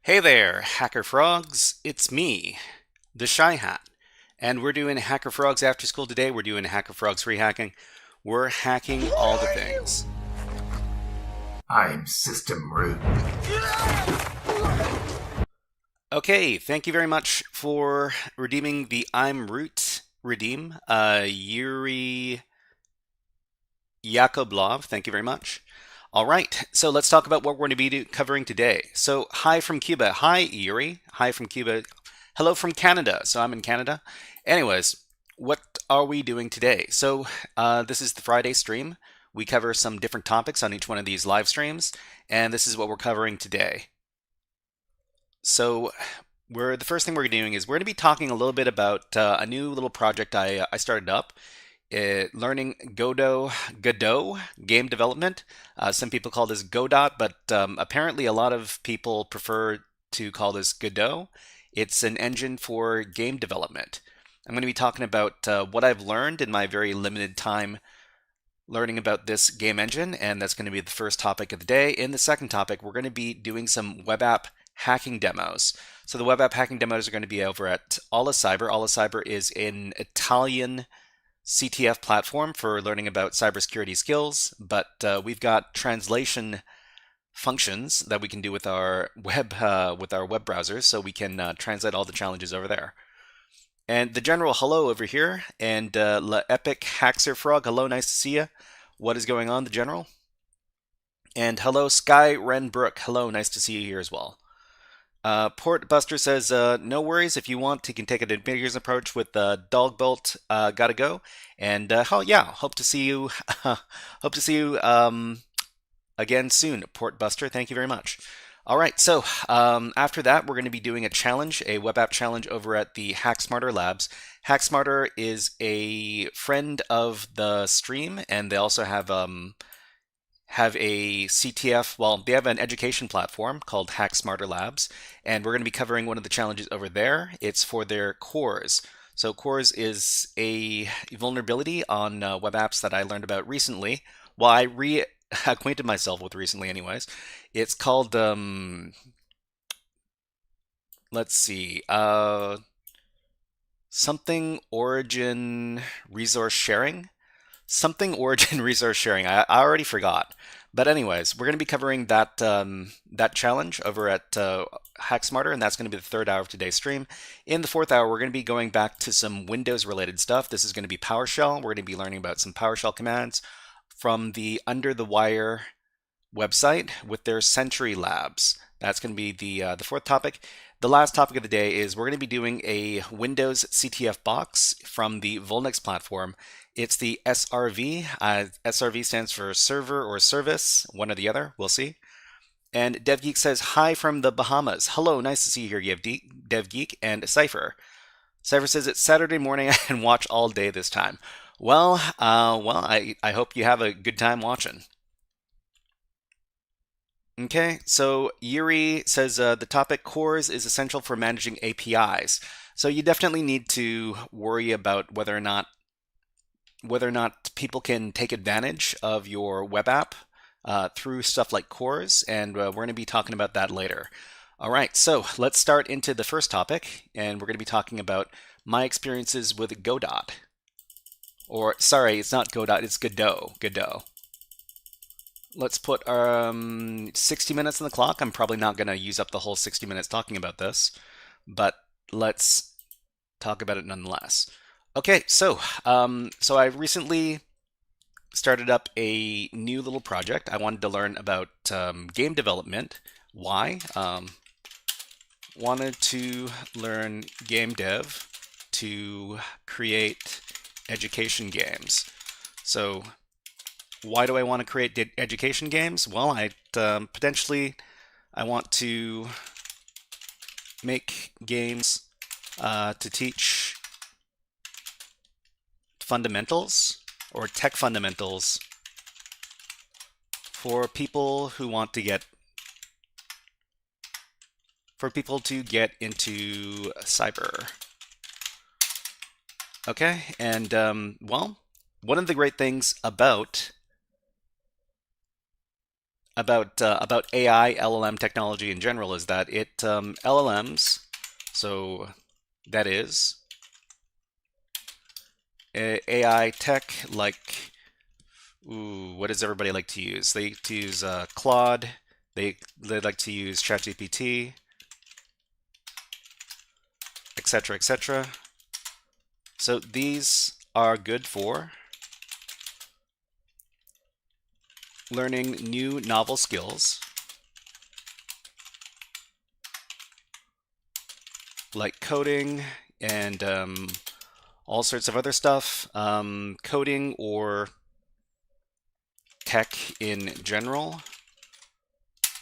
Hey there, HackerFrogs. It's me, the Shy Hat. And we're doing HackerFrogs after school today. We're doing HackerFrogs free hacking. We're hacking all the things. I'm system root. Okay, thank you very much for redeeming the I'm Root redeem. Yuri Yakoblov, thank you very much. All right, so let's talk about what we're going to be covering today. So, hi from Cuba. Hi, Yuri. Hi from Cuba. Hello from Canada. So, I'm in Canada. Anyways, what are we doing today? So, this is the Friday stream. We cover some different topics on each one of these live streams, and this is what we're covering today. So, the first thing we're doing is we're going to be talking a little bit about a new little project I started up. Learning Godot game development. Some people call this Godot, but apparently a lot of people prefer to call this Godot. It's an engine for game development. I'm going to be talking about what I've learned in my very limited time learning about this game engine, and that's going to be the first topic of the day. In the second topic, we're going to be doing some web app hacking demos. So the web app hacking demos are going to be over at OLIcyber. OLIcyber is an Italian CTF platform for learning about cybersecurity skills, but we've got translation functions that we can do with our web browsers, so we can translate all the challenges over there. And the general hello over here, and La Epic HackerFrog, hello, nice to see you. What is going on, the general? And hello, Sky Renbrook, hello, nice to see you here as well. Port Buster says, no worries. If you want, you can take a beginner's approach with Dogbolt. Gotta go. And yeah, hope to see you. Hope to see you again soon, Port Buster. Thank you very much. All right, so after that, we're going to be doing a challenge, a web app challenge over at the HackSmarter Labs. HackSmarter is a friend of the stream, and they also have a CTF, well, they have an education platform called HackSmarter Labs, and we're going to be covering one of the challenges over there. It's for their cores. So cores is a vulnerability on web apps that I learned about recently. Well, I reacquainted myself with recently anyways. It's called, let's see, something origin resource sharing. Something origin resource sharing. I already forgot. But anyways, we're going to be covering that challenge over at HackSmarter, and that's going to be the third hour of today's stream. In the fourth hour, we're going to be going back to some Windows-related stuff. This is going to be PowerShell. We're going to be learning about some PowerShell commands from the UnderTheWire website with their Sentry Labs. That's going to be the fourth topic. The last topic of the day is we're going to be doing a Windows CTF box from the Vulnyx platform. It's the SRV. SRV stands for server or service, one or the other. We'll see. And DevGeek says, hi from the Bahamas. Hello, nice to see you here, DevGeek. And Cypher. Cypher says, it's Saturday morning and watch all day this time. Well, I hope you have a good time watching. Okay, so Yuri says the topic cores is essential for managing APIs. So you definitely need to worry about whether or not people can take advantage of your web app through stuff like cores, and we're going to be talking about that later. All right, so let's start into the first topic, and we're going to be talking about my experiences with Godot. Or, sorry, it's not Godot, it's Godot. Godot. Let's put 60 minutes on the clock. I'm probably not going to use up the whole 60 minutes talking about this, but let's talk about it nonetheless. Okay, so I recently started up a new little project. I wanted to learn about game development. Why? Wanted to learn game dev to create education games. So why do I want to create education games? Well, I want to make games to teach fundamentals or tech fundamentals for people who want to get into cyber. Okay, and well, one of the great things about about AI LLM technology in general is that it LLMs, so that is AI tech like what does everybody like to use? They like to use Claude. They like to use ChatGPT, etc., etc. So these are good for learning new novel skills like coding and all sorts of other stuff, coding or tech in general.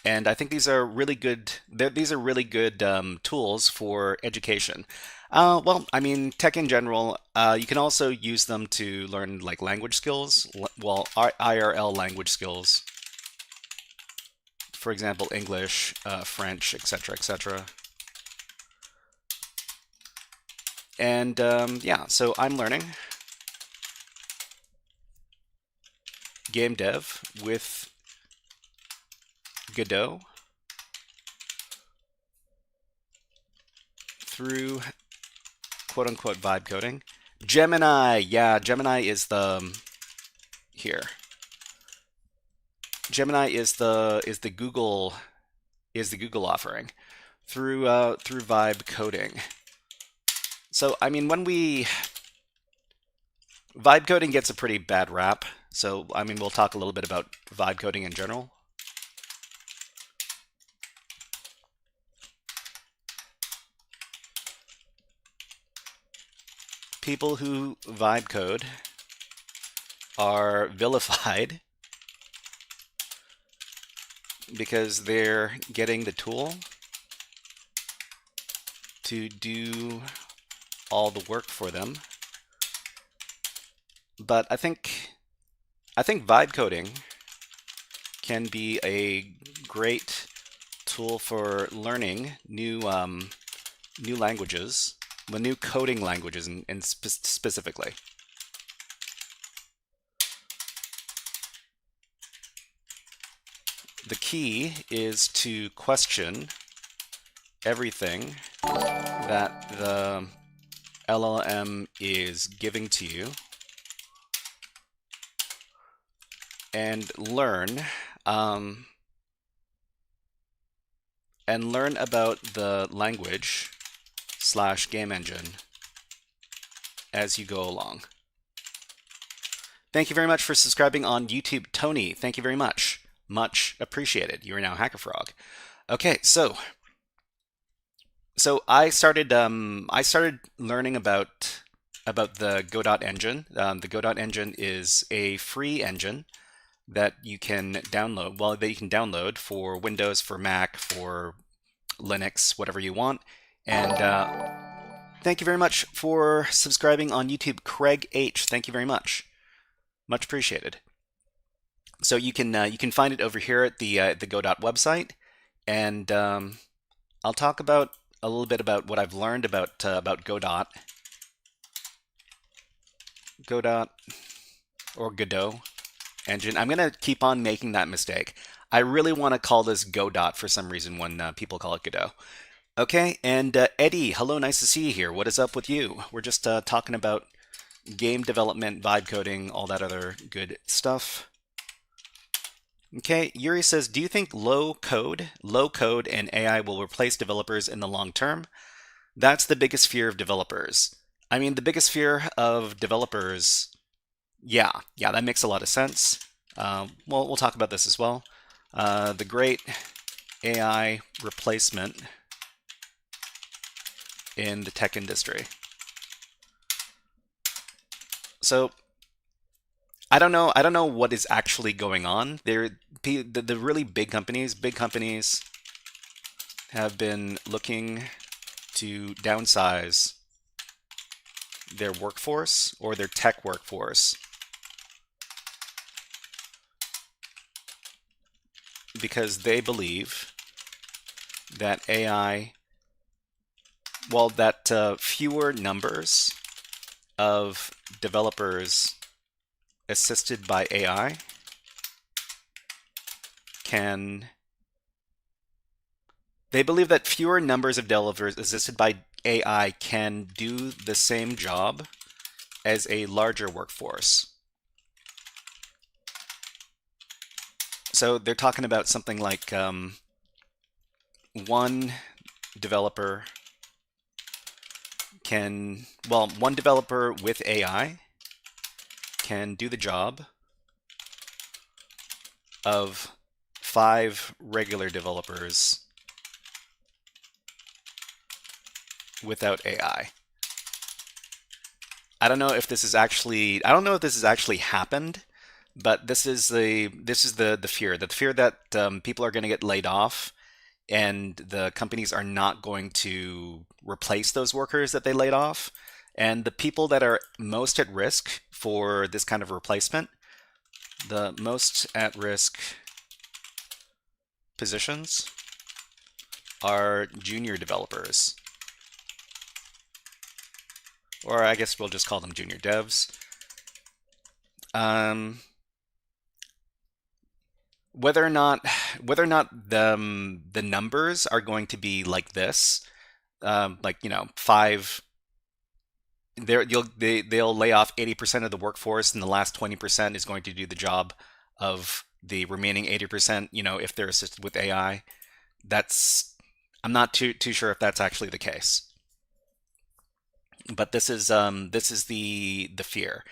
And I think these are really good. These are really good tools for education. Well, I mean, tech in general. You can also use them to learn like language skills. Well, IRL language skills. For example, English, French, etc., etc. And yeah, so I'm learning game dev with Godot through quote unquote vibe coding. Gemini, yeah, Gemini is the here. Gemini is the Google offering through vibe coding. So I mean, when we vibe coding gets a pretty bad rap. So I mean, we'll talk a little bit about vibe coding in general. People who vibe code are vilified because they're getting the tool to do all the work for them. But I think vibe coding can be a great tool for learning new languages, the new coding languages, and specifically. The key is to question everything that the LLM is giving to you and learn about the language / game engine as you go along. Thank you very much for subscribing on YouTube, Tony. Thank you very much. Much appreciated. You are now HackerFrog. Okay, so I started learning about the Godot engine. The Godot engine is a free engine that you can download. Well, that you can download for Windows, for Mac, for Linux, whatever you want. And thank you very much for subscribing on YouTube, Craig H. Thank you very much. Much appreciated. So you can find it over here at the Godot website, and I'll talk about a little bit about what I've learned about Godot or Godot engine. I'm gonna keep on making that mistake. I really want to call this Godot for some reason when people call it Godot. Okay, and Eddie, hello, nice to see you here. What is up with you? We're just talking about game development, vibe coding, all that other good stuff. Okay, Yuri says, do you think low code and AI will replace developers in the long term? That's the biggest fear of developers. I mean, the biggest fear of developers, yeah, that makes a lot of sense. Well, we'll talk about this as well. The great AI replacement in the tech industry. So I don't know what is actually going on. The really big companies have been looking to downsize their workforce or their tech workforce because they believe that AI, well, that fewer numbers of developers assisted by AI they believe that fewer numbers of developers assisted by AI can do the same job as a larger workforce. So they're talking about something like one developer one developer with AI can do the job of 5 regular developers without AI. I don't know if this is actually happened, but this is the fear that people are going to get laid off, and the companies are not going to replace those workers that they laid off. And the people that are most at risk for this kind of replacement, the most at risk positions are junior developers. Or I guess we'll just call them junior devs. Whether or not the numbers are going to be like this, like 5, they'll lay off 80% of the workforce, and the last 20% is going to do the job of the remaining 80%. If they're assisted with AI, I'm not too sure if that's actually the case. But this is the fear.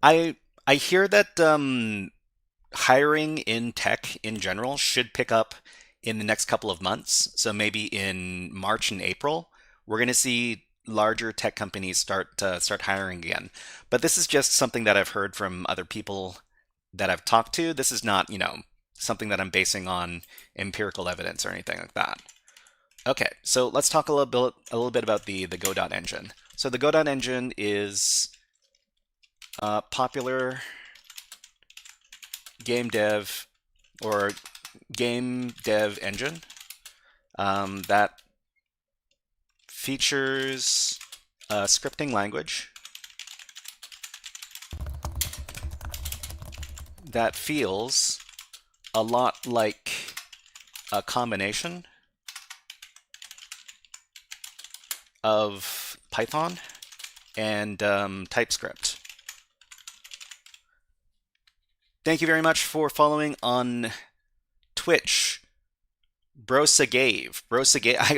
I hear that hiring in tech in general should pick up in the next couple of months. So maybe in March and April, we're going to see larger tech companies start hiring again. But this is just something that I've heard from other people that I've talked to. This is not, something that I'm basing on empirical evidence or anything like that. Okay, so let's talk a little bit about the Godot engine. So the Godot engine is a popular game dev engine that features a scripting language that feels a lot like a combination of Python and TypeScript. Thank you very much for following on Twitch. Brosagave.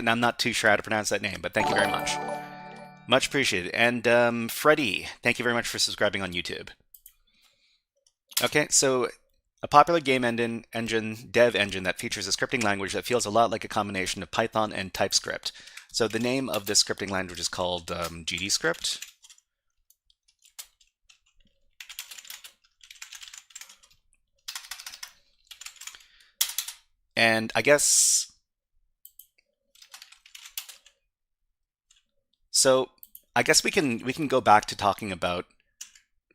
I'm not too sure how to pronounce that name, but thank you very much. Much appreciated. And Freddie, thank you very much for subscribing on YouTube. Okay, so a popular game dev engine that features a scripting language that feels a lot like a combination of Python and TypeScript. So the name of this scripting language is called GDScript. And I guess we can go back to talking about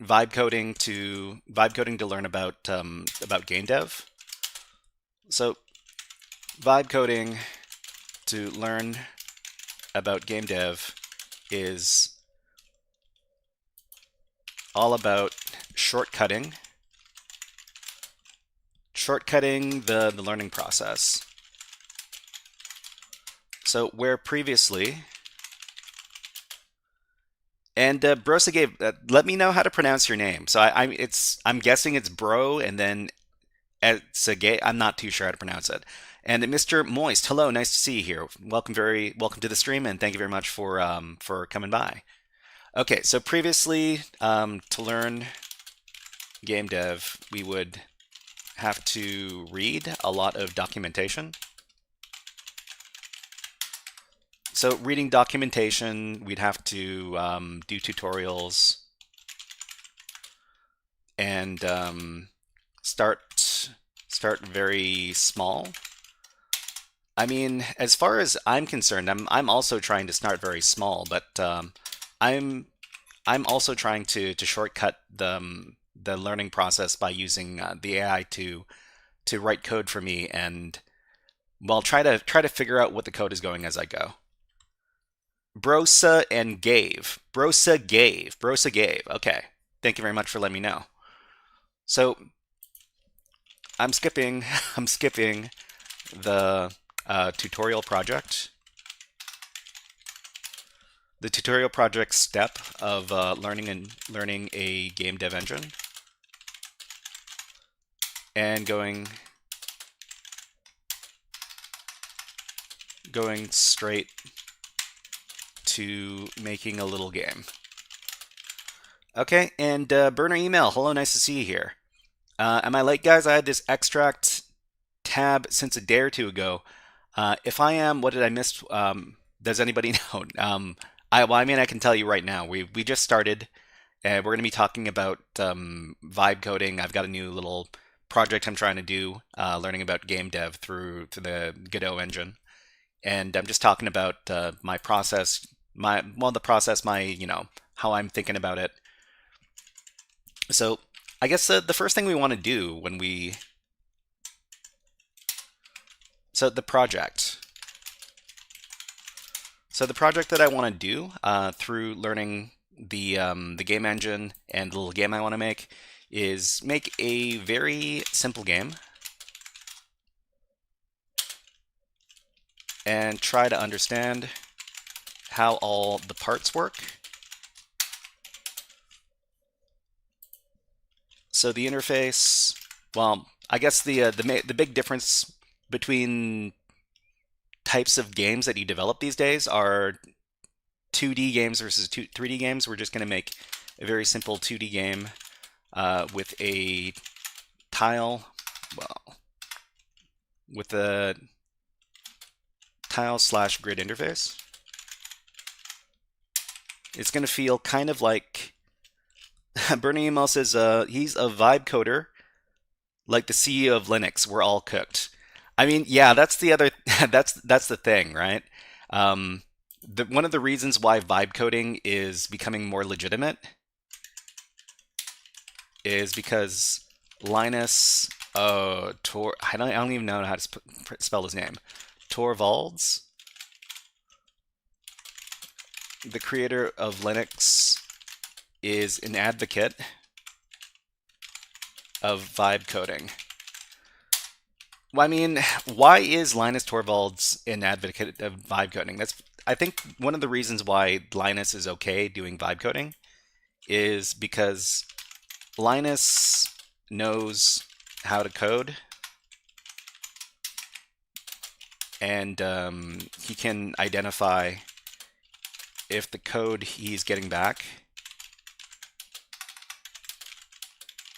vibe coding to learn about game dev. So vibe coding to learn about game dev is all about shortcutting the learning process. So where previously, and Brosagave, let me know how to pronounce your name. So I'm guessing it's Bro, and then Sagay. I'm not too sure how to pronounce it. And Mr. Moist, hello, nice to see you here. Welcome to the stream, and thank you very much for coming by. Okay, so previously, to learn game dev, we would have to read a lot of documentation. So reading documentation, we'd have to do tutorials and start very small. I mean, as far as I'm concerned, I'm also trying to start very small, but I'm also trying to shortcut the learning process by using the AI to write code for me, and try to figure out what the code is going as I go. Brosa Gave. Okay, thank you very much for letting me know. So I'm skipping I'm skipping the tutorial project. The tutorial project step of learning a game dev engine and going straight to making a little game. Okay, and burner email. Hello, nice to see you here. Am I late, guys? I had this extract tab since a day or two ago. If I am, what did I miss? Does anybody know? I mean, I can tell you right now. We just started, and we're going to be talking about vibe coding. I've got a new little project I'm trying to do, learning about game dev through the Godot engine, and I'm just talking about my process, the process, how I'm thinking about it. So I guess the first thing we want to do when we so the project. So the project that I want to do through learning the game engine and the little game I want to make is make a very simple game and try to understand how all the parts work. So the interface, well, I guess the big difference between types of games that you develop these days are 2D games versus 3D games. We're just going to make a very simple 2D game with a tile, well, with a tile/grid interface. It's going to feel kind of like Bernie Email says he's a vibe coder, like the CEO of Linux. We're all cooked. I mean, yeah, that's the other. That's the thing, right? One of the reasons why vibe coding is becoming more legitimate is because Linus I don't even know how to spell his name. Torvalds, the creator of Linux, is an advocate of vibe coding. Well, I mean, why is Linus Torvalds an advocate of vibe coding? I think one of the reasons why Linus is okay doing vibe coding is because Linus knows how to code, and he can identify if the code he's getting back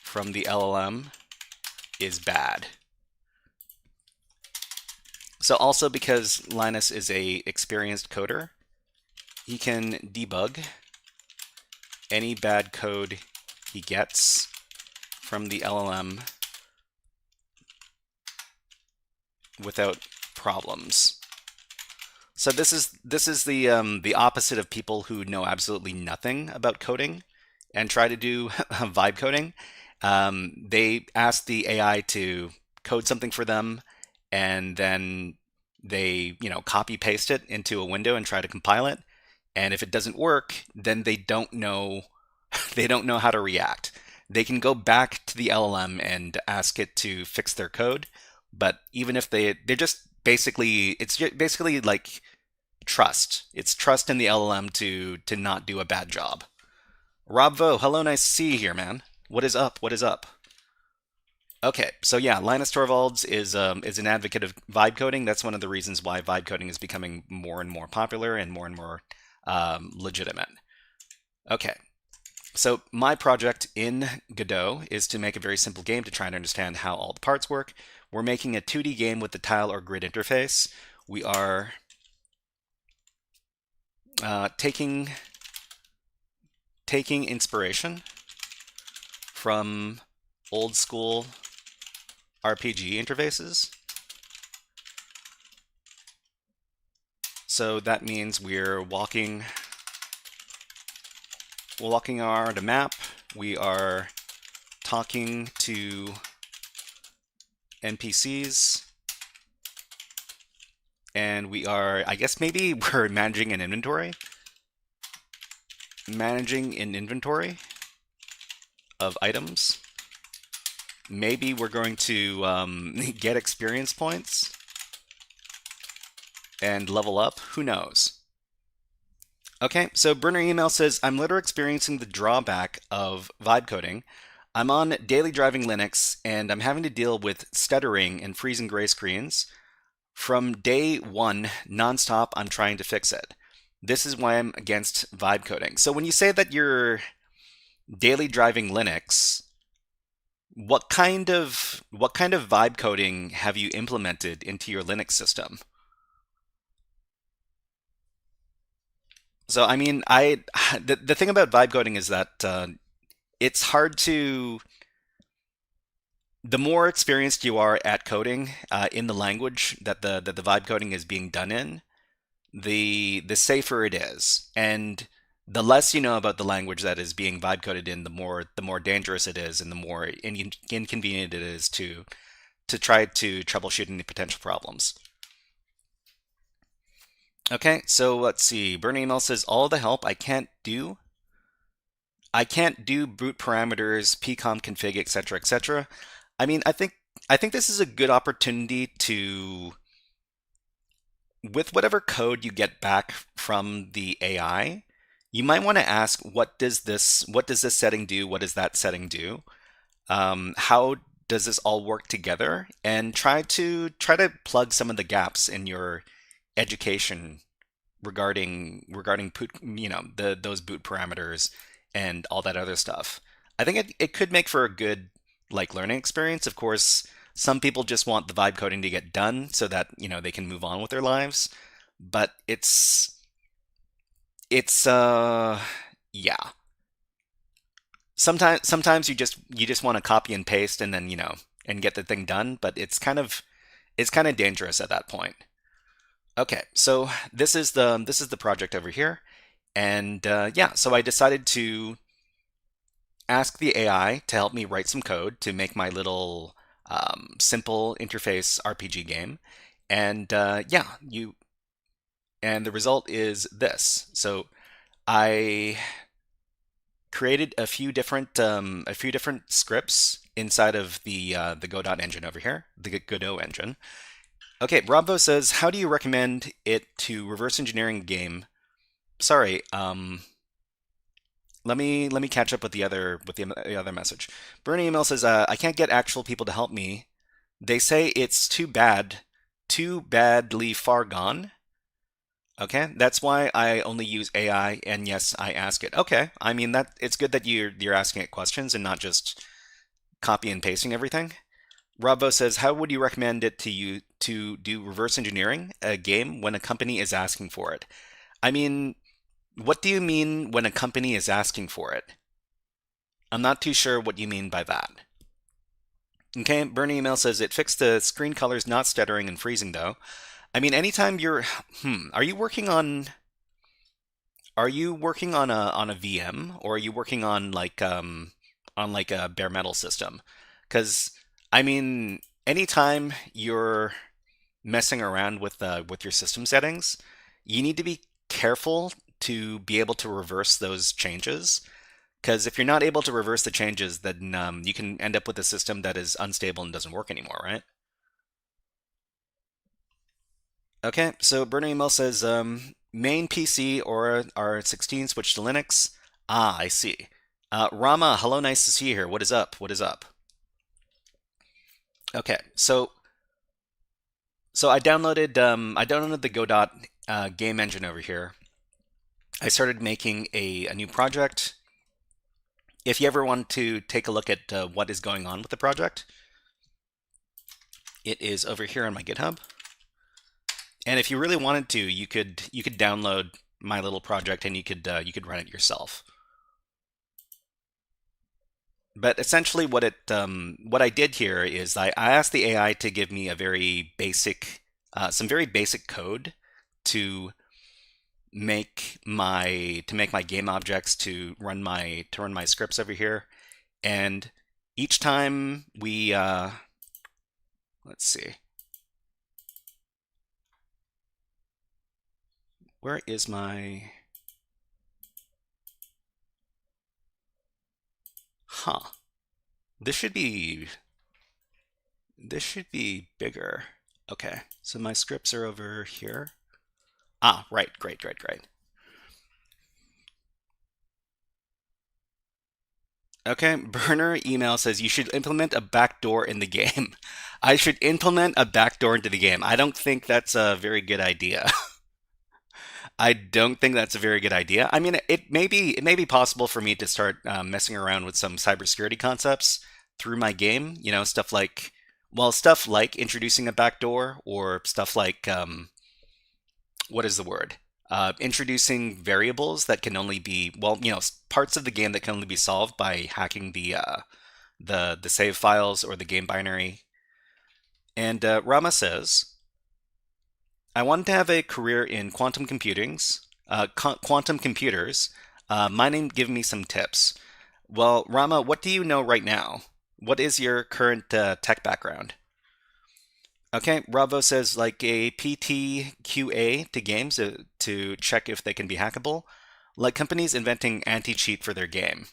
from the LLM is bad. So also because Linus is a experienced coder, he can debug any bad code he gets from the LLM without problems. So this is the opposite of people who know absolutely nothing about coding and try to do vibe coding. They ask the AI to code something for them, and then they copy paste it into a window and try to compile it. And if it doesn't work, then they don't know how to react. They can go back to the LLM and ask it to fix their code, but even if they're just it's basically like trust. It's trust in the LLM to not do a bad job. Rob Vo, hello, nice to see you here, man. What is up? What is up? Okay, so yeah, Linus Torvalds is an advocate of vibe coding. That's one of the reasons why vibe coding is becoming more and more popular and more legitimate. Okay, so my project in Godot is to make a very simple game to try and understand how all the parts work. We're making a 2D game with the tile or grid interface. We are taking inspiration from old school RPG interfaces. So that means we're walking around a map. We are talking to NPCs, and we are, I guess maybe we're managing an inventory. Managing an inventory of items. maybe we're going to get experience points and level up. Who knows? Okay, so Burner Email says, I'm later experiencing the drawback of vibe coding. I'm on daily driving Linux and I'm having to deal with stuttering and freezing gray screens. From day one, nonstop, I'm trying to fix it. This is why I'm against vibe coding. So when you say that you're daily driving Linux, what kind of vibe coding have you implemented into your Linux system? So I mean, the thing about vibe coding is that it's hard to the more experienced you are at coding in the language that the vibe coding is being done in, the safer it is, and the less you know about the language that is being vibe coded in, the more dangerous it is, and the more inconvenient it is to try to troubleshoot any potential problems. Okay, so let's see. Burn Email says all the help I can't do boot parameters, pcom config, etc., etc. I mean, I think this is a good opportunity to, with whatever code you get back from the AI, you might want to ask, what does this setting do? What does that setting do? How does this all work together? And try to plug some of the gaps in your education regarding those boot parameters and all that other stuff. I think it could make for a good learning experience. Of course, some people just want the vibe coding to get done so that they can move on with their lives. But it's yeah. Sometimes you just want to copy and paste and then and get the thing done, but it's kind of dangerous at that point. Okay, so this is the project over here, and yeah, so I decided to ask the AI to help me write some code to make my little simple interface RPG game, and yeah, and the result is this. So I created a few different scripts inside of the Godot engine over here, the Godot engine. Okay, Bravo says, how do you recommend it to reverse engineering game? Sorry, let me catch up with the other message. Bernie email says, I can't get actual people to help me. They say it's too badly far gone. Okay, that's why I only use AI, and yes, I ask it. Okay, I mean that it's good that you're asking it questions and not just copy and pasting everything. Robbo says, how would you recommend it to you to do reverse engineering a game when a company is asking for it? I mean, what do you mean when a company is asking for it? I'm not too sure what you mean by that. Okay, Bernie email says it fixed the screen colors not stuttering and freezing though. I mean, anytime you're, are you working on a VM, or are you working on like a bare metal system? Because I mean, anytime you're messing around with your system settings, you need to be careful to be able to reverse those changes. Because if you're not able to reverse the changes, then you can end up with a system that is unstable and doesn't work anymore, right? Okay, so Bernie Email says main PC or R16 switch to Linux. Ah, I see. Rama, hello, nice to see you here. What is up? What is up? Okay, so I downloaded the Godot game engine over here. I started making a new project. If you ever want to take a look at what is going on with the project, it is over here on my GitHub. And if you really wanted to, you could download my little project and you could run it yourself. But essentially, what I did here is I asked the AI to give me some very basic code to make my game objects to run my scripts over here. And each time let's see, where is my huh? This should be. This should be bigger. Okay, so my scripts are over here. Ah, right, great, great, great. Okay, burner email says you should implement a backdoor in the game. I should implement a backdoor into the game. I don't think that's a very good idea. I don't think that's a very good idea. I mean, it may be possible for me to start messing around with some cybersecurity concepts through my game. Stuff like, well, stuff like introducing a backdoor, or stuff like what is the word? Introducing variables that can only be, well, parts of the game that can only be solved by hacking the save files or the game binary. And Rama says, I wanted to have a career in quantum computers. Mining, give me some tips. Well, Rama, what do you know right now? What is your current tech background? Okay, Bravo says like a PTQA to games to check if they can be hackable, like companies inventing anti-cheat for their game.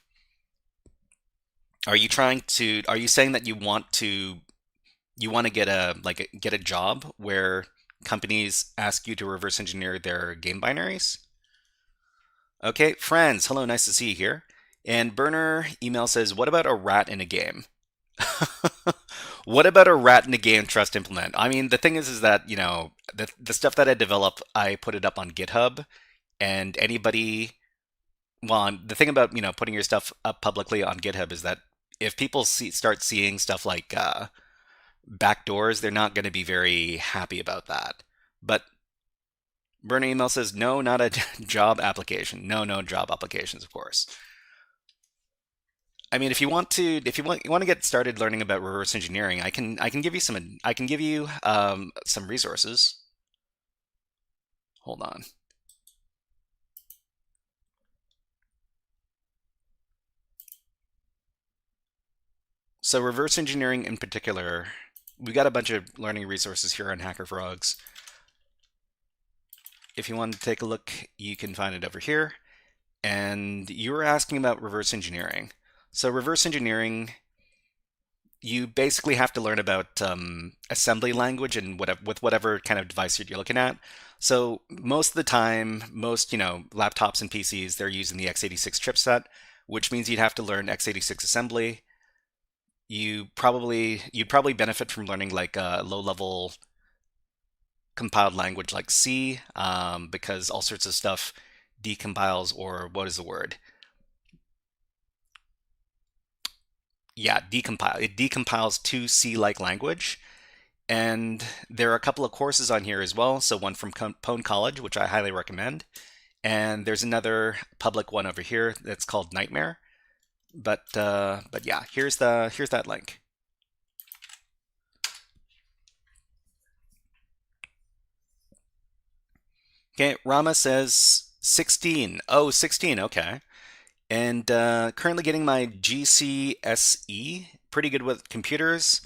Are you saying that you want to get a job where companies ask you to reverse engineer their game binaries? Okay, friends, hello, nice to see you here. And Burner email says, what about a rat in a game? What about a rat in a game trust implement? I mean, the thing is that, the stuff that I develop, I put it up on GitHub, and anybody, well, the thing about, putting your stuff up publicly on GitHub is that if people start seeing stuff like backdoors, they're not going to be very happy about that. But Burner email says, no, not a job application. No, no job applications, of course. I mean, if you want to get started learning about reverse engineering, I can give you some resources. Hold on. So reverse engineering in particular, we got a bunch of learning resources here on HackerFrogs. If you want to take a look, you can find it over here. And you were asking about reverse engineering. So reverse engineering, you basically have to learn about assembly language and with whatever kind of device you're looking at. So most of the time, most laptops and PCs, they're using the x86 chipset, which means you'd have to learn x86 assembly. You'd probably benefit from learning like a low-level compiled language like C, because all sorts of stuff decompiles, or what is the word? Yeah, decompile. It decompiles to C-like language. And there are a couple of courses on here as well. So one from Pone College, which I highly recommend. And there's another public one over here that's called Nightmare. But yeah, here's that link. Okay, Rama says 16. Oh, 16, okay. And currently getting my GCSE. Pretty good with computers.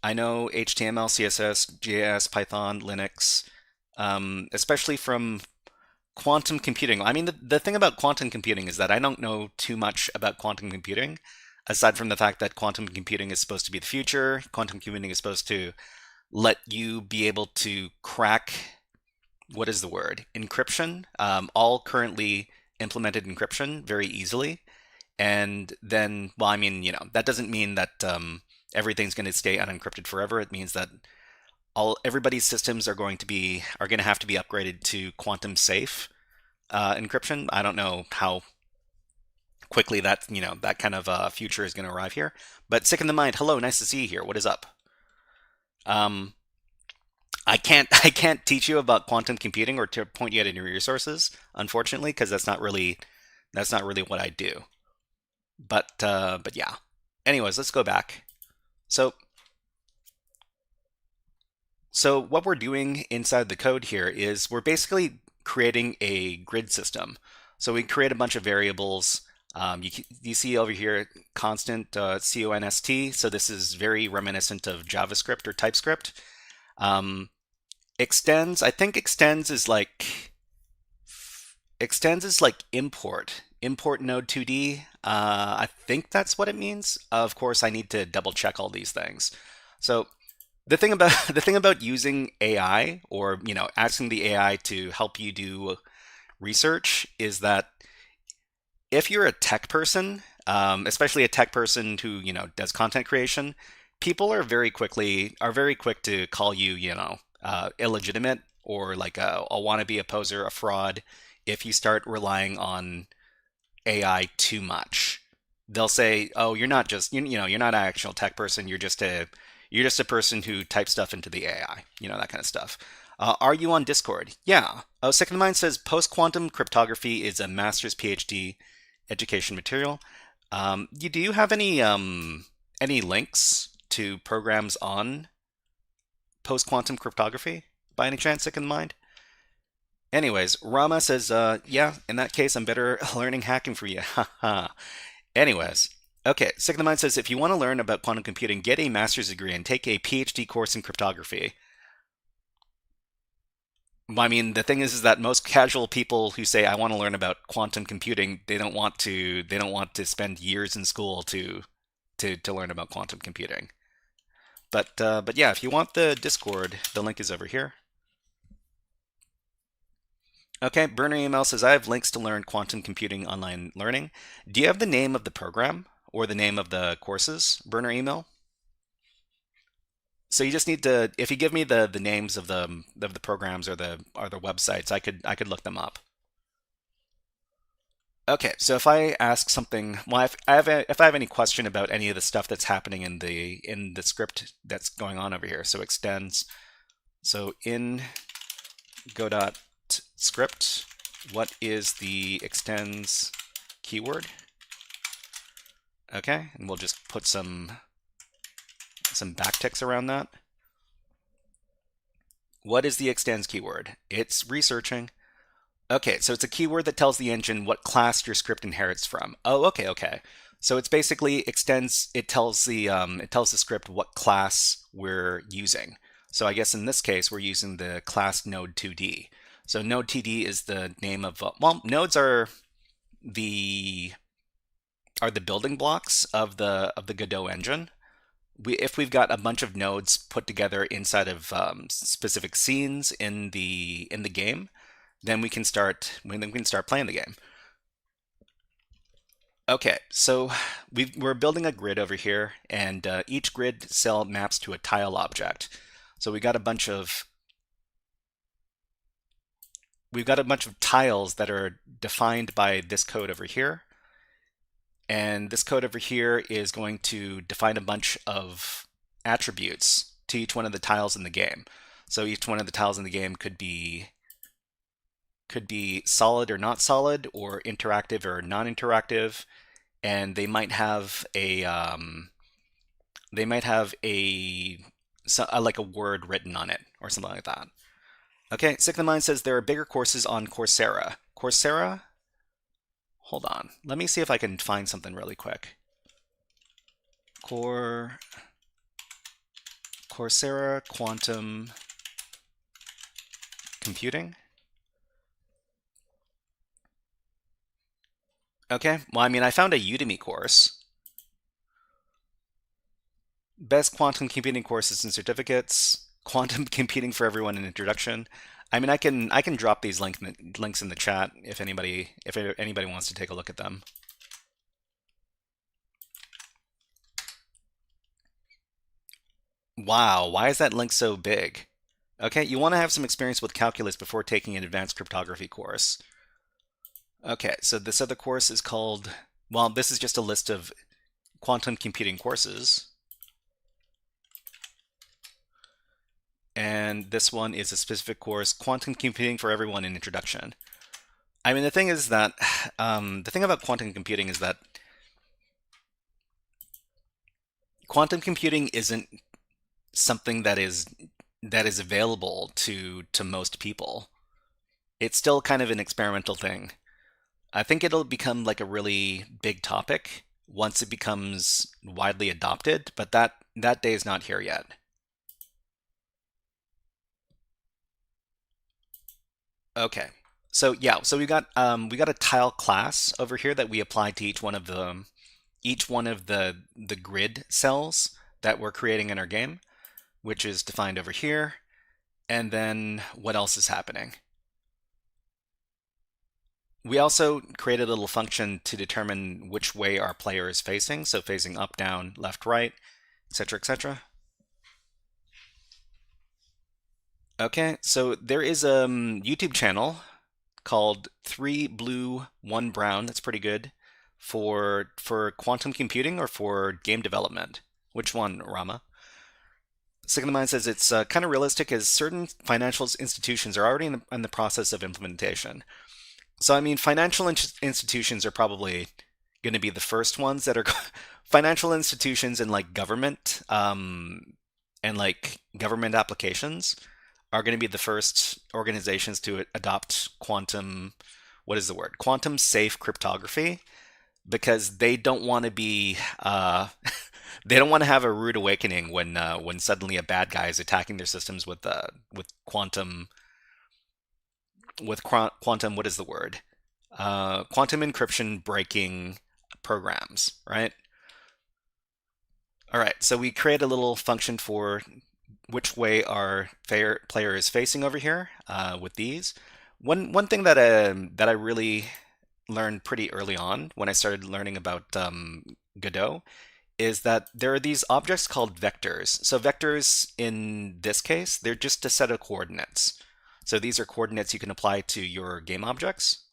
I know HTML, CSS, JS, Python, Linux, especially from quantum computing. I mean, the thing about quantum computing is that I don't know too much about quantum computing, aside from the fact that quantum computing is supposed to be the future. Quantum computing is supposed to let you be able to crack, what is the word? Encryption, all currently implemented encryption very easily. And then, well, I mean, that doesn't mean that everything's going to stay unencrypted forever. It means that everybody's systems are going to have to be upgraded to quantum safe encryption. I don't know how quickly that kind of future is going to arrive here. But sick in the mind, hello, nice to see you here. What is up? Um, I can't teach you about quantum computing or to point you at any resources, unfortunately, because that's not really what I do. But yeah. Anyways, let's go back. So so what we're doing inside the code here is we're basically creating a grid system. So we create a bunch of variables. You see over here constant, const. So this is very reminiscent of JavaScript or TypeScript. Um, extends. I think extends is like import node 2D. I think that's what it means. Of course, I need to double check all these things. So the thing about using AI, or asking the AI to help you do research, is that if you're a tech person, especially a tech person who does content creation, people are very quick to call you illegitimate, or like a wannabe, a poser, a fraud, if you start relying on AI too much. They'll say, "Oh, you're not just you're not an actual tech person. You're just a person who types stuff into the AI." That kind of stuff. Are you on Discord? Yeah. Oh, Second Mind says post quantum cryptography is a master's PhD education material. Do you have any links to programs on post quantum cryptography by any chance, Second Mind? Anyways, Rama says, yeah, in that case, I'm better learning hacking for you. Haha. Anyways, okay, Second Mind says, if you want to learn about quantum computing, get a master's degree and take a PhD course in cryptography. I mean, the thing is that most casual people who say I want to learn about quantum computing, they don't want to spend years in school to learn about quantum computing. But yeah, if you want the Discord, the link is over here. Okay, Burner Email says, I have links to learn quantum computing online learning. Do you have the name of the program or the name of the courses, Burner Email? So you just need to, if you give me the names of the programs or the websites, I could look them up. Okay, so if I ask something, well, if I have any question about any of the stuff that's happening in the script that's going on over here, so extends, so in Godot script, what is the extends keyword? Okay, and we'll just put some backticks around that. What is the extends keyword? It's researching. Okay, so it's a keyword that tells the engine what class your script inherits from. Oh, okay, okay. So it's basically extends. It tells the script what class we're using. So I guess in this case we're using the class node2d. So node2d is the name of well, nodes the are the building blocks of the Godot engine. If we've got a bunch of nodes put together inside of specific scenes in the game, then we can start playing the game. Okay, so we're building a grid over here, and each grid cell maps to a tile object. So we've got a bunch of tiles that are defined by this code over here. And this code over here is going to define a bunch of attributes to each one of the tiles in the game. So each one of the tiles in the game could be solid or not solid, or interactive or non-interactive, and they might have like a word written on it or something like that. Okay, Sick the Mind says there are bigger courses on Coursera. Coursera? Hold on. Let me see if I can find something really quick. Coursera Quantum Computing. Okay, well, I mean, I found a Udemy course. Best quantum computing courses and certificates. Quantum computing for everyone, an introduction. I mean, I can drop these links in the chat if anybody wants to take a look at them. Wow, why is that link so big? Okay, you want to have some experience with calculus before taking an advanced cryptography course. Okay, so this other course is called, well, this is just a list of quantum computing courses. And this one is a specific course, Quantum Computing for Everyone, an Introduction. I mean, the thing is that, the thing about quantum computing is that quantum computing isn't something that is available to most people. It's still kind of an experimental thing. I think it'll become like a really big topic once it becomes widely adopted, but that day is not here yet. Okay. So yeah, so we got a tile class over here that we applied to each one of the grid cells that we're creating in our game. which is defined over here. And then what else is happening? We also created a little function to determine which way our player is facing, so facing up, down, left, right, etc., etc. Okay, so there is a YouTube channel called 3 Blue 1 Brown. That's pretty good for quantum computing or for game development. Which one, Rama? Second of mine says it's kind of realistic as certain financial institutions are already in the process of implementation. So, I mean, financial institutions are probably going to be the first ones that are financial institutions and like government and like government applications are going to be the first organizations to adopt quantum, what is the word? Quantum safe cryptography because they don't want to be they don't want to have a rude awakening when suddenly a bad guy is attacking their systems with quantum quantum, what is the word? Quantum encryption breaking programs, right? All right, so we create a little function for which way our player is facing over here with these. One thing that I really learned pretty early on when I started learning about Godot is that there are these objects called vectors. So vectors in this case, they're just a set of coordinates. So these are coordinates you can apply to your game objects.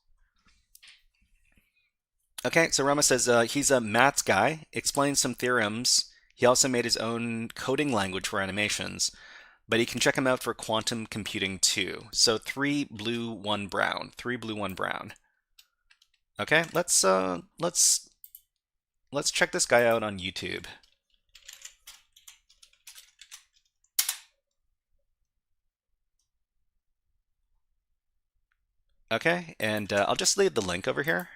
Okay, so Rama says he's a maths guy, explains some theorems. He also made his own coding language for animations, but he can check them out for quantum computing too. So 3 blue, 1 brown. 3 blue, 1 brown. Okay, let's check this guy out on YouTube. Okay, and I'll just leave the link over here.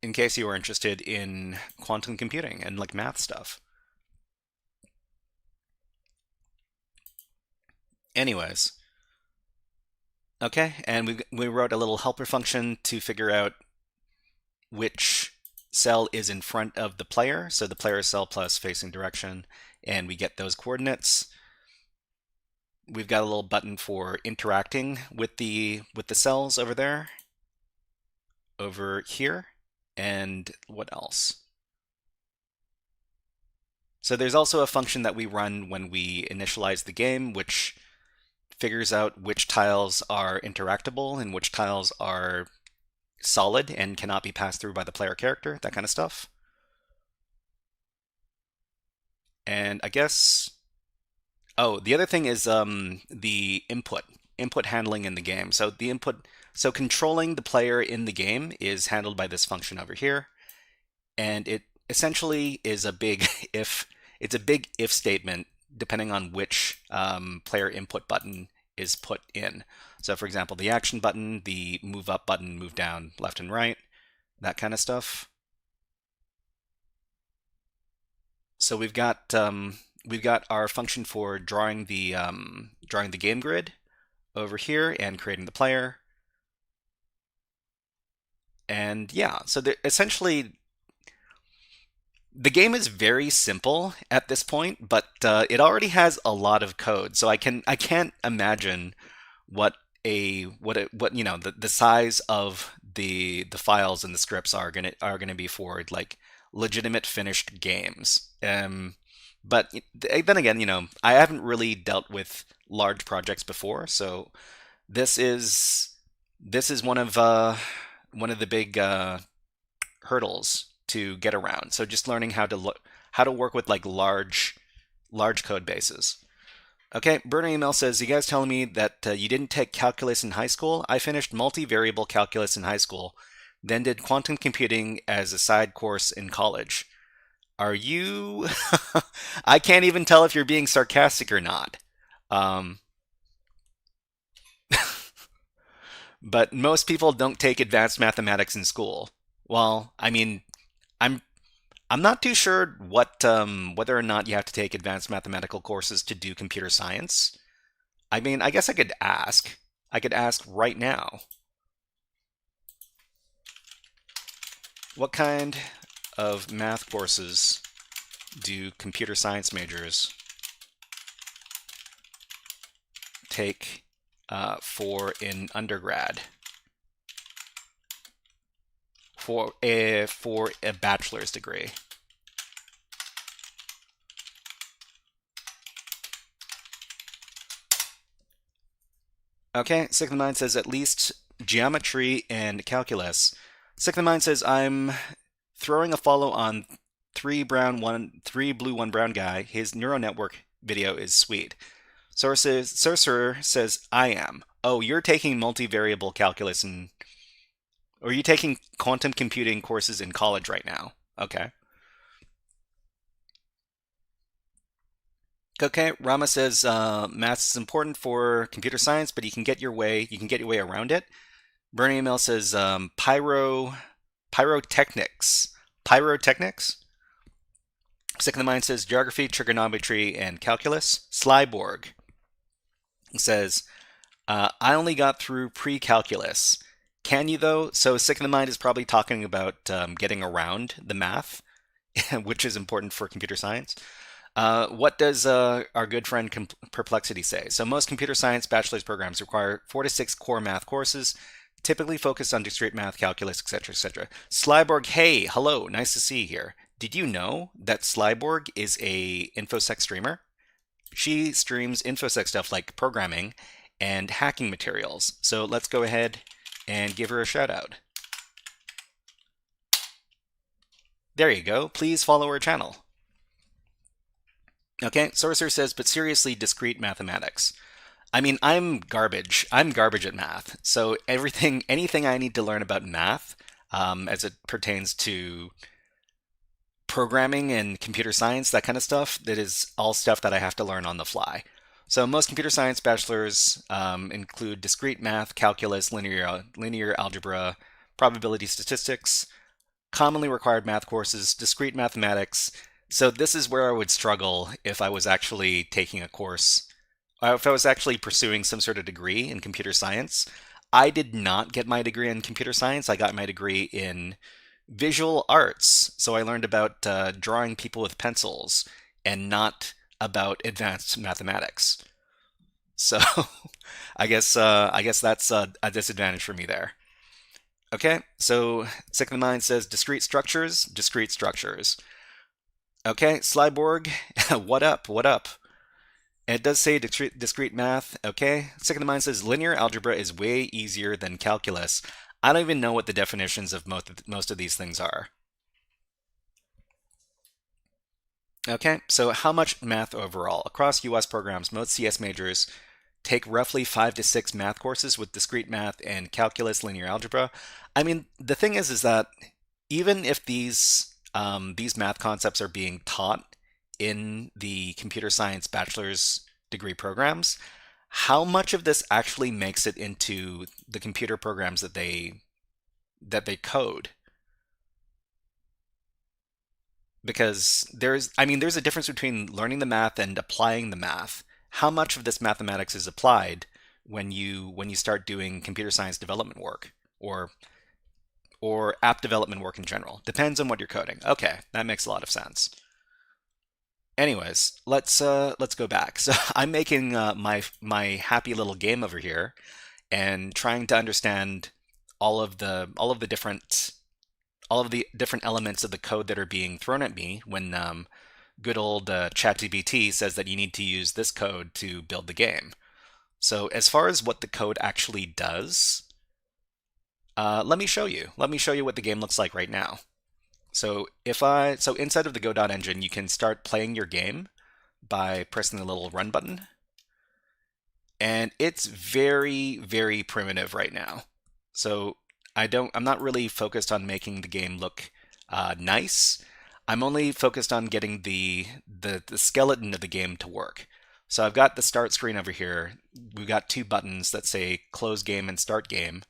In case you are interested in quantum computing and like math stuff. Anyways, okay, and we wrote a little helper function to figure out which cell is in front of the player. So the player cell plus facing direction, and we get those coordinates. We've got a little button for interacting with the cells over there, over here, and what else? So there's also a function that we run when we initialize the game, which figures out which tiles are interactable and which tiles are solid and cannot be passed through by the player character, that kind of stuff. And I guess, oh, the other thing is the input handling in the game. So controlling the player in the game is handled by this function over here, and it essentially is a big if. It's a big if statement depending on which player input button is put in. So for example, the action button, the move up button, move down, left and right, that kind of stuff. So we've got our function for drawing the game grid over here and creating the player. And yeah, so essentially the game is very simple at this point, but it already has a lot of code. So I can't imagine what the size of the files and the scripts are gonna be for like legitimate finished games. But then again, I haven't really dealt with large projects before, so this is one of the big hurdles to get around. So just learning how to work with like large code bases. Okay, Burner Email says, you guys telling me that you didn't take calculus in high school? I finished multivariable calculus in high school, then did quantum computing as a side course in college. Are you? I can't even tell if you're being sarcastic or not. Um, but most people don't take advanced mathematics in school. Well, I mean, I'm I'm not too sure what whether or not you have to take advanced mathematical courses to do computer science. I mean, I guess I could ask. I could ask right now. What kind of math courses do computer science majors take for in undergrad for a bachelor's degree? Okay, Sick of the Mind says at least geometry and calculus. Sick of the Mind says I'm throwing a follow on three blue, one brown guy. His neural network video is sweet. Sorcerer says I am. Oh, you're taking multivariable calculus and or are you taking quantum computing courses in college right now? Okay. Okay, Rama says math is important for computer science, but you can get your way around it. Bernie ML says pyrotechnics. Pyrotechnics? Sick of the Mind says geography, trigonometry, and calculus. Slyborg says I only got through pre-calculus. Can you though? So Sick of the Mind is probably talking about getting around the math, which is important for computer science. What does our good friend Perplexity say? So most computer science bachelor's programs require 4 to 6 core math courses, typically focused on discrete math, calculus, etc., etc. Slyborg, hey, hello, nice to see you here. Did you know that Slyborg is a InfoSec streamer? She streams InfoSec stuff like programming and hacking materials. So let's go ahead and give her a shout out. There you go. Please follow her channel. Okay, Sorcerer says, but seriously, discrete mathematics. I mean, I'm garbage. I'm garbage at math. So anything I need to learn about math, as it pertains to programming and computer science, that kind of stuff, that is all stuff that I have to learn on the fly. So most computer science bachelors include discrete math, calculus, linear algebra, probability statistics, commonly required math courses, discrete mathematics. So this is where I would struggle if I was actually taking a course, if I was actually pursuing some sort of degree in computer science. I did not get my degree in computer science. I got my degree in visual arts. So I learned about drawing people with pencils and not about advanced mathematics. So I guess that's a disadvantage for me there. Okay, so Sick of the Mind says discrete structures, discrete structures. Okay, Slyborg, what up? What up? And it does say discrete math. Okay, Sick of the Mind says linear algebra is way easier than calculus. I don't even know what the definitions of most of these things are. Okay, so how much math overall? Across US programs, most CS majors take roughly 5 to 6 math courses with discrete math and calculus, linear algebra. I mean, the thing is that even if these math concepts are being taught in the computer science bachelor's degree programs, how much of this actually makes it into the computer programs that they code? Because there's a difference between learning the math and applying the math. How much of this mathematics is applied when you start doing computer science development work or app development work in general? Depends on what you're coding. Okay, that makes a lot of sense. Anyways, let's go back. So I'm making my happy little game over here and trying to understand all of the different elements of the code that are being thrown at me when good old ChatGPT says that you need to use this code to build the game. So as far as what the code actually does, let me show you. Let me show you what the game looks like right now. So inside of the Godot engine, you can start playing your game by pressing the little run button. And it's very, very primitive right now. So I'm not really focused on making the game look nice. I'm only focused on getting the skeleton of the game to work. So I've got the start screen over here. We've got 2 buttons that say close game and start game.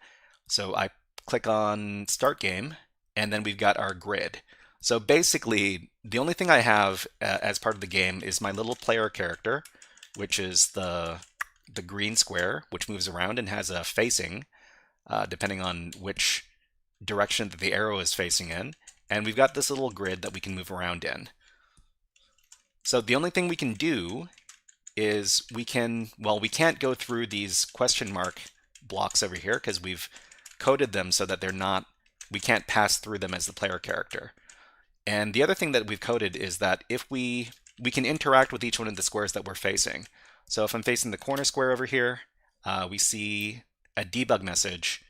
So I click on start game, and then we've got our grid. So basically, the only thing I have as part of the game is my little player character, which is the green square, which moves around and has a facing, depending on which direction that the arrow is facing in. and we've got this little grid that we can move around in. So the only thing we can do is we can't go through these question mark blocks over here because we've coded them so that we can't pass through them as the player character. And the other thing that we've coded is that if we can interact with each one of the squares that we're facing. So if I'm facing the corner square over here, we see a debug message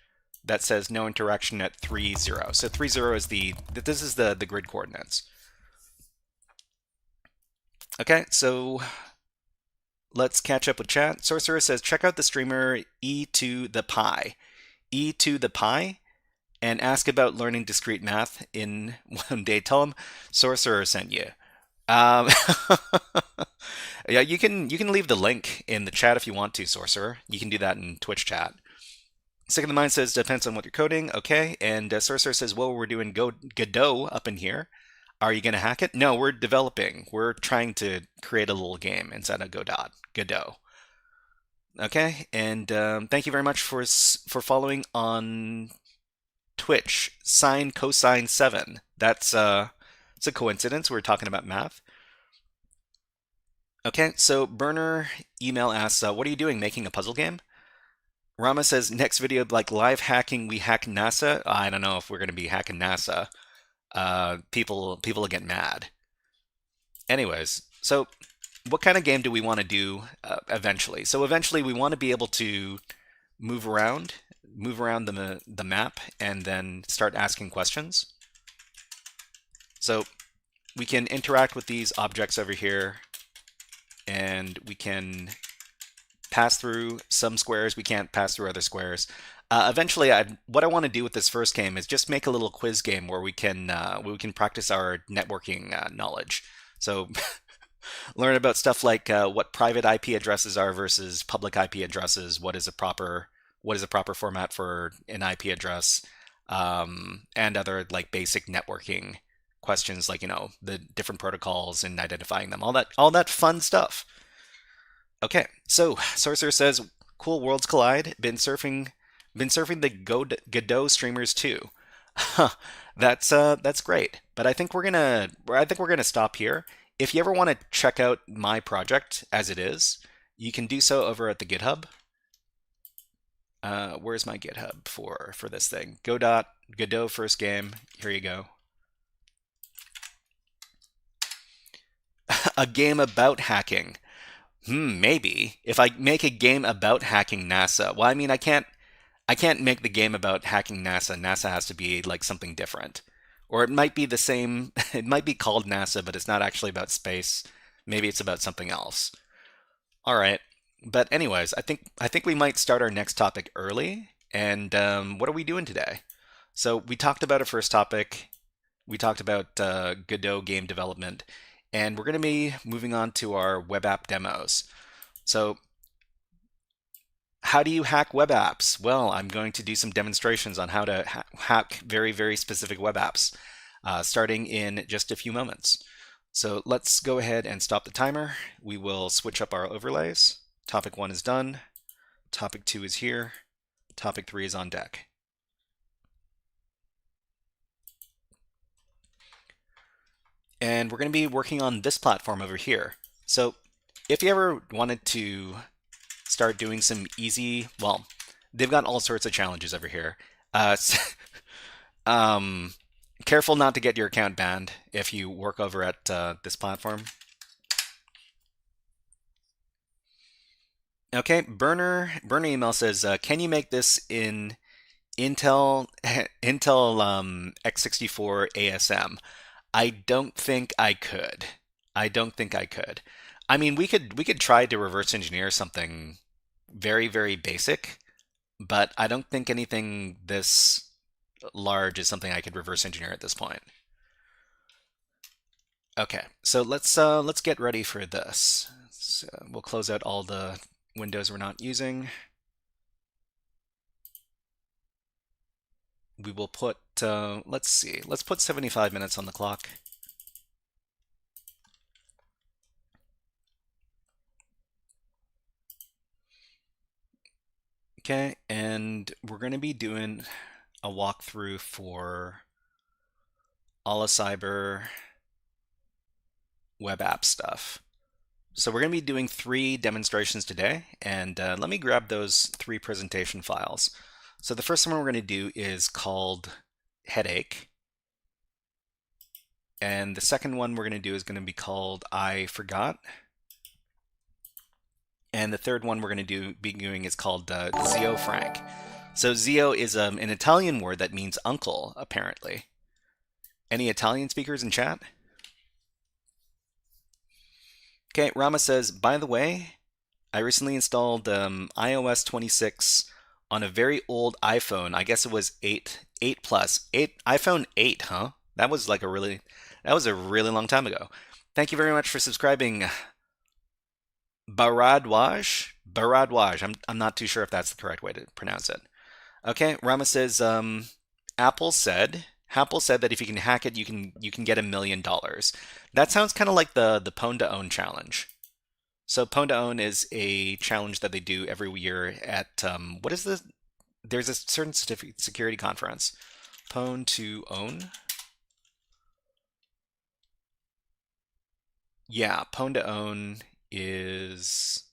that says no interaction at 3, 0. So 3, 0 is this is the grid coordinates. Okay, so let's catch up with chat. Sorcerer says, check out the streamer e to the pi. E to the pi, and ask about learning discrete math in one day. Tell him Sorcerer sent you. Um, yeah, you can leave the link in the chat if you want to, Sorcerer. You can do that in Twitch chat. Sick of the Mind says, depends on what you're coding. Okay, and Sorcerer says, well, we're doing Godot up in here. Are you going to hack it? No, we're developing. We're trying to create a little game inside of Godot. Okay, and thank you very much for following on Twitch. Sine cosine 7. That's it's a coincidence. We're talking about math. Okay, so Burner email asks, what are you doing? Making a puzzle game? Rama says, next video, like live hacking, we hack NASA. I don't know if we're going to be hacking NASA. People will get mad. Anyways, so what kind of game do we want to do eventually? So eventually we want to be able to move around the map and then start asking questions. So we can interact with these objects over here, and we can pass through some squares. We can't pass through other squares. Eventually, what I want to do with this first game is just make a little quiz game where we can practice our networking knowledge. So learn about stuff like what private IP addresses are versus public IP addresses. What is a proper format for an IP address, and other like basic networking questions, like the different protocols and identifying them. All that fun stuff. Okay, so Sorcerer says, cool, worlds collide. Been surfing the Godot streamers too. That's great. But I think we're gonna stop here. If you ever want to check out my project as it is, you can do so over at the GitHub. Where's my GitHub for this thing? Godot first game. Here you go. A game about hacking. Maybe if I make a game about hacking NASA. Well, I mean, I can't make the game about hacking NASA. NASA has to be like something different. Or it might be the same, it might be called NASA, but it's not actually about space. Maybe it's about something else. All right. But anyways, I think we might start our next topic early. And what are we doing today? So we talked about our first topic. We talked about Godot game development, and we're going to be moving on to our web app demos. So how do you hack web apps? Well, I'm going to do some demonstrations on how to hack very, very specific web apps, starting in just a few moments. So let's go ahead and stop the timer. We will switch up our overlays. Topic 1 is done. Topic 2 is here. Topic 3 is on deck. And we're going to be working on this platform over here. So if you ever wanted to start doing some easy, well, they've got all sorts of challenges over here. Careful not to get your account banned if you work over at this platform. Okay, Burner email says, can you make this in Intel x64 ASM? I don't think I could. I don't think I could. I mean, we could try to reverse engineer something very, very basic, but I don't think anything this large is something I could reverse engineer at this point. Okay, so let's get ready for this. So we'll close out all the windows we're not using. We will put let's see, let's put 75 minutes on the clock. Okay, and we're going to be doing a walkthrough for OLIcyber web app stuff. So we're going to be doing 3 demonstrations today, and let me grab those 3 presentation files. So the first one we're going to do is called headache, and the second one we're going to do is going to be called I forgot, and the third one we're going to be doing is called Zio Frank. So Zio is an Italian word that means uncle, apparently. Any Italian speakers in chat? Okay, Rama says, by the way, I recently installed iOS 26 on a very old iPhone. I guess it was 8 plus. iPhone 8, huh? That was a really long time ago. Thank you very much for subscribing, Baradwaj. I'm not too sure if that's the correct way to pronounce it. Okay, Rama says, Apple said that if you can hack it, you can get $1 million. That sounds kind of like the Pwn to Own challenge. So Pwn to Own is a challenge that they do every year at what is the? There's a certain security conference. Pwn to Own. Yeah, Pwn to Own is.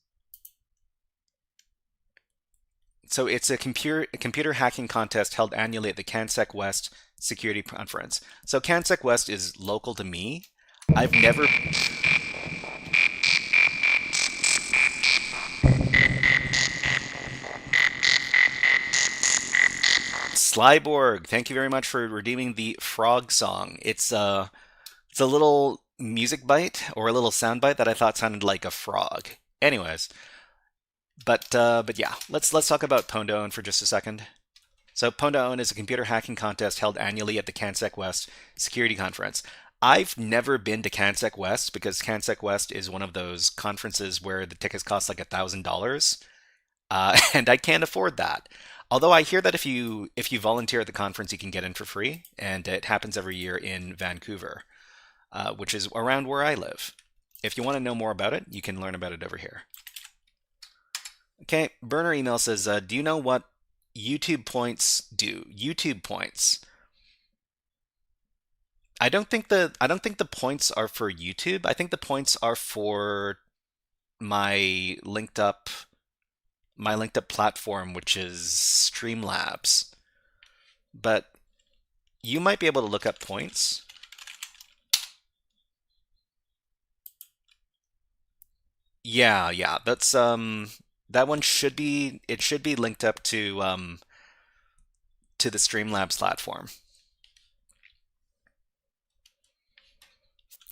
So it's a computer hacking contest held annually at the CanSec West Security Conference. So CanSec West is local to me. I've never. Slyborg, thank you very much for redeeming the frog song. It's a little music bite or a little sound bite that I thought sounded like a frog. Anyways, but yeah, let's talk about Pwn to Own for just a second. So Pwn to Own is a computer hacking contest held annually at the CanSec West Security Conference. I've never been to CanSec West because CanSec West is one of those conferences where the tickets cost like $1,000, and I can't afford that. Although I hear that if you volunteer at the conference, you can get in for free, and it happens every year in Vancouver, which is around where I live. If you want to know more about it, you can learn about it over here. Okay, Burner email says, do you know what YouTube points do? YouTube points. I don't think the points are for YouTube. I think the points are for my linked up platform, which is Streamlabs. But you might be able to look up points. Yeah, that's that one should be linked up to the Streamlabs platform.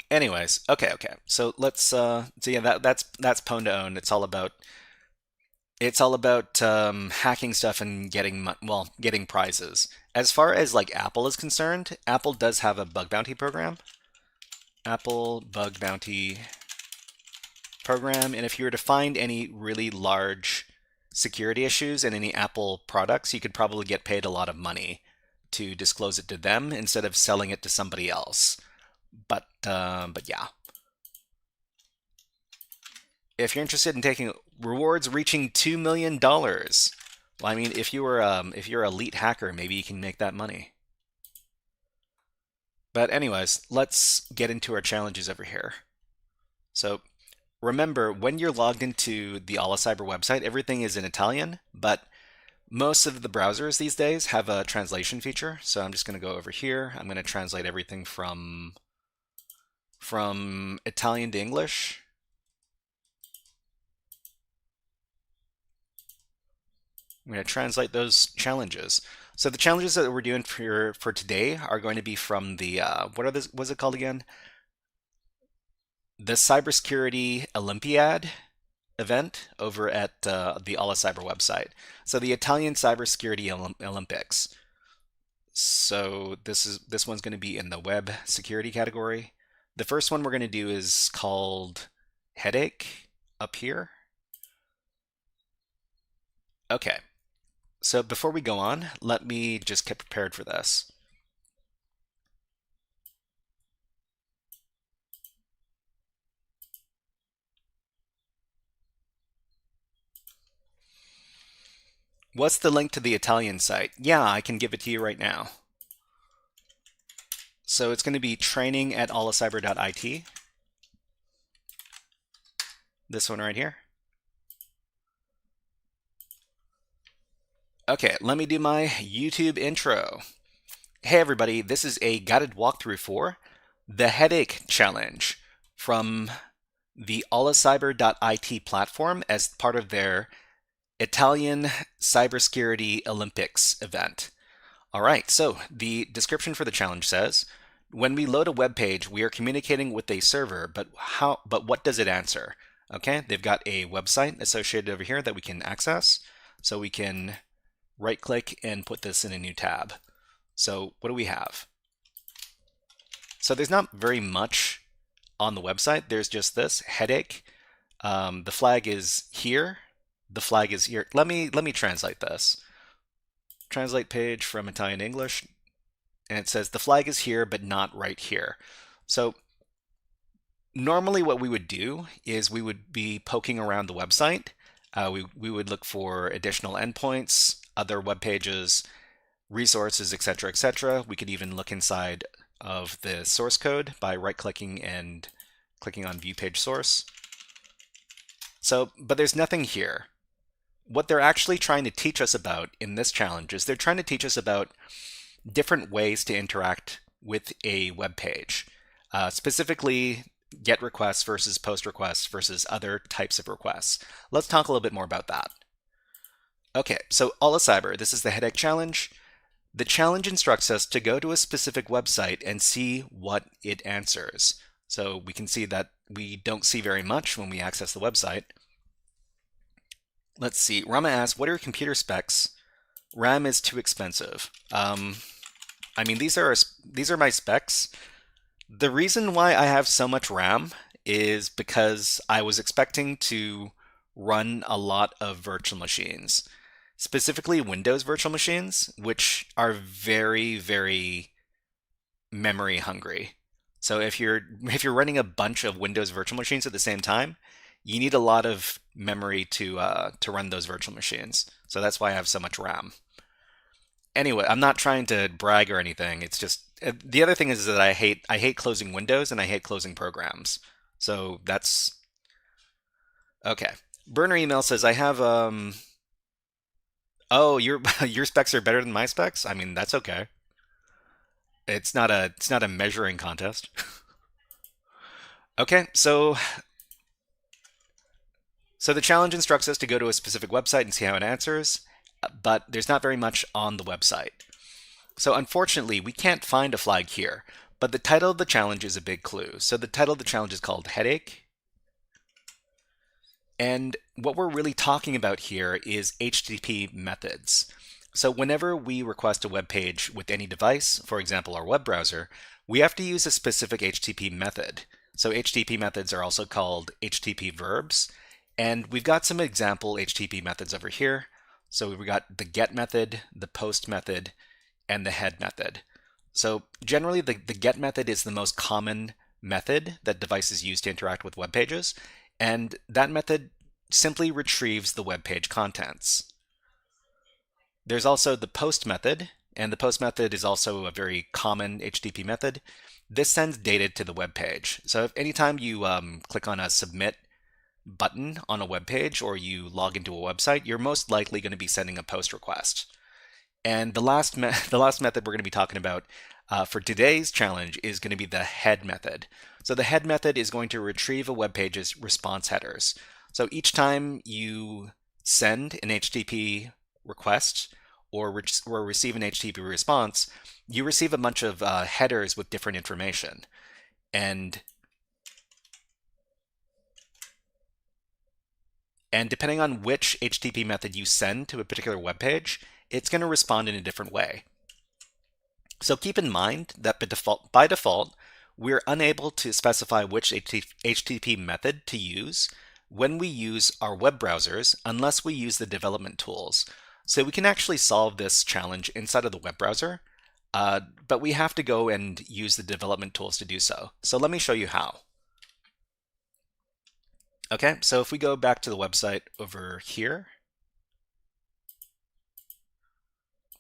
Anyways, okay. So let's so yeah, that's Pwn to Own. It's all about hacking stuff and getting prizes. As far as like Apple is concerned, Apple does have a bug bounty program. Apple bug bounty program, and if you were to find any really large security issues in any Apple products, you could probably get paid a lot of money to disclose it to them instead of selling it to somebody else. But yeah. If you're interested in taking rewards reaching $2 million, well, I mean, if you're an elite hacker, maybe you can make that money. But anyways, let's get into our challenges over here. So remember, when you're logged into the OLIcyber website, everything is in Italian, but most of the browsers these days have a translation feature. So I'm just going to go over here. I'm going to translate everything from Italian to English. I'm going to translate those challenges. So the challenges that we're doing for today are going to be from the what's it called again? The Cybersecurity Olympiad event over at the OLIcyber website. So the Italian Cybersecurity Olympics. So this one's going to be in the web security category. The first one we're going to do is called headache up here. Okay. So before we go on, let me just get prepared for this. What's the link to the Italian site? Yeah, I can give it to you right now. So it's going to be training at OLIcyber.it. This one right here. Okay, let me do my YouTube intro. Hey everybody, this is a guided walkthrough for the Headache Challenge from the OLIcyber.it platform as part of their Italian Cybersecurity Olympics event. All right, so the description for the challenge says, when we load a web page, we are communicating with a server, but what does it answer? Okay, they've got a website associated over here that we can access. So we can right click and put this in a new tab. So what do we have? So there's not very much on the website. There's just this headache. The flag is here. The flag is here. Let me translate this. Translate page from Italian to English. And it says the flag is here, but not right here. So normally what we would do is we would be poking around the website. We would look for additional endpoints, other web pages, resources, etc., etc. We could even look inside of the source code by right-clicking and clicking on View Page Source. So, but there's nothing here. What they're actually trying to teach us about in this challenge is they're trying to teach us about different ways to interact with a web page, specifically GET requests versus POST requests versus other types of requests. Let's talk a little bit more about that. Okay, so OLIcyber, this is the Headache Challenge. The challenge instructs us to go to a specific website and see what it answers. So we can see that we don't see very much when we access the website. Let's see, Rama asks, what are your computer specs? RAM is too expensive. I mean, these are my specs. The reason why I have so much RAM is because I was expecting to run a lot of virtual machines, specifically Windows virtual machines, which are very, very memory hungry. So if you're running a bunch of Windows virtual machines at the same time, you need a lot of memory to run those virtual machines. So that's why I have so much RAM. Anyway, I'm not trying to brag or anything. It's just the other thing is that I hate closing windows and I hate closing programs. So that's okay. Burner email says I have oh, your your specs are better than my specs? I mean, that's okay. It's not a measuring contest. Okay, so the challenge instructs us to go to a specific website and see how it answers, but there's not very much on the website. So unfortunately, we can't find a flag here, but the title of the challenge is a big clue. So the title of the challenge is called Headache. And what we're really talking about here is HTTP methods. So whenever we request a web page with any device, for example, our web browser, we have to use a specific HTTP method. So HTTP methods are also called HTTP verbs. And we've got some example HTTP methods over here. So we've got the GET method, the POST method, and the HEAD method. So generally, the GET method is the most common method that devices use to interact with web pages. And that method simply retrieves the web page contents. There's also the POST method, and the POST method is also a very common HTTP method. This sends data to the web page. So if anytime you click on a submit button on a web page or you log into a website, you're most likely going to be sending a POST request. And the last method we're going to be talking about for today's challenge is going to be the head method. So the head method is going to retrieve a web page's response headers. So each time you send an HTTP request or receive an HTTP response, you receive a bunch of headers with different information. And depending on which HTTP method you send to a particular web page, it's going to respond in a different way. So keep in mind that by default, we're unable to specify which HTTP method to use when we use our web browsers unless we use the development tools. So we can actually solve this challenge inside of the web browser, but we have to go and use the development tools to do so. So let me show you how. Okay, so if we go back to the website over here,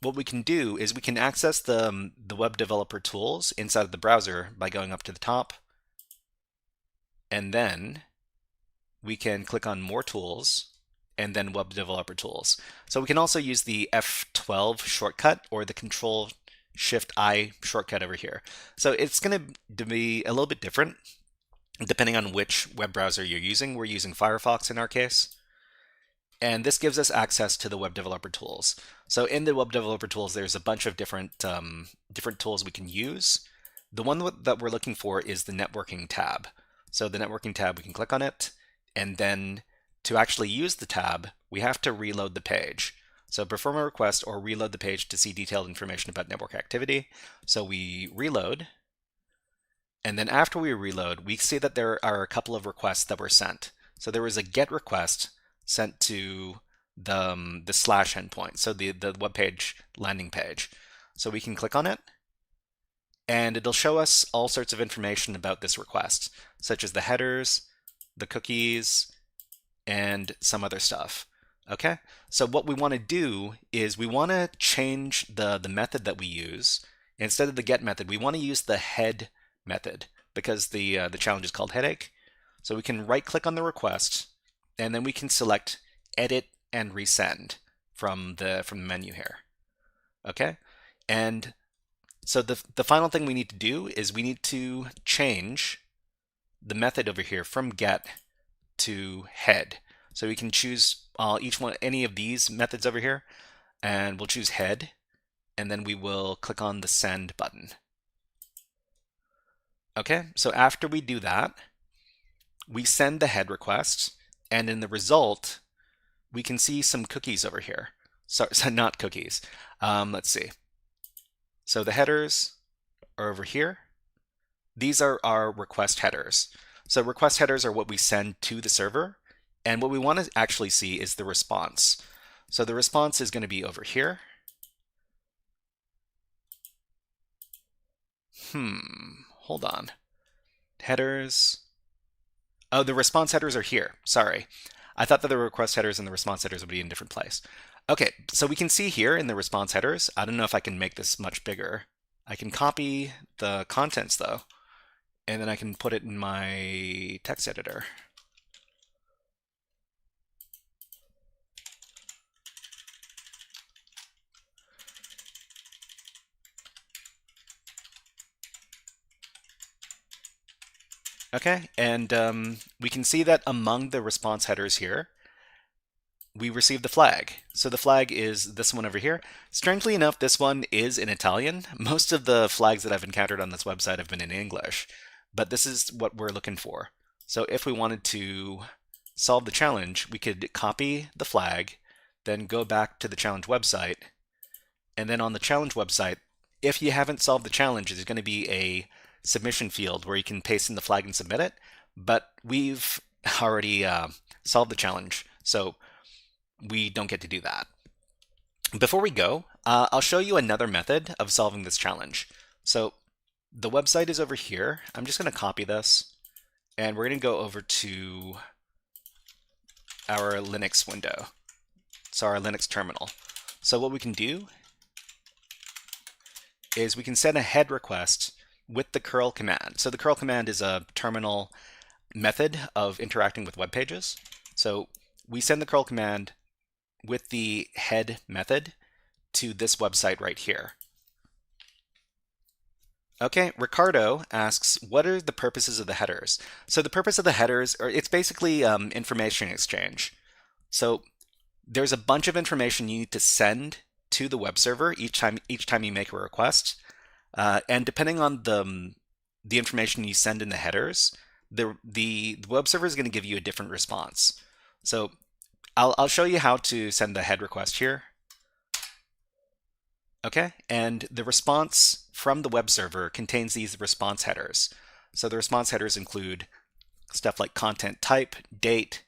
what we can do is we can access the web developer tools inside of the browser by going up to the top, and then we can click on more tools and then web developer tools. So we can also use the F12 shortcut or the Control Shift I shortcut over here. So it's going to be a little bit different depending on which web browser you're using. We're using Firefox in our case. And this gives us access to the web developer tools. So in the web developer tools, there's a bunch of different tools we can use. The one that we're looking for is the networking tab. So the networking tab, we can click on it, and then to actually use the tab, we have to reload the page. So perform a request or reload the page to see detailed information about network activity. So we reload, and then after we reload, we see that there are a couple of requests that were sent. So there was a GET request sent to the slash endpoint, so the web page landing page. So we can click on it, and it'll show us all sorts of information about this request, such as the headers, the cookies, and some other stuff. Okay, so what we want to do is we want to change the method that we use. Instead of the get method, we want to use the head method because the challenge is called headache. So we can right click on the request, and then we can select edit and resend from the menu here. Okay, and so the final thing we need to do is we need to change the method over here from get to head. So we can choose any of these methods over here, and we'll choose head, and then we will click on the send button. Okay, so after we do that, we send the head request, and in the result, we can see some cookies over here. So not cookies. Let's see. So the headers are over here. These are our request headers. So request headers are what we send to the server, and what we want to actually see is the response. So the response is going to be over here. Hold on. Headers. Oh, the response headers are here. Sorry. I thought that the request headers and the response headers would be in a different place. Okay, so we can see here in the response headers, I don't know if I can make this much bigger. I can copy the contents though, and then I can put it in my text editor. Okay, and we can see that among the response headers here, we received the flag. So the flag is this one over here. Strangely enough, this one is in Italian. Most of the flags that I've encountered on this website have been in English, but this is what we're looking for. So if we wanted to solve the challenge, we could copy the flag, then go back to the challenge website, and then on the challenge website, if you haven't solved the challenge, there's going to be a submission field where you can paste in the flag and submit it, but we've already solved the challenge, so we don't get to do that. Before we go, I'll show you another method of solving this challenge. So the website is over here. I'm just going to copy this, and we're going to go over to our Linux window, so our Linux terminal. So what we can do is we can send a head request with the curl command. So the curl command is a terminal method of interacting with web pages. So we send the curl command with the head method to this website right here. Okay, Ricardo asks, what are the purposes of the headers? So the purpose of the headers, it's basically information exchange. So there's a bunch of information you need to send to the web server each time you make a request. And depending on the information you send in the headers, the web server is going to give you a different response. So I'll show you how to send the head request here. Okay, and the response from the web server contains these response headers. So the response headers include stuff like content type, date,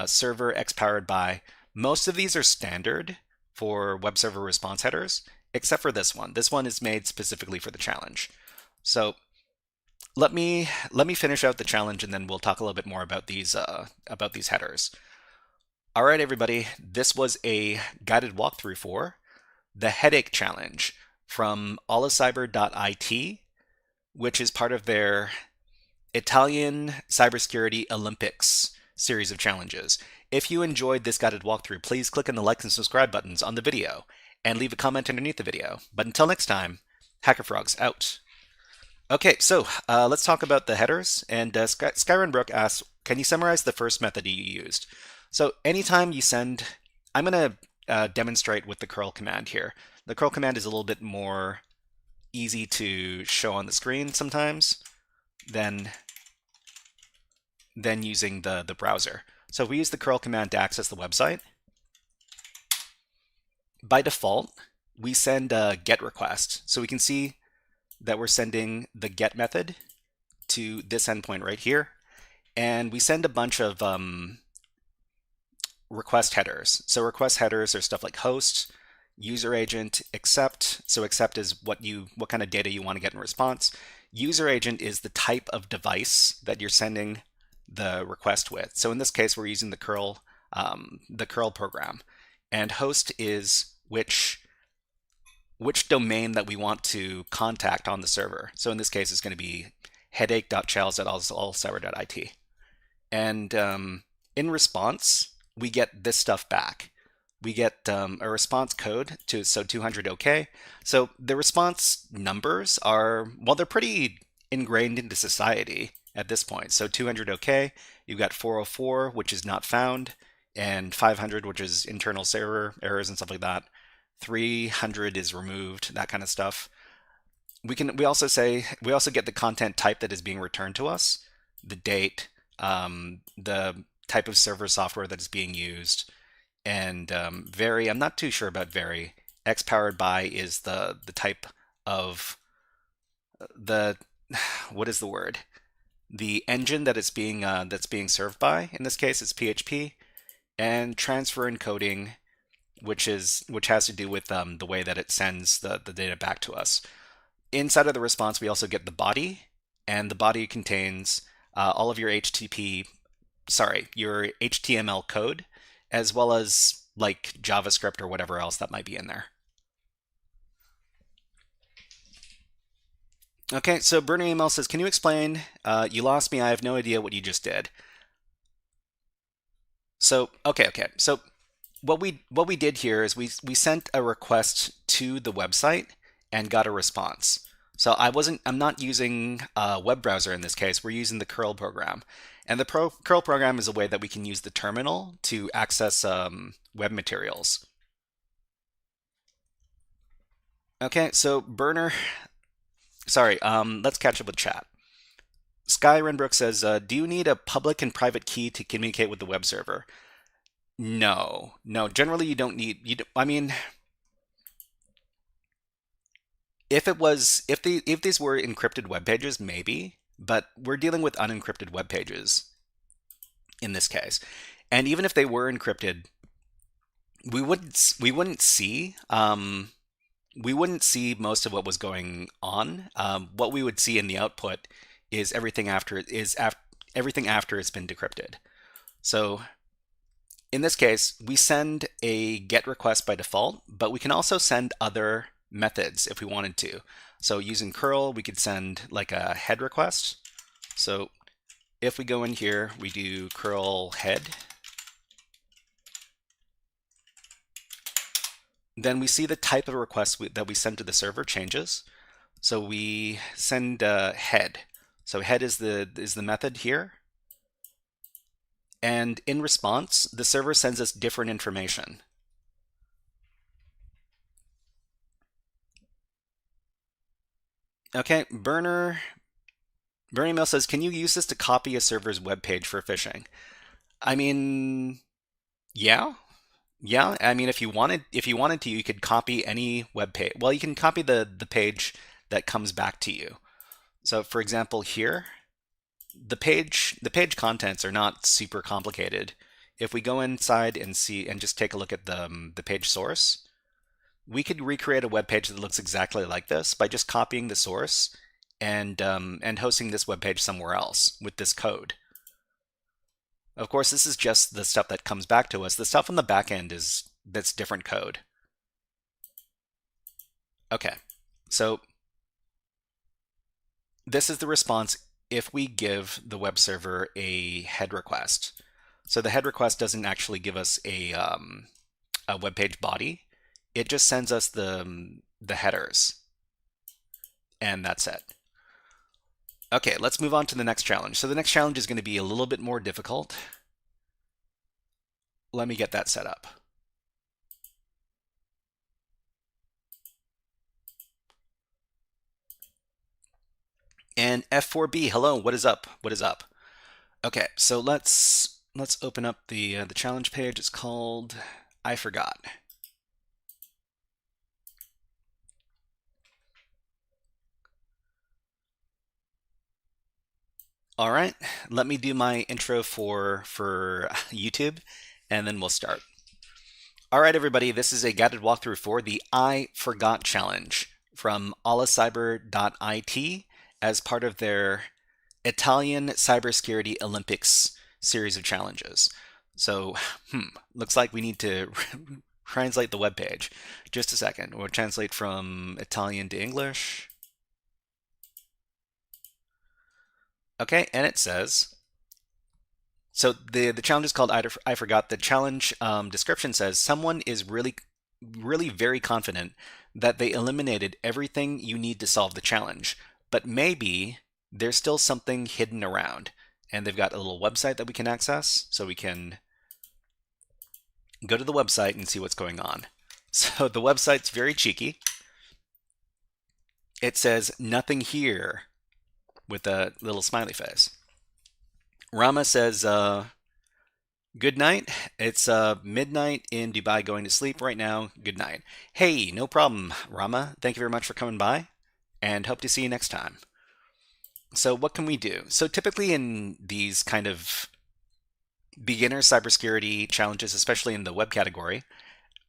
server, xpowered by. Most of these are standard for web server response headers, except for this one. This one is made specifically for the challenge. So let me finish out the challenge, and then we'll talk a little bit more about these headers. All right, everybody, this was a guided walkthrough for the headache challenge from OLIcyber.it, which is part of their Italian Cybersecurity Olympics series of challenges. If you enjoyed this guided walkthrough, please click on the like and subscribe buttons on the video and leave a comment underneath the video. But until next time, HackerFrogs out. Okay, so let's talk about the headers. And Skyrenbrook asks, can you summarize the first method you used? So anytime you send, I'm going to demonstrate with the curl command here. The curl command is a little bit more easy to show on the screen sometimes than using the browser. So if we use the curl command to access the website, by default, we send a GET request. So we can see that we're sending the GET method to this endpoint right here. And we send a bunch of request headers. So request headers are stuff like host, user agent, accept. So accept is what kind of data you want to get in response. User agent is the type of device that you're sending the request with. So in this case, we're using the curl program, and host is which domain that we want to contact on the server. So in this case, it's going to be headache.chals@allcyber.it. And in response, we get this stuff back. We get a response code to 200 OK. So the response numbers are, well, they're pretty ingrained into society at this point. So 200 OK, you've got 404, which is not found, and 500, which is internal server errors and stuff like that. 300 is removed, that kind of stuff. We also get the content type that is being returned to us, the date, the type of server software that is being used, and vary. I'm not too sure about vary. X powered by is the type of the what is the word? The engine that it's being that's being served by. In this case, it's PHP, and transfer encoding, which has to do with the way that it sends the data back to us. Inside of the response, we also get the body, and the body contains all of your your HTML code, as well as like JavaScript or whatever else that might be in there. Okay, so Burner Email says, can you explain? You lost me. I have no idea what you just did. So, okay. So what we did here is we sent a request to the website and got a response. So I'm not using a web browser in this case. We're using the curl program. And the curl program is a way that we can use the terminal to access web materials. Okay, so Burner, sorry, let's catch up with chat. Sky Renbrook says, do you need a public and private key to communicate with the web server? No. Generally, you don't need. I mean, if these were encrypted web pages, maybe, but we're dealing with unencrypted web pages in this case, and even if they were encrypted, we wouldn't see most of what was going on. What we would see in the output is everything after it's been decrypted. So in this case, we send a GET request by default, but we can also send other methods if we wanted to. So using curl, we could send like a head request. So if we go in here, we do curl head. Then we see the type of request that we send to the server changes. So we send head. So head is the method here. And in response, the server sends us different information. Okay, Burner Email says, can you use this to copy a server's web page for phishing? I mean, yeah. I mean, if you wanted to, you could copy any web page. Well, you can copy the page that comes back to you. So, for example, here, the page contents are not super complicated. If we go inside and just take a look at the page source, we could recreate a web page that looks exactly like this by just copying the source and hosting this web page somewhere else with this code. Of course, this is just the stuff that comes back to us. The stuff on the back end that's different code. Okay, so this is the response if we give the web server a head request. So the head request doesn't actually give us a web page body. It just sends us the headers, and that's it. Okay, let's move on to the next challenge. So the next challenge is going to be a little bit more difficult. Let me get that set up. And F4B, hello, what is up? What is up? Okay, so let's open up the challenge page. It's called I Forgot. All right, let me do my intro for YouTube, and then we'll start. All right, everybody, this is a guided walkthrough for the I Forgot challenge from OLIcyber.it as part of their Italian Cybersecurity Olympics series of challenges. So, looks like we need to translate the web page. Just a second. We'll translate from Italian to English. Okay, and it says, so the challenge is called I Forgot. The challenge description says, someone is really very confident that they eliminated everything you need to solve the challenge, but maybe there's still something hidden around. And they've got a little website that we can access, so we can go to the website and see what's going on. So the website's very cheeky. It says, nothing here, with a little smiley face. Rama says, good night. It's midnight in Dubai, going to sleep right now. Good night. Hey, no problem, Rama. Thank you very much for coming by, and hope to see you next time. So what can we do? So typically in these kind of beginner cybersecurity challenges, especially in the web category,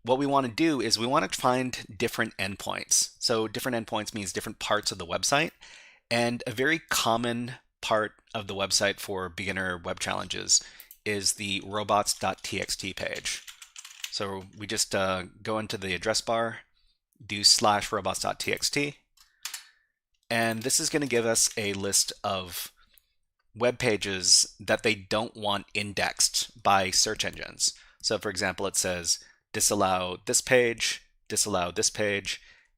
what we want to do is we want to find different endpoints. So different endpoints means different parts of the website. And a very common part of the website for beginner web challenges is the robots.txt page. So we just go into the address bar, do /robots.txt, and this is going to give us a list of web pages that they don't want indexed by search engines. So for example, it says disallow this page,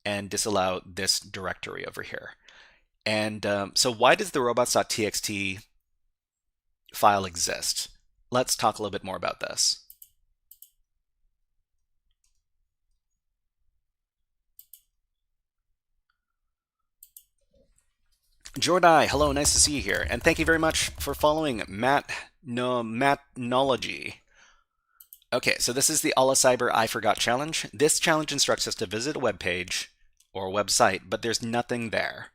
and disallow this directory over here. And so why does the robots.txt file exist? Let's talk a little bit more about this. Jordai, hello, nice to see you here. And thank you very much for following Matnology. Okay, so this is the OLIcyber I Forgot challenge. This challenge instructs us to visit a web page or a website, but there's nothing there.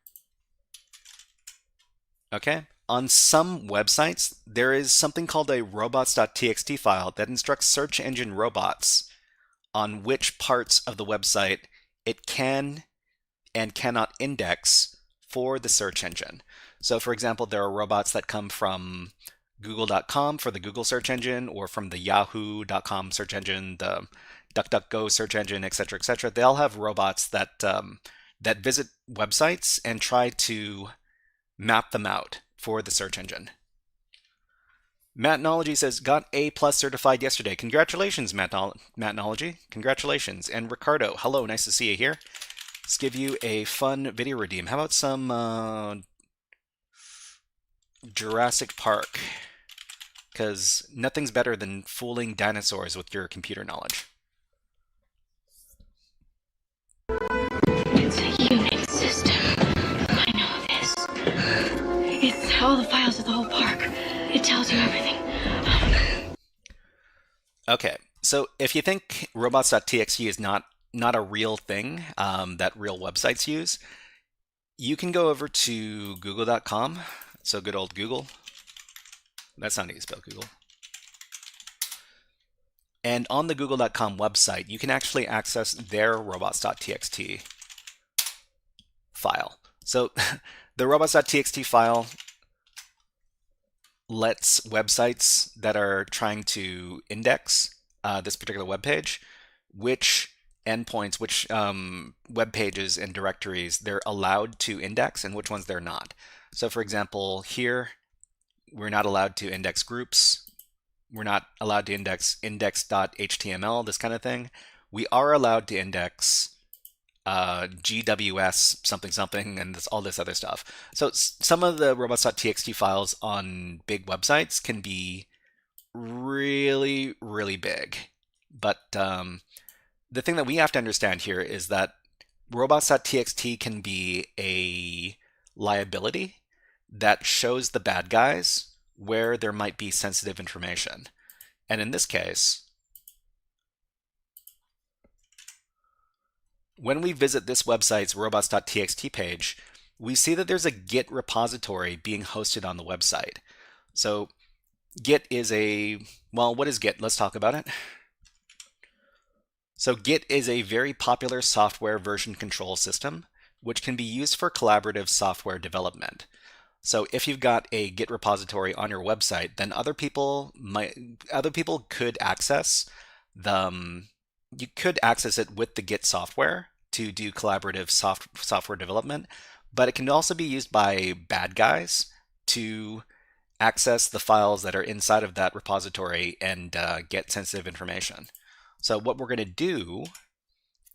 Okay? On some websites, there is something called a robots.txt file that instructs search engine robots on which parts of the website it can and cannot index for the search engine. So for example, there are robots that come from google.com for the Google search engine, or from the yahoo.com search engine, the DuckDuckGo search engine, etc., etc. They all have robots that that visit websites and try to map them out for the search engine. Mattnology says, got A+ certified yesterday. Congratulations, Mattnology. Congratulations. And Ricardo, hello, nice to see you here. Let's give you a fun video redeem. How about some Jurassic Park? Because nothing's better than fooling dinosaurs with your computer knowledge. It's a Unix system. I know this. It's all the files of the whole park. It tells you everything. Okay, so if you think robots.txt is not a real thing that real websites use, you can go over to google.com. So good old Google. That's not how you spell Google. And on the google.com website, you can actually access their robots.txt file. So the robots.txt file lets websites that are trying to index this particular web page, which endpoints, which web pages and directories they're allowed to index and which ones they're not. So for example, here we're not allowed to index groups. We're not allowed to index index.html, this kind of thing. We are allowed to index GWS something something and all this other stuff. So some of the robots.txt files on big websites can be really, really big. But the thing that we have to understand here is that robots.txt can be a liability that shows the bad guys where there might be sensitive information. And in this case, when we visit this website's robots.txt page, we see that there's a Git repository being hosted on the website. So Git is well, what is Git? Let's talk about it. So Git is a very popular software version control system, which can be used for collaborative software development. So if you've got a Git repository on your website, then other people could access you could access it with the Git software to do collaborative software development, but it can also be used by bad guys to access the files that are inside of that repository and get sensitive information. So what we're going to do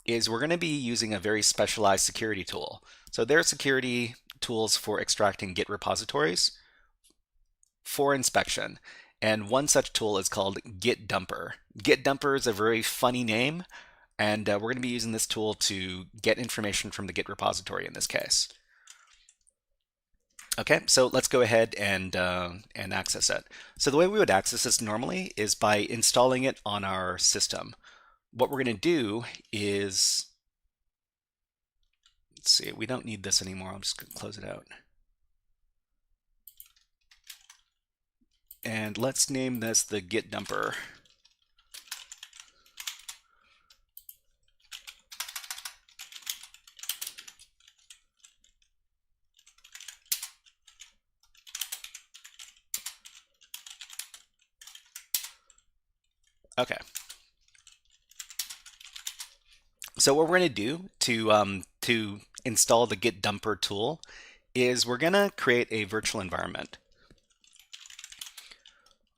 is we're going to be using a very specialized security tool. So there are security tools for extracting Git repositories for inspection. And one such tool is called Git Dumper. Git Dumper is a very funny name, and we're going to be using this tool to get information from the Git repository in this case. Okay, so let's go ahead and access it. So the way we would access this normally is by installing it on our system. What we're going to do is, let's see, we don't need this anymore. I'm just going to close it out. And let's name this the Git Dumper. Okay. So what we're going to do to install the Git Dumper tool is we're going to create a virtual environment.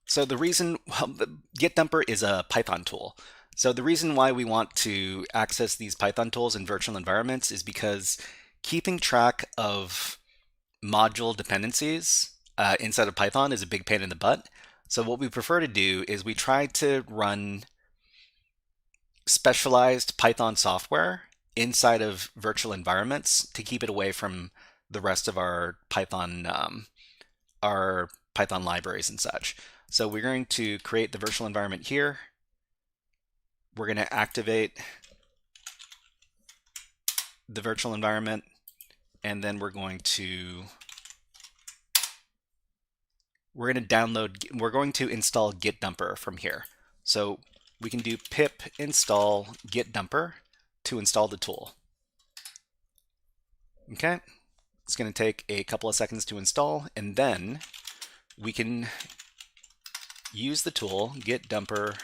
So the reason, the Git Dumper is a Python tool. So the reason why we want to access these Python tools in virtual environments is because keeping track of module dependencies inside of Python is a big pain in the butt. So what we prefer to do is we try to run specialized Python software inside of virtual environments to keep it away from the rest of our Python libraries and such. So we're going to create the virtual environment here. We're going to activate the virtual environment, and then we're going to install Git Dumper from here. So we can do pip install Git Dumper to install the tool. Okay, it's going to take a couple of seconds to install, and then we can use the tool Git Dumper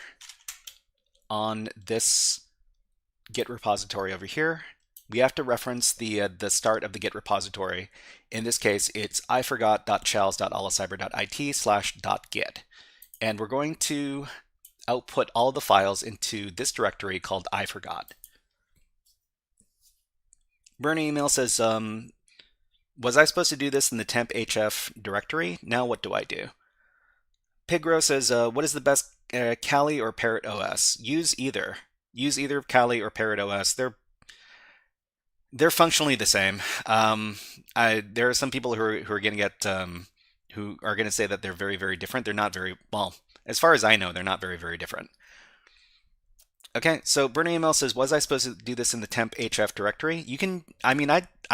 on this Git repository over here. We have to reference the start of the Git repository. In this case, it's iforgot.shells.olicyber.it/.git. And we're going to output all the files into this directory called iforgot. Bernie email says, was I supposed to do this in the temp HF directory? Now what do I do? Pigro says, what is the best Kali or Parrot OS? Use either. Use either Kali or Parrot OS. They're functionally the same. There are some people who are going to get who are going to say that they're very, very different. They're not very well, as far as I know, they're not very, very different. Okay, so Bernie ML says, was I supposed to do this in the temp HF directory? You can, I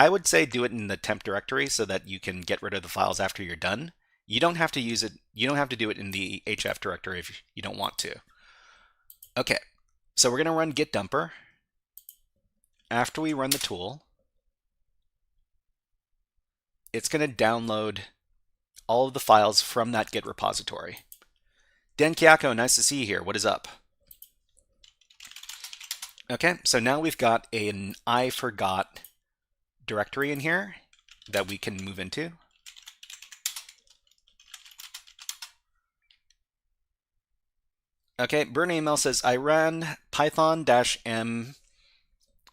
would say do it in the temp directory so that you can get rid of the files after you're done. You don't have to use it. You don't have to do it in the HF directory if you don't want to. Okay, so we're going to run Git Dumper. After we run the tool, it's going to download all of the files from that Git repository. Den Kyako, nice to see you here. What is up? Okay, so now we've got an I forgot directory in here that we can move into. Okay, burn email says I ran python-m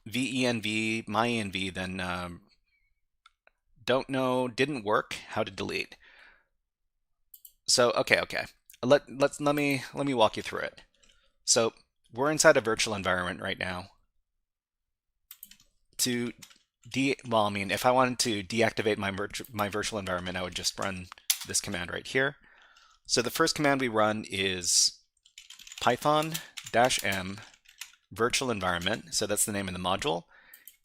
venv myenv, then don't know, didn't work, how to delete. So okay. Let me walk you through it. So we're inside a virtual environment right now. Well, I mean, if I wanted to deactivate my virtual environment, I would just run this command right here. So the first command we run is python-m virtual environment. So that's the name of the module.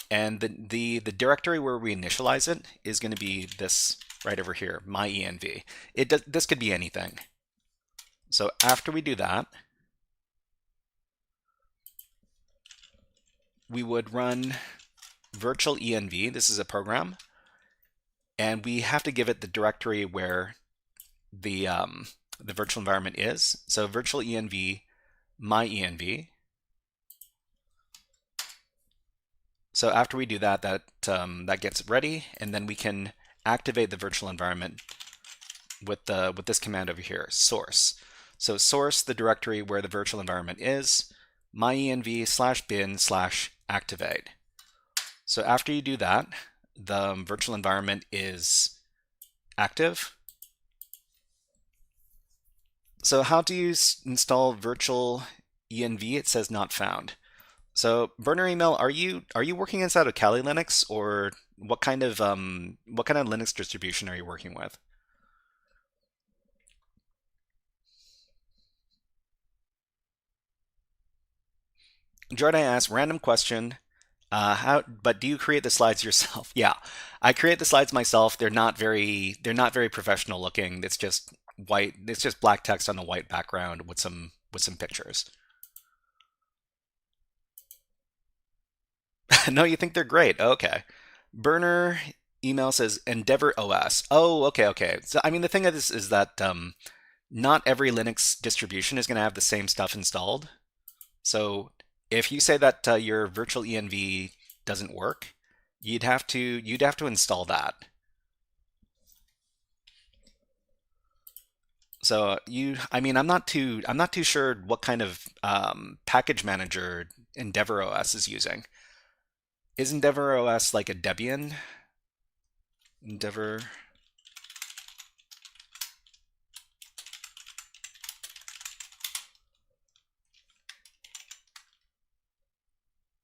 And the directory where we initialize it is going to be this right over here, myenv. This could be anything. So after we do that, we would run virtual env. This is a program, and we have to give it the directory where the virtual environment is. So virtual env myenv. So after we do that, that gets it ready, and then we can activate the virtual environment with this command over here, source. So source the directory where the virtual environment is, myenv/bin/activate. So after you do that, the virtual environment is active. So how do you install virtual env? It says not found. So burner email, are you working inside of Kali Linux, or what kind of Linux distribution are you working with? Jordan asks, random question. But do you create the slides yourself? Yeah, I create the slides myself. They're not very professional looking. It's just white. It's just black text on a white background with some pictures. No, you think they're great. Okay. Burner email says Endeavor OS. Oh, okay. So I mean, the thing is that not every Linux distribution is going to have the same stuff installed. So if you say that your virtual env doesn't work, you'd have to install that. So I mean, I'm not too sure what kind of package manager Endeavor OS is using. Is Endeavor OS like a Debian? Endeavor.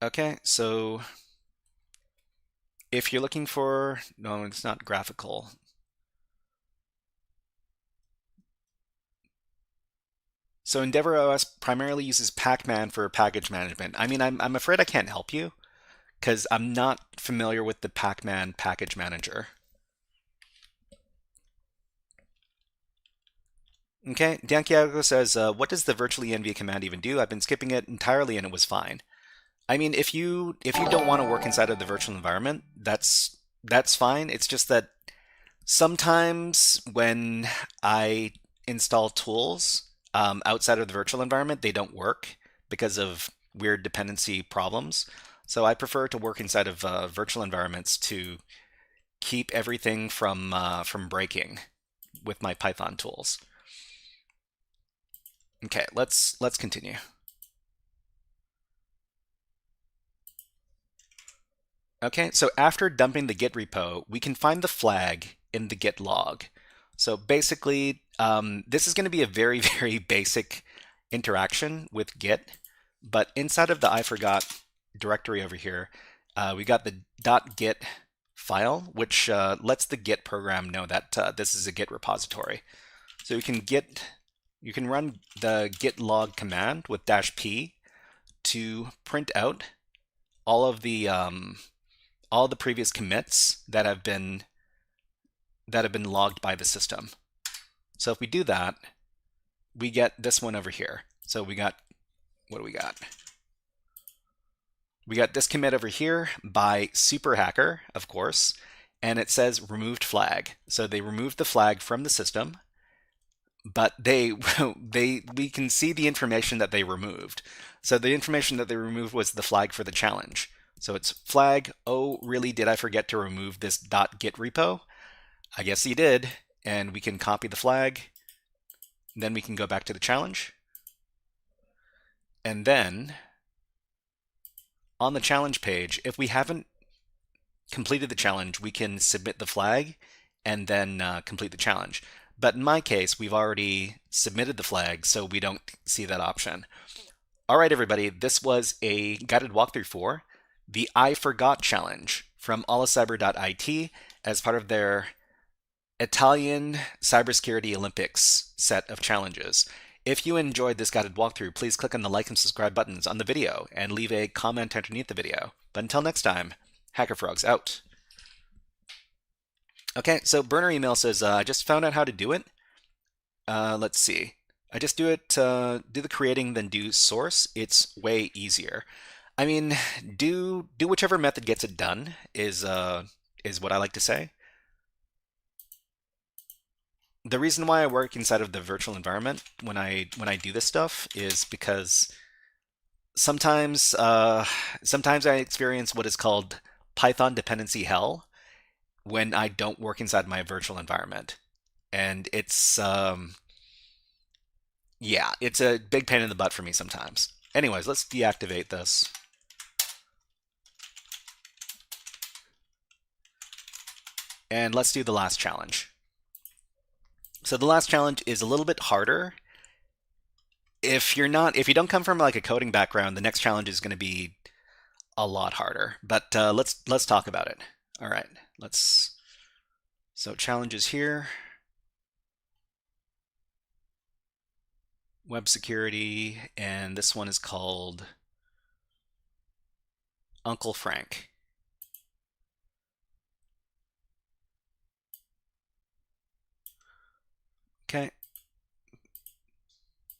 Okay, so if you're looking for, no, it's not graphical. So Endeavor OS primarily uses Pacman for package management. I mean, I'm afraid I can't help you because I'm not familiar with the Pacman package manager. Okay, Dankiago says, what does the virtual env command even do? I've been skipping it entirely and it was fine. I mean, if you don't want to work inside of the virtual environment, that's fine. It's just that sometimes when I install tools outside of the virtual environment, they don't work because of weird dependency problems. So I prefer to work inside of virtual environments to keep everything from breaking with my Python tools. Okay, let's continue. Okay, so after dumping the Git repo, we can find the flag in the Git log. So basically, this is going to be a very, very basic interaction with Git, but inside of the I forgot directory over here, we got the .git file, which lets the Git program know that this is a Git repository. So you can run the git log command with -p to print out all of the previous commits that have been logged by the system. So if we do that, we get this one over here. So we got, what do we got? We got this commit over here by Super Hacker, of course, and it says removed flag. So they removed the flag from the system but we can see the information that they removed. So the information that they removed was the flag for the challenge. So it's flag, oh, really, did I forget to remove this .git repo? I guess you did. And we can copy the flag. Then we can go back to the challenge. And then on the challenge page, if we haven't completed the challenge, we can submit the flag and then complete the challenge. But in my case, we've already submitted the flag, so we don't see that option. All right, everybody, this was a guided walkthrough for the I Forgot challenge from OLIcyber.it as part of their Italian Cybersecurity Olympics set of challenges. If you enjoyed this guided walkthrough, please click on the like and subscribe buttons on the video and leave a comment underneath the video. But until next time, HackerFrogs out. Okay, so burner email says, I just found out how to do it. Let's see. I just do it, do the creating, then do source. It's way easier. I mean, do whichever method gets it done is what I like to say. The reason why I work inside of the virtual environment when I do this stuff is because sometimes I experience what is called Python dependency hell when I don't work inside my virtual environment, and it's yeah, it's a big pain in the butt for me sometimes. Anyways, let's deactivate this. And let's do the last challenge. So the last challenge is a little bit harder. If you don't come from like a coding background, the next challenge is going to be a lot harder. But let's talk about it. All right, so challenges here. Web security, and this one is called Uncle Frank. Okay.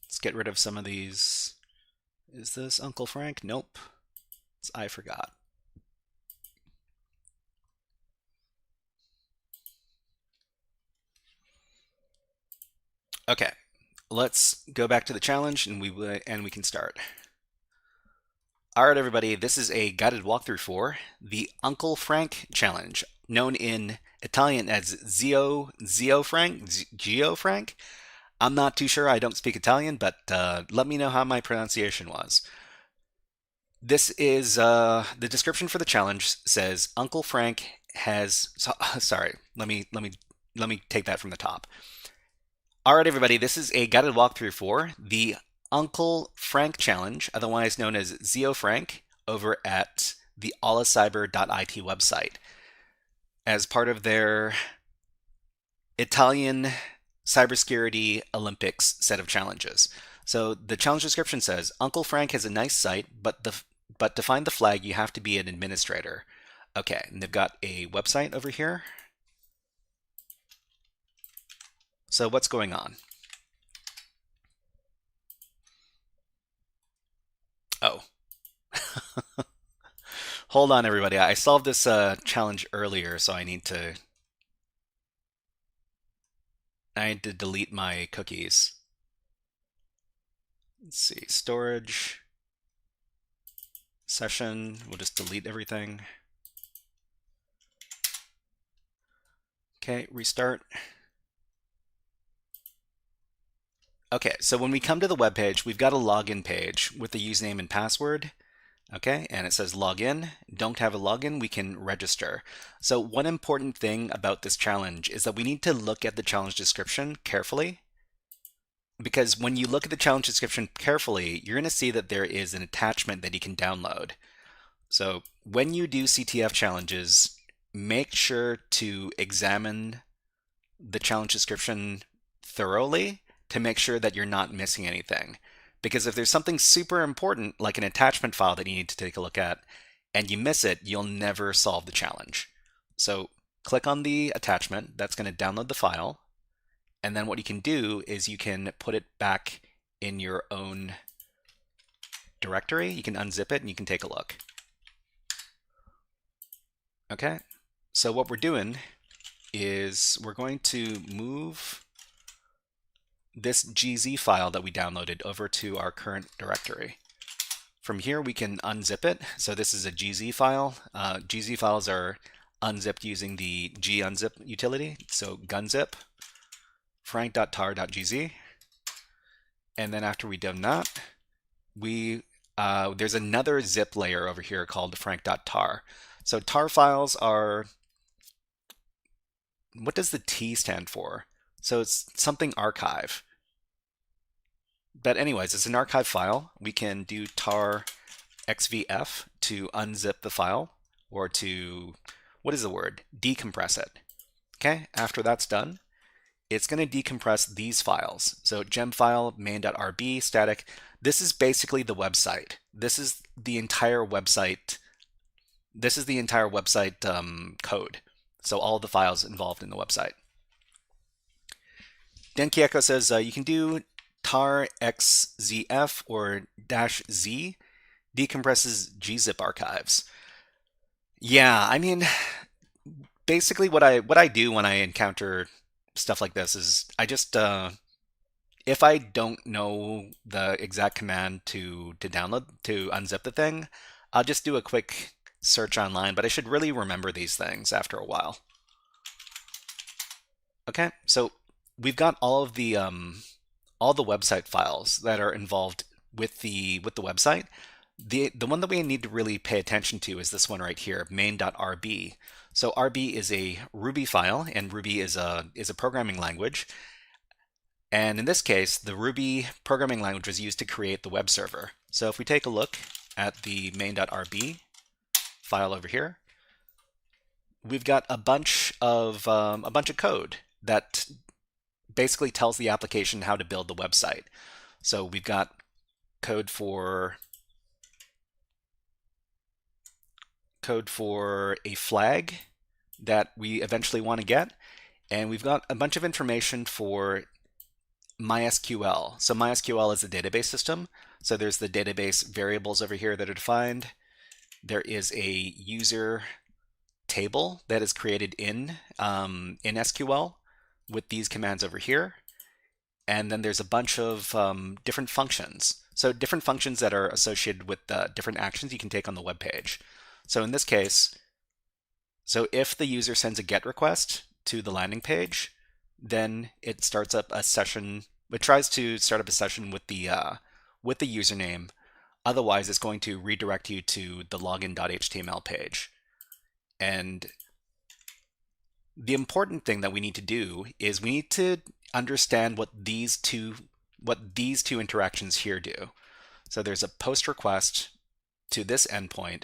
Let's get rid of some of these. Is this Uncle Frank? Nope. It's I Forgot. Okay. Let's go back to the challenge and we can start. All right, everybody, this is a guided walkthrough for the Uncle Frank challenge, known in Italian as Geo Frank. I'm not too sure, I don't speak Italian, but let me know how my pronunciation was. This is the description for the challenge says Uncle Frank has sorry, let me take that from the top. All right, everybody, this is a guided walkthrough for the Uncle Frank challenge, otherwise known as Geo Frank, over at the OLIcyber.it website as part of their Italian Cybersecurity Olympics set of challenges. So the challenge description says, Uncle Frank has a nice site, but to find the flag, you have to be an administrator. Okay, and they've got a website over here. So what's going on? Oh. Hold on, everybody. I solved this challenge earlier, so I need to delete my cookies. Let's see, storage, session, we'll just delete everything. Okay, restart. Okay, so when we come to the web page, we've got a login page with the username and password. Okay, and it says login. Don't have a login, we can register. So one important thing about this challenge is that we need to look at the challenge description carefully, because when you look at the challenge description carefully, you're going to see that there is an attachment that you can download. So when you do CTF challenges, make sure to examine the challenge description thoroughly to make sure that you're not missing anything. Because if there's something super important, like an attachment file that you need to take a look at, and you miss it, you'll never solve the challenge. So click on the attachment, that's going to download the file, and then what you can do is you can put it back in your own directory. You can unzip it and you can take a look. Okay, so what we're doing is we're going to move this GZ file that we downloaded over to our current directory. From here, we can unzip it. So this is a GZ file. GZ files are unzipped using the gunzip utility. So gunzip frank.tar.gz. And then after we've done that, there's another zip layer over here called frank.tar. So tar files are, what does the T stand for? So it's something archive. But anyways, it's an archive file. We can do tar xvf to unzip the file, or to, what is the word? Decompress it. Okay, after that's done, it's going to decompress these files. So gem file, main.rb, static. This is basically the website. This is the entire website. This is the entire website code. So all the files involved in the website. Denki Echo says you can do tar xzf or -z decompresses gzip archives. Yeah, I mean, basically what I do when I encounter stuff like this is I just if I don't know the exact command to unzip the thing, I'll just do a quick search online, but I should really remember these things after a while. Okay, so we've got all the website files that are involved with the website. The one that we need to really pay attention to is this one right here, main.rb. So RB is a Ruby file, and Ruby is a programming language. And in this case, the Ruby programming language was used to create the web server. So if we take a look at the main.rb file over here, we've got a bunch of code that basically tells the application how to build the website. So we've got code for a flag that we eventually want to get, and we've got a bunch of information for MySQL. So MySQL is a database system. So there's the database variables over here that are defined. There is a user table that is created in SQL with these commands over here. And then there's a bunch of different functions. So different functions that are associated with different actions you can take on the web page. So in this case, so if the user sends a GET request to the landing page, then it starts up a session. It tries to start up a session with the username. Otherwise, it's going to redirect you to the login.html page. And the important thing that we need to do is we need to understand what these two interactions here do. So there's a post request to this endpoint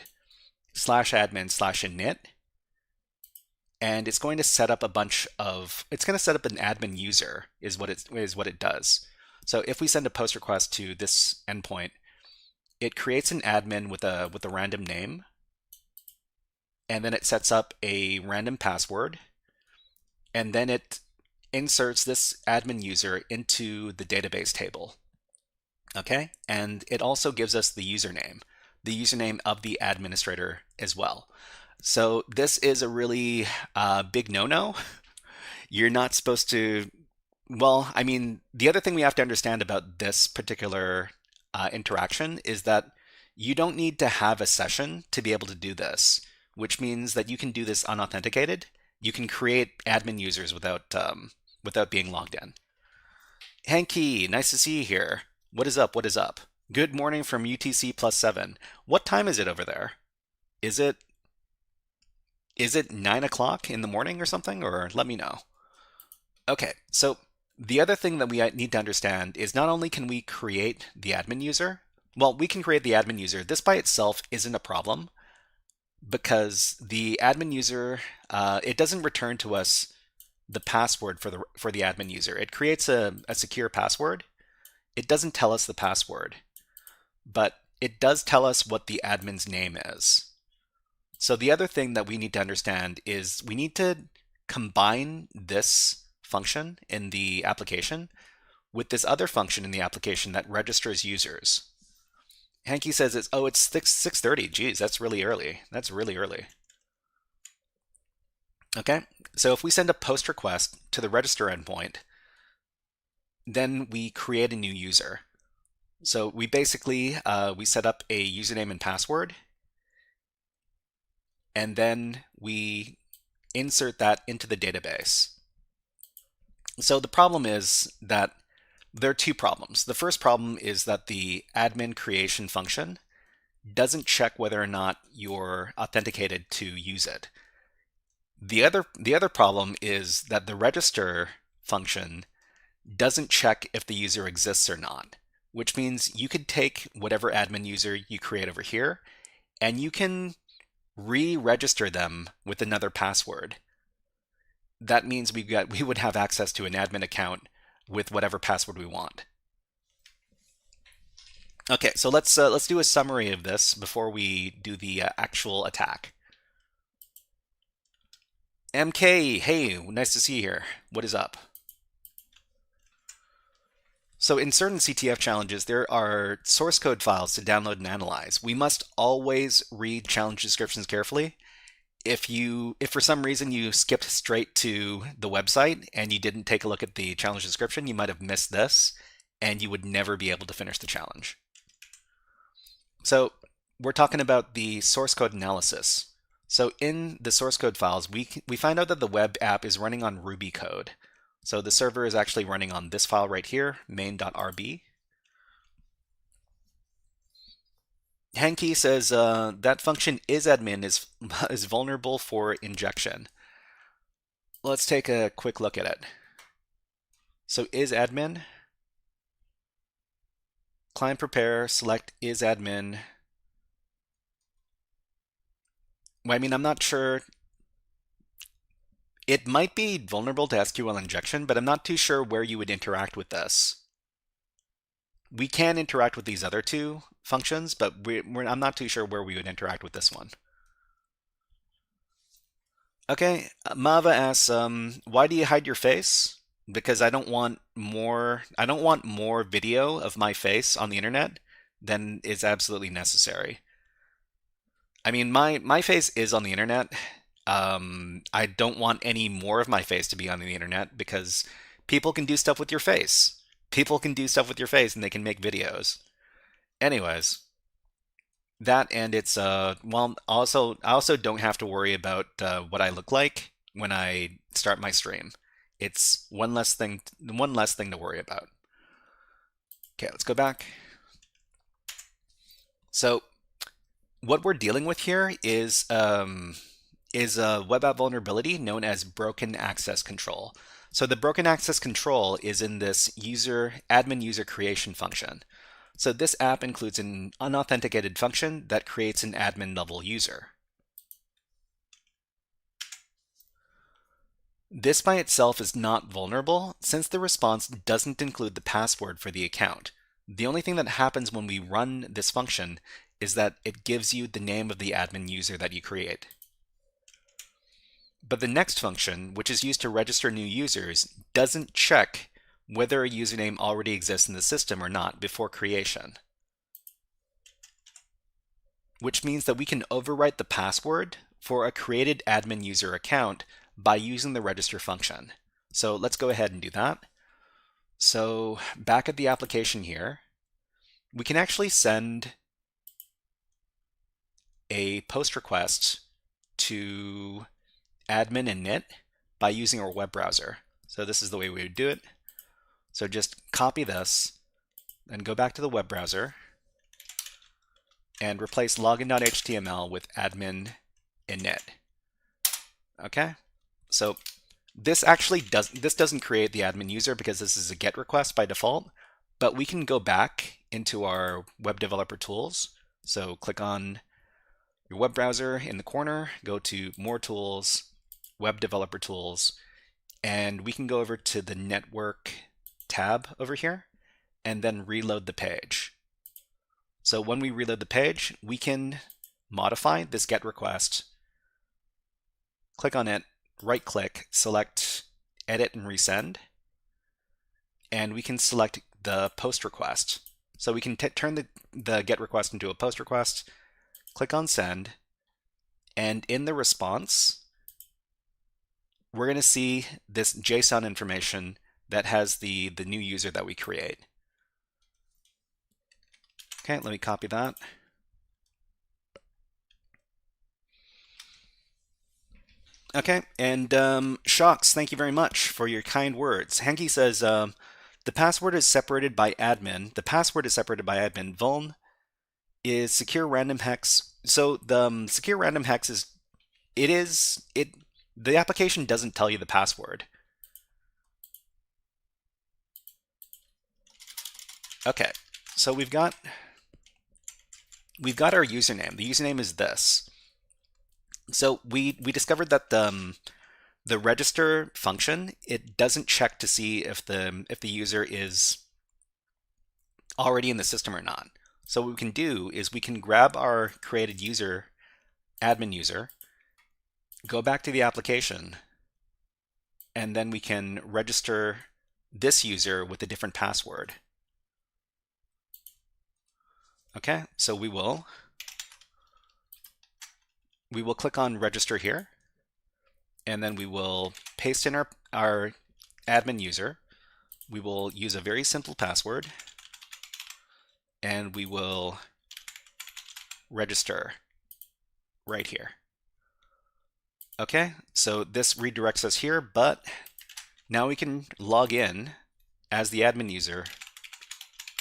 /admin/init, and it's going to set up an admin user is what it does. So if we send a post request to this endpoint, it creates an admin with a random name, and then it sets up a random password, and then it inserts this admin user into the database table. Okay, and it also gives us the username of the administrator as well. So this is a really big no-no. You're not supposed to, well, I mean, the other thing we have to understand about this particular interaction is that you don't need to have a session to be able to do this, which means that you can do this unauthenticated. You can create admin users without being logged in. Hanky, nice to see you here. What is up? What is up? Good morning from UTC +7. What time is it over there? Is it 9 o'clock in the morning or something? Or let me know. Okay, so the other thing that we need to understand is not only can we create the admin user, well, we can create the admin user. This by itself isn't a problem because the admin user, it doesn't return to us the password for the admin user. It creates a secure password. It doesn't tell us the password, but it does tell us what the admin's name is. So the other thing that we need to understand is we need to combine this function in the application with this other function in the application that registers users. Hanky says it's 6:30. Geez, that's really early. That's really early. Okay, so if we send a post request to the register endpoint, then we create a new user. So we basically, we set up a username and password, and then we insert that into the database. So the problem is that there are two problems. The first problem is that the admin creation function doesn't check whether or not you're authenticated to use it. The other problem is that the register function doesn't check if the user exists or not, which means you could take whatever admin user you create over here and you can re-register them with another password. That means we would have access to an admin account with whatever password we want. Okay, so let's do a summary of this before we do the actual attack. MK, hey, nice to see you here. What is up? So in certain CTF challenges, there are source code files to download and analyze. We must always read challenge descriptions carefully. If for some reason you skipped straight to the website and you didn't take a look at the challenge description, you might have missed this and you would never be able to finish the challenge. So we're talking about the source code analysis. So in the source code files, we find out that the web app is running on Ruby code. So the server is actually running on this file right here, main.rb. Hanky says that function isAdmin is vulnerable for injection. Let's take a quick look at it. So isAdmin, client prepare, select isAdmin. Well, I mean, I'm not sure. It might be vulnerable to SQL injection, but I'm not too sure where you would interact with this. We can interact with these other two functions, but I'm not too sure where we would interact with this one. Okay, Mava asks, why do you hide your face? Because I don't want more video of my face on the internet than is absolutely necessary. I mean, my face is on the internet. I don't want any more of my face to be on the internet because people can do stuff with your face. People can do stuff with your face and they can make videos. Anyways, that and it's well, also I also don't have to worry about what I look like when I start my stream. It's one less thing to worry about. Okay, let's go back. So what we're dealing with here is a web app vulnerability known as broken access control. So the broken access control is in this admin user creation function. So this app includes an unauthenticated function that creates an admin level user. This by itself is not vulnerable since the response doesn't include the password for the account. The only thing that happens when we run this function is that it gives you the name of the admin user that you create. But the next function, which is used to register new users, doesn't check whether a username already exists in the system or not before creation. Which means that we can overwrite the password for a created admin user account by using the register function. So let's go ahead and do that. So back at the application here, we can actually send a post request to admin init by using our web browser. So this is the way we would do it. So just copy this, then go back to the web browser and replace login.html with admin init. Okay, so this doesn't create the admin user because this is a GET request by default, but we can go back into our web developer tools. So click on your web browser in the corner, go to More Tools, Web Developer Tools, and we can go over to the Network tab over here and then reload the page. So when we reload the page, we can modify this GET request, click on it, right click, select Edit and Resend, and we can select the post request. So we can turn the GET request into a post request, click on Send, and in the response, we're going to see this JSON information that has the new user that we create. Okay, let me copy that. Okay, and Shocks, thank you very much for your kind words. Henke says, the password is separated by admin. The password is separated by admin. Vuln is secure random hex. So the secure random hex is, the application doesn't tell you the password. Okay, so we've got our username. The username is this. So we discovered that the register function, it doesn't check to see if the user is already in the system or not. So what we can do is we can grab our created user, admin user, go back to the application, and then we can register this user with a different password. Okay, so we will click on register here, and then we will paste in our admin user. We will use a very simple password, and we will register right here. Okay, so this redirects us here, but now we can log in as the admin user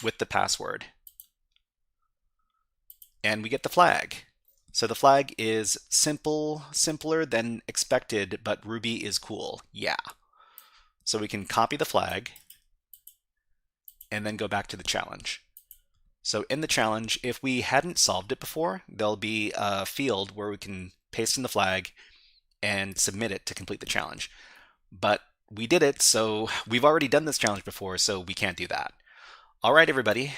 with the password. And we get the flag. So the flag is simpler than expected, but Ruby is cool. Yeah. So we can copy the flag and then go back to the challenge. So in the challenge, if we hadn't solved it before, there'll be a field where we can paste in the flag and submit it to complete the challenge. But we did it, so we've already done this challenge before, so we can't do that. All right, everybody.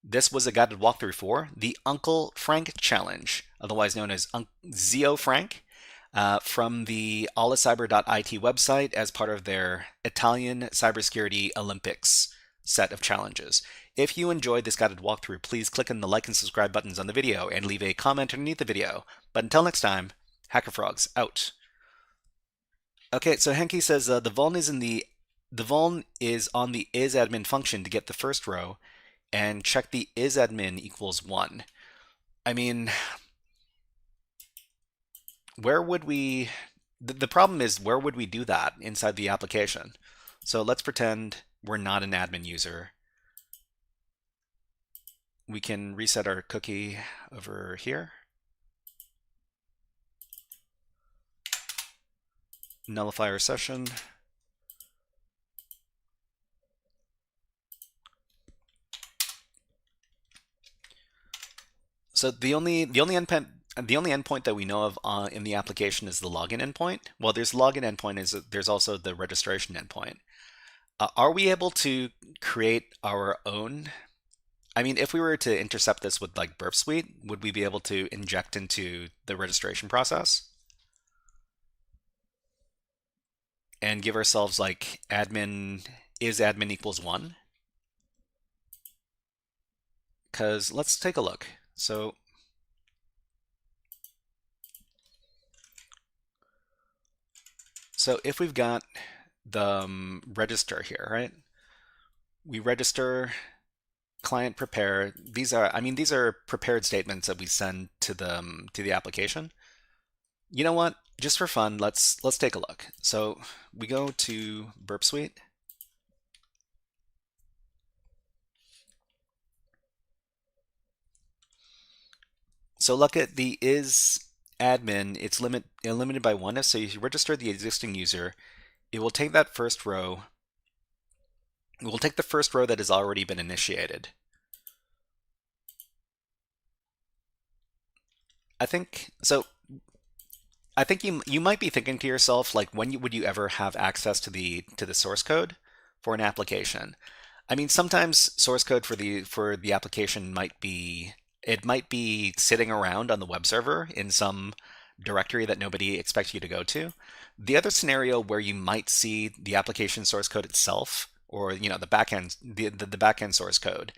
This was a guided walkthrough for the Uncle Frank Challenge, otherwise known as Zio Frank, from the OLIcyber.it website as part of their Italian Cybersecurity Olympics set of challenges. If you enjoyed this guided walkthrough, please click on the like and subscribe buttons on the video and leave a comment underneath the video. But until next time, HackerFrogs out. Okay, so Henke says the vuln is on the isAdmin function to get the first row, and check the isAdmin equals 1. I mean, where would we... The problem is, where would we do that inside the application? So let's pretend we're not an admin user. We can reset our cookie over here. Nullify our session. So the only endpoint that we know of in the application is the login endpoint. Well, there's login endpoint. There's also the registration endpoint. Are we able to create our own? I mean, if we were to intercept this with like Burp Suite, would we be able to inject into the registration process and give ourselves like admin isAdmin equals 1? Because let's take a look. So if we've got the register here, right? We register, client prepare. These are prepared statements that we send to the application. You know what? Just for fun, let's take a look. So we go to Burp Suite. So look at the isAdmin, it's limited by 1. So if you register the existing user, it will take that first row. It will take the first row that has already been initiated. I think you might be thinking to yourself, like, when would you ever have access to the source code for an application? I mean, sometimes source code for the application might be sitting around on the web server in some directory that nobody expects you to go to. The other scenario where you might see the application source code itself, or the backend the backend source code,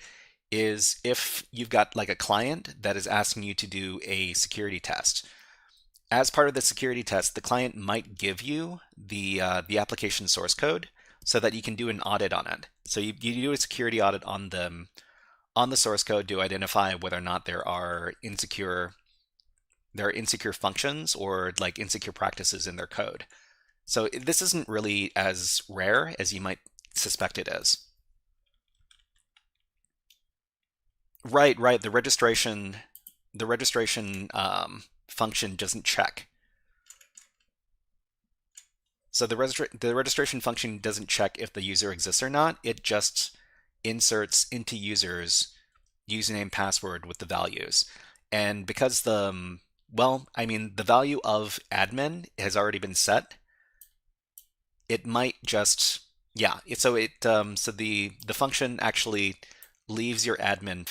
is if you've got like a client that is asking you to do a security test. As part of the security test, the client might give you the application source code, so that you can do an audit on it. So you do a security audit on the source code to identify whether or not there are insecure functions or like insecure practices in their code. So this isn't really as rare as you might suspect it is. Right. The registration function doesn't check. So the registration function doesn't check if the user exists or not. It just inserts into users username, password with the values. And because the value of admin has already been set, it might just, so the function actually leaves your admin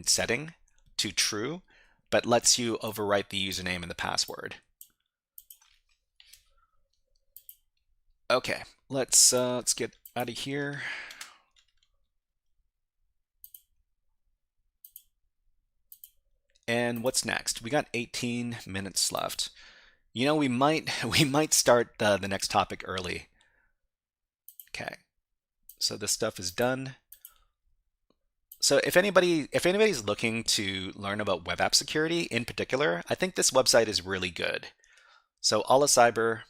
setting to true, but lets you overwrite the username and the password. Okay, let's get out of here. And what's next? We got 18 minutes left. You know, we might start the next topic early. Okay, so this stuff is done. So if anybody's looking to learn about web app security in particular, I think this website is really good. So OLIcyber,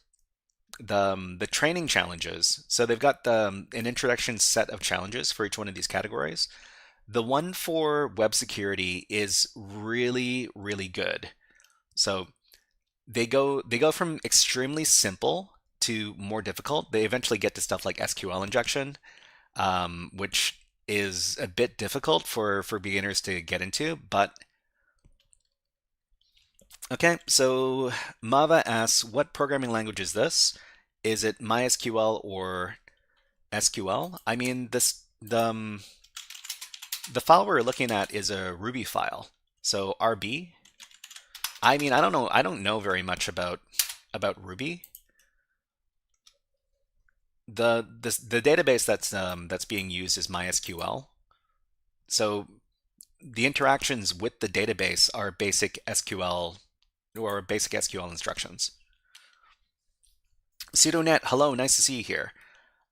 the training challenges. So they've got an introduction set of challenges for each one of these categories. The one for web security is really, really good. So they go from extremely simple to more difficult. They eventually get to stuff like SQL injection, which is a bit difficult for beginners to get into, but okay. So Mava asks, what programming language is this? Is it MySQL or SQL? I mean, the file we're looking at is a Ruby file. So RB. I mean, I don't know very much about Ruby. The database that's being used is MySQL. So the interactions with the database are basic SQL instructions. Pseudonet, hello, nice to see you here.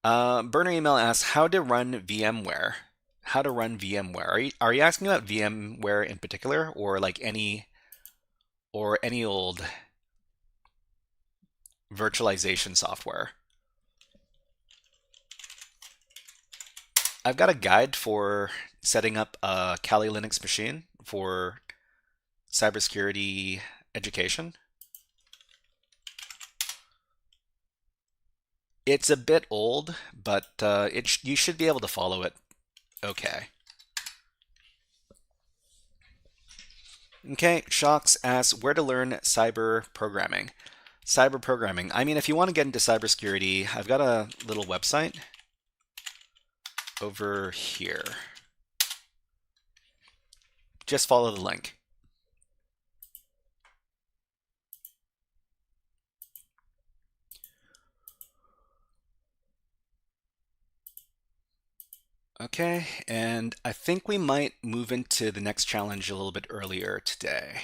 Burner Email asks how to run VMware. How to run VMware? Are you asking about VMware in particular, or like any old virtualization software? I've got a guide for setting up a Kali Linux machine for cybersecurity education. It's a bit old, but you should be able to follow it okay. Okay, Shocks asks where to learn cyber programming. Cyber programming. I mean, if you want to get into cybersecurity, I've got a little website over here. Just follow the link. Okay, and I think we might move into the next challenge a little bit earlier today.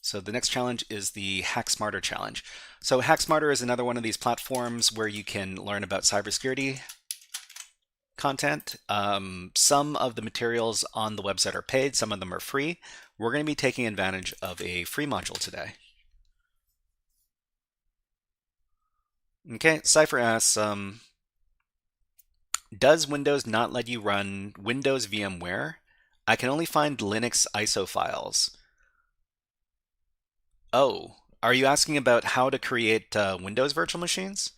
So the next challenge is the HackSmarter challenge. So HackSmarter is another one of these platforms where you can learn about cybersecurity content. Some of the materials on the website are paid, some of them are free. We're going to be taking advantage of a free module today. Okay, Cypher asks, does Windows not let you run Windows VMware? I can only find Linux ISO files. Oh, are you asking about how to create Windows virtual machines?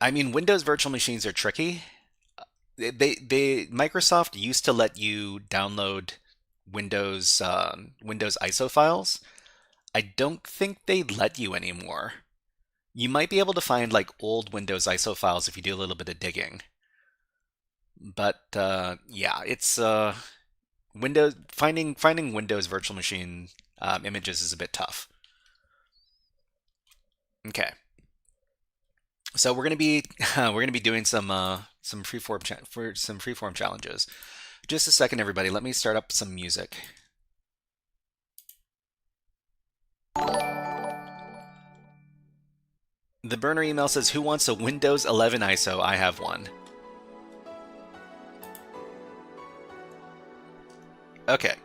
I mean, Windows virtual machines are tricky. Microsoft used to let you download Windows ISO files. I don't think they let you anymore. You might be able to find like old Windows ISO files if you do a little bit of digging. But yeah, it's Windows finding Windows virtual machine images is a bit tough. Okay, so we're gonna be doing some freeform challenges. Just a second, everybody. Let me start up some music. The burner email says, who wants a Windows 11 ISO? I have one. Okay.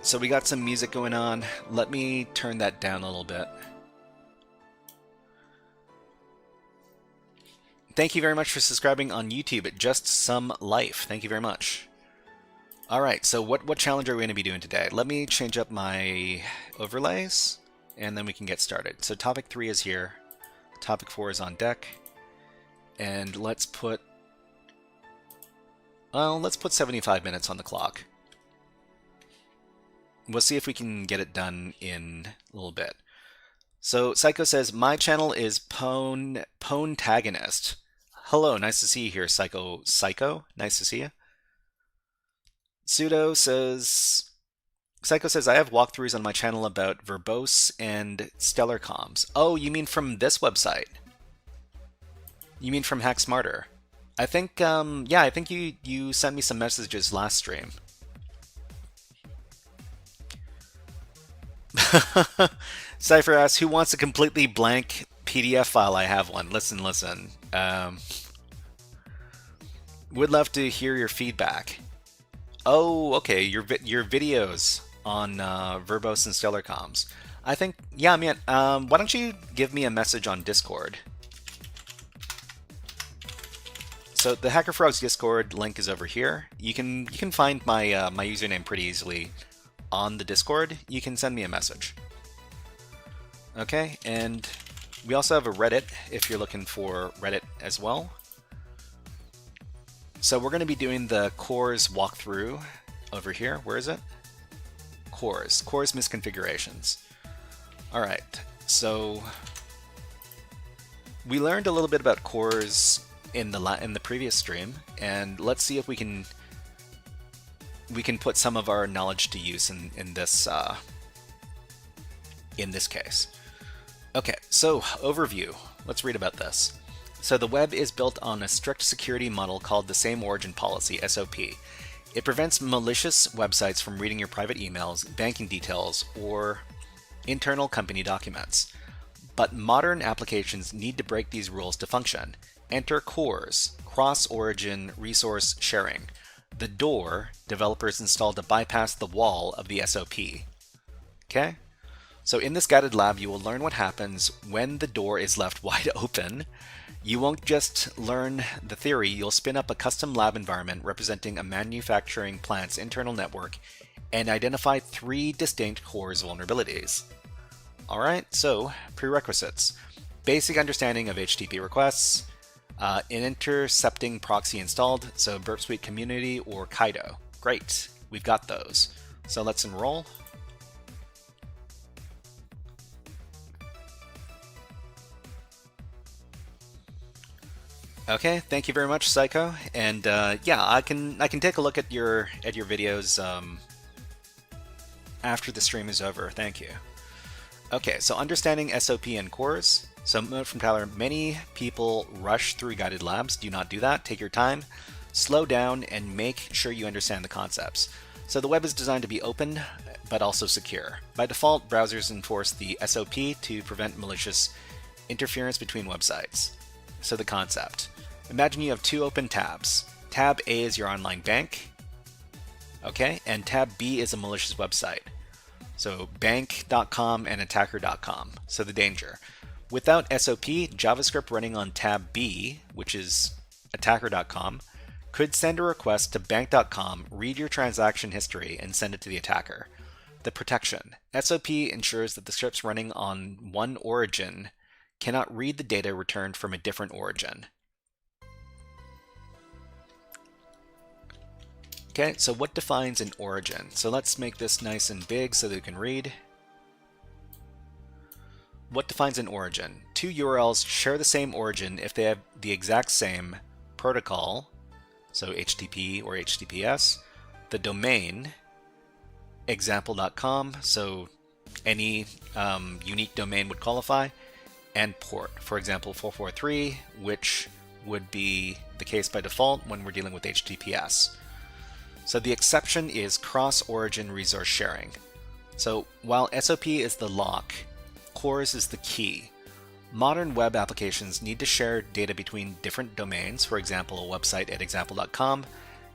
So we got some music going on. Let me turn that down a little bit. Thank you very much for subscribing on YouTube at Just Some Life. Thank you very much. Alright, so what challenge are we going to be doing today? Let me change up my overlays, and then we can get started. So topic 3 is here. Topic 4 is on deck. And let's put 75 minutes on the clock. We'll see if we can get it done in a little bit. So Psycho says, my channel is Pontagonist. Hello, nice to see you here, Psycho. Nice to see you. Psycho says, I have walkthroughs on my channel about verbose and stellar comms. Oh, you mean from this website? You mean from HackSmarter? I think, yeah, I think you sent me some messages last stream. Cypher asks, who wants a completely blank PDF file? I have one. Listen. Would love to hear your feedback. Oh, okay, your videos on verbose and stellar comms. I think, yeah, man, why don't you give me a message on Discord? So the HackerFrogs Discord link is over here. You can find my my username pretty easily on the Discord. You can send me a message. Okay, and we also have a Reddit if you're looking for Reddit as well. So we're going to be doing the cores walkthrough over here. Where is it? Cores misconfigurations. All right, so we learned a little bit about cores in the previous stream, and let's see if we can put some of our knowledge to use in this case. Okay, so overview. Let's read about this. So the web is built on a strict security model called the Same Origin Policy, SOP. It prevents malicious websites from reading your private emails, banking details, or internal company documents. But modern applications need to break these rules to function. Enter CORS, Cross-Origin Resource Sharing, the door developers install to bypass the wall of the SOP. Okay? So in this guided lab, you will learn what happens when the door is left wide open. You won't just learn the theory, you'll spin up a custom lab environment representing a manufacturing plant's internal network and identify 3 distinct CORS vulnerabilities. Alright, so prerequisites. Basic understanding of HTTP requests, an intercepting proxy installed, so Burp Suite Community or Kaido. Great, we've got those. So let's enroll. Okay, thank you very much, Psycho. And yeah, I can take a look at your videos after the stream is over. Thank you. Okay, so understanding SOP and CORS. So note from Tyler, many people rush through guided labs. Do not do that. Take your time, slow down, and make sure you understand the concepts. So the web is designed to be open, but also secure. By default, browsers enforce the SOP to prevent malicious interference between websites. So the concept. Imagine you have 2 open tabs. Tab A is your online bank, okay, and tab B is a malicious website. So bank.com and attacker.com. So the danger. Without SOP, JavaScript running on tab B, which is attacker.com, could send a request to bank.com, read your transaction history, and send it to the attacker. The protection. SOP ensures that the scripts running on one origin cannot read the data returned from a different origin. Okay, so what defines an origin? So let's make this nice and big so that you can read. What defines an origin? 2 URLs share the same origin if they have the exact same protocol, so HTTP or HTTPS, the domain, example.com, so any unique domain would qualify, and port, for example 443, which would be the case by default when we're dealing with HTTPS. So the exception is cross-origin resource sharing. So while SOP is the lock, CORS is the key. Modern web applications need to share data between different domains, for example, a website at example.com,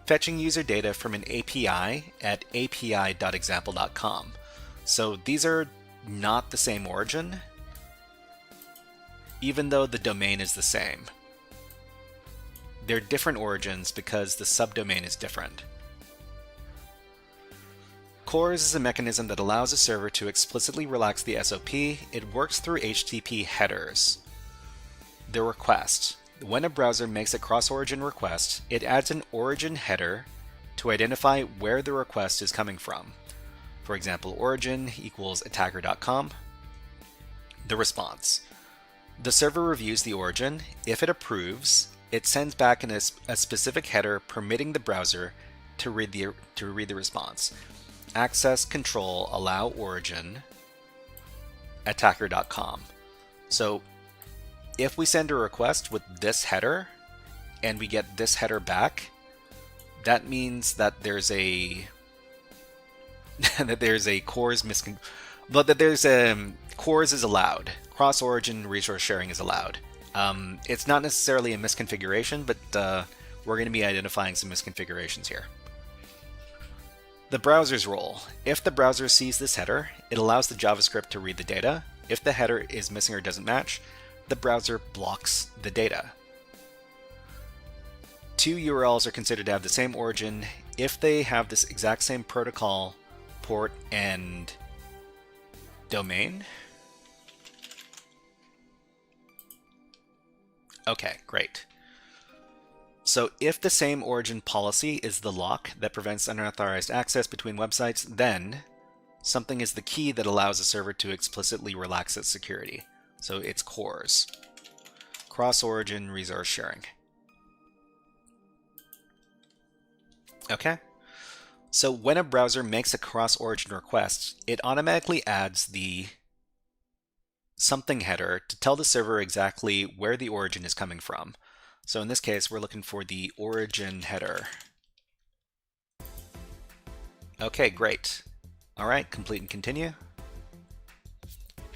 fetching user data from an API at api.example.com. So these are not the same origin, even though the domain is the same. They're different origins because the subdomain is different. CORS is a mechanism that allows a server to explicitly relax the SOP. It works through HTTP headers. The request. When a browser makes a cross-origin request, it adds an origin header to identify where the request is coming from. For example, origin equals attacker.com. The response. The server reviews the origin. If it approves, it sends back a specific header permitting the browser to read the response. Access, control, allow origin, attacker.com. So if we send a request with this header and we get this header back, that means that there's a CORS CORS is allowed. Cross-origin resource sharing is allowed. It's not necessarily a misconfiguration, but we're going to be identifying some misconfigurations here. The browser's role. If the browser sees this header, it allows the JavaScript to read the data. If the header is missing or doesn't match, the browser blocks the data. Two URLs are considered to have the same origin if they have this exact same protocol, port, and domain. Okay, great. So if the same origin policy is the lock that prevents unauthorized access between websites, then something is the key that allows a server to explicitly relax its security. So it's CORS. Cross-origin resource sharing. Okay. So when a browser makes a cross-origin request, it automatically adds the something header to tell the server exactly where the origin is coming from. So in this case, we're looking for the origin header. Okay, great. All right, complete and continue.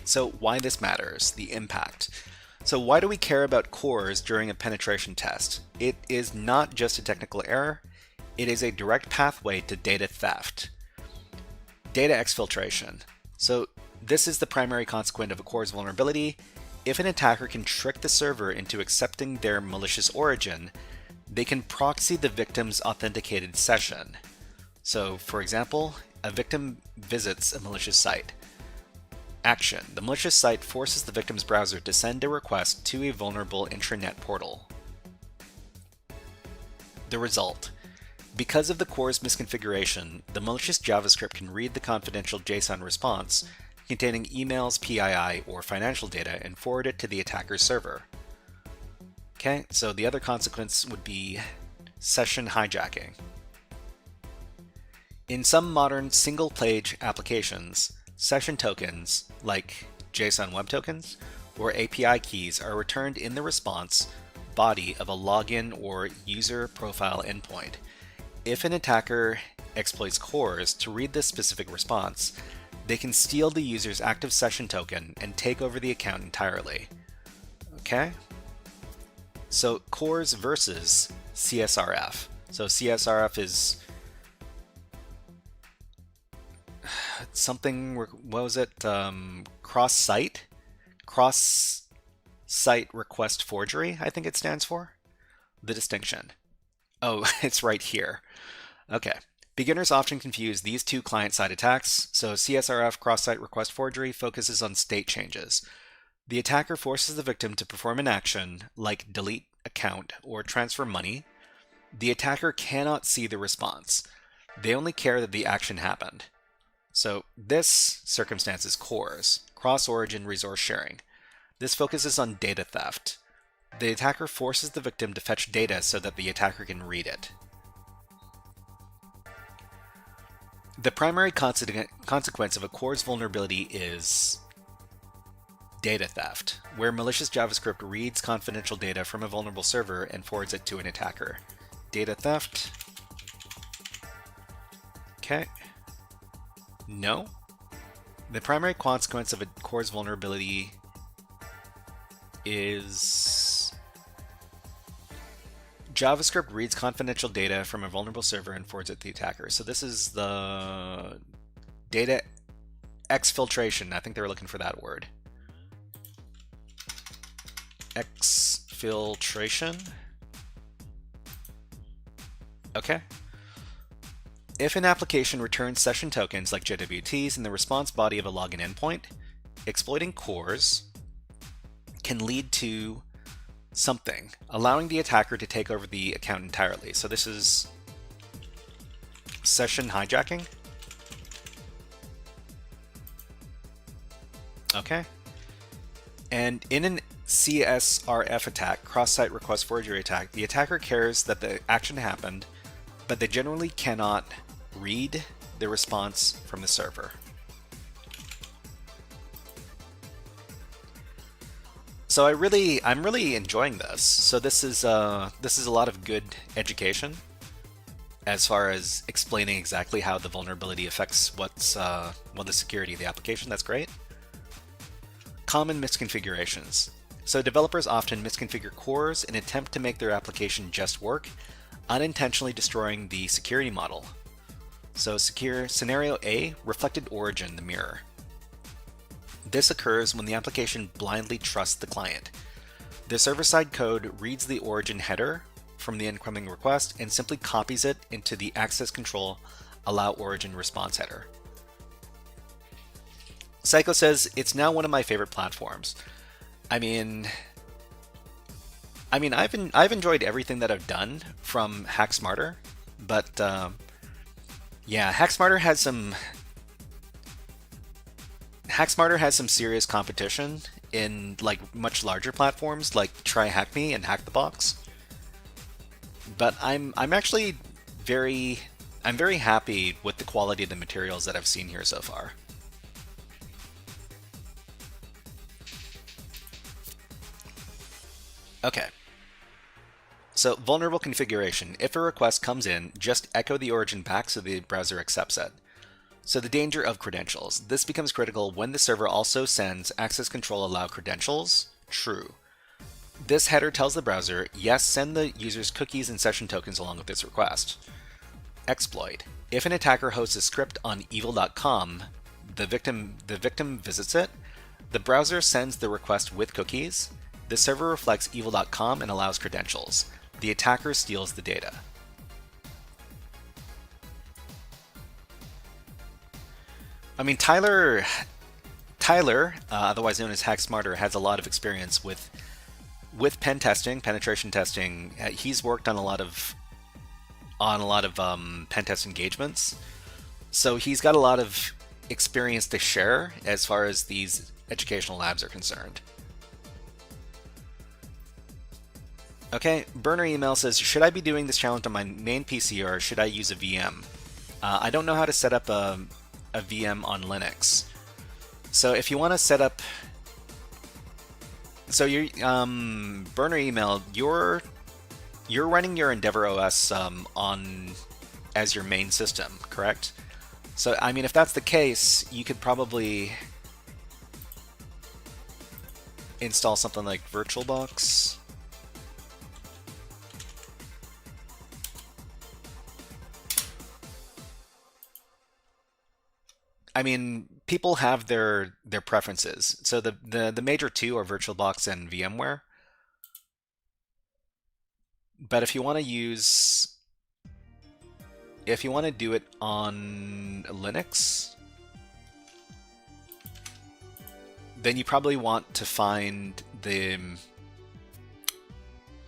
So why this matters, the impact. So why do we care about CORS during a penetration test? It is not just a technical error, it is a direct pathway to data theft. Data exfiltration. So this is the primary consequence of a CORS vulnerability. If an attacker can trick the server into accepting their malicious origin, they can proxy the victim's authenticated session. So, for example, a victim visits a malicious site. Action. The malicious site forces the victim's browser to send a request to a vulnerable intranet portal. The result. Because of the CORS misconfiguration, the malicious JavaScript can read the confidential JSON response containing emails, PII, or financial data and forward it to the attacker's server. Okay, so the other consequence would be session hijacking. In some modern single-page applications, session tokens, like JSON Web Tokens, or API keys are returned in the response body of a login or user profile endpoint. If an attacker exploits CORS to read this specific response, they can steal the user's active session token and take over the account entirely. Okay? So CORS versus CSRF. So CSRF is something, what was it? Cross-site? Cross-site request forgery, I think it stands for. The distinction. Oh, it's right here. Okay. Beginners often confuse these two client-side attacks, so CSRF cross-site request forgery focuses on state changes. The attacker forces the victim to perform an action, like delete account or transfer money. The attacker cannot see the response. They only care that the action happened. So this circumstance is CORS, cross-origin resource sharing. This focuses on data theft. The attacker forces the victim to fetch data so that the attacker can read it. The primary consequence of a CORS vulnerability is data theft, where malicious JavaScript reads confidential data from a vulnerable server and forwards it to an attacker. Data theft. Okay. No. The primary consequence of a CORS vulnerability is JavaScript reads confidential data from a vulnerable server and forwards it to the attacker. So this is the data exfiltration. I think they were looking for that word. Exfiltration. Okay. If an application returns session tokens like JWTs in the response body of a login endpoint, exploiting cores can lead to something, allowing the attacker to take over the account entirely. So this is session hijacking. Okay. And in an CSRF attack, cross-site request forgery attack, the attacker cares that the action happened, but they generally cannot read the response from the server. So I'm really enjoying this. So this is a lot of good education as far as explaining exactly how the vulnerability affects the security of the application. That's great. Common misconfigurations. So developers often misconfigure cores in an attempt to make their application just work, unintentionally destroying the security model. So secure scenario A, reflected origin, the mirror. This occurs when the application blindly trusts the client. The server-side code reads the origin header from the incoming request and simply copies it into the access control allow origin response header. Psycho says, it's now one of my favorite platforms. I mean, I've enjoyed everything that I've done from HackSmarter, but yeah, HackSmarter has some serious competition in like much larger platforms like Try Hack Me and Hack the Box. But I'm actually very happy with the quality of the materials that I've seen here so far. Okay. So vulnerable configuration. If a request comes in, just echo the origin back so the browser accepts it. So the danger of credentials. This becomes critical when the server also sends access control allow credentials true. This header tells the browser, yes, send the user's cookies and session tokens along with this request. Exploit. If an attacker hosts a script on evil.com, the victim visits it, the browser sends the request with cookies, the server reflects evil.com and allows credentials. The attacker steals the data. I mean, Tyler, otherwise known as HackSmarter, has a lot of experience with pen testing, penetration testing. He's worked on a lot of pen test engagements, so he's got a lot of experience to share as far as these educational labs are concerned. Okay, Burner Email says, should I be doing this challenge on my main PC or should I use a VM? I don't know how to set up a VM on Linux. So if you want to set up, so your Burner Email, you're running your Endeavor OS on as your main system, correct? So I mean, if that's the case, you could probably install something like VirtualBox. I mean, people have their preferences. So the major two are VirtualBox and VMware. But if you want to do it on Linux, then you probably want to find the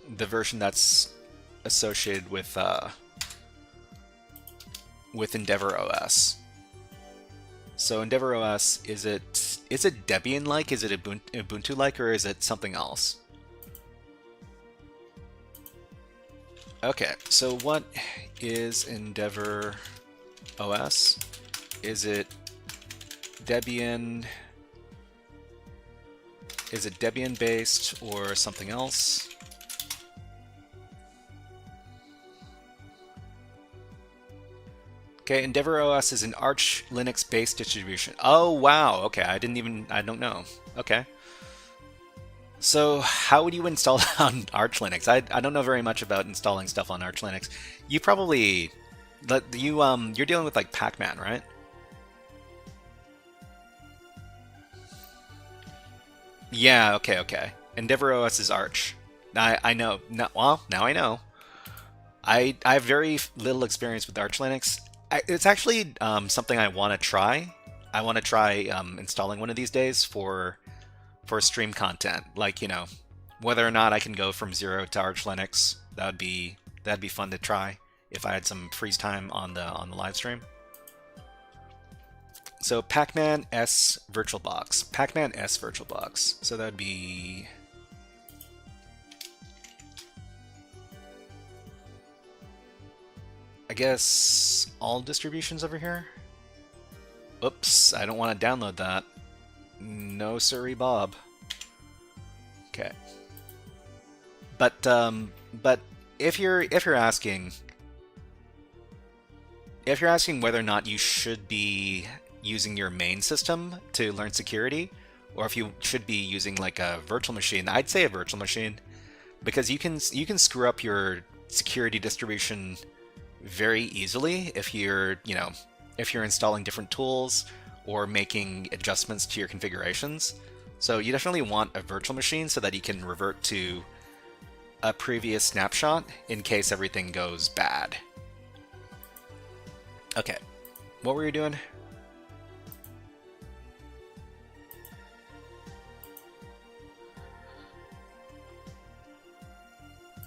version that's associated with Endeavor OS. So Endeavor OS, is it Debian-like? Is it Ubuntu-like, or is it something else? Okay, so what is Endeavor OS? Is it Debian? Is it Debian-based or something else? Okay, Endeavor OS is an Arch Linux-based distribution. Oh, wow. Okay, I don't know. Okay. So how would you install it on Arch Linux? I don't know very much about installing stuff on Arch Linux. You probably you're dealing with like Pacman, right? Yeah, okay. Endeavor OS is Arch. I know. No, well, now I know. I have very little experience with Arch Linux. It's actually something I want to try. I want to try installing one of these days for stream content. Like, whether or not I can go from zero to Arch Linux, that'd be fun to try if I had some freeze time on the live stream. So Pacman S VirtualBox. Pacman S VirtualBox. So that'd be, I guess, all distributions over here. Oops, I don't want to download that. No siree, Bob. Okay. But if you're asking whether or not you should be using your main system to learn security, or if you should be using like a virtual machine, I'd say a virtual machine, because you can screw up your security distribution very easily if you're installing different tools or making adjustments to your configurations. So you definitely want a virtual machine so that you can revert to a previous snapshot in case everything goes bad. Okay, what were you doing?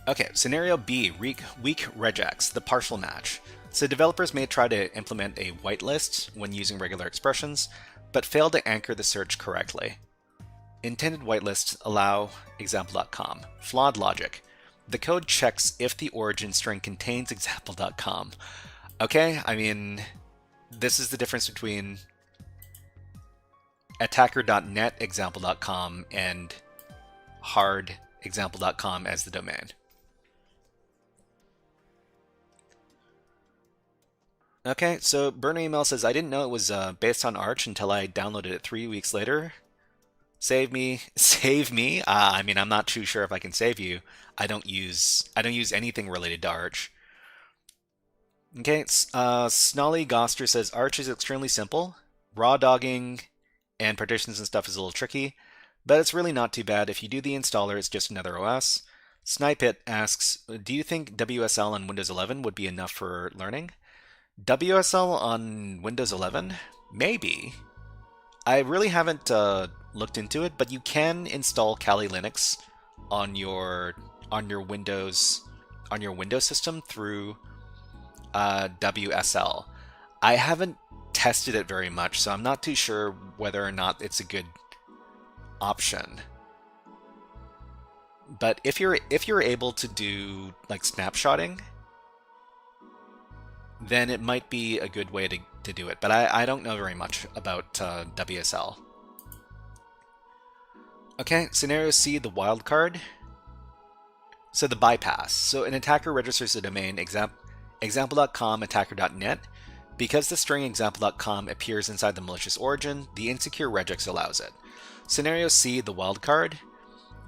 Okay, scenario B, weak regex, the partial match. So developers may try to implement a whitelist when using regular expressions, but fail to anchor the search correctly. Intended whitelists allow example.com. Flawed logic. The code checks if the origin string contains example.com. Okay, I mean, this is the difference between attacker.net example.com and hard example.com as the domain. Okay, so Burner Email says, I didn't know it was based on Arch until I downloaded it 3 weeks later. Save me, save me. I mean, I'm not too sure if I can save you. I don't use anything related to Arch. Okay, Snolly Goster says Arch is extremely simple. Raw dogging and partitions and stuff is a little tricky, but it's really not too bad. If you do the installer, it's just another OS. Snipeit asks, do you think WSL on Windows 11 would be enough for learning? WSL on Windows 11? Maybe. I really haven't looked into it, but you can install Kali Linux on your Windows system through WSL. I haven't tested it very much, so I'm not too sure whether or not it's a good option. But if you're able to do like snapshotting, then it might be a good way to do it. But I don't know very much about WSL. Okay, scenario C, the wildcard. So the bypass. So an attacker registers a domain example.com attacker.net. Because the string example.com appears inside the malicious origin, the insecure regex allows it. Scenario C, the wildcard.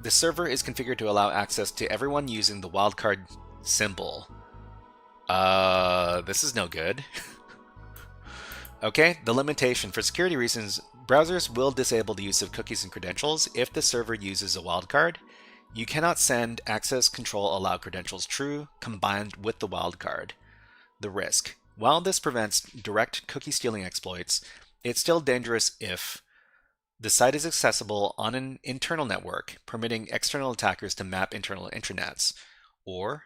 The server is configured to allow access to everyone using the wildcard symbol. This is no good. Okay, the limitation. For security reasons, browsers will disable the use of cookies and credentials if the server uses a wildcard. You cannot send access control allow credentials true combined with the wildcard. The risk. While this prevents direct cookie stealing exploits, it's still dangerous if the site is accessible on an internal network, permitting external attackers to map internal intranets, or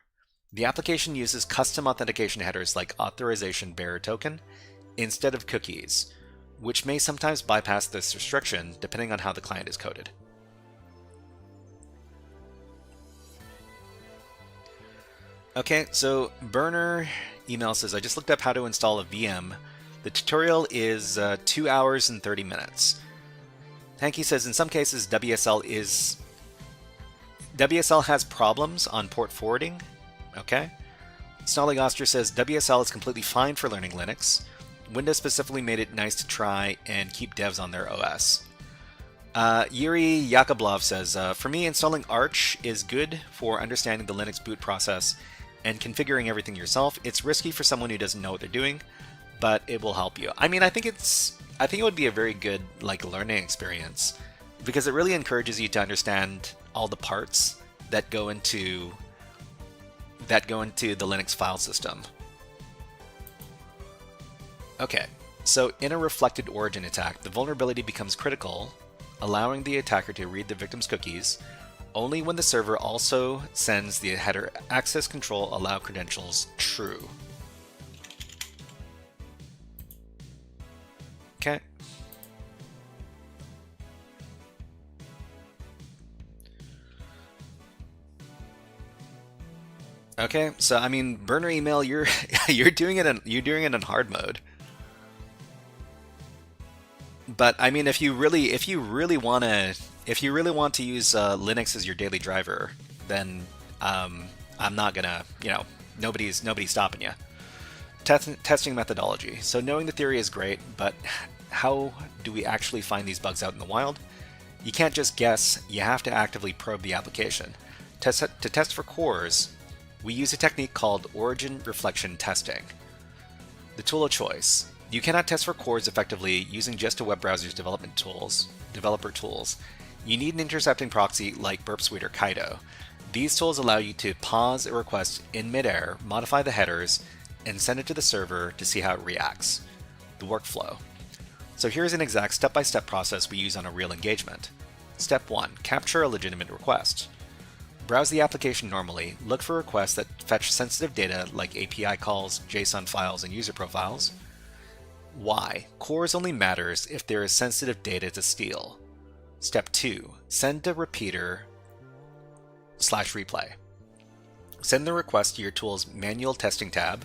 the application uses custom authentication headers like authorization bearer token instead of cookies, which may sometimes bypass this restriction depending on how the client is coded. Okay, so Burner Email says, I just looked up how to install a VM. The tutorial is 2 hours and 30 minutes. Hanky says, in some cases, WSL has problems on port forwarding. Okay. Snollygoster says, WSL is completely fine for learning Linux. Windows specifically made it nice to try and keep devs on their OS. Yuri Yakoblov says, for me, installing Arch is good for understanding the Linux boot process and configuring everything yourself. It's risky for someone who doesn't know what they're doing, but it will help you. I mean, I think it would be a very good learning experience because it really encourages you to understand all the parts that go into the Linux file system. Okay, so in a reflected origin attack, the vulnerability becomes critical, allowing the attacker to read the victim's cookies only when the server also sends the header access control allow credentials true. Okay. Okay, so I mean, burner email, you're doing it in hard mode. But I mean, if you really want to use Linux as your daily driver, then I'm not gonna, nobody's stopping you. Testing methodology. So knowing the theory is great, but how do we actually find these bugs out in the wild? You can't just guess. You have to actively probe the application. To test for cores, we use a technique called origin reflection testing. The tool of choice. You cannot test for cores effectively using just a web browser's developer tools. You need an intercepting proxy like Burp Suite or Godot. These tools allow you to pause a request in midair, modify the headers, and send it to the server to see how it reacts. The workflow. So here's an exact step-by-step process we use on a real engagement. Step 1. Capture a legitimate request. Browse the application normally, look for requests that fetch sensitive data like API calls, JSON files, and user profiles. Why? Cores only matters if there is sensitive data to steal. Step 2. Send a repeater/replay. Send the request to your tool's manual testing tab.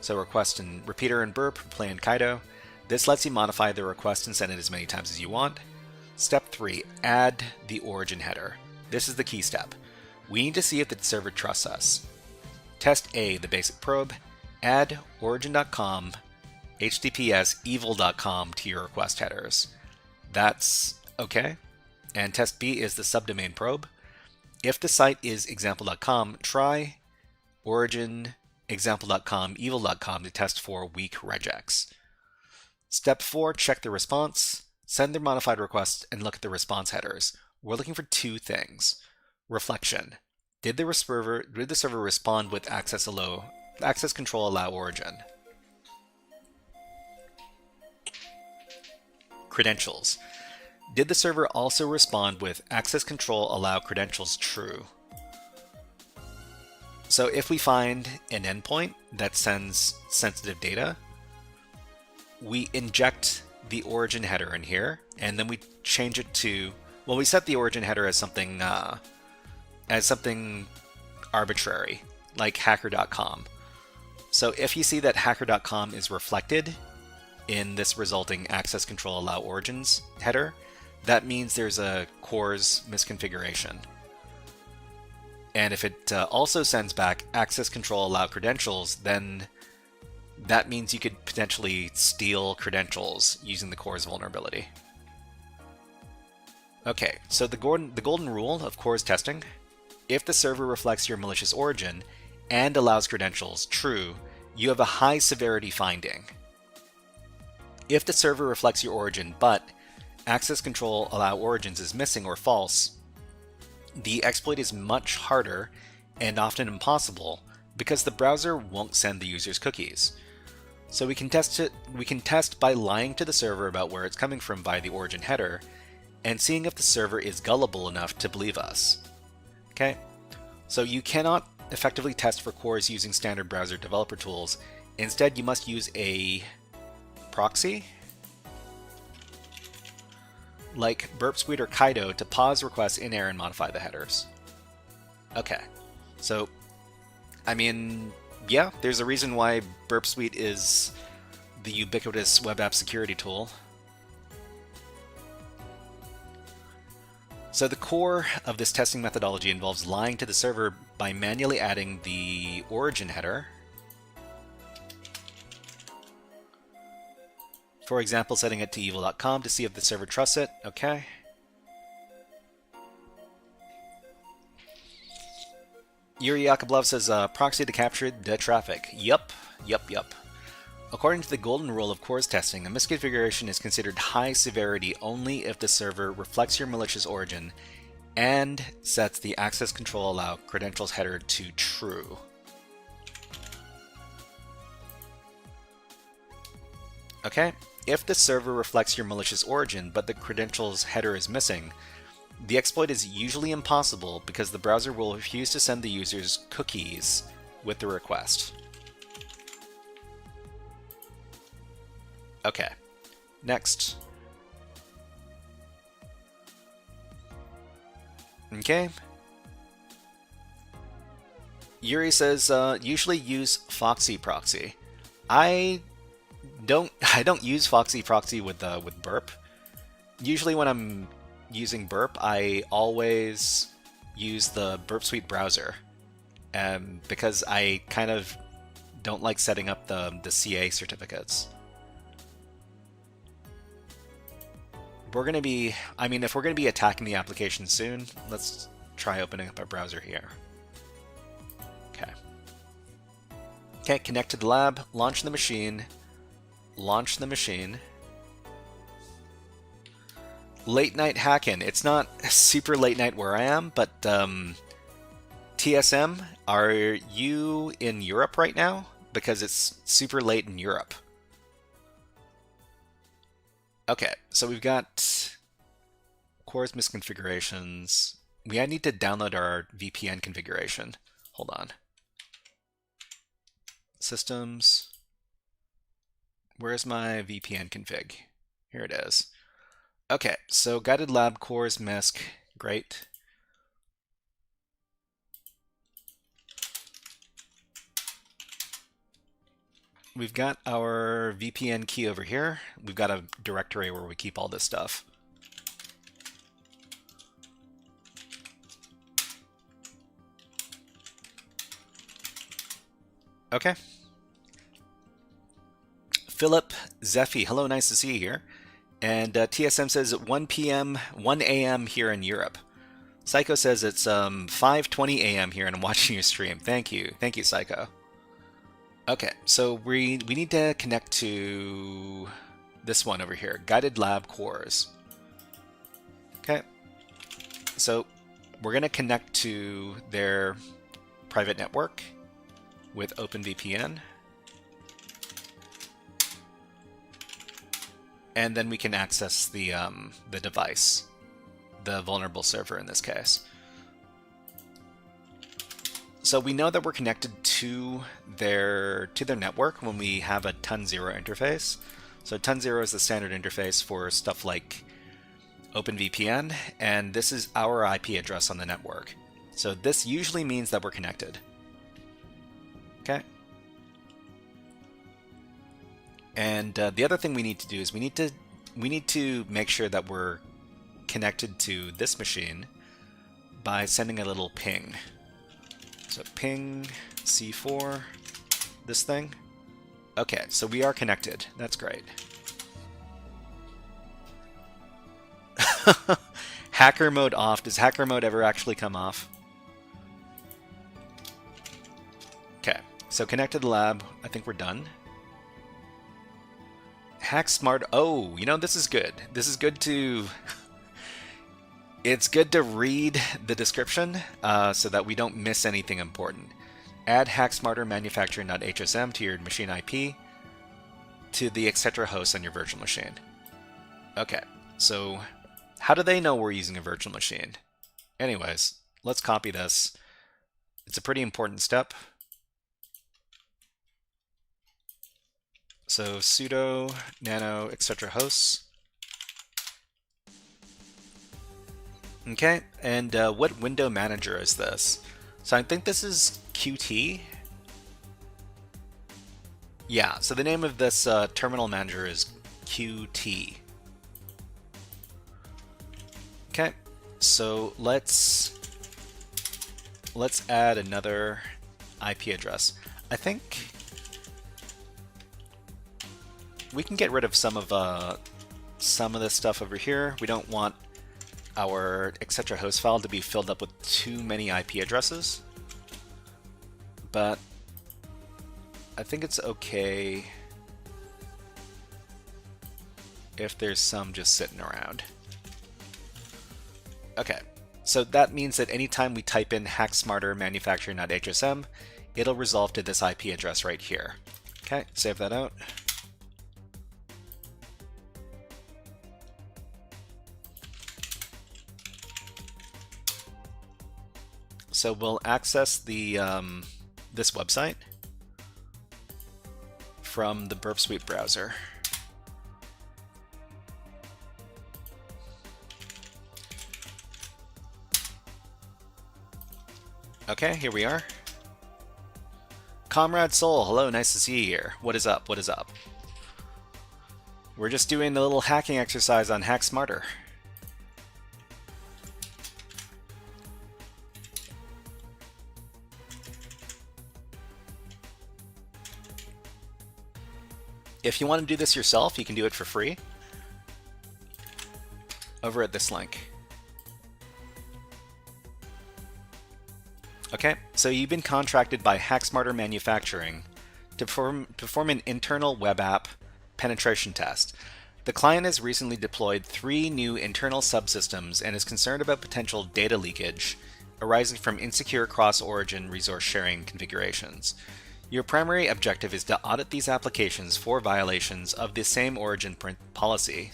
So request in repeater and burp, replay in Godot. This lets you modify the request and send it as many times as you want. Step 3. Add the origin header. This is the key step. We need to see if the server trusts us. Test A, the basic probe. Add origin.com https evil.com to your request headers. That's okay. And test B is the subdomain probe. If the site is example.com, try origin example.com evil.com to test for weak regex. Step 4, check the response. Send the modified request and look at the response headers. We're looking for two things. Reflection. Did the server respond with access control allow origin? Credentials. Did the server also respond with access control allow credentials true? So if we find an endpoint that sends sensitive data, we inject the origin header in here, and then we change it to, well, we set the origin header as something arbitrary, like hacker.com. So if you see that hacker.com is reflected in this resulting access control allow origins header, that means there's a cores misconfiguration. And if it also sends back access control allow credentials, then that means you could potentially steal credentials using the cores vulnerability. Okay, so the golden rule of cores testing: if the server reflects your malicious origin and allows credentials true, you have a high severity finding. If the server reflects your origin but access control allow origins is missing or false, the exploit is much harder and often impossible because the browser won't send the user's cookies. So we can test by lying to the server about where it's coming from via the origin header and seeing if the server is gullible enough to believe us. Okay? So you cannot effectively test for cores using standard browser developer tools. Instead, you must use a proxy like Burp Suite or Godot to pause requests in air and modify the headers. Okay, so I mean, yeah, there's a reason why Burp Suite is the ubiquitous web app security tool. So the core of this testing methodology involves lying to the server by manually adding the origin header. For example, setting it to evil.com to see if the server trusts it. Okay. Yuri Yakoblov says proxy to capture the traffic. Yup. According to the golden rule of CORS testing, a misconfiguration is considered high severity only if the server reflects your malicious origin and sets the access control allow credentials header to true. Okay, if the server reflects your malicious origin but the credentials header is missing, the exploit is usually impossible because the browser will refuse to send the user's cookies with the request. Okay, next. Okay. Yuri says, usually use Foxy Proxy. I don't use Foxy Proxy with Burp. Usually when I'm using Burp, I always use the Burp Suite browser, because I kind of don't like setting up the CA certificates. We're going to be, if we're going to be attacking the application soon, let's try opening up our browser here. Okay, connect to the lab, launch the machine. Late night hacking. It's not super late night where I am, but TSM, are you in Europe right now? Because it's super late in Europe. Okay, so we've got CORS misconfigurations. We need to download our VPN configuration. Hold on. Systems. Where's my VPN config? Here it is. Okay, so guided lab CORS misc. Great. We've got our VPN key over here. We've got a directory where we keep all this stuff. Okay. Philip Zephy, hello, nice to see you here. And TSM says at 1 p.m., 1 a.m. here in Europe. Psycho says it's 5:20 a.m. here and I'm watching your stream. Thank you, Psycho. Okay, so we need to connect to this one over here, Guided Lab CORS. Okay, so we're going to connect to their private network with OpenVPN. And then we can access the device, the vulnerable server in this case. So we know that we're connected to their network when we have a ton0 interface. So ton0 is the standard interface for stuff like OpenVPN, and this is our IP address on the network. So this usually means that we're connected. Okay. And the other thing we need to do is we need to make sure that we're connected to this machine by sending a little ping. So ping C4, this thing. Okay, so we are connected. That's great. Hacker mode off. Does hacker mode ever actually come off? Okay, so connect to the lab. I think we're done. HackSmart. Oh, you know, this is good. This is good to... It's good to read the description so that we don't miss anything important. Add HackSmarter manufacturing.hsm to your machine IP to the etc. host on your virtual machine. Okay, so how do they know we're using a virtual machine? Anyways, let's copy this. It's a pretty important step. So sudo nano etc. hosts. Okay, and what window manager is this? So I think this is Qt. Yeah, so the name of this terminal manager is Qt. Okay, so let's add another IP address. I think we can get rid of some of this stuff over here. We don't want our etc. host file to be filled up with too many IP addresses. but I think it's okay if there's some just sitting around. Okay, so that means that anytime we type in HackSmarter manufacturing.hsm, it'll resolve to this IP address right here. Okay, save that out. So we'll access the this website from the Burp Suite browser. Okay, here we are. Comrade Soul, hello, nice to see you here. What is up? What is up? We're just doing a little hacking exercise on HackSmarter. If you want to do this yourself, you can do it for free over at this link. Okay, so you've been contracted by HackSmarter Manufacturing to perform an internal web app penetration test. The client has recently deployed 3 new internal subsystems and is concerned about potential data leakage arising from insecure cross-origin resource sharing configurations. Your primary objective is to audit these applications for violations of the same origin policy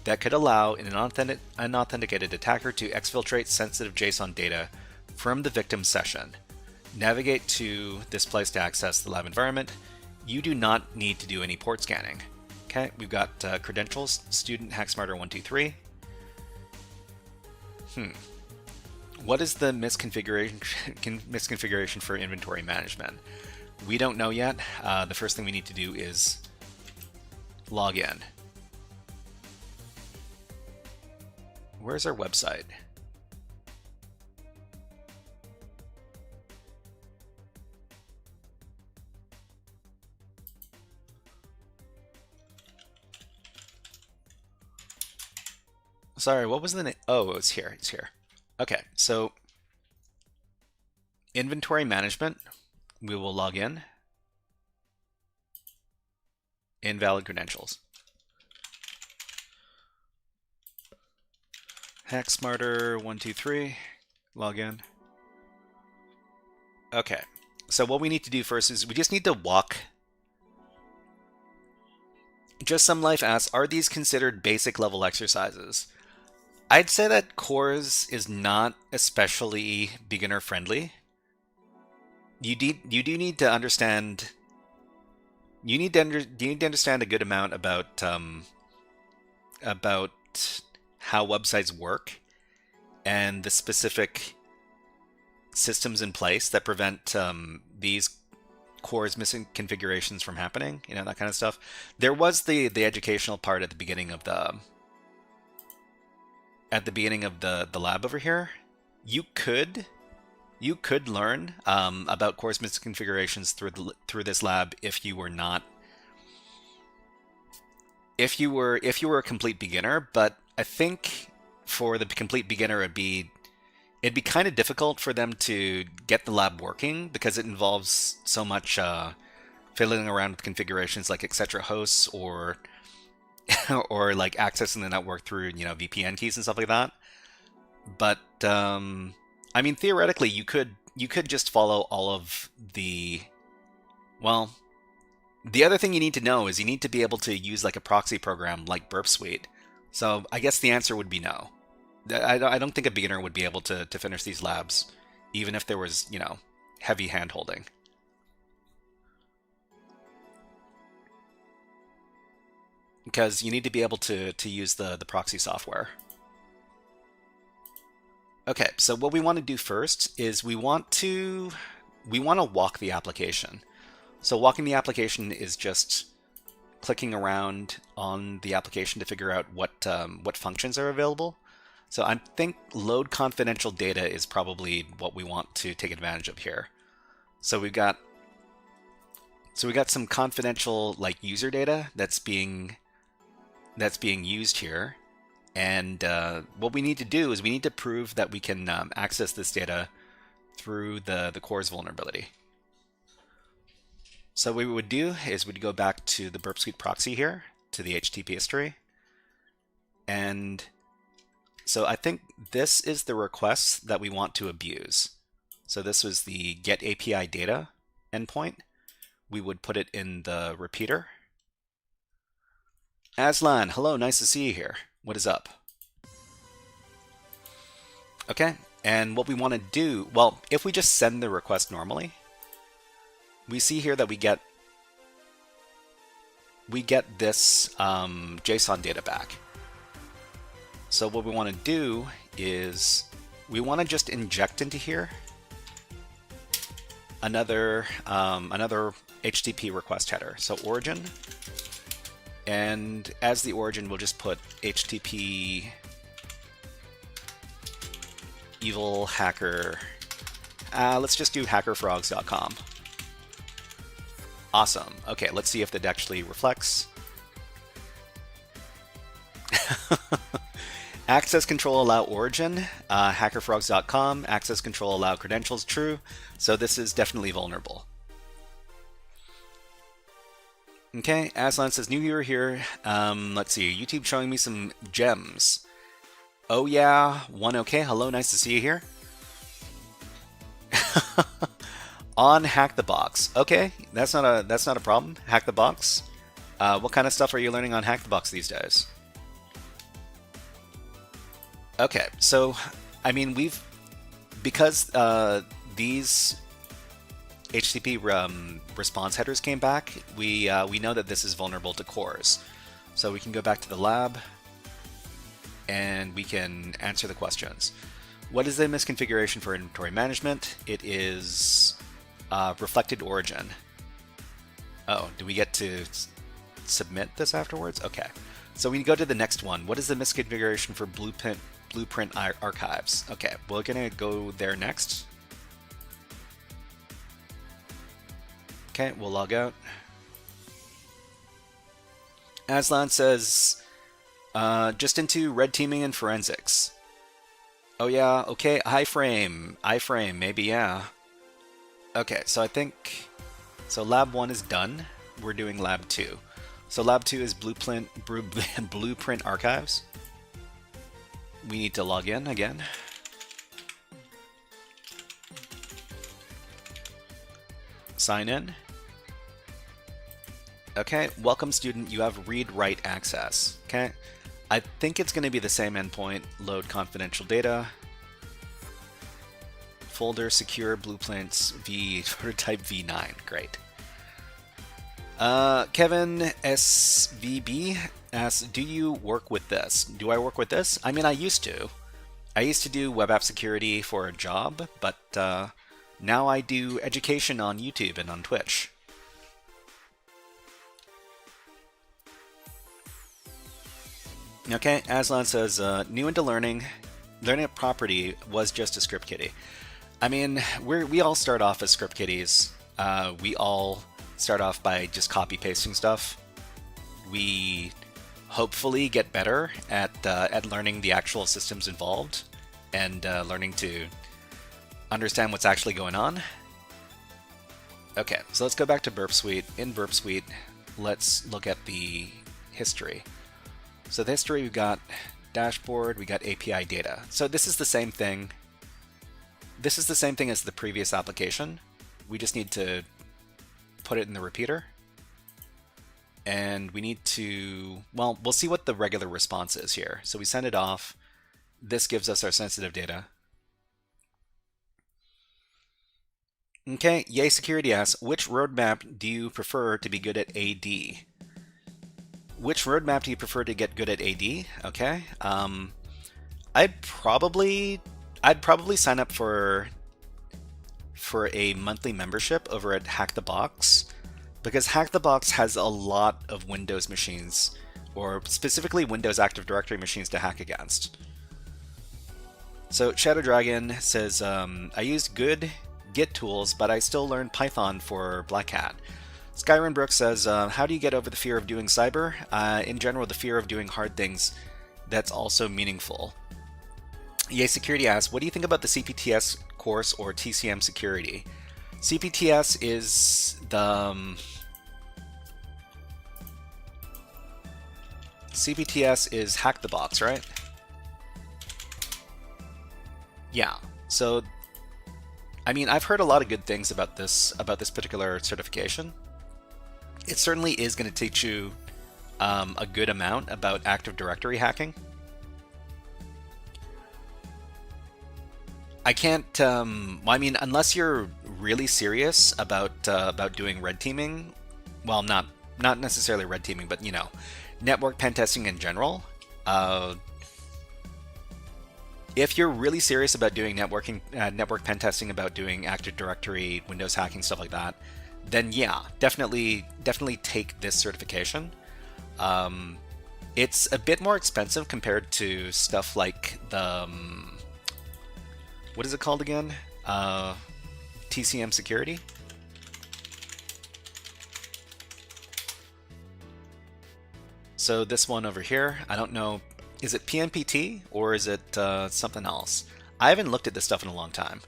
that could allow an unauthenticated attacker to exfiltrate sensitive JSON data from the victim session. Navigate to this place to access the lab environment. You do not need to do any port scanning. Okay, we've got credentials, student HackSmarter123. What is the misconfiguration for inventory management? We don't know yet. The first thing we need to do is log in. Where's our website? Sorry, what was the name? Oh, it's here. It's here. Okay, so inventory management, we will log in. Invalid credentials. HackSmarter123, log in. Okay, so what we need to do first is we just need to walk. Just Some Life asks, are these considered basic level exercises? I'd say that Cores is not especially beginner friendly. You do need to understand. You need to understand a good amount about how websites work and the specific systems in place that prevent these Cores misconfigurations from happening. You know, that kind of stuff. There was the educational part at the beginning of the lab over here. You could learn about Cores misconfigurations through this lab if you were a complete beginner. But I think for the complete beginner, it'd be kind of difficult for them to get the lab working because it involves so much fiddling around with configurations like etc hosts or like accessing the network through, you know, VPN keys and stuff like that. But I mean, theoretically, you could just follow all of the. Well, the other thing you need to know is you need to be able to use like a proxy program like Burp Suite. So I guess the answer would be no. I don't think a beginner would be able to finish these labs, even if there was, you know, heavy hand-holding. Because you need to be able to use the proxy software. Okay, so what we want to do first is we want to walk the application. So walking the application is just clicking around on the application to figure out what functions are available. So I think load confidential data is probably what we want to take advantage of here. So we got some confidential like user data that's being used here, and what we need to do is we need to prove that we can access this data through the cores vulnerability. So what we would do is we'd go back to the Burp Suite proxy here, to the HTTP history. And so I think this is the request that we want to abuse. So this was the get API data endpoint. We would put it in the repeater. Aslan, hello, nice to see you here. What is up? Okay, and what we want to do, well, if we just send the request normally, we see here that we get this JSON data back. So what we want to do is we want to just inject into here another HTTP request header. So origin, and as the origin, we'll just put HTTP evil hacker. Let's just do HackerFrogs.com. Awesome. Okay, let's see if that actually reflects. Access control allow origin, HackerFrogs.com, access control allow credentials true. So this is definitely vulnerable. Okay, Aslan says, new viewer here. Let's see, YouTube showing me some gems. Oh yeah, one okay. Hello, nice to see you here. On Hack the Box. Okay, that's not a problem. Hack the Box. What kind of stuff are you learning on Hack the Box these days? Okay, so I mean because these HTTP response headers came back, we know that this is vulnerable to cores. So we can go back to the lab and we can answer the questions. What is the misconfiguration for inventory management? It is reflected origin. Oh, do we get to submit this afterwards? Okay. So we go to the next one. What is the misconfiguration for blueprint archives? Okay, we're gonna go there next. Okay, we'll log out. Aslan says, just into red teaming and forensics. Oh yeah, okay, iframe, maybe, yeah. Okay, so I think, so lab 1 is done. We're doing lab 2. So lab 2 is blueprint archives. We need to log in again. Sign in. Okay, welcome student, you have read-write access. Okay, I think it's going to be the same endpoint. Load confidential data. Folder secure blueprints v prototype v9. Great. Kevin SVB asks, do you work with this? Do I work with this? I mean, I used to. I used to do web app security for a job, but now I do education on YouTube and on Twitch. Okay, Aslan says, new into learning a property was just a script kiddie. I mean, we all start off as script kiddies. We all start off by just copy pasting stuff. We hopefully get better at learning the actual systems involved and learning to understand what's actually going on. Okay, so let's go back to Burp Suite. In Burp Suite, let's look at the history. So the history, we've got dashboard, we got API data. So this is the same thing. This is the same thing as the previous application. We just need to put it in the repeater. And we need to, well, we'll see what the regular response is here. So we send it off. This gives us our sensitive data. Okay, Yay Security asks, which roadmap do you prefer to be good at AD? Which roadmap do you prefer to get good at AD? Okay, I'd probably sign up for a monthly membership over at Hack the Box, because Hack the Box has a lot of Windows machines, or specifically Windows Active Directory machines to hack against. So Shadow Dragon says, I used good Git tools, but I still learned Python for Black Hat. Skyrim Brooks says, how do you get over the fear of doing cyber? In general, the fear of doing hard things that's also meaningful. Yay Security asks, what do you think about the CPTS course or TCM security? CPTS is the CPTS is Hack the Box, right? Yeah. So, I mean, I've heard a lot of good things about this particular certification. It certainly is going to teach you a good amount about Active Directory hacking. I can't. I mean, unless you're really serious about doing red teaming, well, not necessarily red teaming, but you know, network pen testing in general. If you're really serious about doing network pen testing, about doing Active Directory, Windows hacking, stuff like that, then yeah, definitely take this certification. It's a bit more expensive compared to stuff like the what is it called again? TCM security. So this one over here, I don't know, is it PNPT or is it something else? I haven't looked at this stuff in a long time.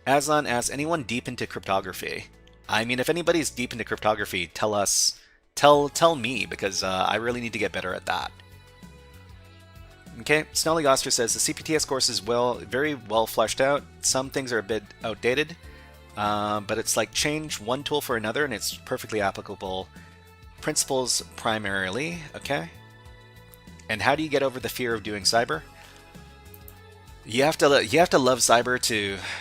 Aslan asks, anyone deep into cryptography? I mean, if anybody's deep into cryptography, tell us, tell me, because I really need to get better at that. Okay, Snelly Oster says the CPTS course is very well fleshed out. Some things are a bit outdated, but it's like change one tool for another, and it's perfectly applicable. Principles primarily, okay. And how do you get over the fear of doing cyber? You have to love cyber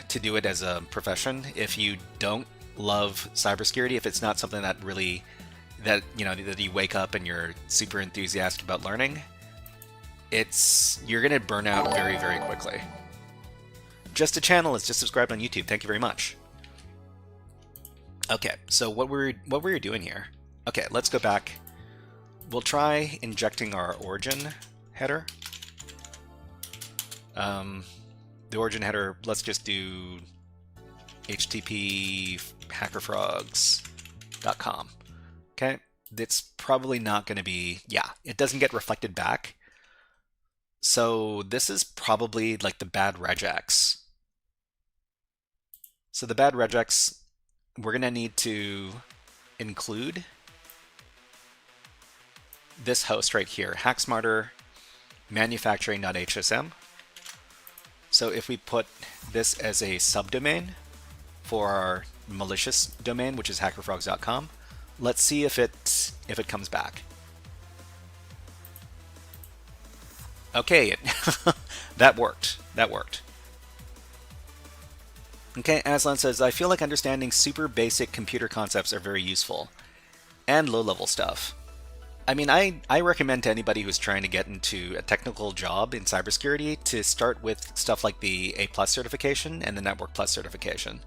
to do it as a profession. If you don't love cybersecurity, if it's not something that really that you wake up and you're super enthusiastic about learning, you're gonna burn out very, very quickly. Just a channel is just subscribed on YouTube. Thank you very much. Okay, so what were you doing here? Okay, let's go back. We'll try injecting our origin header. The origin header, let's just do HTTP HackerFrogs.com. Okay, it's probably not going to be, yeah, it doesn't get reflected back. So this is probably like the bad regex. So the bad regex, we're going to need to include this host right here, HackSmarter manufacturing.hsm. So if we put this as a subdomain for our malicious domain, which is hackerfrogs.com, let's see if it comes back. Okay, that worked. That worked. Okay, Aslan says, I feel like understanding super basic computer concepts are very useful. And low-level stuff. I mean, I recommend to anybody who's trying to get into a technical job in cybersecurity to start with stuff like the A+ certification and the Network Plus certification.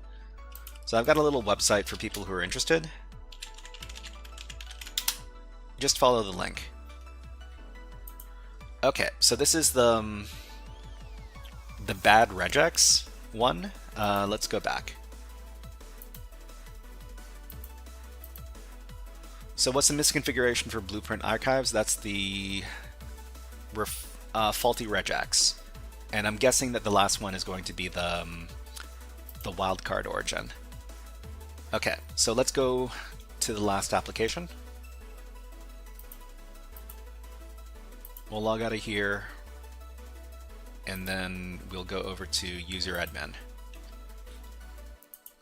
So I've got a little website for people who are interested. Just follow the link. Okay, so this is the bad regex one. Let's go back. So what's the misconfiguration for Blueprint Archives? That's the faulty regex. And I'm guessing that the last one is going to be the wildcard origin. Okay, so let's go to the last application. We'll log out of here, and then we'll go over to user admin.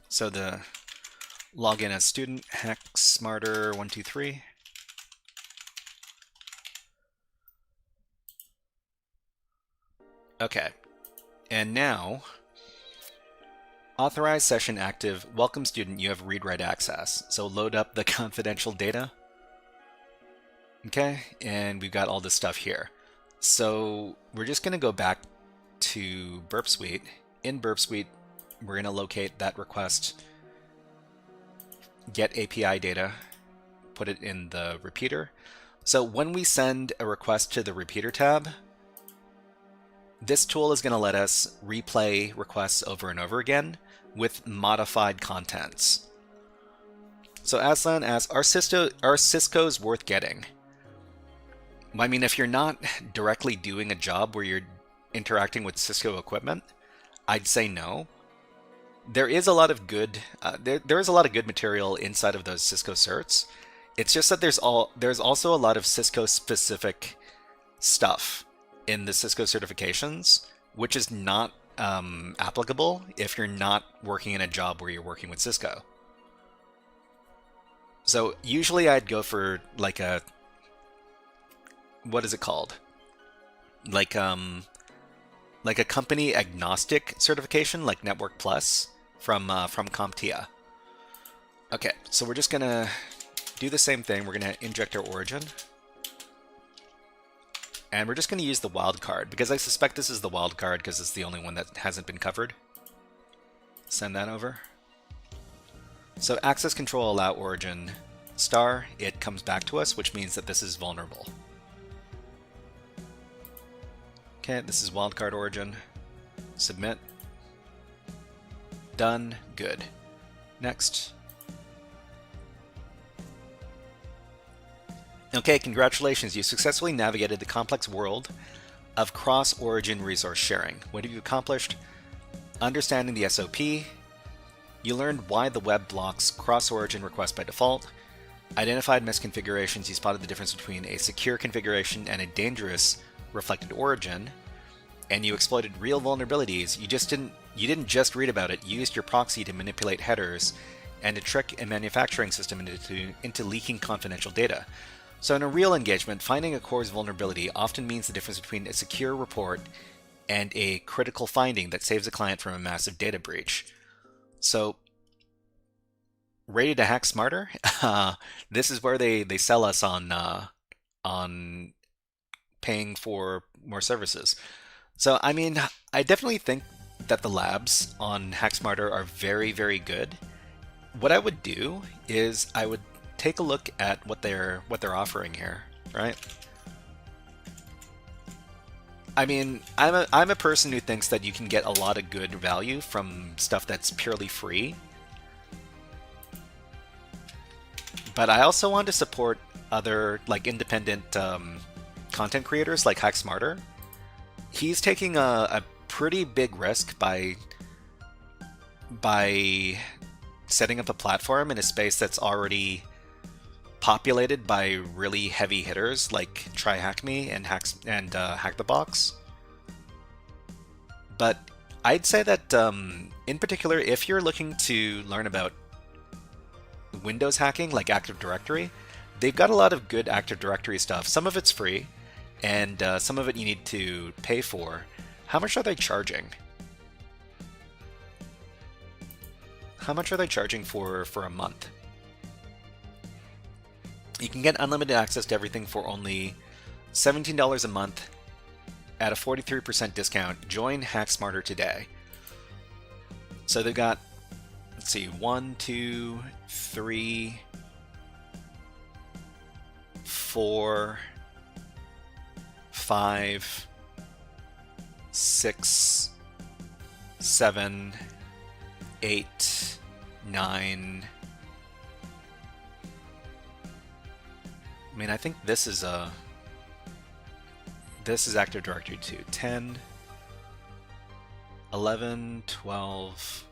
So the login as student, HackSmarter123. Okay, and now authorize session active. Welcome student, you have read-write access. So load up the confidential data. Okay, and we've got all this stuff here. So we're just going to go back to Burp Suite. In Burp Suite, we're going to locate that request, get API data, put it in the repeater. So when we send a request to the repeater tab, this tool is going to let us replay requests over and over again with modified contents. So Aslan asks, are Cisco's worth getting? I mean, if you're not directly doing a job where you're interacting with Cisco equipment, I'd say no. There is a lot of good there is a lot of good material inside of those Cisco certs. It's just that there's also a lot of Cisco specific stuff in the Cisco certifications, which is not applicable if you're not working in a job where you're working with Cisco. So usually I'd go for like a, what is it called? Like a company agnostic certification, like Network Plus from CompTIA. Okay, so we're just gonna do the same thing. We're gonna inject our origin. And we're just going to use the wildcard, because I suspect this is the wildcard because it's the only one that hasn't been covered. Send that over. So access control allow origin star, it comes back to us, which means that this is vulnerable. Okay, this is wildcard origin. Submit. Done. Good. Next. Okay, congratulations. You successfully navigated the complex world of cross-origin resource sharing. What have you accomplished? Understanding the SOP. You learned why the web blocks cross-origin requests by default. Identified misconfigurations. You spotted the difference between a secure configuration and a dangerous reflected origin. And you exploited real vulnerabilities. You didn't just read about it. You used your proxy to manipulate headers and to trick a manufacturing system into leaking confidential data. So in a real engagement, finding a core's vulnerability often means the difference between a secure report and a critical finding that saves a client from a massive data breach. So, ready to hack smarter? This is where they sell us on paying for more services. So, I mean, I definitely think that the labs on HackSmarter are very, very good. What I would do is I would take a look at what they're offering here, right? I mean, I'm a person who thinks that you can get a lot of good value from stuff that's purely free. But I also want to support other like independent content creators like HackSmarter. He's taking a pretty big risk by setting up a platform in a space that's already populated by really heavy hitters like TryHackMe and HackTheBox. But I'd say that in particular, if you're looking to learn about Windows hacking like Active Directory, they've got a lot of good Active Directory stuff. Some of it's free, and some of it you need to pay for. How much are they charging? How much are they charging for a month? You can get unlimited access to everything for only $17 a month at a 43% discount. Join HackSmarter today. So they've got, let's see, 1, 2, 3, 4, 5, 6, 7, 8, 9. I mean, I think this is Active Directory too. 10, 11, 12,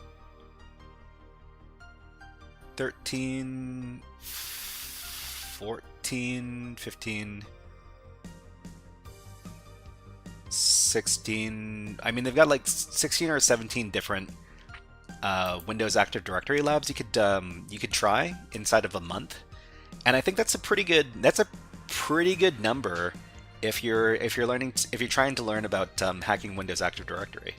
13, 14, 15, 16. I mean, they've got like 16 or 17 different Windows Active Directory labs you could try inside of a month. And I think that's a pretty good number if you're trying to learn about hacking Windows Active Directory.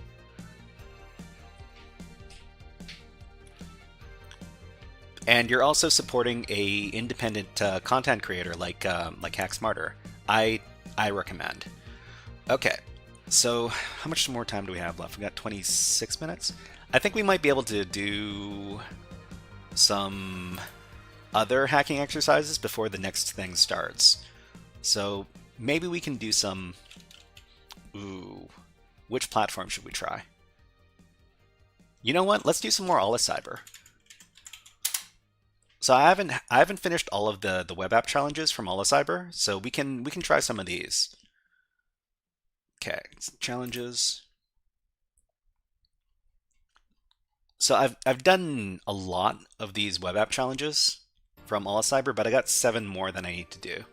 And you're also supporting a independent content creator like HackSmarter. I recommend. Okay, so how much more time do we have left? We got 26 minutes. I think we might be able to do some other hacking exercises before the next thing starts. So maybe we can do some. Which platform should we try? You know what? Let's do some more OLIcyber. So I haven't finished all of the web app challenges from OLIcyber, so we can try some of these. Okay, challenges. So I've done a lot of these web app challenges from OLIcyber, but I got 7 more than I need to do.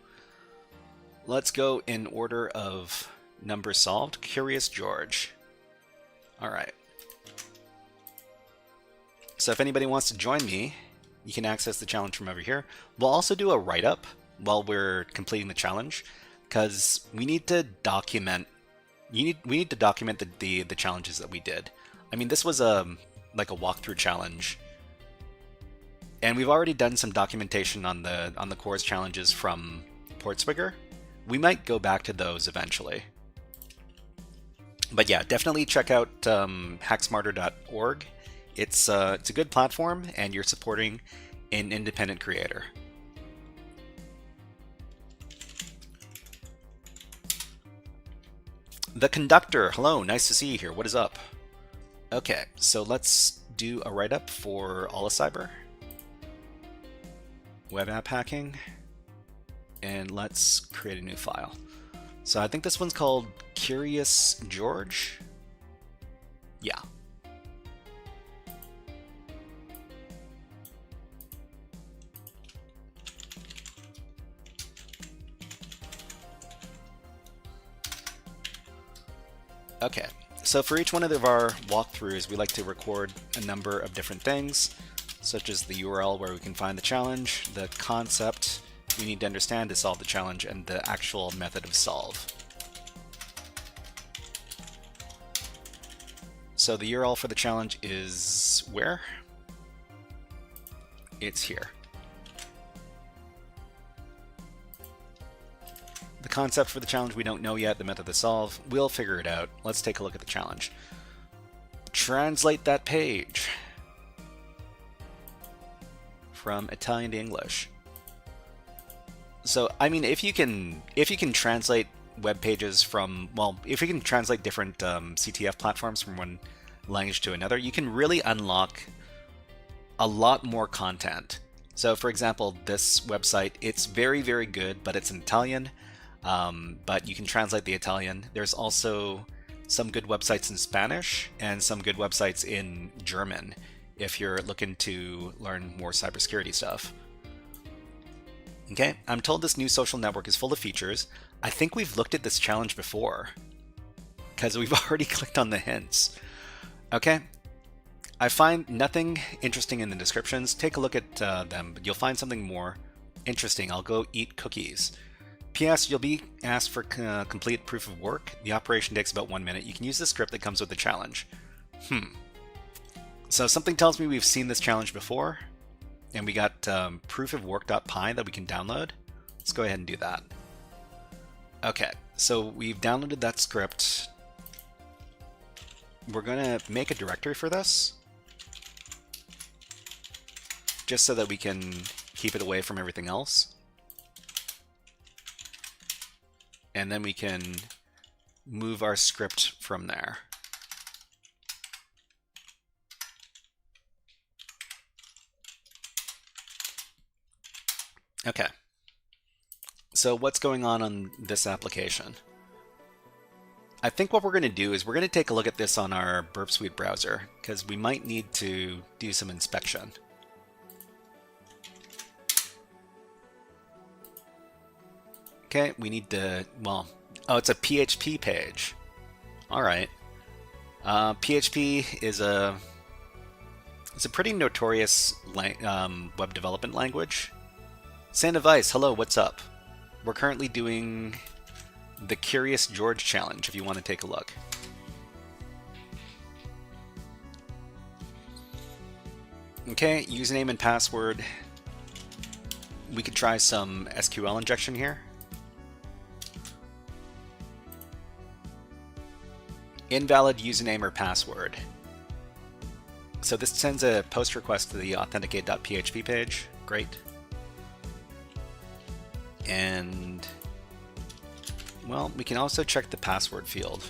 Let's go in order of numbers solved. Curious George. All right. So if anybody wants to join me, you can access the challenge from over here. We'll also do a write-up while we're completing the challenge, because we need to document. We need to document the challenges that we did. I mean, this was like a walkthrough challenge, and we've already done some documentation on the cores challenges from Portswigger. We might go back to those eventually. But yeah, definitely check out HackSmarter.org. It's a good platform, and you're supporting an independent creator. The Conductor, hello, nice to see you here. What is up? Okay, so let's do a write-up for OLIcyber, web app hacking, and let's create a new file. So I think this one's called Curious George. Yeah. Okay, so for each one of our walkthroughs, we like to record a number of different things, such as the URL where we can find the challenge, the concept we need to understand to solve the challenge, and the actual method of solve. So the URL for the challenge is where? It's here. The concept for the challenge we don't know yet, the method to solve, we'll figure it out. Let's take a look at the challenge. Translate that page from Italian to English. So, I mean, if you can translate web pages from, well, if you can translate different CTF platforms from one language to another, you can really unlock a lot more content. So, for example, this website, it's very, very good, but it's in Italian. But you can translate the Italian. There's also some good websites in Spanish and some good websites in German if you're looking to learn more cybersecurity stuff. Okay, I'm told this new social network is full of features. I think we've looked at this challenge before because we've already clicked on the hints. Okay, I find nothing interesting in the descriptions. Take a look at them, but you'll find something more interesting. I'll go eat cookies. P.S. You'll be asked for complete proof of work. The operation takes about 1 minute. You can use the script that comes with the challenge. So something tells me we've seen this challenge before, and we got proofofwork.py that we can download. Let's go ahead and do that. Okay, so we've downloaded that script. We're going to make a directory for this, just so that we can keep it away from everything else. And then we can move our script from there. Okay. So what's going on this application? I think what we're going to do is we're going to take a look at this on our Burp Suite browser, because we might need to do some inspection. Okay, we need to, well, oh, it's a PHP page. All right. PHP is it's a pretty notorious web development language. Sand of Ice, hello, what's up? We're currently doing the Curious George challenge, if you want to take a look. Okay, username and password. We could try some SQL injection here. Invalid username or password. So this sends a post request to the authenticate.php page. Great. And, well, we can also check the password field.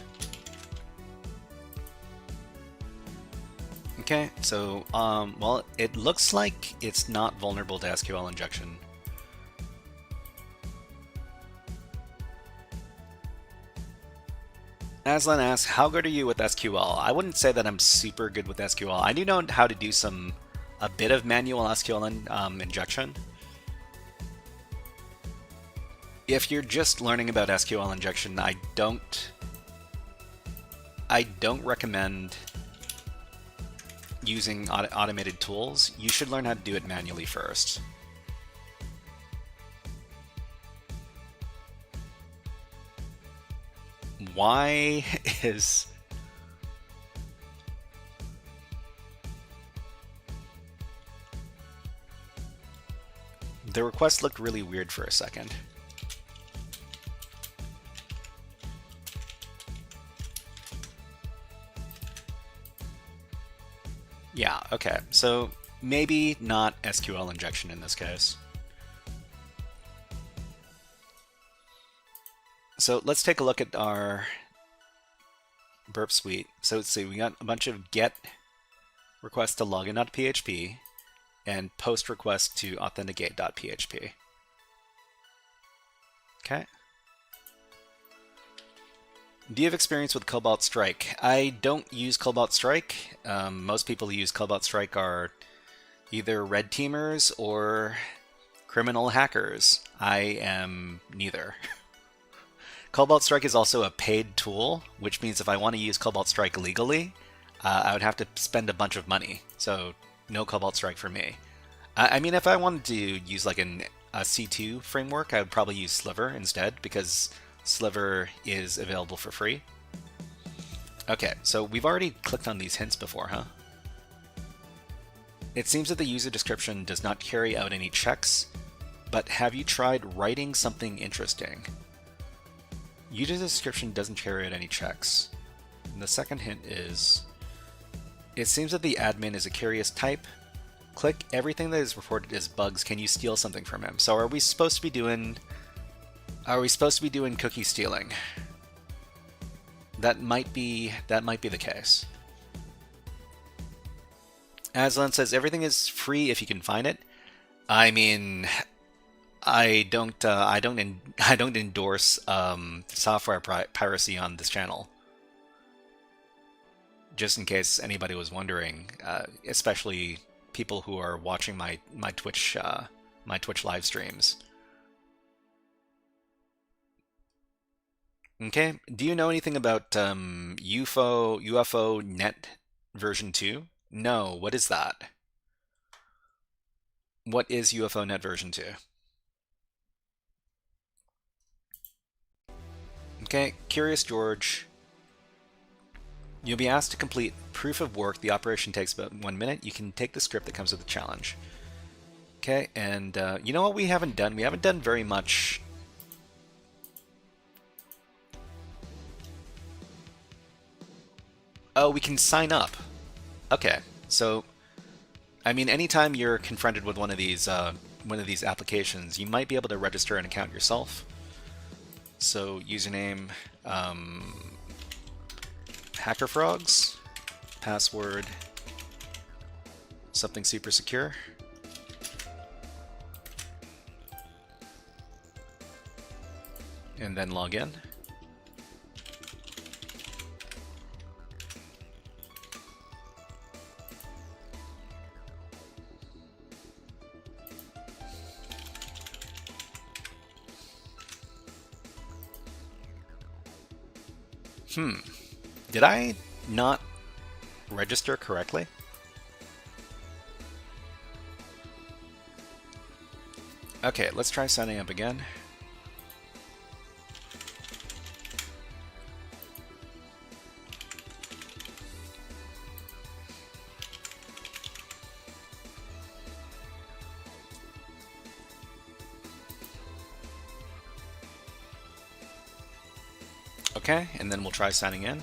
Okay, so, well, it looks like it's not vulnerable to SQL injection. Aslan asks, how good are you with SQL? I wouldn't say that I'm super good with SQL. I do know how to do a bit of manual SQL injection. If you're just learning about SQL injection, I don't recommend using automated tools. You should learn how to do it manually first. Why is... The request looked really weird for a second. Yeah, okay. So maybe not SQL injection in this case. So let's take a look at our burp suite. So let's see, we got a bunch of get requests to login.php and post requests to authenticate.php. Okay. Do you have experience with Cobalt Strike? I don't use Cobalt Strike. Most people who use Cobalt Strike are either red teamers or criminal hackers. I am neither. Cobalt Strike is also a paid tool, which means if I want to use Cobalt Strike legally, I would have to spend a bunch of money. So no Cobalt Strike for me. I mean, if I wanted to use like a C2 framework, I would probably use Sliver instead, because Sliver is available for free. Okay, so we've already clicked on these hints before, huh? It seems that the user description does not carry out any checks, but have you tried writing something interesting? User description doesn't carry out any checks. And the second hint is, it seems that the admin is a curious type. Click everything that is reported as bugs. Can you steal something from him? So are we supposed to be doing cookie stealing? That might be the case. Aslan says everything is free if you can find it. I mean, I don't endorse software piracy on this channel. Just in case anybody was wondering, especially people who are watching my Twitch live streams. Okay, do you know anything about UFO Net version 2? No, what is that? What is UFO Net version 2? Okay, Curious George. You'll be asked to complete proof of work. The operation takes about 1 minute. You can take the script that comes with the challenge. Okay, and you know what we haven't done? We haven't done very much. Oh, we can sign up. Okay, so I mean, anytime you're confronted with one of these applications, you might be able to register an account yourself. So username, HackerFrogs, password, something super secure. And then log in. Did I not register correctly? Okay, let's try signing up again. Okay, and then we'll try signing in.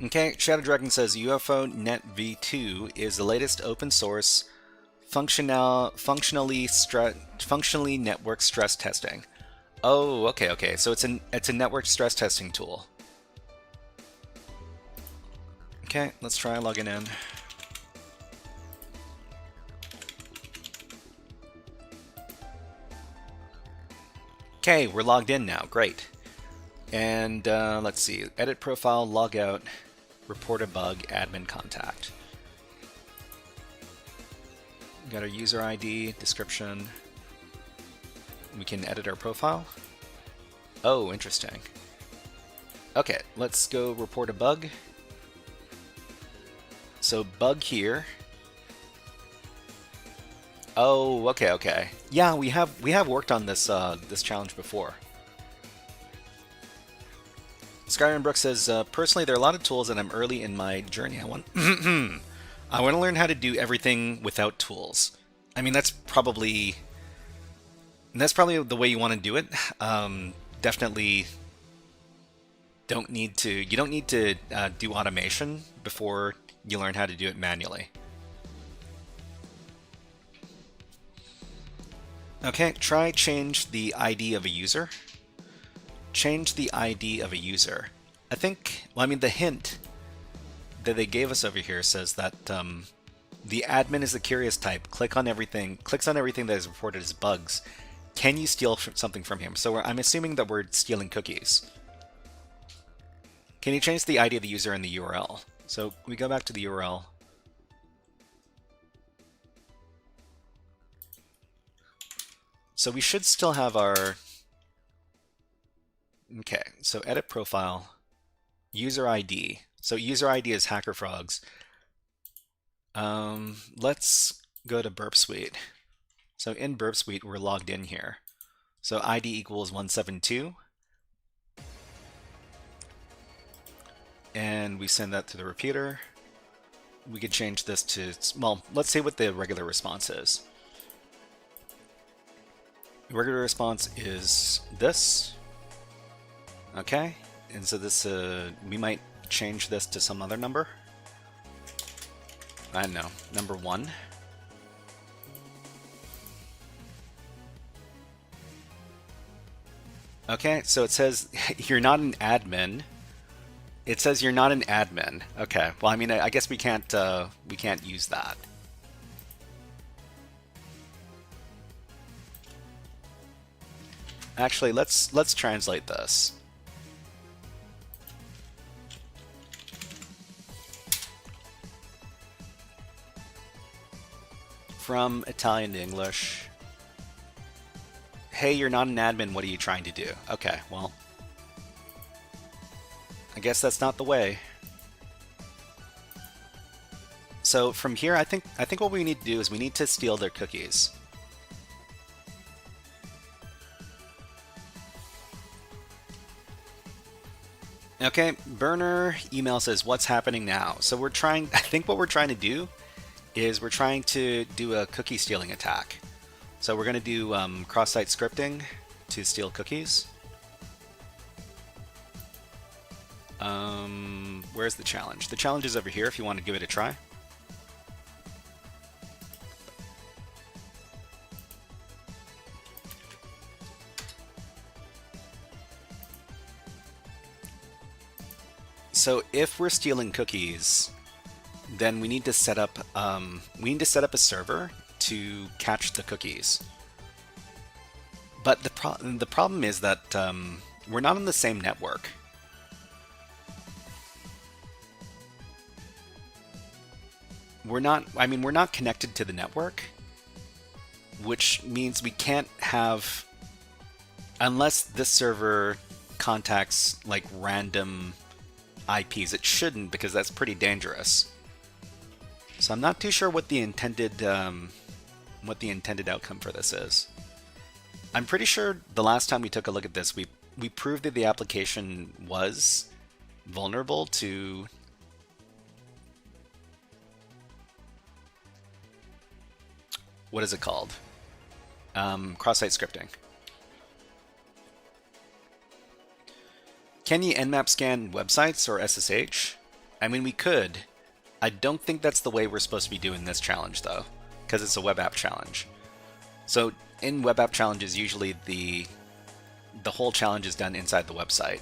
Okay, Shadow Dragon says UFO Net v2 is the latest open source functionally network stress testing. Oh, okay. So it's a network stress testing tool. Okay, let's try logging in. Okay, we're logged in now. Great. And let's see. Edit profile, log out, report a bug, admin contact. We got our user ID, description. We can edit our profile. Oh, interesting. Okay, let's go report a bug. So bug here. Oh, okay. Yeah, we have worked on this this challenge before. Skyrim Brook says, personally, there are a lot of tools, and I'm early in my journey. I want to learn how to do everything without tools. I mean, that's probably the way you want to do it. Definitely don't need to. You don't need to do automation before you learn how to do it manually. Okay, try change the ID of a user. Change the ID of a user. I think, well, I mean, the hint that they gave us over here says that the admin is the curious type. Clicks on everything that is reported as bugs. Can you steal something from him? So I'm assuming that we're stealing cookies. Can you change the ID of the user in the URL? So we go back to the URL. So we should still have our... Okay, so edit profile, user ID. So user ID is HackerFrogs. Let's go to Burp Suite. So in Burp Suite, we're logged in here. So ID equals 172. And we send that to the repeater. We could change this to, well, let's see what the regular response is. The regular response is this. Okay, and so this, we might change this to some other number. I don't know, number 1. Okay, so it says you're not an admin. It says you're not an admin. Okay, well, I mean, I guess we can't use that. Actually, let's translate this. From Italian to English. Hey, you're not an admin, what are you trying to do? Okay, well, I guess that's not the way. So from here, I think what we need to do is we need to steal their cookies. Okay, Burner email says, what's happening now? So we're trying, I think what we're trying to do is we're trying to do a cookie stealing attack. So we're going to do cross-site scripting to steal cookies. Where's the challenge? The challenge is over here if you want to give it a try. So if we're stealing cookies, then we need to set up a server to catch the cookies. But the problem is that we're not on the same network. We're not connected to the network, which means we can't have, unless this server contacts like random IPs. It shouldn't, because that's pretty dangerous. So I'm not too sure what the intended outcome for this is. I'm pretty sure the last time we took a look at this, we proved that the application was vulnerable to what is it called? Cross-site scripting. Can you nmap scan websites or SSH? I mean, we could. I don't think that's the way we're supposed to be doing this challenge, though, because it's a web app challenge. So in web app challenges, usually the whole challenge is done inside the website.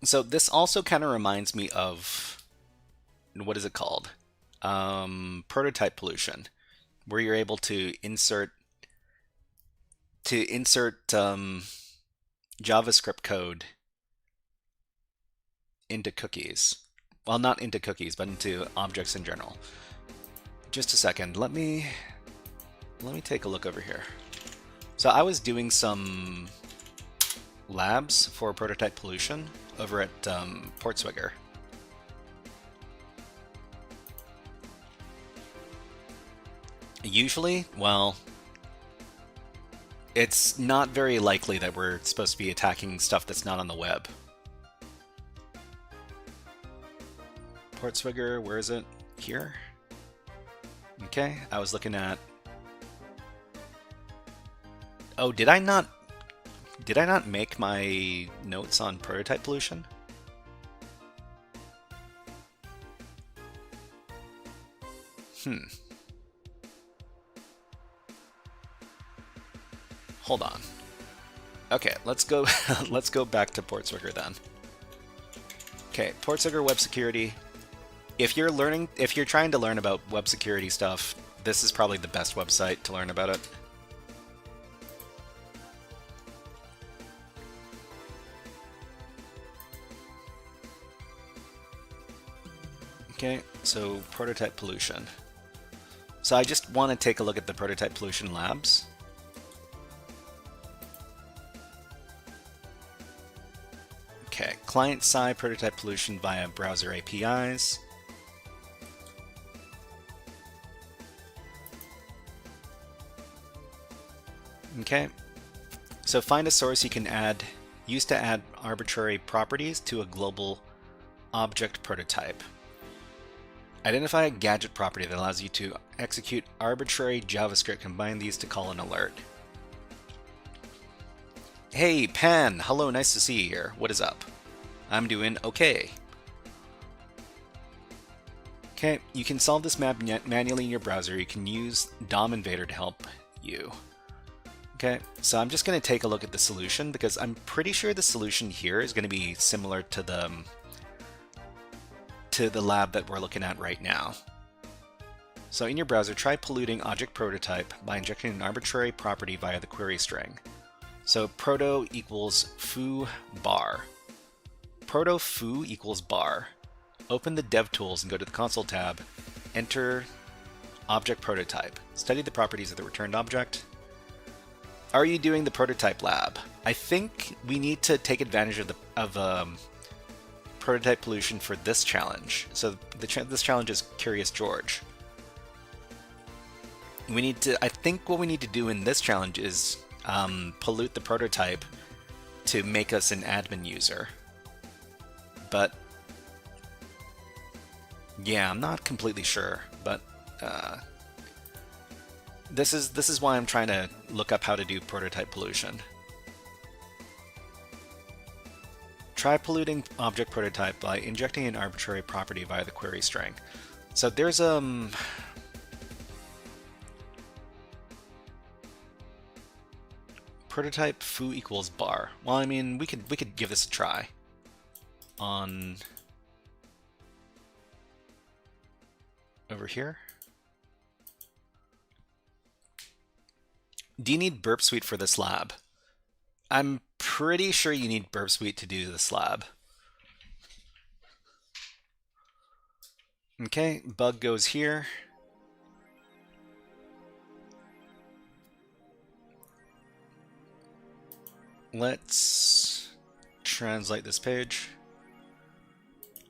So this also kind of reminds me of, what is it called? Prototype pollution, where you're able to insert JavaScript code into cookies. Well, not into cookies, but into objects in general. Just a second. Let me take a look over here. So I was doing some labs for prototype pollution over at Portswigger. Usually, well, it's not very likely that we're supposed to be attacking stuff that's not on the web. Portswigger, where is it? Here? Okay, I was looking at... Oh, did I not make my notes on prototype pollution? Hold on. Okay, let's go let's go back to Portswigger then. Okay, Portswigger web security. If you're trying to learn about web security stuff, this is probably the best website to learn about it. Okay, so prototype pollution. So I just want to take a look at the prototype pollution labs. Okay, client-side prototype pollution via browser APIs. Okay, so find a source you can use to add arbitrary properties to a global object prototype. Identify a gadget property that allows you to execute arbitrary JavaScript. Combine these to call an alert. Hey, Pan! Hello, nice to see you here. What is up? I'm doing okay. Okay, you can solve this map manually in your browser. You can use DOM Invader to help you. Okay, so I'm just going to take a look at the solution because I'm pretty sure the solution here is going to be similar to the lab that we're looking at right now. So in your browser, try polluting object prototype by injecting an arbitrary property via the query string. So proto equals foo bar. Proto foo equals bar. Open the DevTools and go to the console tab. Enter object prototype. Study the properties of the returned object. Are you doing the prototype lab? I think we need to take advantage of prototype pollution for this challenge. So this challenge is Curious George. I think what we need to do in this challenge is pollute the prototype to make us an admin user. But yeah, I'm not completely sure. But this is why I'm trying to look up how to do prototype pollution. Try polluting object prototype by injecting an arbitrary property via the query string. So there's prototype foo equals bar. Well, I mean, we could give this a try on over here. Do you need Burp Suite for this lab? I'm pretty sure you need Burp Suite to do this lab. Okay, bug goes here. Let's translate this page.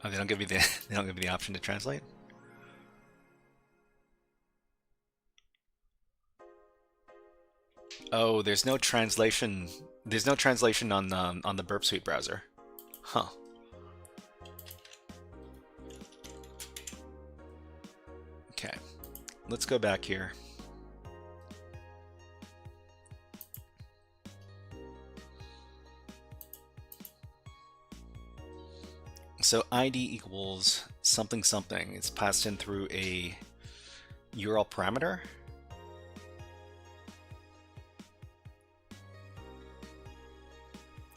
Oh, they don't give me the option to translate. Oh, there's no translation. There's no translation on the Burp Suite browser. Huh. Okay, let's go back here. So ID equals something something. It's passed in through a URL parameter.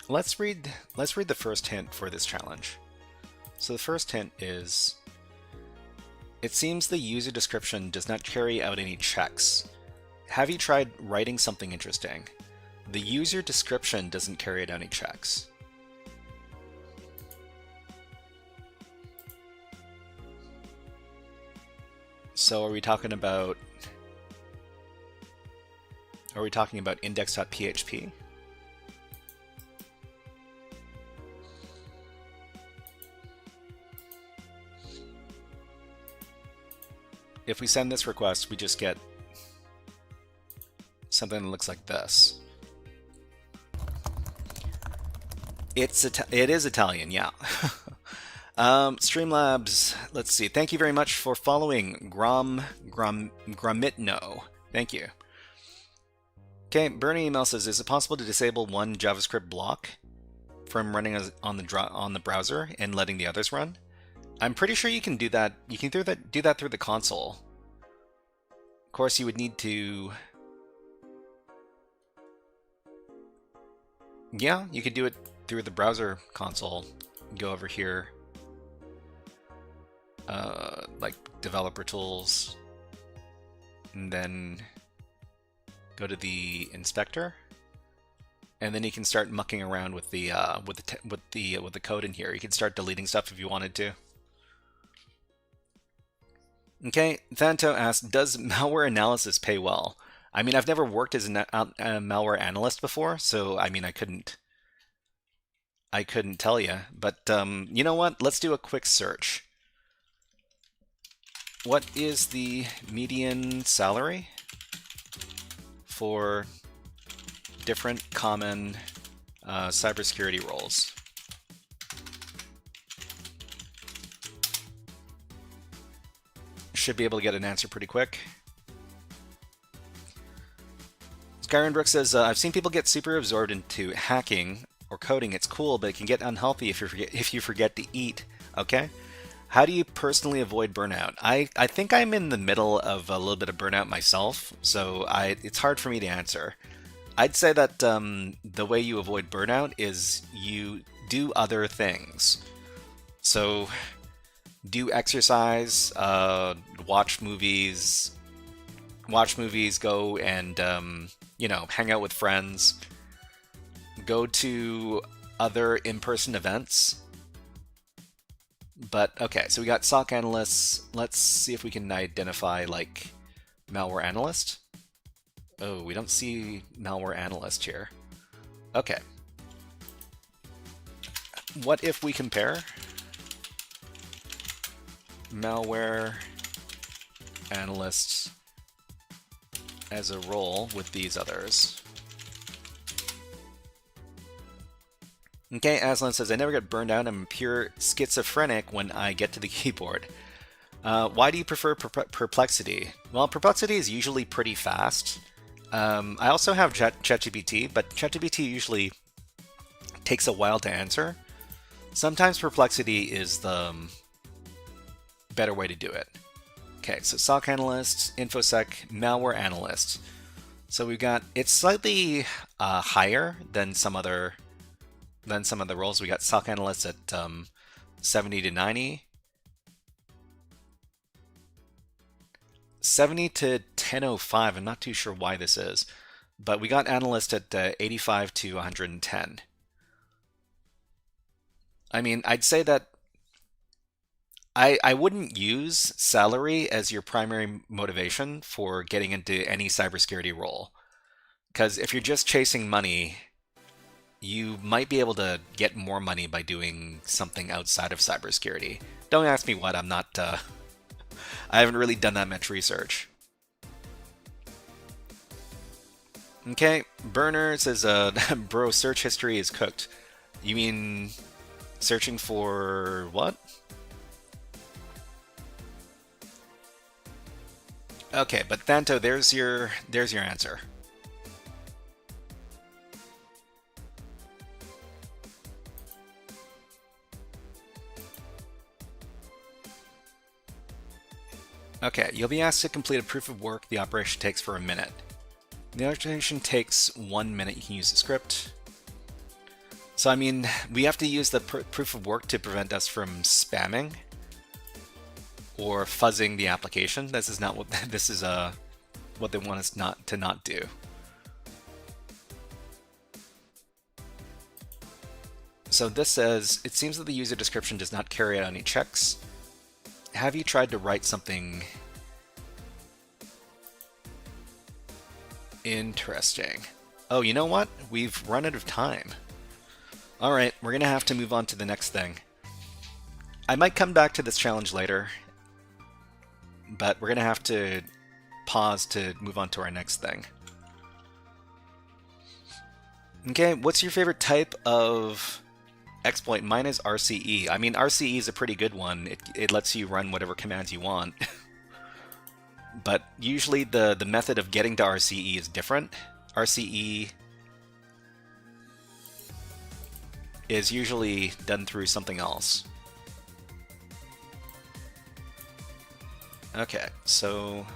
let's read the first hint for this challenge. So the first hint is, it seems the user description does not carry out any checks. Have you tried writing something interesting? The user description doesn't carry out any checks. So are we talking about index.php? If we send this request, we just get something that looks like this. It is Italian, yeah. Streamlabs, let's see. Thank you very much for following Gramitno. Thank you. Okay, Bernie email says, is it possible to disable one JavaScript block from running on the browser and letting the others run? I'm pretty sure you can do that. You can do that through the console. Of course, you would need to... Yeah, you could do it through the browser console. Go over here, like developer tools, and then go to the inspector, and then you can start mucking around with the code in here. You can start deleting stuff if you wanted to. Okay, Thanto asks, does malware analysis pay well? I mean, I've never worked as a malware analyst before, so I mean, I couldn't tell you. But you know what? Let's do a quick search. What is the median salary for different common cybersecurity roles? Should be able to get an answer pretty quick. Skyrim Brook says, I've seen people get super absorbed into hacking or coding. It's cool, but it can get unhealthy if you forget to eat. Okay? How do you personally avoid burnout? I think I'm in the middle of a little bit of burnout myself, so it's hard for me to answer. I'd say that the way you avoid burnout is you do other things. So do exercise, watch movies, go and hang out with friends, go to other in-person events. But okay, so we got SOC analysts. Let's see if we can identify like malware analyst. Oh, we don't see malware analyst here. Okay. What if we compare malware analysts as a role with these others? Okay, Aslan says, I never get burned out. I'm pure schizophrenic when I get to the keyboard. Why do you prefer Perplexity? Well, Perplexity is usually pretty fast. I also have ChatGPT, but ChatGPT usually takes a while to answer. Sometimes Perplexity is the better way to do it. Okay, so SOC analyst, InfoSec, malware analyst. So we've got, it's slightly higher than some other roles. We got SOC analysts at 70 to 90. 70 to 1005. I'm not too sure why this is, but we got analyst at 85 to 110. I mean, I'd say that I wouldn't use salary as your primary motivation for getting into any cybersecurity role. Because if you're just chasing money, you might be able to get more money by doing something outside of cybersecurity. Don't ask me what, I'm not, I haven't really done that much research. Okay, Burner says, bro, search history is cooked. You mean searching for what? Okay, but Thanto, there's your answer. Okay, you'll be asked to complete a proof of work. The operation takes for a minute. The operation takes 1 minute. You can use the script. So I mean, we have to use the proof of work to prevent us from spamming or fuzzing the application. This is not what this is what they want us not to do. So this says, it seems that the user description does not carry out any checks. Have you tried to write something interesting? Oh, you know what? We've run out of time. All right, we're going to have to move on to the next thing. I might come back to this challenge later, but we're going to have to pause to move on to our next thing. Okay, what's your favorite type of exploit? Mine is RCE. I mean, RCE is a pretty good one. It lets you run whatever commands you want. But usually the method of getting to RCE is different. RCE is usually done through something else. Okay, so...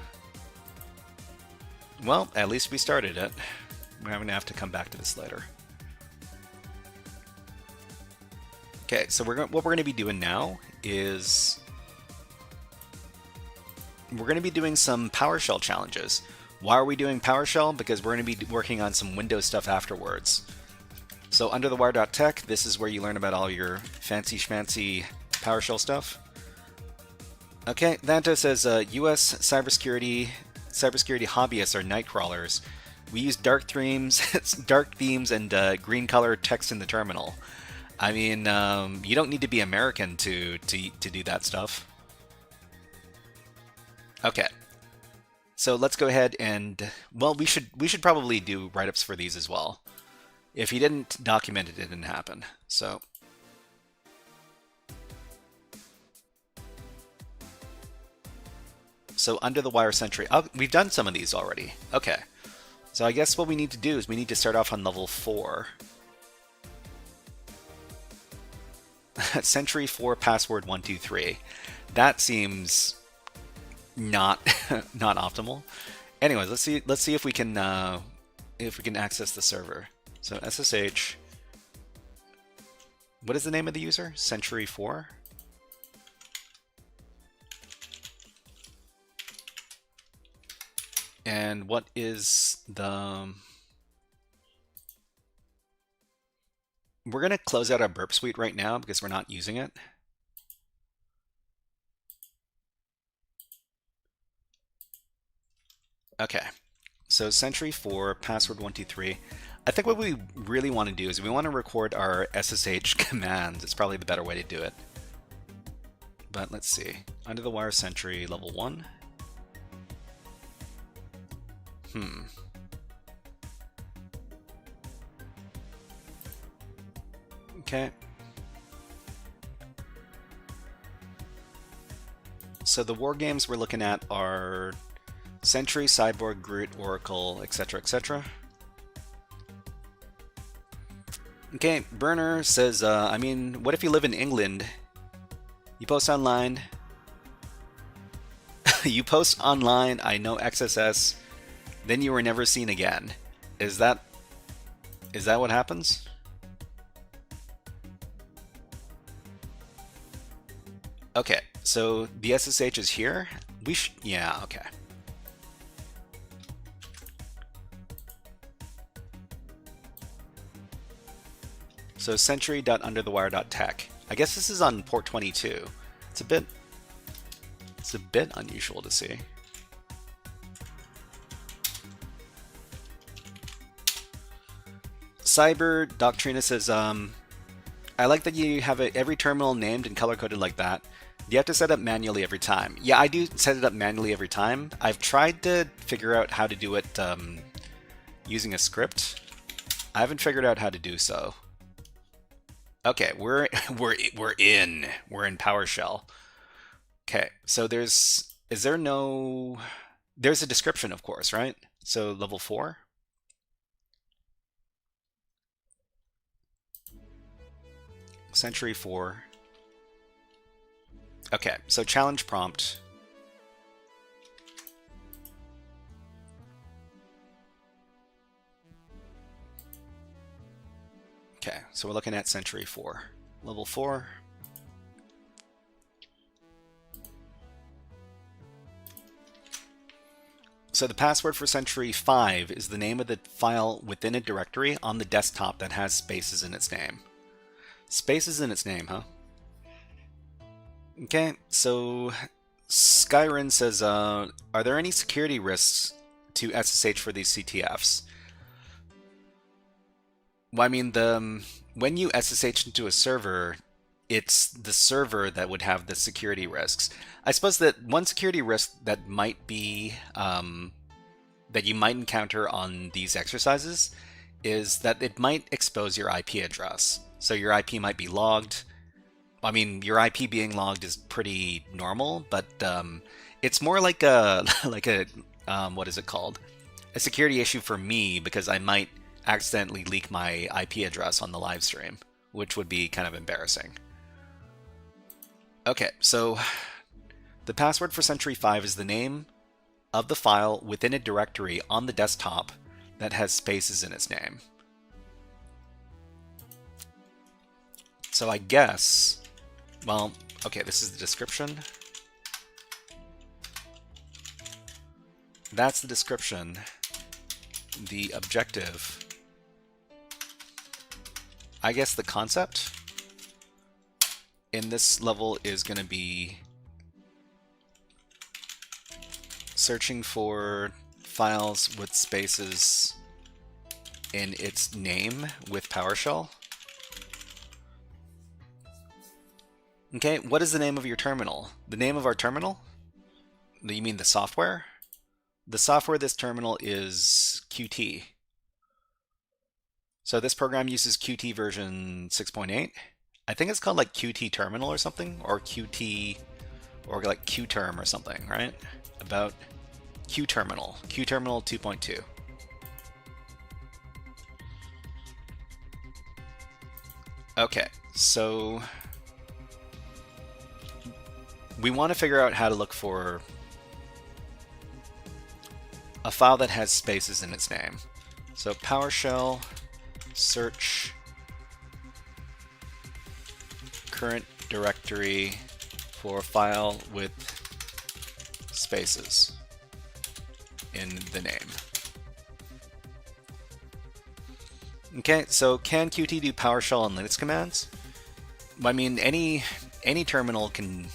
well, at least we started it. We're going to have to come back to this later. Okay, so what we're going to be doing now is we're going to be doing some PowerShell challenges. Why are we doing PowerShell? Because we're going to be working on some Windows stuff afterwards. So UnderTheWire.tech, this is where you learn about all your fancy schmancy PowerShell stuff. Okay, Vanto says US cybersecurity hobbyists are night crawlers. We use dark themes, and green color text in the terminal. I mean, you don't need to be American to do that stuff. Okay, so let's go ahead and, well, we should probably do write-ups for these as well. If you didn't document it, it didn't happen. So UnderTheWire Sentry. Oh, we've done some of these already. Okay. So I guess what we need to do is we need to start off on level 4. Sentry 4 password 123. That seems not not optimal. Anyways, let's see if we can access the server. So SSH. What is the name of the user? Sentry 4. And what is the... we're going to close out our burp suite right now because we're not using it. Okay, so Sentry 4, password 123. I think what we really want to do is we want to record our SSH commands. It's probably the better way to do it. But let's see. UnderTheWire Sentry, level 1. Okay. So the war games we're looking at are Sentry, Cyborg, Groot, Oracle, etc., etc. Okay, Burner says, I mean, what if you live in England? You post online. You post online, I know XSS, then you were never seen again. Is that what happens? Okay, so the SSH is here. Yeah, okay. So sentry.underthewire.tech. I guess this is on port 22. It's a bit unusual to see. Cyber Doctrina says, I like that you have every terminal named and color-coded like that. You have to set it up manually every time. Yeah, I do set it up manually every time. I've tried to figure out how to do it using a script. I haven't figured out how to do so. Okay, we're in PowerShell. Okay, so there's a description, of course, right? So level 4. Sentry 4. Okay, so challenge prompt. Okay, so so we're looking at Century 4. Level 4. So the password for Century 5 is the name of the file within a directory on the desktop that has spaces in its name. Spaces in its name, huh? Okay, so Skyrin says, are there any security risks to SSH for these CTFs? Well, I mean, when you SSH into a server, it's the server that would have the security risks. I suppose that one security risk that might be that you might encounter on these exercises is that it might expose your IP address. So your IP might be logged. I mean, your IP being logged is pretty normal, but it's more like a what is it called? A security issue for me, because I might accidentally leak my IP address on the live stream, which would be kind of embarrassing. Okay, so the password for Century 5 is the name of the file within a directory on the desktop that has spaces in its name. So I guess, well, okay, this is the description. That's the description. The objective, I guess the concept in this level is going to be searching for files with spaces in its name with PowerShell. Okay, what is the name of your terminal? The name of our terminal? You mean the software? The software of this terminal is Qt. So this program uses Qt version 6.8. I think it's called like Qt Terminal or something, or Qt, or like Qterm or something, right? About Qterminal 2.2. Okay, so we want to figure out how to look for a file that has spaces in its name. So PowerShell search current directory for a file with spaces in the name. Okay, so can Qt do PowerShell and Linux commands? I mean, any terminal can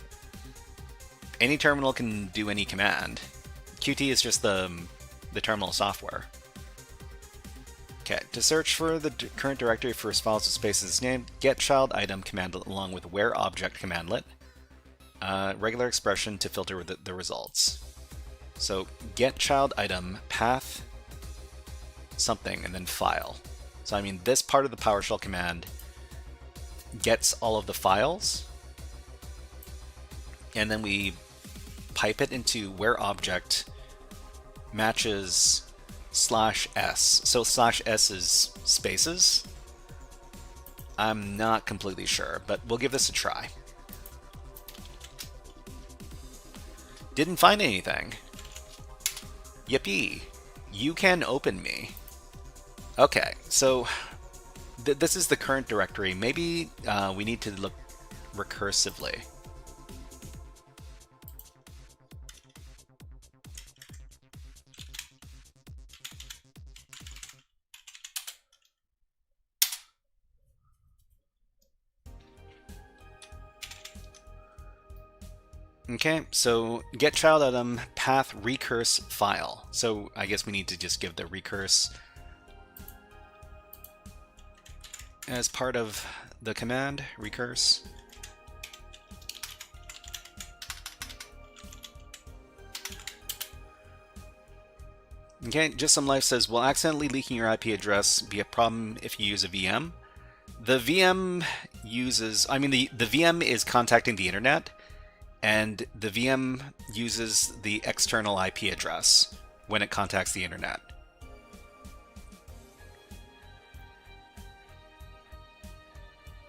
do any command. Qt is just the terminal software. Okay, to search for the current directory for files with spaces in its name, get child item commandlet along with where object commandlet, regular expression to filter the results. So get child item path something and then file. So I mean, this part of the PowerShell command gets all of the files, and then we pipe it into where object matches /s. So /s is spaces. I'm not completely sure, but we'll give this a try. Didn't find anything. Yippee! You can open me. Okay, so this is the current directory. Maybe we need to look recursively. Okay, so get child item path recurse file. So I guess we need to just give the recurse as part of the command, recurse. Okay, Just Some Life says, will accidentally leaking your IP address be a problem if you use a VM? The VM uses, I mean, the VM is contacting the internet, and the VM uses the external IP address when it contacts the internet.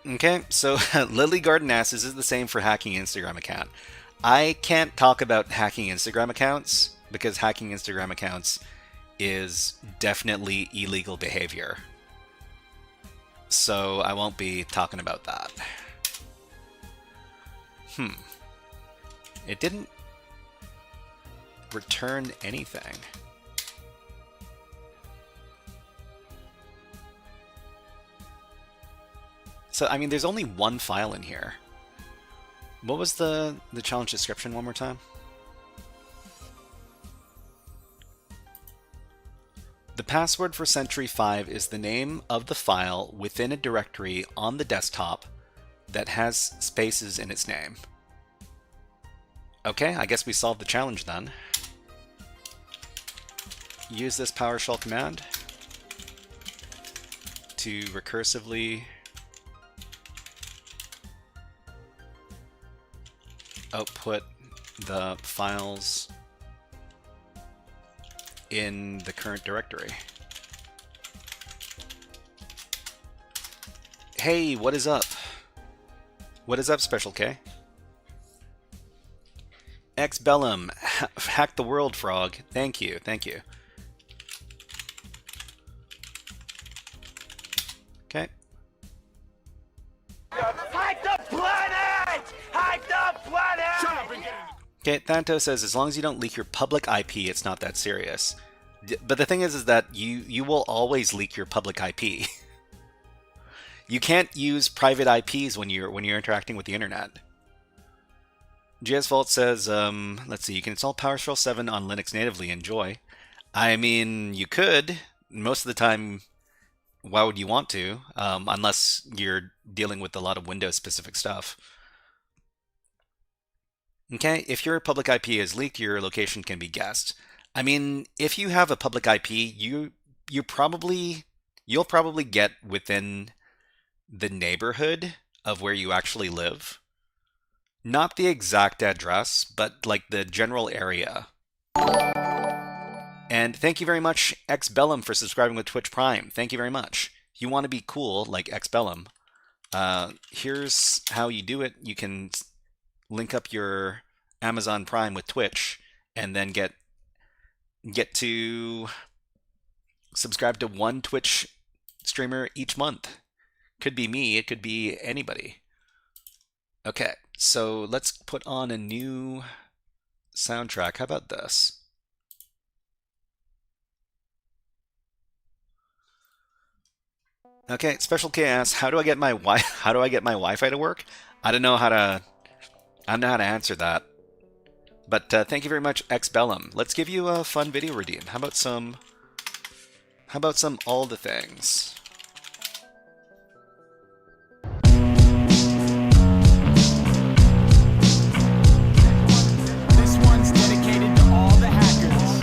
Okay, so Lily Garden asks, is it the same for hacking Instagram account? I can't talk about hacking Instagram accounts because hacking Instagram accounts is definitely illegal behavior. so I won't be talking about that. It didn't return anything. So, I mean, there's only one file in here. What was the challenge description one more time? The password for Sentry 5 is the name of the file within a directory on the desktop that has spaces in its name. Okay, I guess we solved the challenge then. Use this PowerShell command to recursively output the files in the current directory. Hey, what is up? What is up, Special K? Xbellum, hack the world, frog. Thank you, thank you. Okay. Hack the planet! Hack the planet! Shut up and get it. Okay, Thanto says, as long as you don't leak your public IP, it's not that serious. But the thing is that you will always leak your public IP. You can't use private IPs when you're interacting with the internet. JSVault says, let's see, you can install PowerShell 7 on Linux natively. Enjoy. I mean, you could. Most of the time, why would you want to? Unless you're dealing with a lot of Windows-specific stuff. Okay, if your public IP is leaked, your location can be guessed. I mean, if you have a public IP, you'll probably get within the neighborhood of where you actually live. Not the exact address, but like the general area. And thank you very much, Xbellum, for subscribing with Twitch Prime. Thank you very much. If you want to be cool like Xbellum, here's how you do it. You can link up your Amazon Prime with Twitch, and then get to subscribe to one Twitch streamer each month. Could be me, it could be anybody. Okay, so let's put on a new soundtrack. How about this? Okay, Special K asks, how do I get my Wi-Fi to work? I don't know how to answer that. But thank you very much, Xbellum. Let's give you a fun video redeem. How about some all the things? This one's dedicated to all the hackers.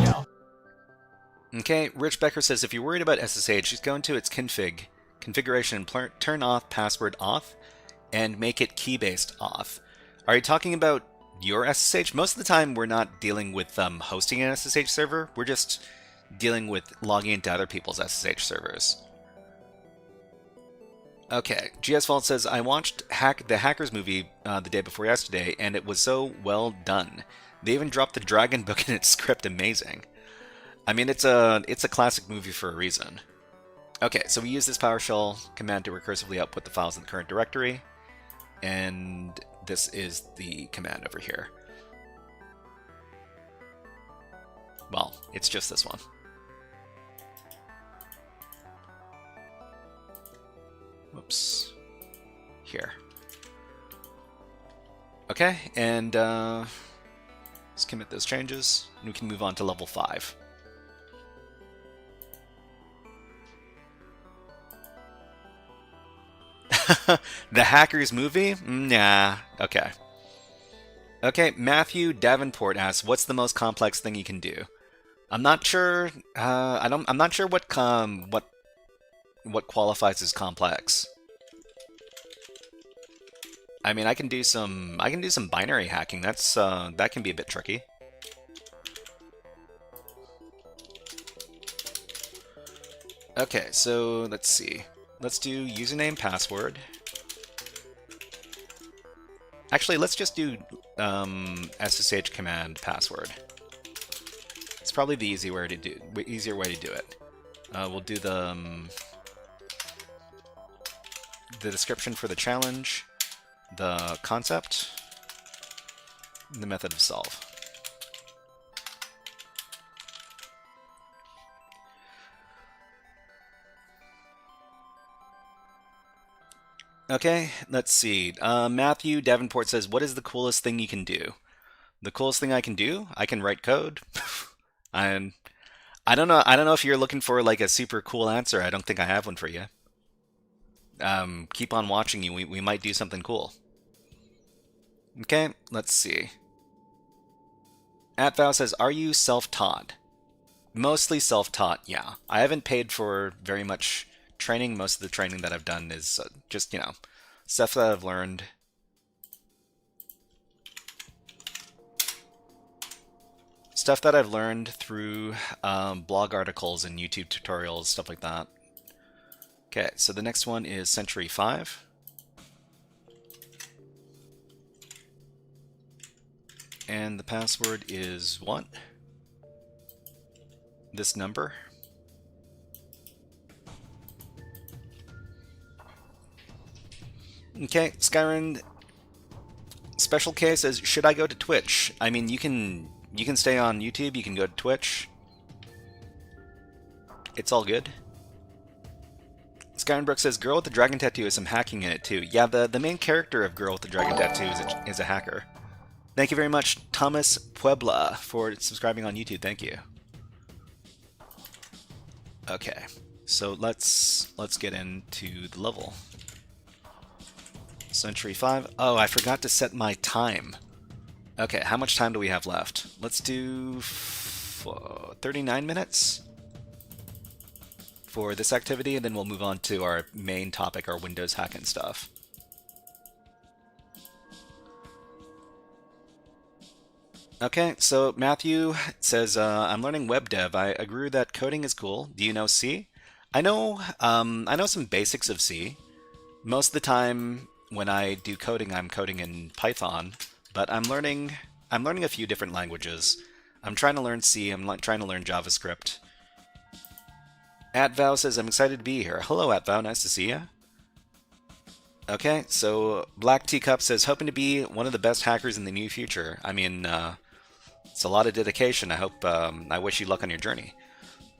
Yo. Okay, Rich Becker says, if you're worried about SSH, just go into its configuration and turn off password auth and make it key-based auth. Are you talking about your SSH? Most of the time, we're not dealing with hosting an SSH server. We're just dealing with logging into other people's SSH servers. Okay, GS Vault says, I watched the Hackers movie the day before yesterday, and it was so well done. They even dropped the Dragon Book in its script. Amazing. I mean, it's a classic movie for a reason. Okay, so we use this PowerShell command to recursively output the files in the current directory, and this is the command over here. Well, it's just this one. Whoops. Here. Okay, and let's commit those changes, and we can move on to level 5. The Hackers movie? Nah. Okay. Okay, Matthew Davenport asks, what's the most complex thing you can do? I'm not sure. I'm not sure what qualifies as complex. I mean, I can do some binary hacking. That's that can be a bit tricky. Okay, so let's see. Let's do username, password. Actually, let's just do SSH command password. It's probably the easier way to do it. We'll do the description for the challenge, the concept, and the method of solve. Okay, let's see. Matthew Davenport says, "What is the coolest thing you can do?" The coolest thing I can do? I can write code. And I don't know. I don't know if you're looking for like a super cool answer. I don't think I have one for you. Keep on watching you. We might do something cool. Okay, let's see. Atvow says, "Are you self-taught?" Mostly self-taught, yeah. I haven't paid for very much training. Most of the training that I've done is just, stuff that I've learned. Stuff that I've learned through blog articles and YouTube tutorials, stuff like that. Okay, so the next one is Century 5. And the password is what? This number. Okay, Skyrim Special K says, "Should I go to Twitch?" I mean, you can stay on YouTube, you can go to Twitch. It's all good. Skyrim says, "Girl with the Dragon Tattoo has some hacking in it too." Yeah, the main character of Girl with the Dragon Tattoo is a hacker. Thank you very much, Thomas Puebla, for subscribing on YouTube. Thank you. Okay, so let's get into the level. Century 5. Oh, I forgot to set my time. Okay, how much time do we have left? Let's do 39 minutes for this activity, and then we'll move on to our main topic, our Windows hacking stuff. Okay, so Matthew says, "I'm learning web dev. I agree that coding is cool. Do you know C?" I know some basics of C. Most of the time when I do coding, I'm coding in Python, but I'm learning a few different languages. I'm trying to learn C. I'm trying to learn JavaScript. Atvow says, "I'm excited to be here." Hello, Atvow. Nice to see you. Okay, so Black Teacup says, "Hoping to be one of the best hackers in the near future." I mean, it's a lot of dedication. I wish you luck on your journey.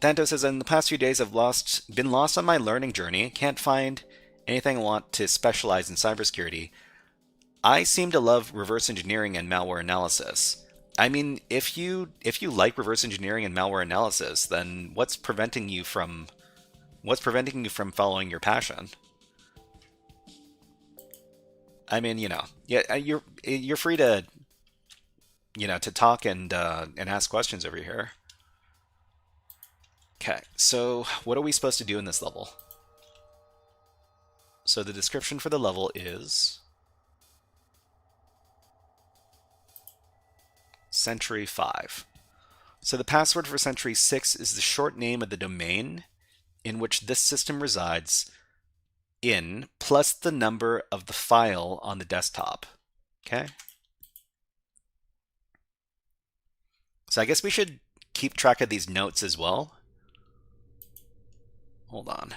Tanto says, "In the past few days, I've been lost on my learning journey. Can't find anything I want to specialize in cybersecurity. I seem to love reverse engineering and malware analysis." I mean, if you like reverse engineering and malware analysis, then what's preventing you from following your passion? I mean, yeah, you're free to to talk and ask questions over here. Okay, so what are we supposed to do in this level? So the description for the level is Century 5. So the password for Century 6 is the short name of the domain in which this system resides in, plus the number of the file on the desktop. Okay? So I guess we should keep track of these notes as well. Hold on.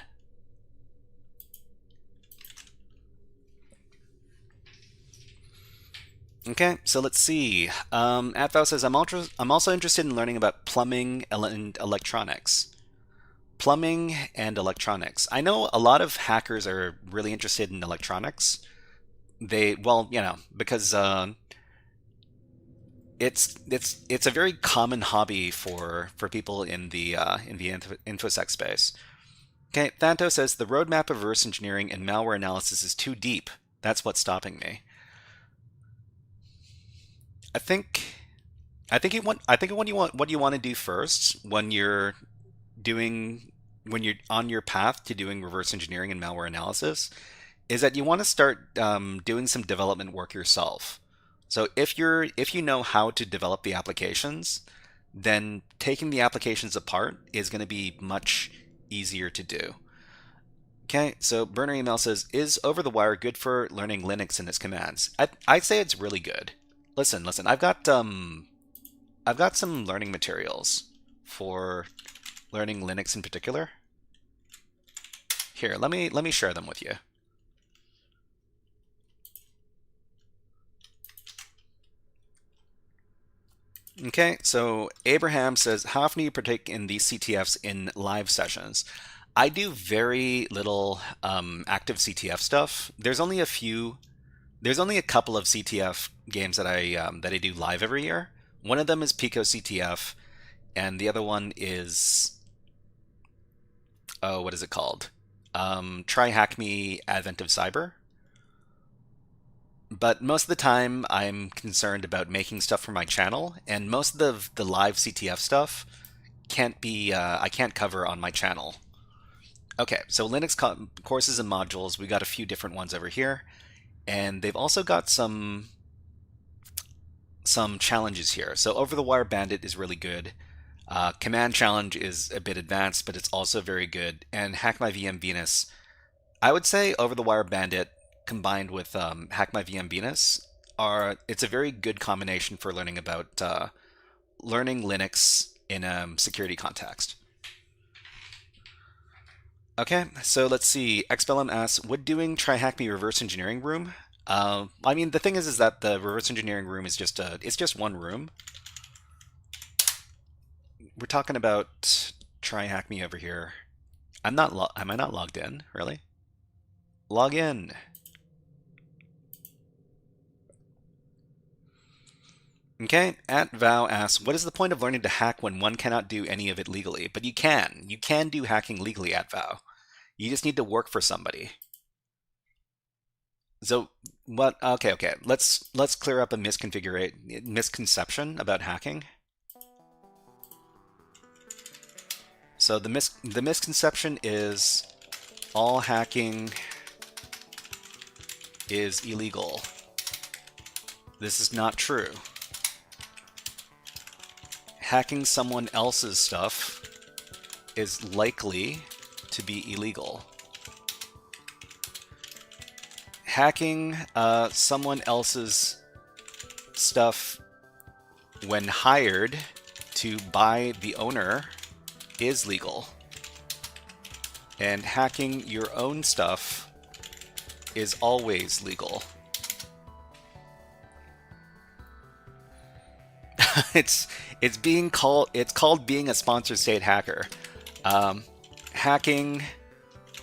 Okay, so let's see. Atvow says, I'm also interested in learning about plumbing and electronics. Plumbing and electronics. I know a lot of hackers are really interested in electronics. Because it's a very common hobby for people in the infosec space. Okay, Thanto says the roadmap of reverse engineering and malware analysis is too deep. That's what's stopping me. I think what you want to do first when you're on your path to doing reverse engineering and malware analysis is that you want to start doing some development work yourself. So if you know how to develop the applications, then taking the applications apart is going to be much easier to do. Okay, so Burner Email says, is OverTheWire good for learning Linux and its commands? I'd say it's really good. Listen, I've got some learning materials for learning Linux in particular. Here, let me share them with you. Okay, so Abraham says, how often do you partake in these CTFs in live sessions? I do very little active CTF stuff. There's only a few. There's only a couple of CTF games that I do live every year. One of them is Pico CTF, and the other one is, oh, what is it called? Try Hack Me Advent of Cyber. But most of the time, I'm concerned about making stuff for my channel, and most of the live CTF stuff can't be I can't cover on my channel. Okay, so Linux courses and modules, we got a few different ones over here, and they've also got some challenges here. So Over the Wire Bandit is really good. Command Challenge is a bit advanced, but it's also very good. And Hack My VM Venus, I would say Over the Wire Bandit combined with Hack My VM Venus it's a very good combination for learning about learning Linux in a security context. Okay, so let's see. Xbellum asks, would doing Try Hack Me reverse engineering room? I mean, the thing is that the reverse engineering room is it's just one room. We're talking about Try Hack Me over here. Am I not logged in? Really? Log in. Okay, @vow asks, what is the point of learning to hack when one cannot do any of it legally? But you can. You can do hacking legally, @vow. You just need to work for somebody. So what? Okay. Let's clear up a misconception about hacking. So the misconception is all hacking is illegal. This is not true. Hacking someone else's stuff is likely to be illegal. Hacking someone else's stuff when hired to buy the owner is legal. And hacking your own stuff is always legal. it's called being a sponsored state hacker. Hacking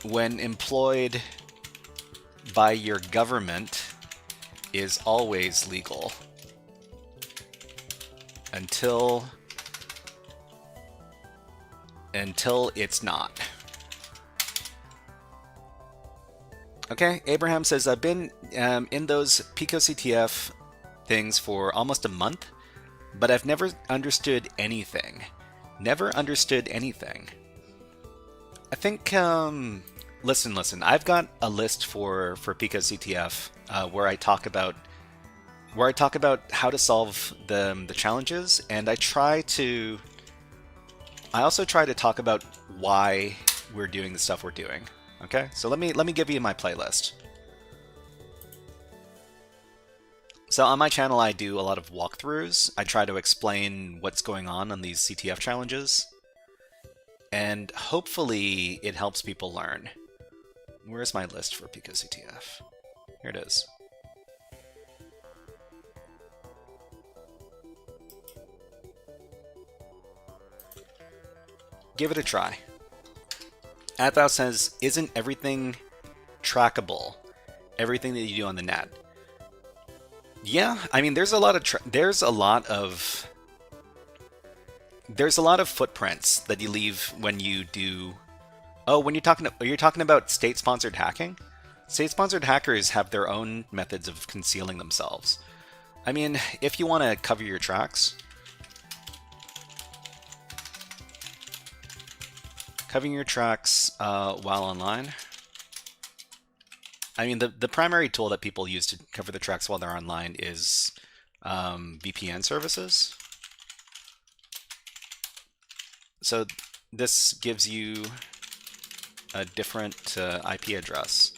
when employed by your government is always legal until it's not. Okay, Abraham says, I've been in those Pico CTF things for almost a month, but I've never understood anything. Never understood anything. I think, listen, I've got a list for Pico CTF where I talk about how to solve the challenges, and I also try to talk about why we're doing the stuff we're doing. Okay, so let me give you my playlist. So on my channel, I do a lot of walkthroughs. I try to explain what's going on these CTF challenges, and hopefully it helps people learn. Where's my list for Pico CTF? Here it is. Give it a try. Athou says, isn't everything trackable? Everything that you do on the net? Yeah, I mean, there's a lot of footprints that you leave when you do. Oh, when you're talking about state-sponsored hacking? State-sponsored hackers have their own methods of concealing themselves. I mean, if you want to cover your tracks, covering your tracks while online. I mean, the primary tool that people use to cover the tracks while they're online is VPN services. So this gives you a different IP address.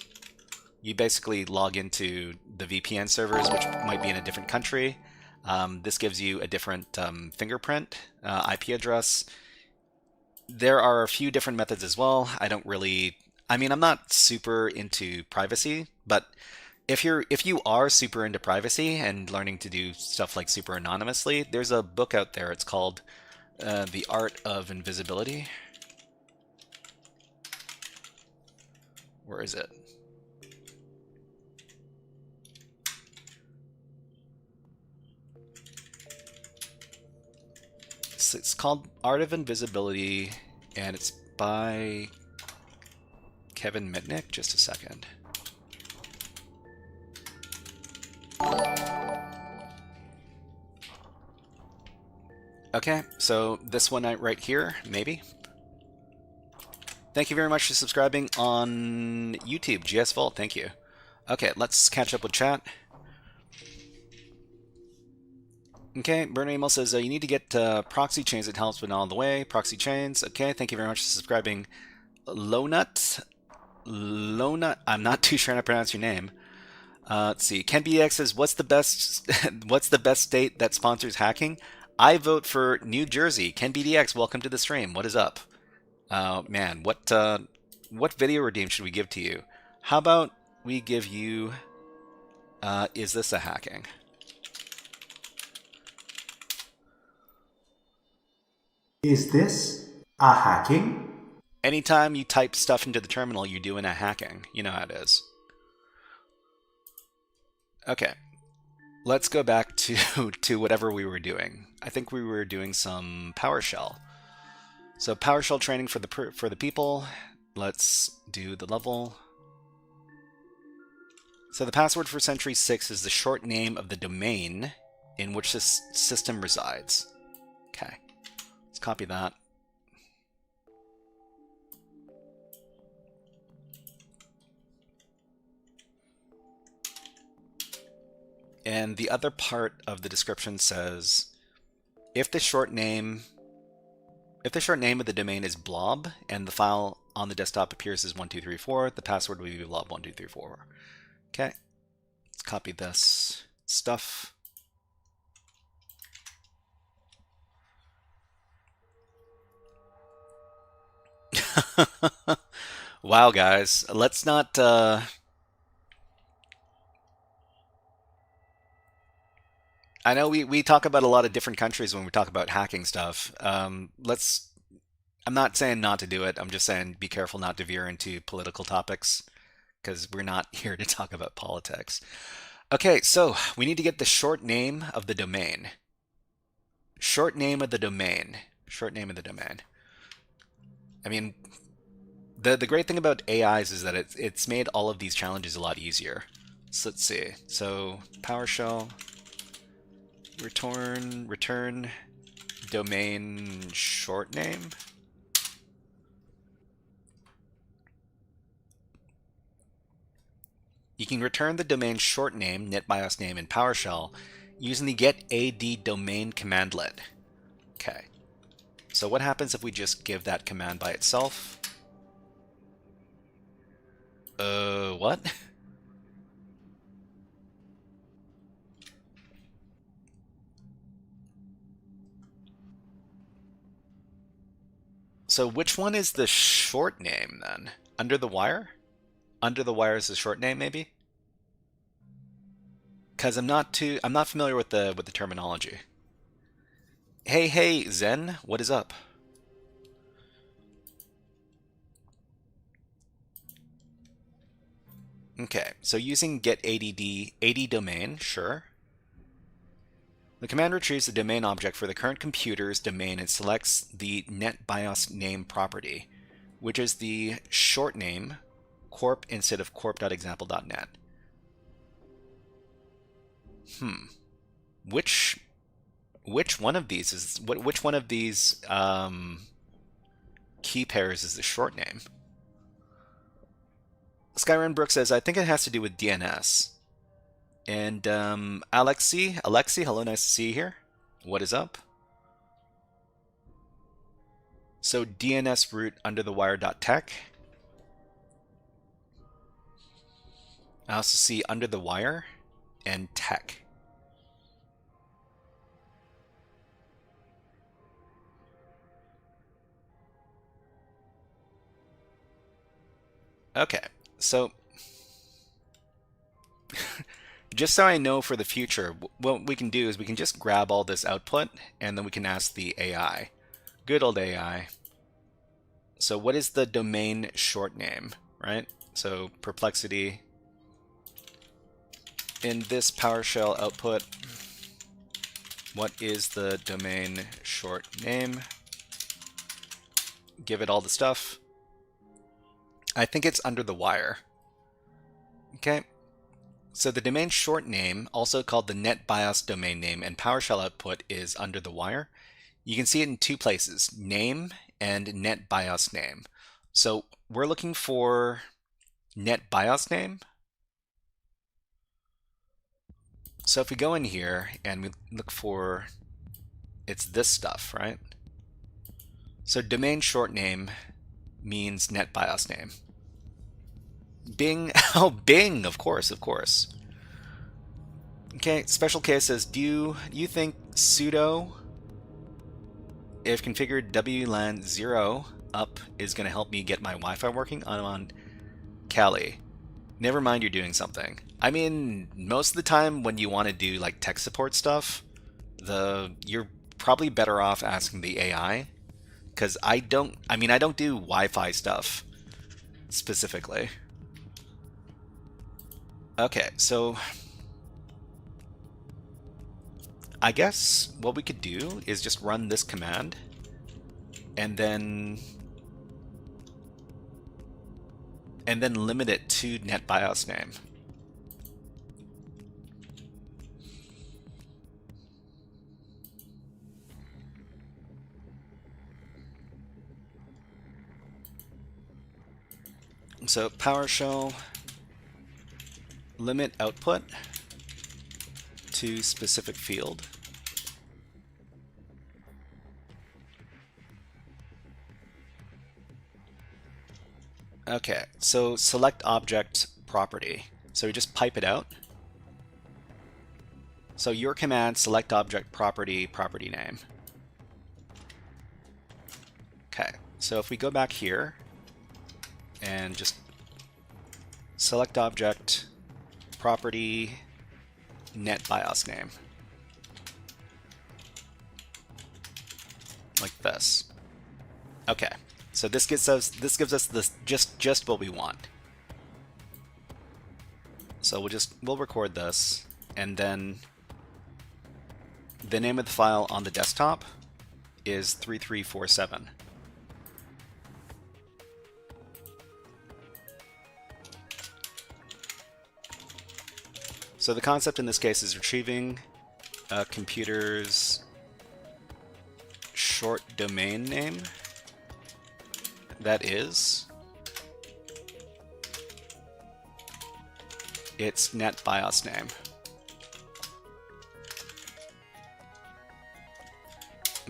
You basically log into the VPN servers, which might be in a different country. This gives you a different fingerprint IP address. There are a few different methods as well. I don't really I mean, I'm not super into privacy, but if you are super into privacy and learning to do stuff like super anonymously, there's a book out there. It's called The Art of Invisibility. Where is it? It's called Art of Invisibility, and it's by Kevin Mitnick. Just a second. Okay, so this one right here, maybe. Thank you very much for subscribing on YouTube, GS Vault. Thank you. Okay, let's catch up with chat. Okay, Burner Email says you need to get proxy chains. It helps, but not all the way. Proxy chains. Okay, thank you very much for subscribing. Lonut. I'm not too sure how to pronounce your name. Let's see. KenBDX says, "What's the best? What's the best state that sponsors hacking?" I vote for New Jersey. KenBDX, welcome to the stream. What is up? Man, what video redeem should we give to you? How about we give you? Is this a hacking? Is this a hacking? Anytime you type stuff into the terminal, you're doing a hacking. You know how it is. Okay, let's go back to to whatever we were doing. I think we were doing some PowerShell. So PowerShell training for the people. Let's do the level. So the password for Century 6 is the short name of the domain in which this system resides. Okay, let's copy that. And the other part of the description says, if the short name of the domain is blob and the file on the desktop appears as 1234, the password will be blob1234. Okay, let's copy this stuff. Wow, guys, let's not. I know we talk about a lot of different countries when we talk about hacking stuff. I'm not saying not to do it. I'm just saying be careful not to veer into political topics because we're not here to talk about politics. Okay, so we need to get the short name of the domain. Short name of the domain. Short name of the domain. I mean, the great thing about AIs is that it's made all of these challenges a lot easier. So let's see. So PowerShell return domain short name. You can return the domain short name, NetBIOS name in PowerShell using the getAdDomain commandlet. Okay. So what happens if we just give that command by itself? What? So which one is the short name then? UnderTheWire? UnderTheWire is the short name, maybe? Because I'm not familiar with the terminology. Hey Zen, what is up? Okay, so using getAdDomain, sure. The command retrieves the domain object for the current computer's domain and selects the NetBIOS name property, which is the short name corp instead of corp.example.net. Which one of these is which one of these key pairs is the short name? Skyrim says, I think it has to do with DNS. And Alexi, hello, nice to see you here. What is up? So DNS root UnderTheWire.tech. I also see UnderTheWire and tech. Okay, so just so I know for the future, what we can do is we can just grab all this output and then we can ask the AI. Good old AI. So what is the domain short name, right? So perplexity in this PowerShell output, what is the domain short name? Give it all the stuff. I think it's UnderTheWire. Okay. So the domain short name, also called the NetBIOS domain name, and PowerShell output is UnderTheWire. You can see it in two places, name and NetBIOS name. So we're looking for NetBIOS name. So if we go in here and we look for, it's this stuff, right? So domain short name means NetBIOS name. Bing, oh, Bing, of course, of course. Okay, special case says, do you think sudo if configured WLAN 0 up is going to help me get my Wi-Fi working? I'm on Cali. Never mind, you're doing something. I mean, most of the time when you want to do like tech support stuff, you're probably better off asking the AI, because I don't do Wi-Fi stuff specifically. Okay, so I guess what we could do is just run this command and then limit it to NetBIOS name. So PowerShell limit output to specific field. Okay, so select object property. So we just pipe it out. So your command, select object property, property name. Okay, so if we go back here and just select object property NetBIOS name, like this. Okay, so this gives us this just what we want. So we'll record this, and then the name of the file on the desktop is 3347. So the concept in this case is retrieving a computer's short domain name that is its NetBIOS name.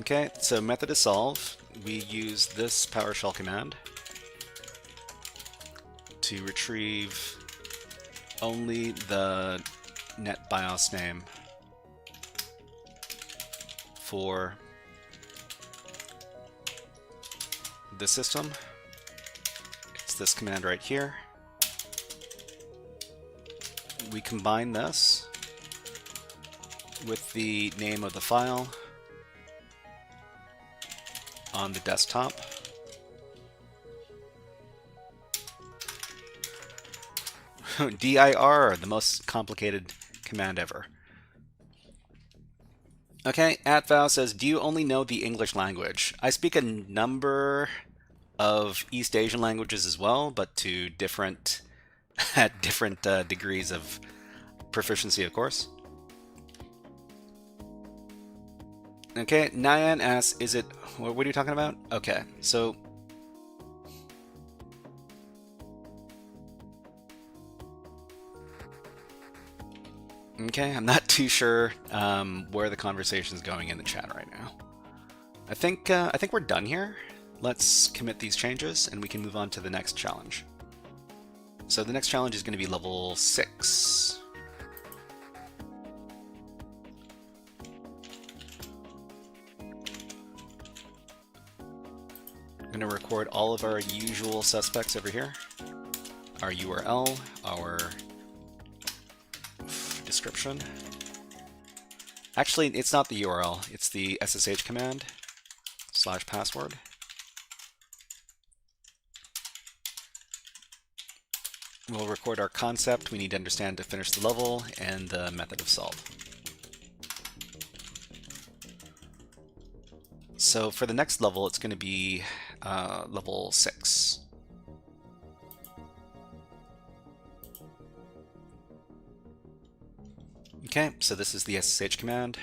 Okay, so method to solve, we use this PowerShell command to retrieve only the NetBIOS name for the system. It's this command right here. We combine this with the name of the file on the desktop. dir, the most complicated command ever. Okay, @vow says, do you only know the English language? I speak a number of East Asian languages as well, but to different at different degrees of proficiency, of course. Okay, Nyan asks, is it, what are you talking about? Okay, so okay, I'm not too sure where the conversation is going in the chat right now. I think we're done here. Let's commit these changes and we can move on to the next challenge. So the next challenge is going to be level 6. I'm going to record all of our usual suspects over here. our URL, our description. Actually, it's not the URL, it's the SSH command /password. We'll record our concept we need to understand to finish the level and the method of solve. So for the next level, it's going to be level 6. Okay, so this is the SSH command.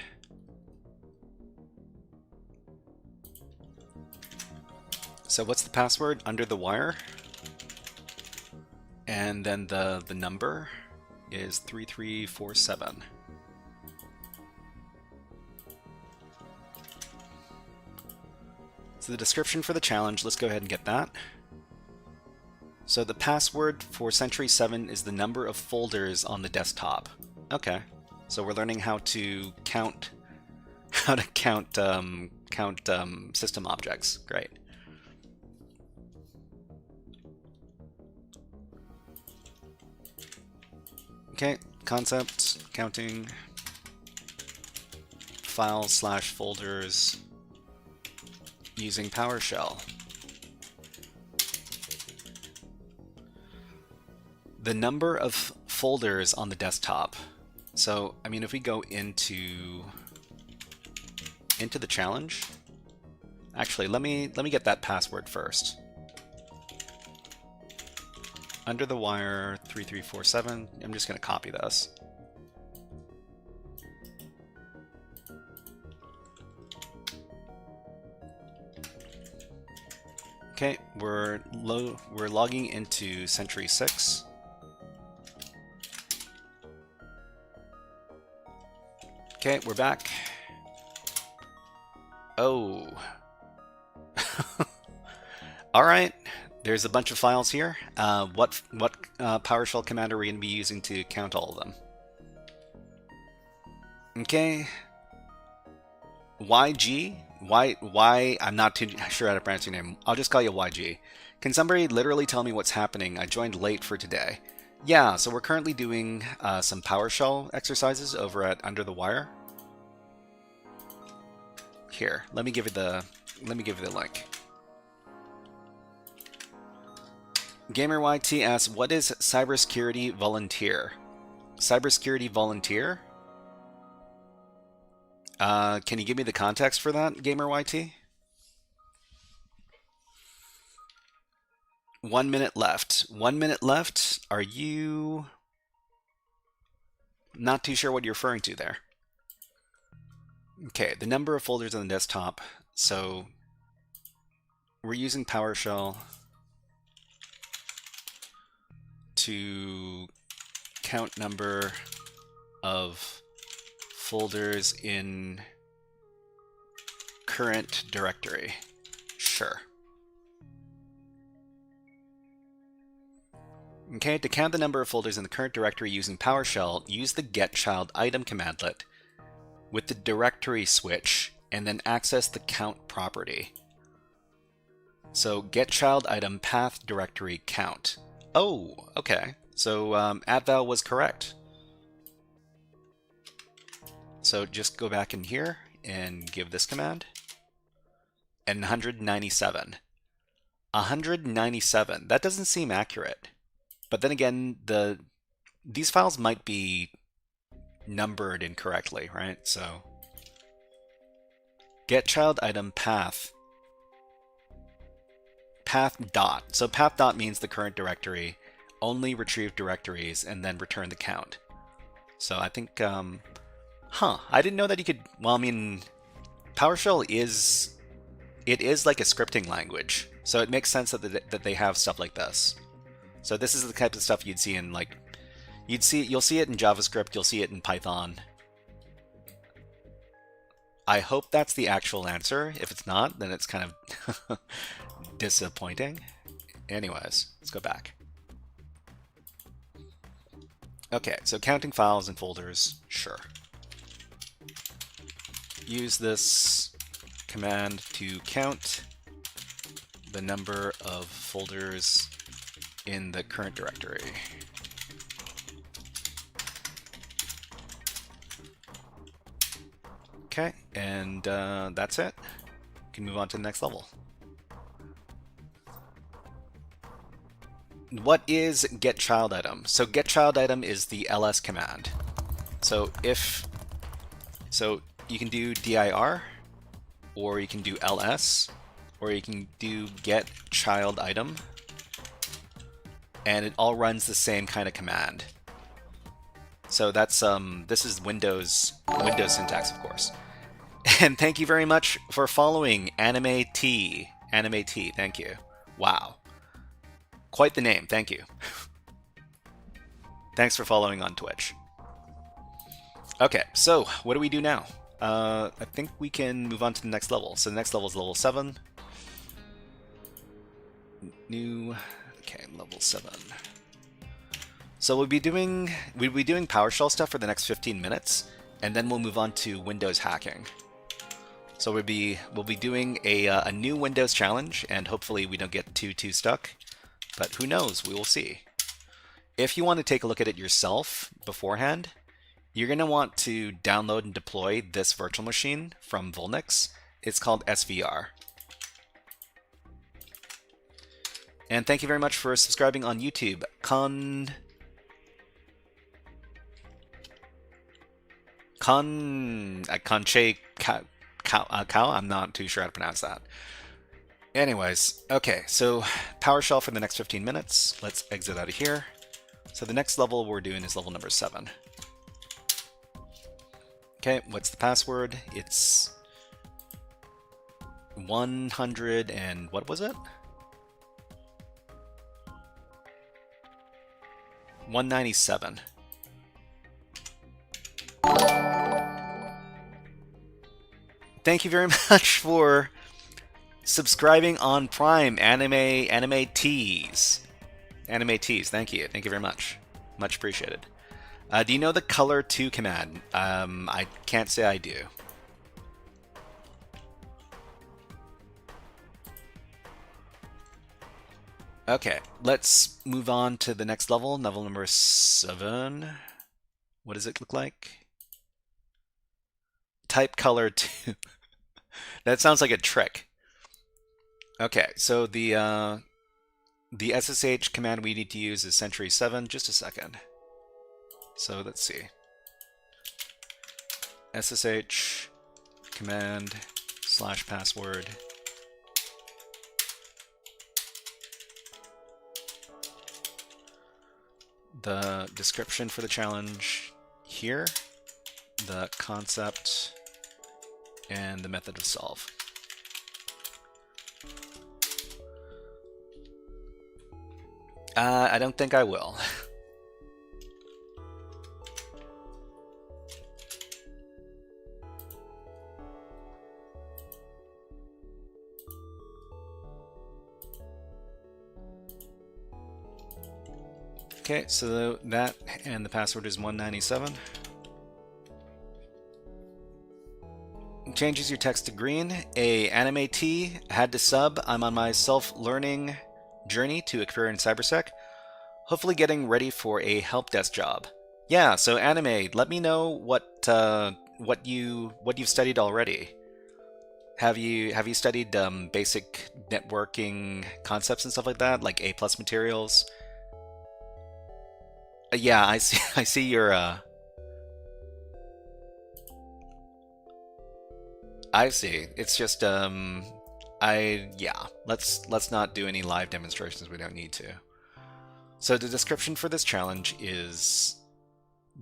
So what's the password? UnderTheWire. And then the number is 3347. So the description for the challenge, let's go ahead and get that. So the password for Century 7 is the number of folders on the desktop. Okay, so we're learning how to count system objects. Great. Okay, concept, counting, files/folders using PowerShell. The number of folders on the desktop. So, I mean, if we go into the challenge, actually, let me get that password first. UnderTheWire 3347. I'm just going to copy this. Okay, we're logging into Century 6. Okay, we're back. Oh. All right. There's a bunch of files here. What PowerShell command are we going to be using to count all of them? Okay. YG? Why? I'm not too sure how to pronounce your name. I'll just call you YG. Can somebody literally tell me what's happening? I joined late for today. Yeah, so we're currently doing some PowerShell exercises over at UnderTheWire. Here, let me give you the link. GamerYT asks, what is cybersecurity volunteer? Cybersecurity volunteer? Can you give me the context for that, GamerYT? 1 minute left. 1 minute left? Are you not too sure what you're referring to there? Okay, the number of folders on the desktop. So we're using PowerShell to count number of folders in current directory. Sure. Okay, to count the number of folders in the current directory using PowerShell, use the getChildItem commandlet with the directory switch and then access the count property. So getChildItem path directory count. Oh, okay. So adval was correct. So just go back in here and give this command. And 197. 197. That doesn't seem accurate. But then again, these files might be numbered incorrectly, right? So getChildItem path dot. So path dot means the current directory, only retrieve directories, and then return the count. So I think, I didn't know that you could, well, I mean, PowerShell is like a scripting language. So it makes sense that they have stuff like this. So this is the type of stuff you'd see in you'll see it in JavaScript, you'll see it in Python. I hope that's the actual answer. If it's not, then it's kind of disappointing. Anyways, let's go back. Okay, so counting files and folders, sure. Use this command to count the number of folders in the current directory. Okay, and that's it. You can move on to the next level. What is get child item? So get child item is the ls command. So you can do dir, or you can do ls, or you can do get child item, and it all runs the same kind of command. So that's this is Windows syntax, of course. And thank you very much for following Anime T. Anime T, thank you. Wow. Quite the name, thank you. Thanks for following on Twitch. Okay, so what do we do now? I think we can move on to the next level. So the next level is level 7. New, okay, level 7. So we'll be doing PowerShell stuff for the next 15 minutes, and then we'll move on to Windows hacking. So we'll be doing a new Windows challenge, and hopefully we don't get too stuck. But who knows? We will see. If you want to take a look at it yourself beforehand, you're going to want to download and deploy this virtual machine from Vulnyx. It's called SVR. And thank you very much for subscribing on YouTube. Conche Cow? I'm not too sure how to pronounce that. Anyways, okay, so PowerShell for the next 15 minutes. Let's exit out of here. So the next level we're doing is level number 7. Okay, what's the password? It's 100 and what was it? 197. Thank you very much for subscribing on Prime, Anime Tees. Anime Tees, thank you very much. Much appreciated. Do you know the color to command? I can't say I do. Okay, let's move on to the next level, level number 7. What does it look like? Type color to. That sounds like a trick. Okay, so the SSH command we need to use is Sentry7. Just a second. So let's see. SSH command / password. The description for the challenge here, the concept, and the method of solve. I don't think I will. Okay, so that and the password is 197. Changes your text to green. A anime T had to sub. I'm on my self-learning journey to a career in cybersec. Hopefully getting ready for a help desk job. Yeah, so anime, let me know what you've studied already. Have you studied basic networking concepts and stuff like that, like A+ materials? Yeah, I see your I see. It's just let's not do any live demonstrations we don't need to. So the description for this challenge is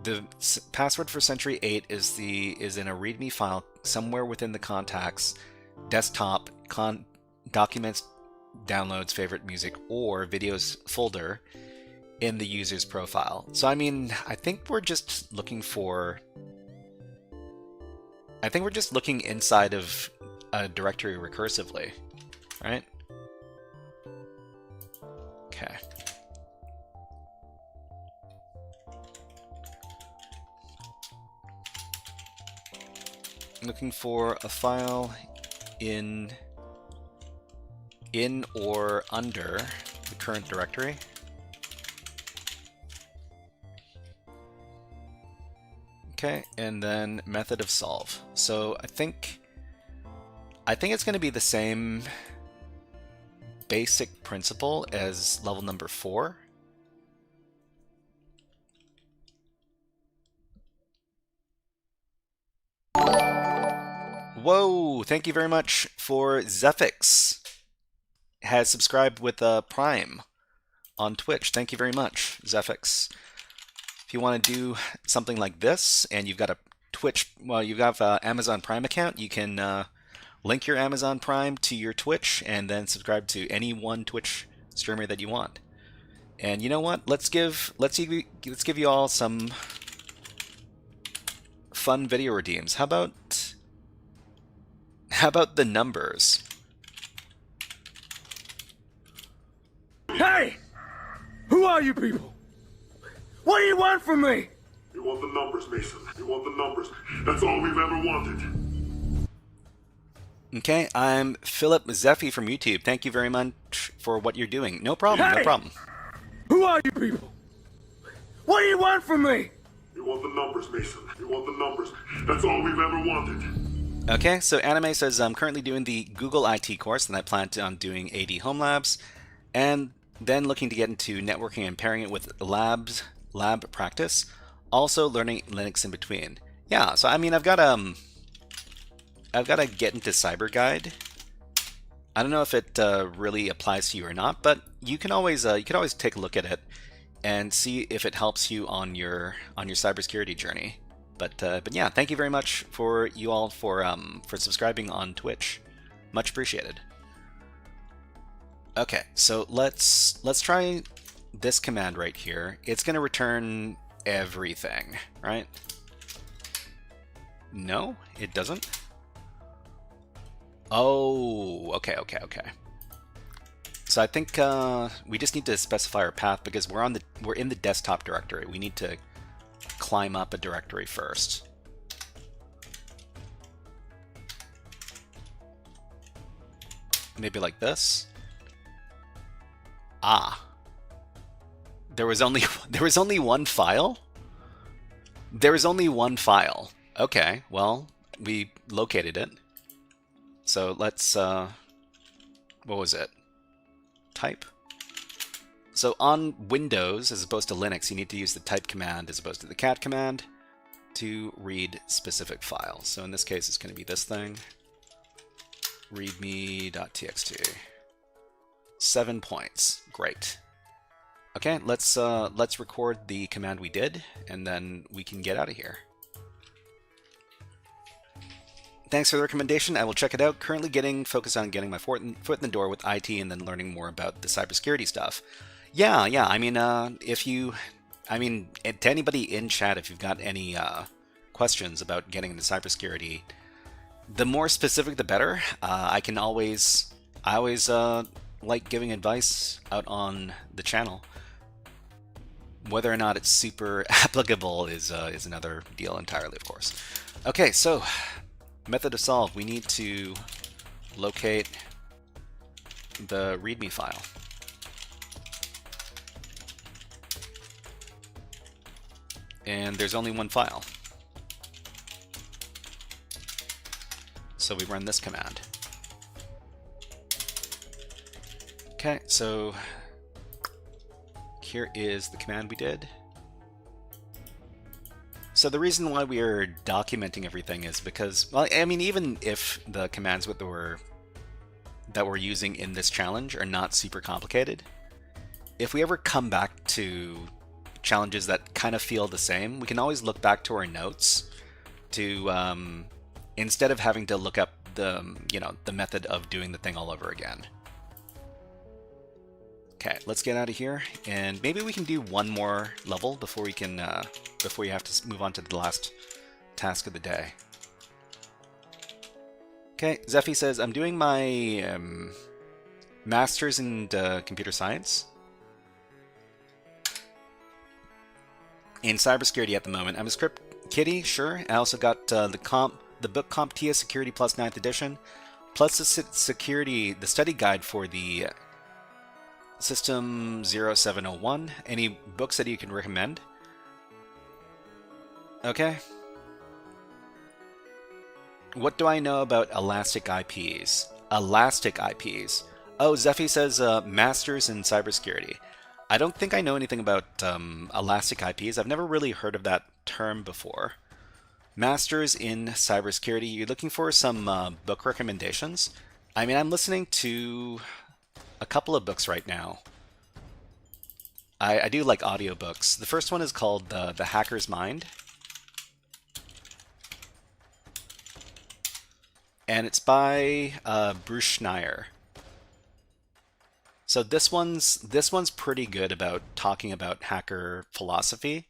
the password for Sentry 8 is in a README file somewhere within the contacts, desktop, documents, downloads, favorite music, or videos folder in the user's profile. So I mean, I think we're just looking inside of a directory recursively, right? Okay. Looking for a file in or under the current directory. Okay, and then method of solve. So I think it's going to be the same basic principle as level number 4. Whoa, thank you very much for Zephix. Has subscribed with Prime on Twitch. Thank you very much, Zephix. If you want to do something like this and you've got a Twitch, well, you've got an Amazon Prime account, you can link your Amazon Prime to your Twitch and then subscribe to any one Twitch streamer that you want. And you know what? Let's give you all some fun video redeems. How about the numbers? Hey! Who are you people? What do you want from me? You want the numbers, Mason. You want the numbers. That's all we've ever wanted. Okay, I'm Philip Zeffy from YouTube. Thank you very much for what you're doing. No problem, Hey! no problem. Who are you people? What do you want from me? You want the numbers, Mason. You want the numbers. That's all we've ever wanted. Okay, so Anime says I'm currently doing the Google IT course, and I plan on doing AD Home Labs, and then looking to get into networking and pairing it with lab practice. Also learning Linux in between. Yeah, so I mean, I've got a Get into Cyber guide. I don't know if it really applies to you or not, but you can always take a look at it and see if it helps you on your cybersecurity journey. But yeah, thank you very much for you all for subscribing on Twitch. Much appreciated. Okay, so let's try this command right here. It's going to return everything, right? No, it doesn't. Oh, okay. So I think we just need to specify our path because we're in the desktop directory. We need to climb up a directory first. Maybe like this. Ah. There was only one file? There was only one file. Okay, well, we located it. So let's what was it? Type. So on Windows, as opposed to Linux, you need to use the type command as opposed to the cat command to read specific files. So in this case, it's going to be this thing, readme.txt. 7 points. Great. Okay, let's record the command we did, and then we can get out of here. Thanks for the recommendation. I will check it out. Currently focused on getting my foot in the door with IT and then learning more about the cybersecurity stuff. Yeah. I mean, to anybody in chat, if you've got any questions about getting into cybersecurity, the more specific, the better. I always like giving advice out on the channel. Whether or not it's super applicable is another deal entirely, of course. Okay, so method of solve. We need to locate the README file. And there's only one file. So we run this command. Okay, so here is the command we did. So the reason why we are documenting everything is because, well, I mean, even if the commands that we're using in this challenge are not super complicated, if we ever come back to challenges that kind of feel the same, we can always look back to our notes to, instead of having to look up the method of doing the thing all over again. Okay, let's get out of here, and maybe we can do one more level before we can, before you have to move on to the last task of the day. Okay, Zeffy says, I'm doing my master's in computer science in cybersecurity at the moment. I'm a script kiddie, sure. I also got the book CompTIA Security Plus 9th edition, plus the study guide for the System 0701. Any books that you can recommend? Okay. What do I know about elastic IPs? Elastic IPs. Oh, Zephy says masters in cybersecurity. I don't think I know anything about elastic IPs. I've never really heard of that term before. Masters in cybersecurity. You're looking for some book recommendations? I mean, I'm listening to a couple of books right now. I do like audiobooks. The first one is called The Hacker's Mind. And it's by Bruce Schneier. So this one's pretty good about talking about hacker philosophy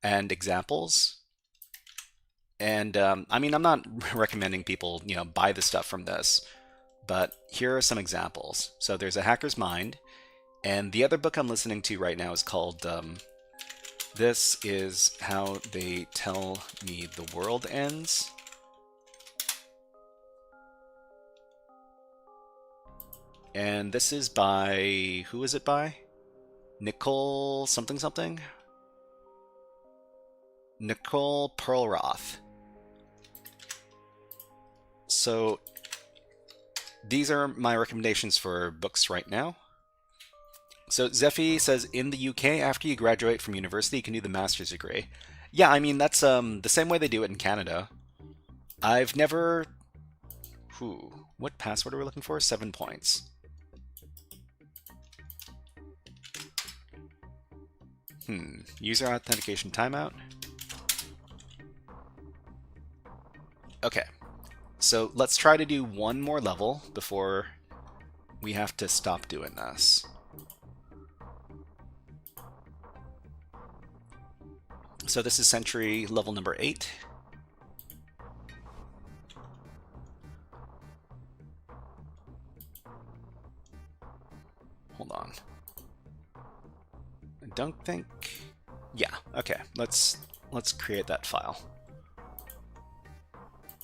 and examples. And I mean, I'm not recommending people, buy the stuff from this, but here are some examples. So there's A Hacker's Mind, and the other book I'm listening to right now is called This Is How They Tell Me the World Ends. And this is by, who is it by? Nicole something something? Nicole Perlroth. So these are my recommendations for books right now. So Zephy says, in the UK, after you graduate from university, you can do the master's degree. Yeah, I mean, that's the same way they do it in Canada. I've never... What password are we looking for? 7 points. User authentication timeout. Okay. So let's try to do one more level before we have to stop doing this. So this is Sentry level number 8. Hold on. I don't think... Yeah, okay. Let's create that file.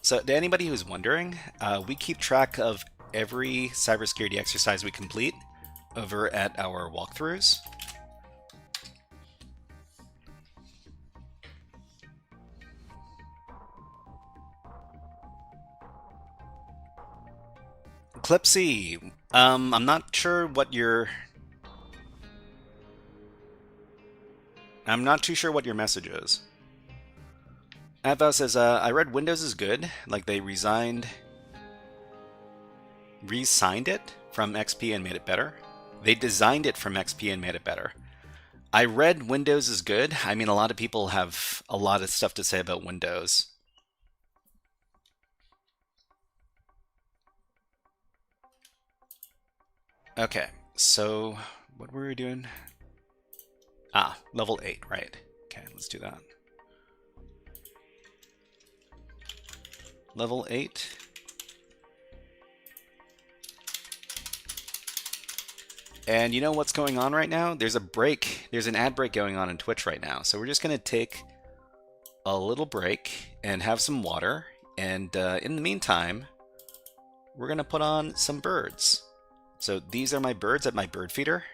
So to anybody who's wondering, we keep track of every cybersecurity exercise we complete over at our walkthroughs. Clipsy, I'm not sure what your... I'm not too sure what your message is. Ava says, I read Windows is good, like they resigned it from XP and made it better. They designed it from XP and made it better. I read Windows is good. I mean, a lot of people have a lot of stuff to say about Windows. Okay, so what were we doing? Level 8, right. Okay, let's do that. Level 8. And you know what's going on right now? There's a break. There's an ad break going on in Twitch right now. So we're just going to take a little break and have some water. And in the meantime, we're going to put on some birds. So these are my birds at my bird feeder.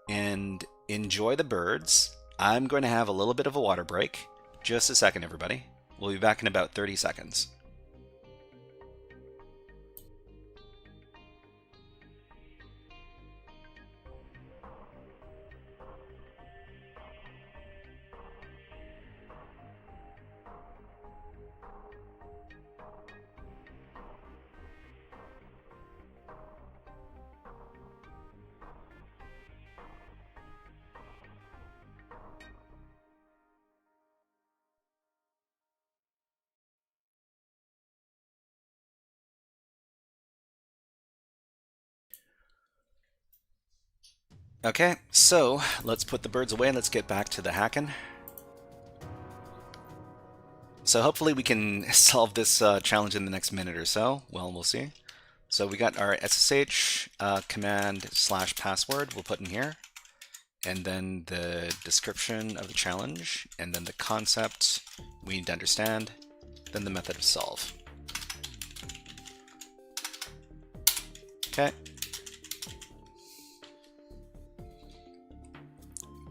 And enjoy the birds. I'm going to have a little bit of a water break. Just a second, everybody. We'll be back in about 30 seconds. Okay, so let's put the birds away and let's get back to the hacking. So hopefully we can solve this challenge in the next minute or so. Well, we'll see. So we got our SSH command / password we'll put in here. And then the description of the challenge. And then the concept we need to understand. Then the method of solve. Okay.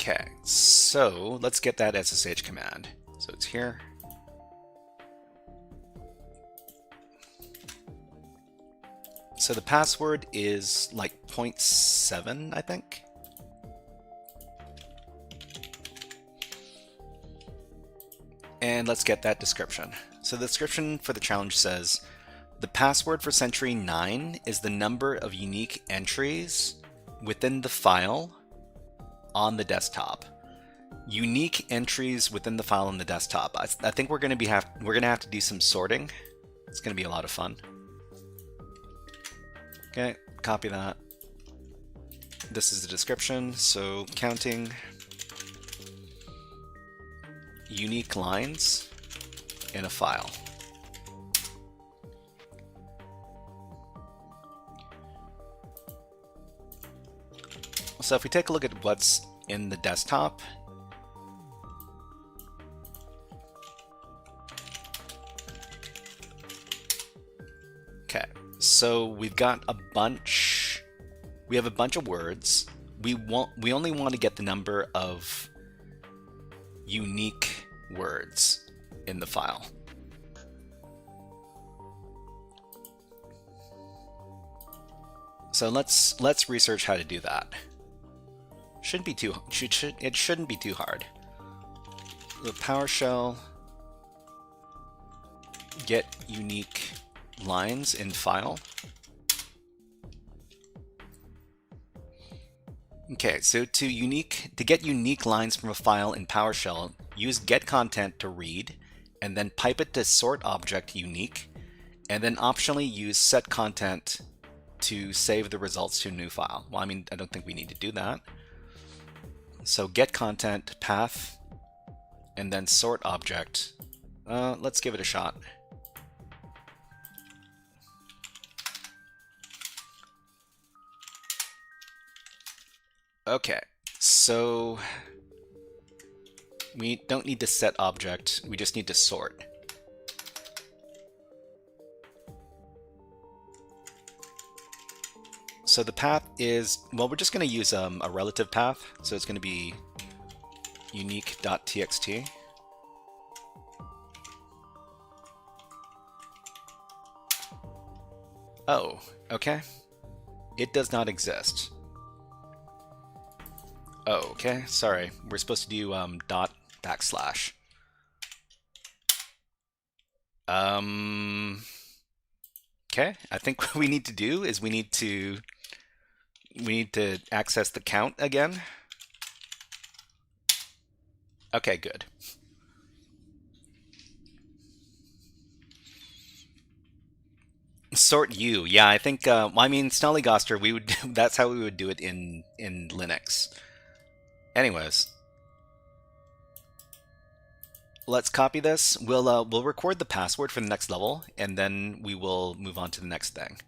Okay, so let's get that SSH command. So it's here. So the password is like 0.7, I think. And let's get that description. So the description for the challenge says, the password for Century 9 is the number of unique entries within the file on the desktop. Unique entries within the file on the desktop. I think we're gonna have to do some sorting. It's gonna be a lot of fun. Okay, copy that. This is the description. So counting unique lines in a file. So if we take a look at what's in the desktop, okay, so we've got a bunch. We have a bunch of words. We only want to get the number of unique words in the file. So let's research how to do that. It shouldn't be too hard. The PowerShell get unique lines in file. Okay, so to get unique lines from a file in PowerShell, use getContent to read, and then pipe it to sort object unique, and then optionally use setContent to save the results to a new file. Well, I mean, I don't think we need to do that. So getContent path, and then sort object. Let's give it a shot. Okay, so we don't need to set object, we just need to sort. So the path is, well, we're just going to use a relative path, so it's going to be unique.txt. Oh, okay. It does not exist. Oh, okay. Sorry. We're supposed to do dot backslash. Okay. I think what we need to do is we need to access the count again. Okay, good. Sort U. Yeah, I think I mean Snollygoster, we would that's how we would do it in Linux. Anyways, let's copy this. We'll record the password for the next level, and then we will move on to the next thing.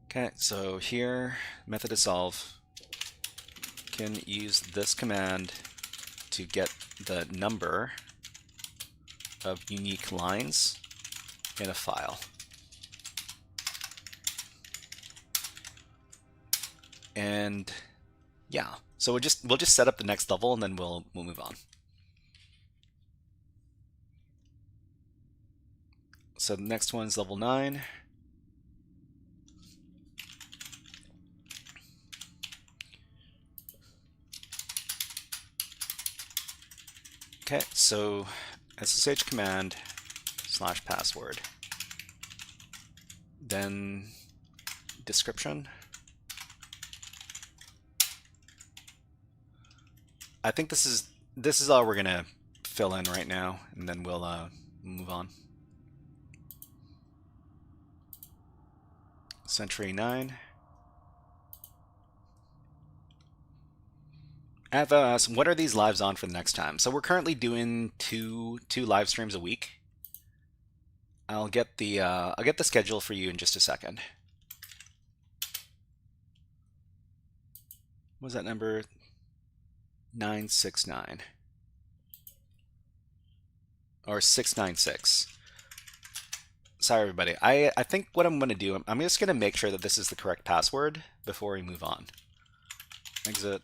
Okay, so here, method of solve can use this command to get the number of unique lines in a file. And yeah, so we'll just set up the next level, and then we'll move on. So the next one's level 9. Okay, so SSH command / password, then description. I think this is all we're gonna fill in right now, and then we'll move on. Century 9. Ava asks, what are these lives on for the next time? So we're currently doing two live streams a week. I'll get the schedule for you in just a second. What was that number? 969 or 696. Sorry, everybody. I think what I'm going to do, I'm just going to make sure that this is the correct password before we move on. Exit.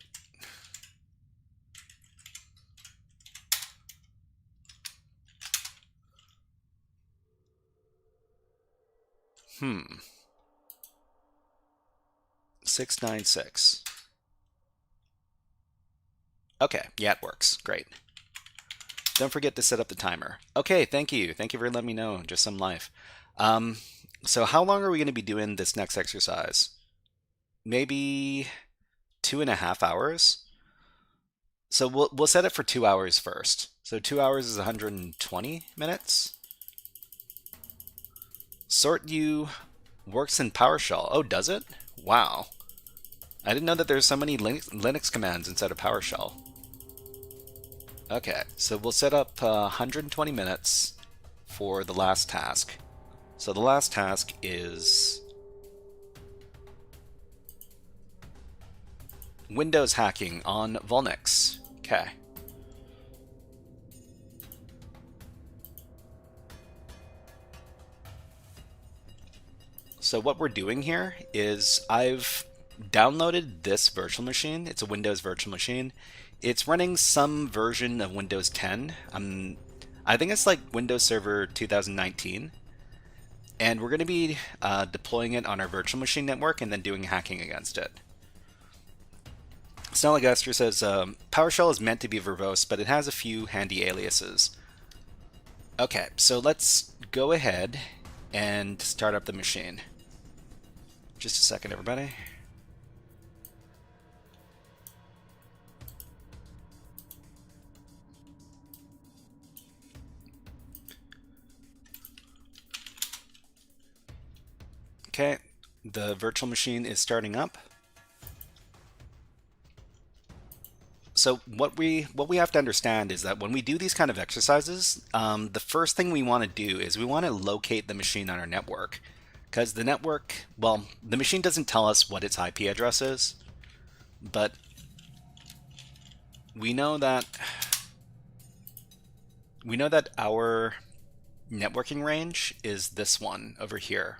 696. Okay, yeah, it works. Great. Don't forget to set up the timer. Okay, thank you. Thank you for letting me know. Just some life. So how long are we going to be doing this next exercise? Maybe 2.5 hours? So we'll set it for 2 hours first. So 2 hours is 120 minutes. Sort view works in PowerShell. Oh, does it? Wow. I didn't know that there's so many Linux commands inside of PowerShell. Okay, so we'll set up 120 minutes for the last task. So the last task is Windows hacking on Vulnyx. Okay. So what we're doing here is I've downloaded this virtual machine. It's a Windows virtual machine. It's running some version of Windows 10. I think it's like Windows Server 2019. And we're going to be deploying it on our virtual machine network and then doing hacking against it. Snelligaster says, PowerShell is meant to be verbose, but it has a few handy aliases. Okay, so let's go ahead and start up the machine. Just a second, everybody. Okay, the virtual machine is starting up. So what we have to understand is that when we do these kind of exercises, the first thing we want to do is we want to locate the machine on our network. Because the network, well, the machine doesn't tell us what its IP address is, but we know that our networking range is this one over here.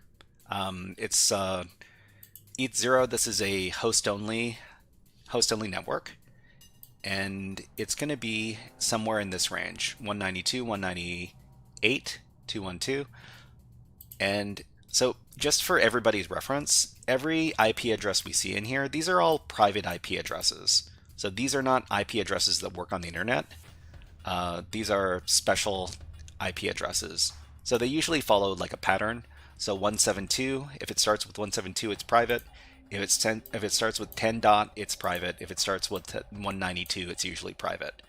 It's ETH0. This is a host-only network, and it's going to be somewhere in this range: 192, 198, 212, and so just for everybody's reference, every IP address we see in here, these are all private IP addresses. So these are not IP addresses that work on the internet. These are special IP addresses. So they usually follow like a pattern. So 172, if it starts with 172, it's private. If it starts with 10 dot, it's private. If it starts with 192, it's usually private.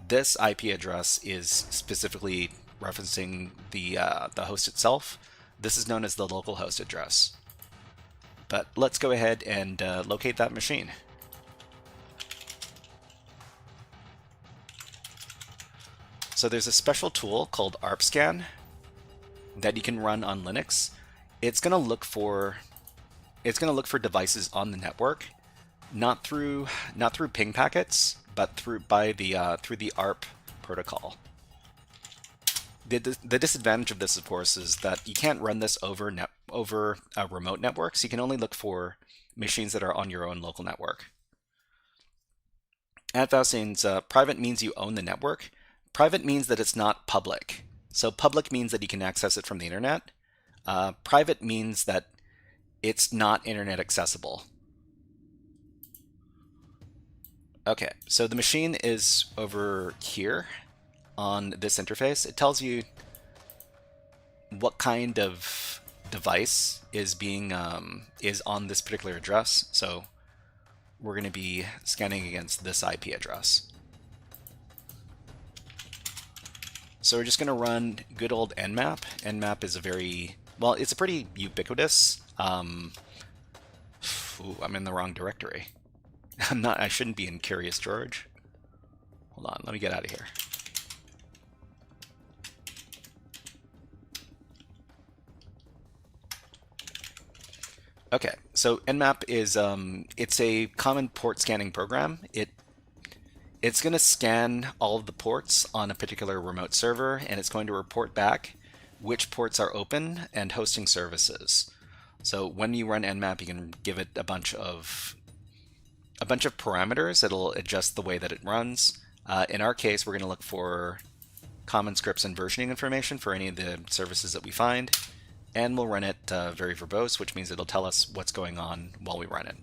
This IP address is specifically referencing the host itself. This is known as the local host address. But let's go ahead and locate that machine. So there's a special tool called ARPScan that you can run on Linux. It's going to look for devices on the network, not through ping packets, but through the ARP protocol. The disadvantage of this, of course, is that you can't run this over a remote network, so you can only look for machines that are on your own local network. Advausins, private means you own the network. Private means that it's not public. So public means that you can access it from the internet. Private means that it's not internet accessible. Okay, so the machine is over here on this interface. It tells you what kind of device is on this particular address. So we're going to be scanning against this IP address. So we're just going to run good old nmap. Nmap is it's a pretty ubiquitous. Ooh, I'm in the wrong directory. I shouldn't be in Curious George. Hold on, let me get out of here. Okay, so nmap is it's a common port scanning program. It's going to scan all of the ports on a particular remote server, and it's going to report back which ports are open and hosting services. So when you run nmap, you can give it a bunch of parameters that'll adjust the way that it runs. In our case, we're going to look for common scripts and versioning information for any of the services that we find, and we'll run it very verbose, which means it'll tell us what's going on while we run it.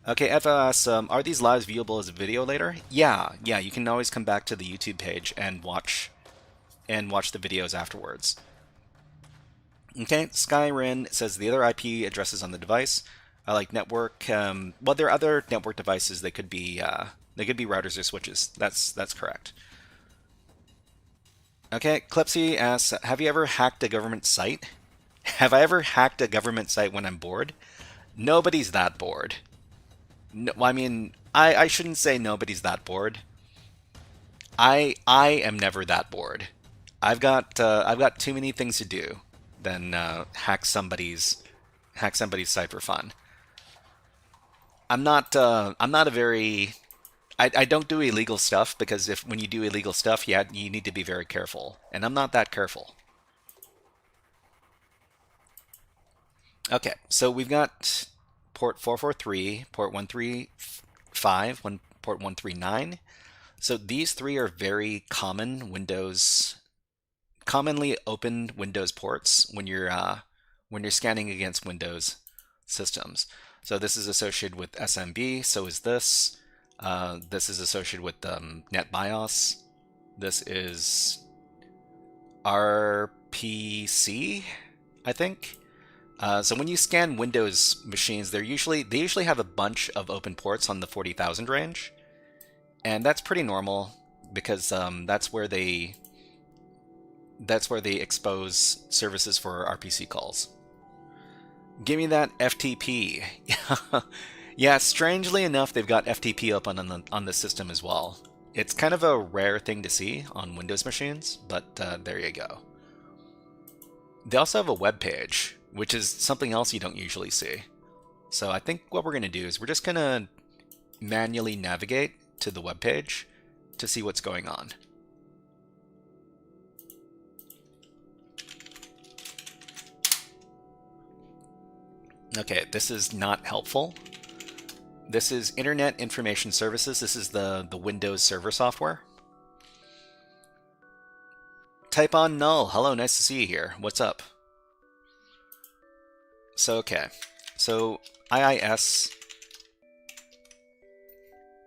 Okay, Eva asks, are these lives viewable as a video later? Yeah, you can always come back to the YouTube page and watch the videos afterwards. Okay, Skyrin says the other IP addresses on the device. I like network. Well, there are other network devices. They could be routers or switches. That's correct. Okay, Klepsy asks, have you ever hacked a government site? Have I ever hacked a government site when I'm bored? Nobody's that bored. No, I mean, I shouldn't say nobody's that bored. I am never that bored. I've got too many things to do than hack somebody's site for fun. I'm not a very I don't do illegal stuff because when you do illegal stuff, you need to be very careful, and I'm not that careful. Okay, so we've got port 443, port 135, port 139. So these three are very commonly opened Windows ports when you're scanning against Windows systems. So this is associated with SMB. So is this. This is associated with NetBIOS. This is RPC, I think. So when you scan Windows machines, they usually have a bunch of open ports on the 40,000 range, and that's pretty normal because that's where they expose services for RPC calls. Give me that FTP. Yeah, strangely enough, they've got FTP open on the system as well. It's kind of a rare thing to see on Windows machines, but there you go. They also have a web page, which is something else you don't usually see. So I think what we're going to do is we're just going to manually navigate to the web page to see what's going on. Okay, this is not helpful. This is Internet Information Services. This is the Windows Server software. Type on null. Hello, nice to see you here. What's up? So, okay. So, IIS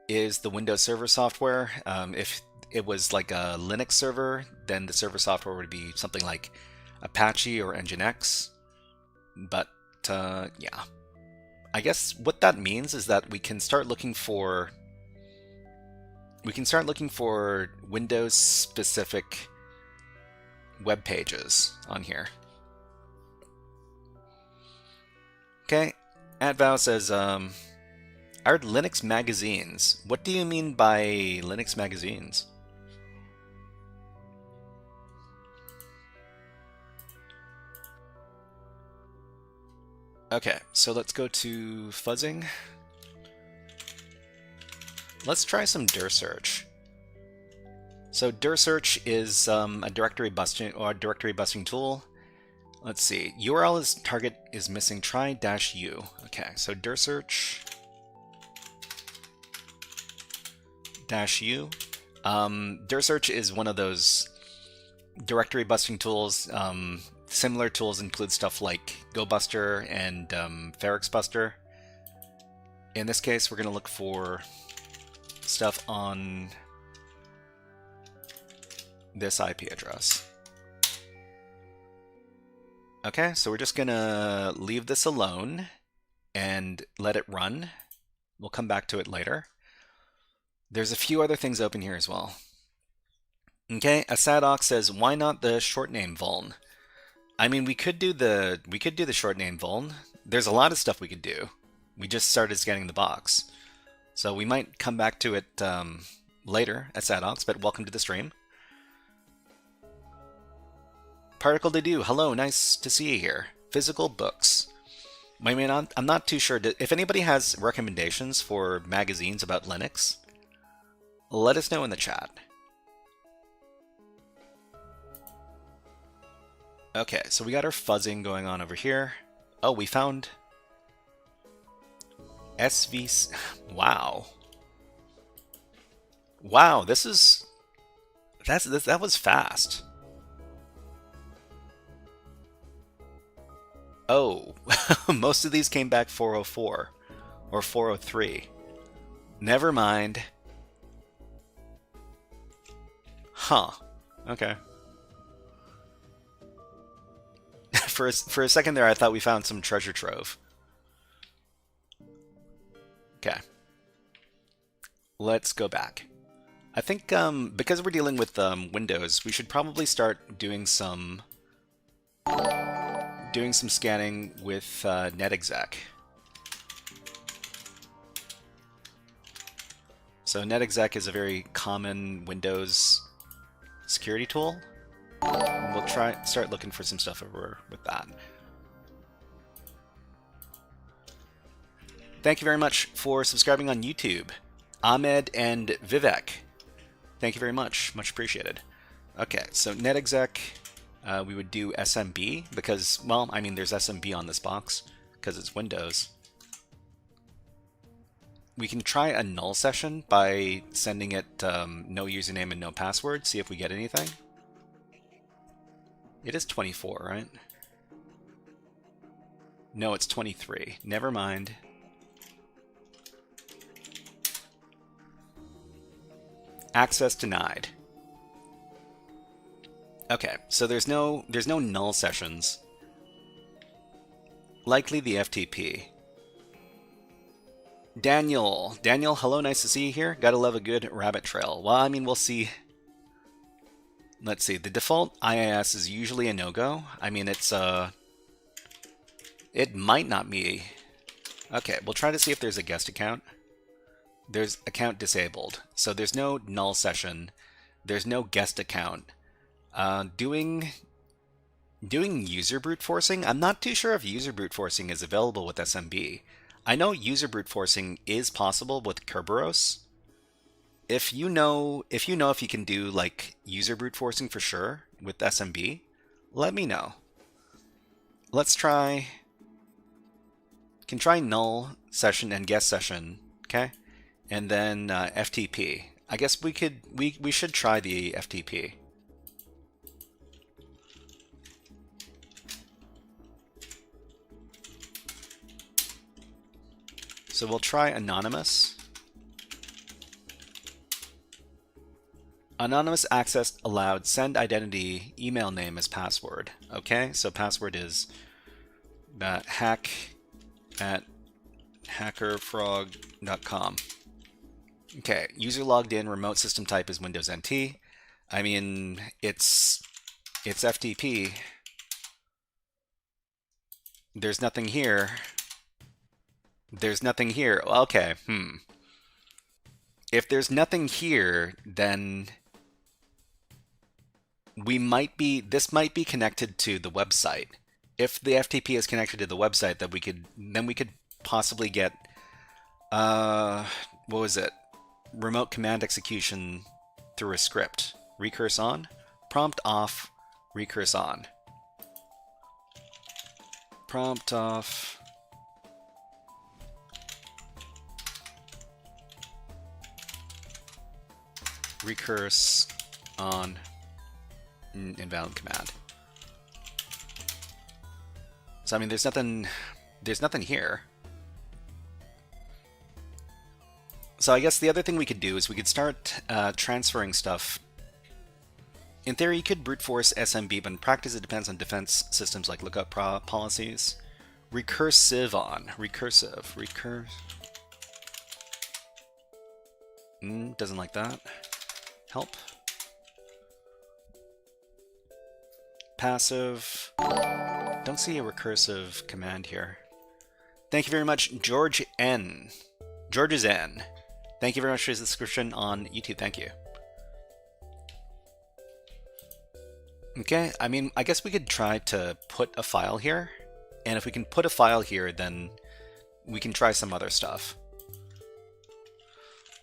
is the Windows Server software. If it was like a Linux server, then the server software would be something like Apache or Nginx. But, yeah. I guess what that means is that we can start looking for Windows specific web pages on here. Okay, AdVow says, are Linux magazines? What do you mean by Linux magazines? Okay, so let's go to fuzzing. Let's try some dir search. So dir search is a directory busting tool. Let's see. URL is target is missing. Try -u. Okay, so dir search -u. Dir search is one of those directory busting tools. Similar tools include stuff like GoBuster and FerrixBuster. In this case, we're going to look for stuff on this IP address. Okay, so we're just going to leave this alone and let it run. We'll come back to it later. There's a few other things open here as well. Okay, Asadoc says, why not the short name vuln? I mean, we could do the short name vuln. There's a lot of stuff we could do. We just started scanning the box, so we might come back to it later at Sadox. But welcome to the stream. Particle to do. Hello, nice to see you here. Physical books. I mean, I'm not too sure. If anybody has recommendations for magazines about Linux, let us know in the chat. Okay, so we got our fuzzing going on over here. Oh, we found SV. Wow. Wow, that was fast. Oh, most of these came back 404. Or 403. Never mind. Huh. Okay. For a second there, I thought we found some treasure trove. Okay. Let's go back. I think because we're dealing with Windows, we should probably start doing some scanning with netexec. So netexec is a very common Windows security tool. We'll start looking for some stuff over with that. Thank you very much for subscribing on YouTube, Ahmed and Vivek. Thank you very much. Much appreciated. Okay, so netexec, we would do SMB because, well, I mean, there's SMB on this box because it's Windows. We can try a null session by sending it no username and no password, see if we get anything. It is 24, right? No, it's 23. Never mind. Access denied. Okay, so there's no null sessions. Likely the FTP. Daniel, hello, nice to see you here. Gotta love a good rabbit trail. Well, I mean, we'll see. Let's see. The default IIS is usually a no-go. I mean, it might not be. Okay, we'll try to see if there's a guest account. There's account disabled, so there's no null session. There's no guest account. Doing user brute forcing. I'm not too sure if user brute forcing is available with SMB. I know user brute forcing is possible with Kerberos. If you know if you can do like user brute forcing for sure with SMB, let me know. Let's try. Can try null session and guest session, okay? And then FTP. I guess we should try the FTP. So we'll try anonymous. Anonymous access allowed. Send identity, email name as password. Okay, so password is hack@hackerfrog.com. Okay, user logged in. Remote system type is Windows NT. I mean, it's FTP. There's nothing here. There's nothing here. Okay, If there's nothing here, then this might be connected to the website. If the FTP is connected to the website, then we could possibly get what was it? Remote command execution through a script. Recurse on, prompt off, recurse on. Prompt off. Recurse on, invalid command. So I mean, there's nothing here. So I guess the other thing we could do is we could start transferring stuff. In theory, you could brute force SMB, but in practice it depends on defense systems like lookup policies. Recursive on. Recursive. Doesn't like that. Help. Passive. Don't see a recursive command here. Thank you very much, George N. George's N. Thank you very much for his subscription on YouTube. Thank you. Okay, I mean, I guess we could try to put a file here. And if we can put a file here, then we can try some other stuff.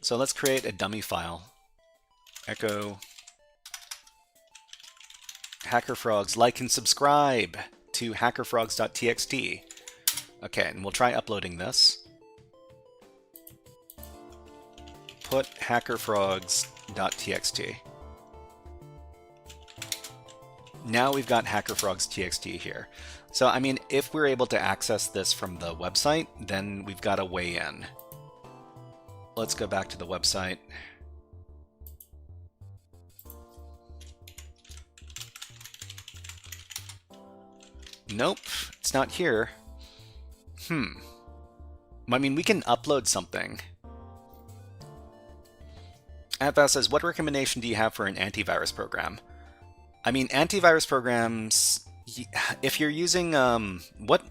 So let's create a dummy file. Echo HackerFrogs. Like and subscribe to HackerFrogs.txt. Okay, and we'll try uploading this. Put HackerFrogs.txt. now we've got HackerFrogs TXT here. So, I mean, if we're able to access this from the website, then we've got a way in. Let's go back to the website. Nope, it's not here. I mean, we can upload something. Atval says, what recommendation do you have for an antivirus program? I mean, antivirus programs, if you're using, what,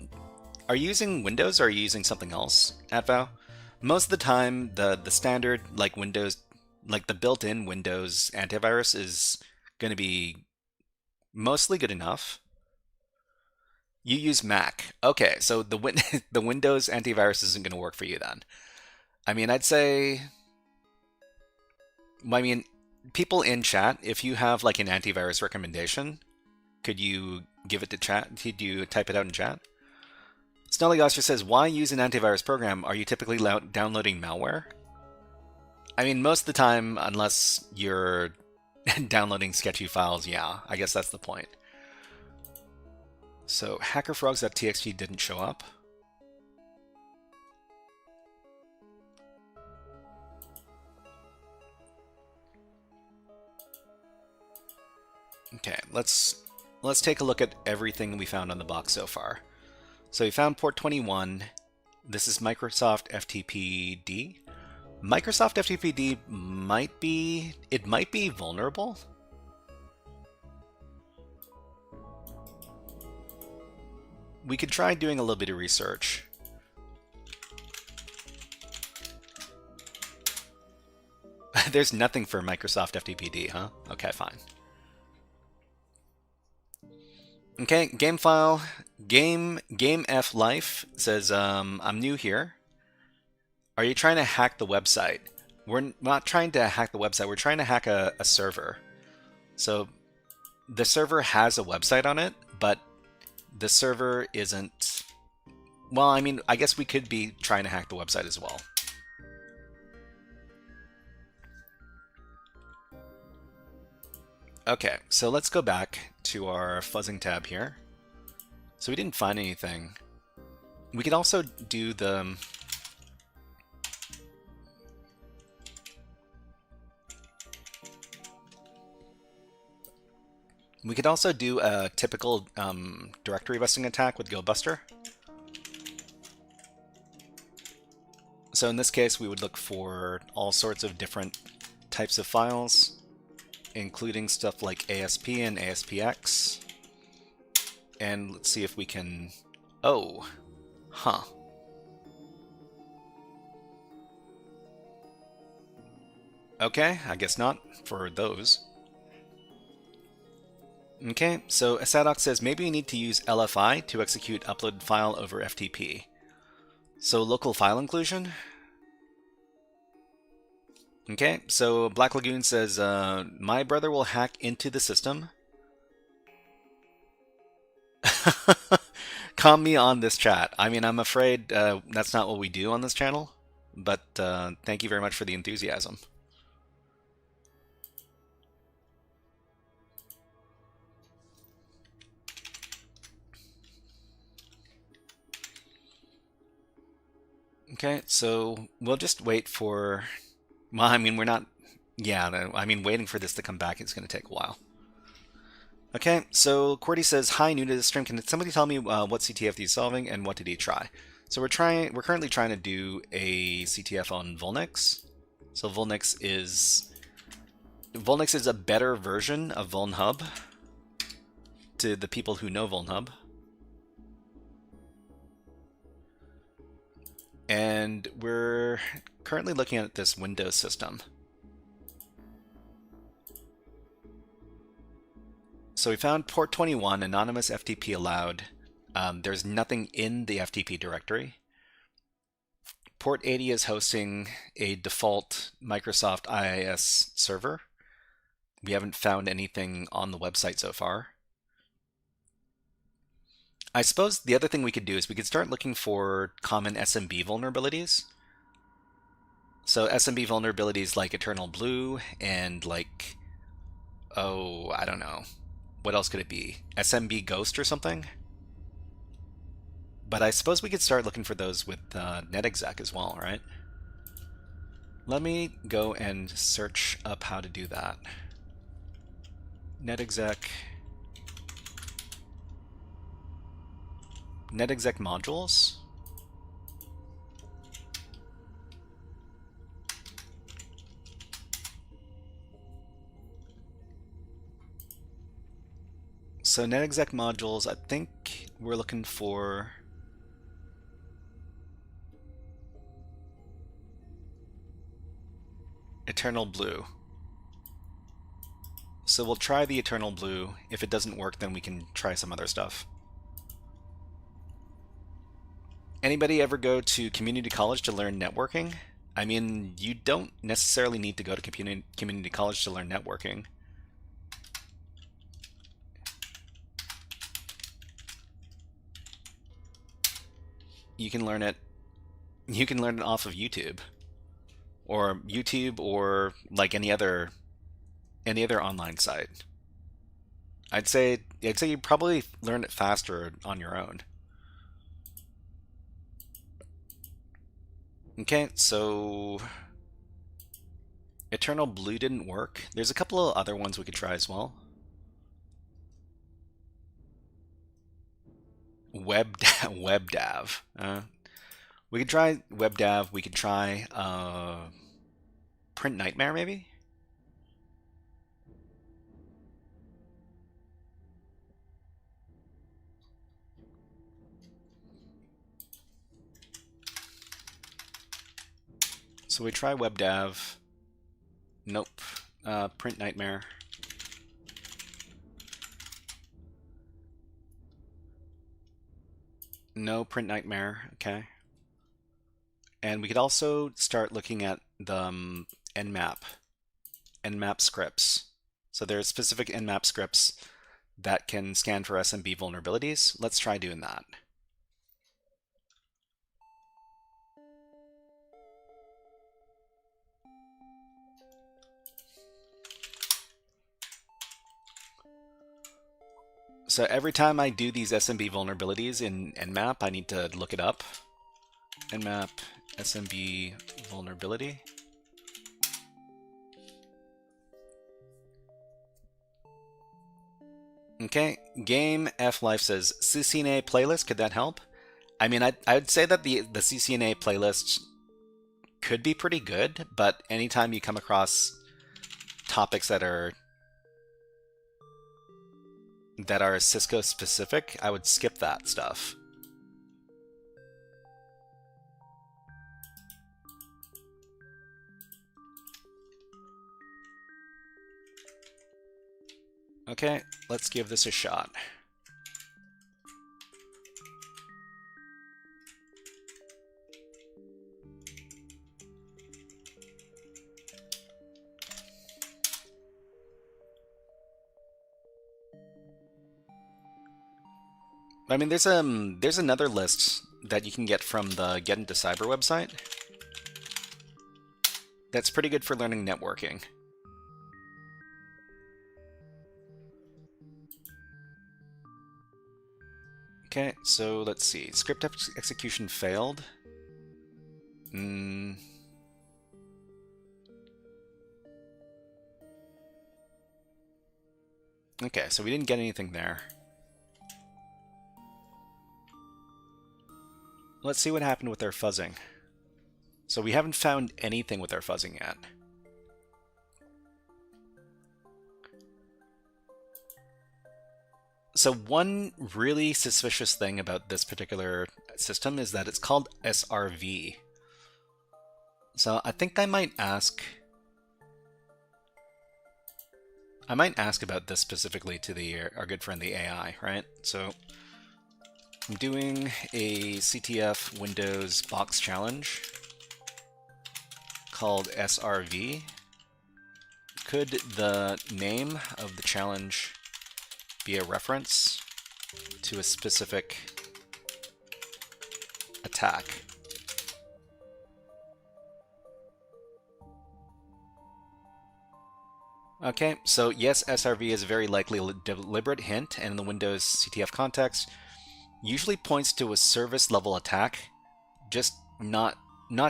are you using Windows or are you using something else, Atval? Most of the time, the standard, like Windows, like the built-in Windows antivirus is going to be mostly good enough. You use Mac. Okay, so the the Windows antivirus isn't going to work for you then. I mean, I'd say, I mean, people in chat, if you have like an antivirus recommendation, could you give it to chat? Could you type it out in chat? Snelly Oscar says, why use an antivirus program? Are you typically downloading malware? I mean, most of the time, unless you're downloading sketchy files, yeah, I guess that's the point. So HackerFrogs.txt didn't show up. Okay, let's take a look at everything we found on the box so far. So we found port 21. This is Microsoft FTPD. Microsoft FTPD might be vulnerable. We could try doing a little bit of research. There's nothing for Microsoft FTPD, huh? Okay, fine. Okay, game file, game F life says, I'm new here. Are you trying to hack the website? We're not trying to hack the website, we're trying to hack a server. So the server has a website on it, but the server isn't... Well, I mean, I guess we could be trying to hack the website as well. Okay, so let's go back to our fuzzing tab here. So we didn't find anything. We could also do the... We could also do a typical directory busting attack with GoBuster. So in this case, we would look for all sorts of different types of files, including stuff like ASP and ASPX. And let's see if we can... Oh, huh. Okay, I guess not for those. Okay, so Asadoc says maybe we need to use LFI to execute uploaded file over FTP. So local file inclusion? Okay, so Black Lagoon says, my brother will hack into the system. Calm me on this chat. I mean, I'm afraid that's not what we do on this channel, but thank you very much for the enthusiasm. Okay, so we'll just wait for... Well, I mean, we're not... Yeah, I mean, waiting for this to come back is going to take a while. Okay, so Qwerty says, hi, new to the stream. Can somebody tell me what CTF he's solving and what did he try? So we're currently trying to do a CTF on Vulnyx. So Vulnyx is a better version of VulnHub to the people who know VulnHub. And we're currently looking at this Windows system. So we found port 21, anonymous FTP allowed. There's nothing in the FTP directory. Port 80 is hosting a default Microsoft IIS server. We haven't found anything on the website so far. I suppose the other thing we could do is we could start looking for common SMB vulnerabilities. So SMB vulnerabilities like Eternal Blue and like, oh, I don't know. what else could it be? SMB Ghost or something? But I suppose we could start looking for those with netexec as well, right? Let me go and search up how to do that. netexec modules. So netexec modules, I think we're looking for Eternal Blue. So we'll try the Eternal Blue. If it doesn't work, then we can try some other stuff. Anybody ever go to community college to learn networking? I mean, you don't necessarily need to go to community college to learn networking. You can learn it off of YouTube or like any other online site. I'd say you probably learn it faster on your own. Okay, so Eternal Blue didn't work. There's a couple of other ones we could try as well. WebDAV. We could try WebDAV. We could try Print Nightmare, maybe? So we try WebDAV. Nope. Print Nightmare. No Print Nightmare. Okay. And we could also start looking at the Nmap scripts. So there's specific Nmap scripts that can scan for SMB vulnerabilities. Let's try doing that. So every time I do these SMB vulnerabilities in Nmap, I need to look it up. Nmap SMB vulnerability. Okay, Game F Life says CCNA playlist. Could that help? I mean, I'd say that the CCNA playlist could be pretty good, but anytime you come across topics that are Cisco specific, I would skip that stuff. Okay, let's give this a shot. I mean, there's another list that you can get from the Get Into Cyber website that's pretty good for learning networking. Okay, so let's see. Script execution failed. Okay, so we didn't get anything there. Let's see what happened with our fuzzing. So we haven't found anything with our fuzzing yet. So one really suspicious thing about this particular system is that it's called SRV. So I think I might ask about this specifically to our good friend the AI, right? So I'm doing a CTF Windows box challenge called SRV. Could the name of the challenge be a reference to a specific attack? Okay, so yes, SRV is a very likely deliberate hint, and in the Windows CTF context, usually points to a service level attack, just not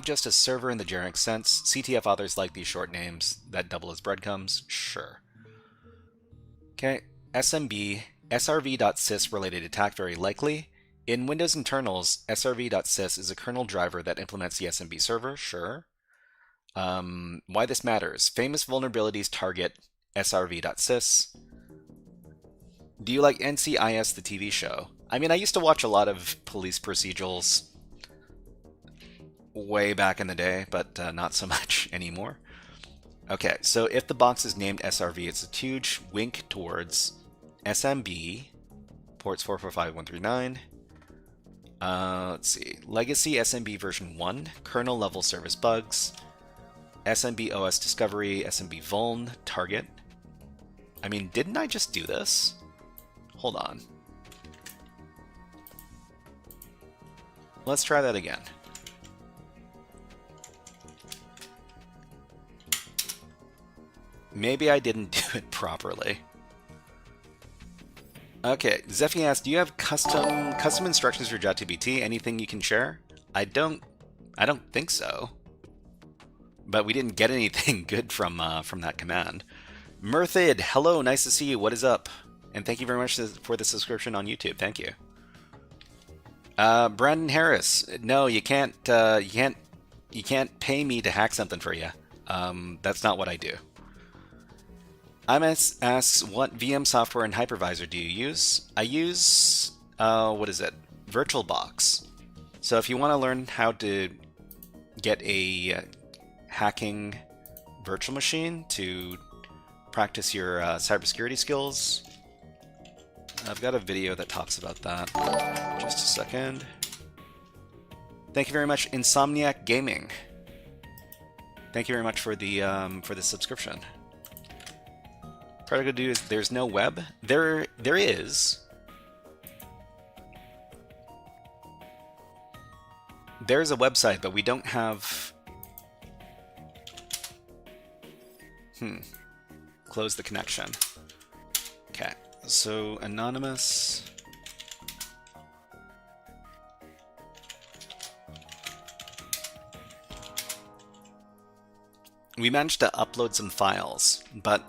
just a server in the generic sense. CTF authors like these short names that double as breadcrumbs, sure. Okay, SMB, SRV.sys related attack very likely. In Windows internals, SRV.sys is a kernel driver that implements the SMB server, sure. Why this matters. Famous vulnerabilities target SRV.sys. Do you like NCIS, the TV show? I mean, I used to watch a lot of police procedurals way back in the day, but not so much anymore. Okay, so if the box is named SRV, it's a huge wink towards SMB, ports 445139. Let's see, Legacy SMB version 1, kernel level service bugs, SMB OS discovery, SMB vuln, target. I mean, didn't I just do this? Hold on. Let's try that again. Maybe I didn't do it properly. Okay, Zephy asks, do you have custom instructions for JetTBT? Anything you can share? I don't think so. But we didn't get anything good from that command. Mirthid, hello, nice to see you. What is up? And thank you very much for the subscription on YouTube. Thank you. Brandon Harris, no, you can't pay me to hack something for you. That's not what I do. IMS asks, what VM software and hypervisor do you use? I use, what is it? VirtualBox. So if you want to learn how to get a hacking virtual machine to practice your cybersecurity skills, I've got a video that talks about that. Just a second. Thank you very much, Insomniac Gaming. Thank you very much for the subscription. Part I could do is there's no web. There is. There's a website, but we don't have. Close the connection. Okay. So anonymous. We managed to upload some files, but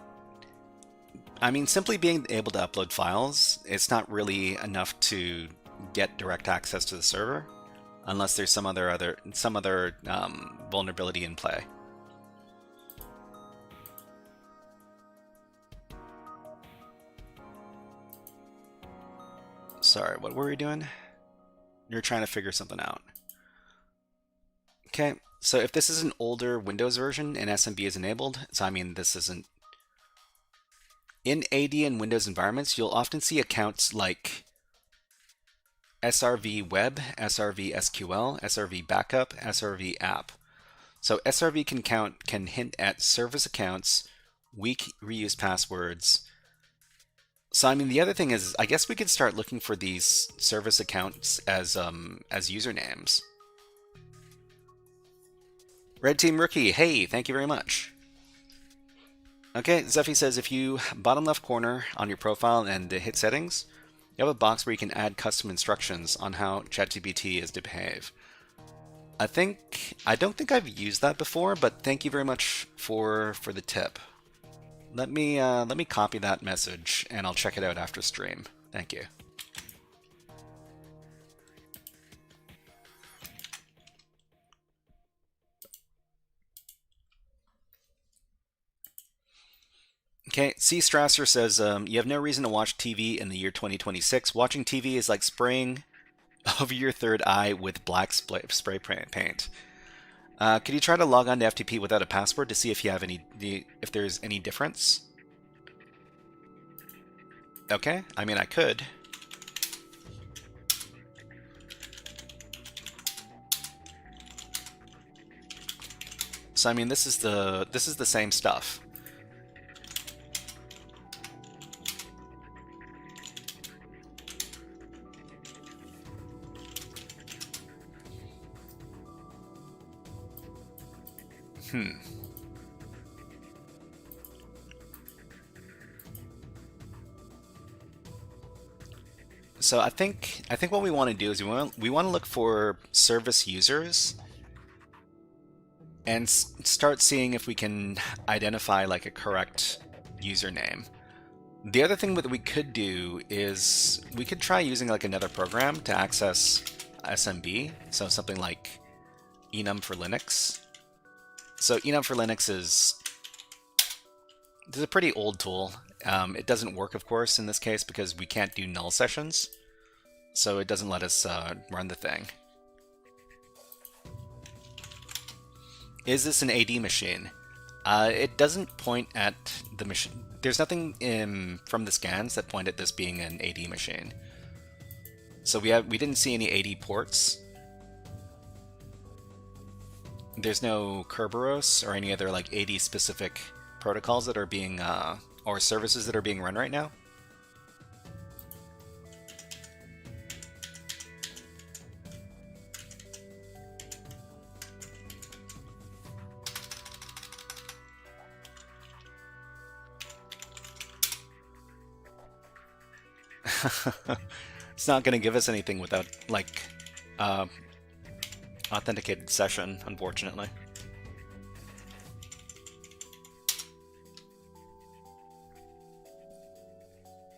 I mean, simply being able to upload files, it's not really enough to get direct access to the server, unless there's some other vulnerability in play. Sorry, what were we doing? You're trying to figure something out. Okay, so if this is an older Windows version and SMB is enabled, so I mean this isn't. In AD and Windows environments, you'll often see accounts like SRV Web, SRV SQL, SRV Backup, SRV App. So SRV can hint at service accounts, weak reuse passwords. So I mean, the other thing is, I guess we could start looking for these service accounts as usernames. Red Team Rookie, hey, thank you very much. Okay, Zephy says if you bottom left corner on your profile and hit settings, you have a box where you can add custom instructions on how ChatGPT is to behave. I don't think I've used that before, but thank you very much for the tip. Let me copy that message and I'll check it out after stream. Thank you. Okay, C. Strasser says, you have no reason to watch TV in the year 2026. Watching TV is like spraying over your third eye with black spray paint. Could you try to log on to FTP without a password to see if you have if there's any difference? Okay, I mean I could. So I mean this is the same stuff. So I think what we want to do is we want to look for service users and start seeing if we can identify like a correct username. The other thing that we could do is we could try using like another program to access SMB, so something like enum for Linux. So enum for Linux is a pretty old tool. It doesn't work, of course, in this case because we can't do null sessions, so it doesn't let us run the thing. Is this an AD machine? It doesn't point at the machine. There's nothing from the scans that point at this being an AD machine. So we didn't see any AD ports. There's no Kerberos or any other like AD specific protocols that are being or services that are being run right now. It's not going to give us anything without like authenticated session, unfortunately.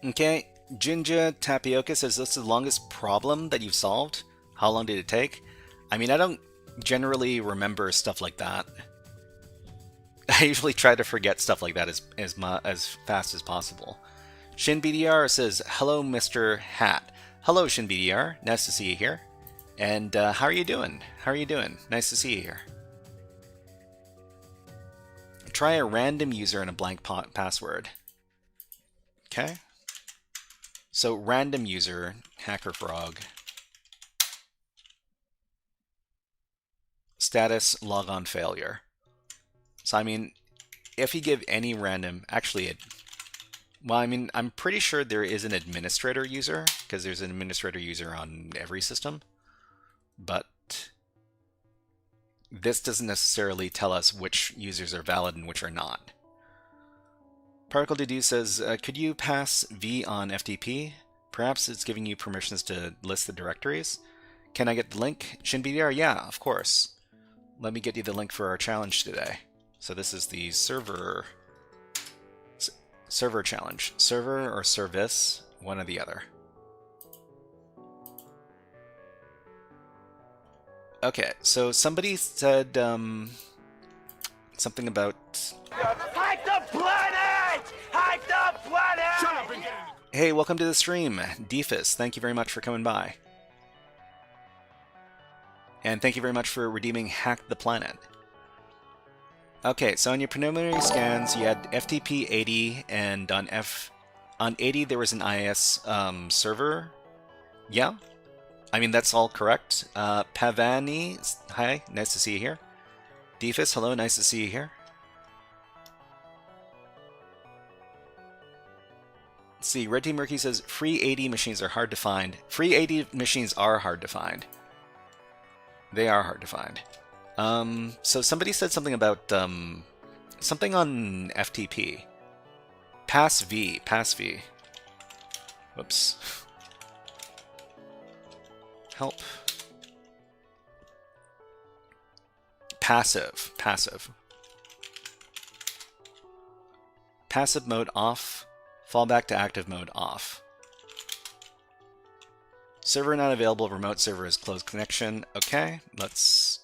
Okay, Jinja Tapioca says, this is the longest problem that you've solved. How long did it take? I mean, I don't generally remember stuff like that. I usually try to forget stuff like that as fast as possible. ShinBDR says, hello, Mr. Hat. Hello, ShinBDR. Nice to see you here. And how are you doing? How are you doing? Nice to see you here. Try a random user and a blank password. Okay. So random user, HackerFrog. Status, logon failure. So I mean, if you give any random, actually well, I mean, I'm pretty sure there is an administrator user, because there's an administrator user on every system, but this doesn't necessarily tell us which users are valid and which are not. Particle Deduce says, could you pass V on FTP? Perhaps it's giving you permissions to list the directories. Can I get the link? ShinBDR, yeah, of course. Let me get you the link for our challenge today. So this is the server challenge. Server or service, one or the other. Okay, so somebody said something about... Hack the planet! Hack the planet! Shut up and get in. Hey, welcome to the stream, Defus. Thank you very much for coming by. And thank you very much for redeeming Hack the Planet. Okay, so on your preliminary scans, you had FTP 80, and on 80 there was an IIS server. Yeah, I mean that's all correct. Pavani, hi, nice to see you here. Defus, hello, nice to see you here. Let's see, Red Team Murky says free 80 machines are hard to find. Free 80 machines are hard to find. They are hard to find. So somebody said something about something on FTP. Pass V. Whoops. Help. Passive. Passive mode off. Fallback to active mode off. Server not available. Remote server is closed connection. Okay, let's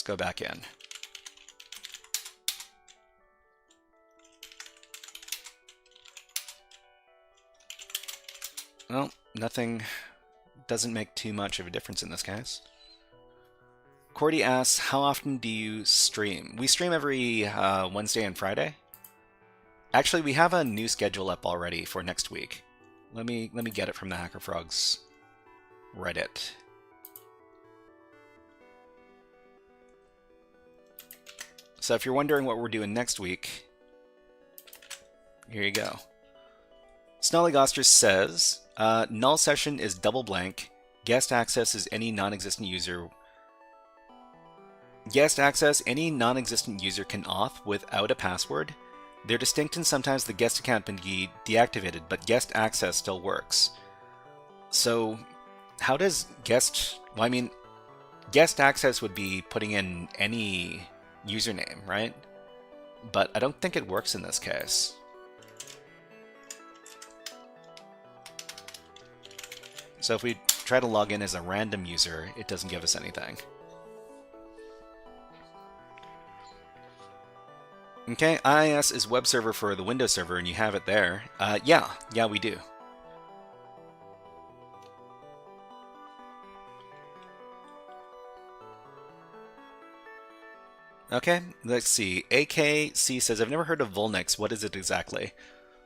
go back in. Well, nothing doesn't make too much of a difference in this case. Cordy asks, how often do you stream? We stream every Wednesday and Friday. Actually, we have a new schedule up already for next week. Let me get it from the HackerFrogs Reddit. So if you're wondering what we're doing next week, here you go. Snollygoster says, null session is double blank. Guest access is any non-existent user. Guest access, any non-existent user can auth without a password. They're distinct and sometimes the guest account can be deactivated, but guest access still works. So how does guest, well, I mean, guest access would be putting in any username, right? But I don't think it works in this case. So if we try to log in as a random user, it doesn't give us anything. Okay, IIS is web server for the Windows server, and you have it there. Yeah, we do. Okay, let's see. AKC says, I've never heard of Vulnyx. What is it exactly?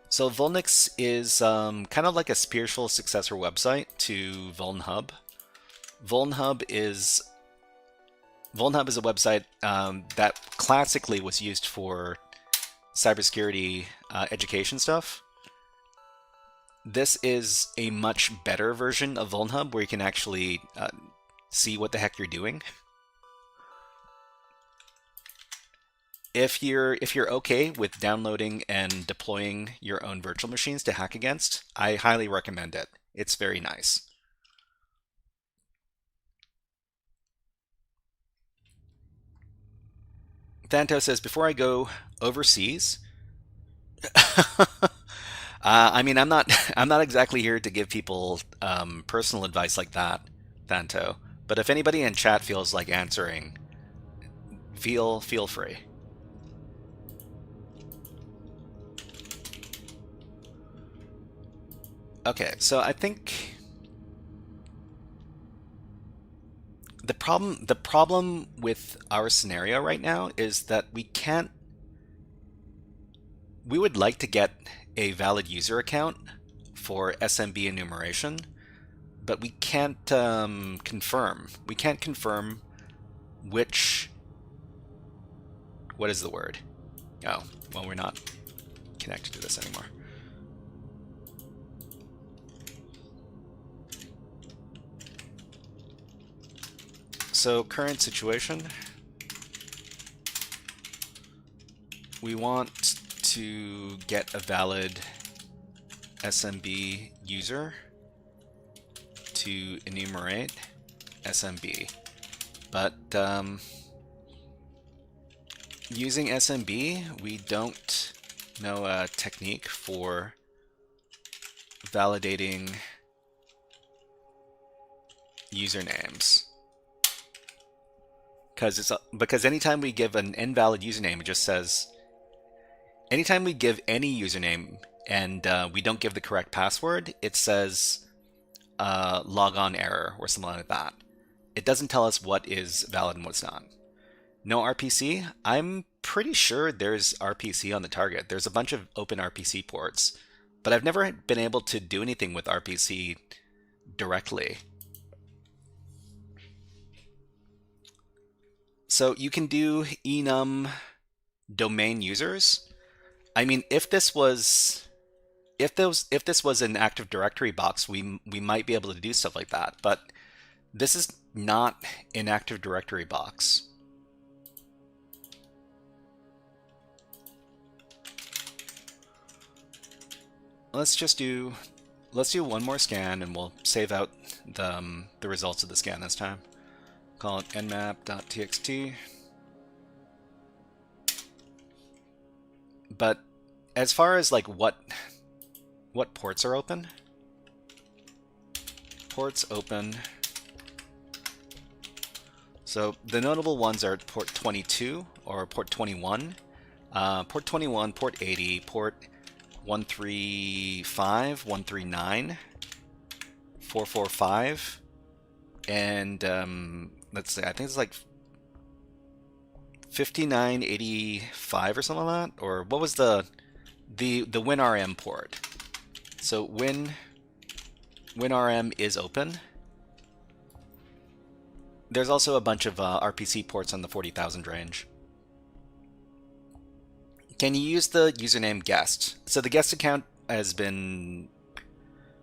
So Vulnyx is kind of like a spiritual successor website to VulnHub. VulnHub is a website that classically was used for cybersecurity education stuff. This is a much better version of VulnHub where you can actually see what the heck you're doing. If you're okay with downloading and deploying your own virtual machines to hack against, I highly recommend it. It's very nice. Thanto says, before I go overseas, I mean, I'm not exactly here to give people personal advice like that, Thanto. But if anybody in chat feels like answering, feel free. Okay, so I think the problem with our scenario right now is that we would like to get a valid user account for SMB enumeration, but we can't confirm. We can't confirm which, what is the word? Oh, well, we're not connected to this anymore. So current situation, we want to get a valid SMB user to enumerate SMB, but using SMB, we don't know a technique for validating usernames. Because anytime we give an invalid username, it just says, anytime we give any username and we don't give the correct password, it says logon error or something like that. It doesn't tell us what is valid and what's not. No RPC? I'm pretty sure there's RPC on the target. There's a bunch of open RPC ports, but I've never been able to do anything with RPC directly. So you can do enum domain users. I mean, if this was an Active Directory box, we might be able to do stuff like that. But this is not an Active Directory box. Let's do one more scan, and we'll save out the results of the scan this time. Call it nmap.txt. But as far as like what ports are open, ports open. So the notable ones are port 22 or port 21, port 21, port 80, port 135, 139, 445, and let's see, I think it's like 5985 or something like that. Or what was the WinRM port? So WinRM is open. There's also a bunch of RPC ports on the 40,000 range. Can you use the username guest? So the guest account has been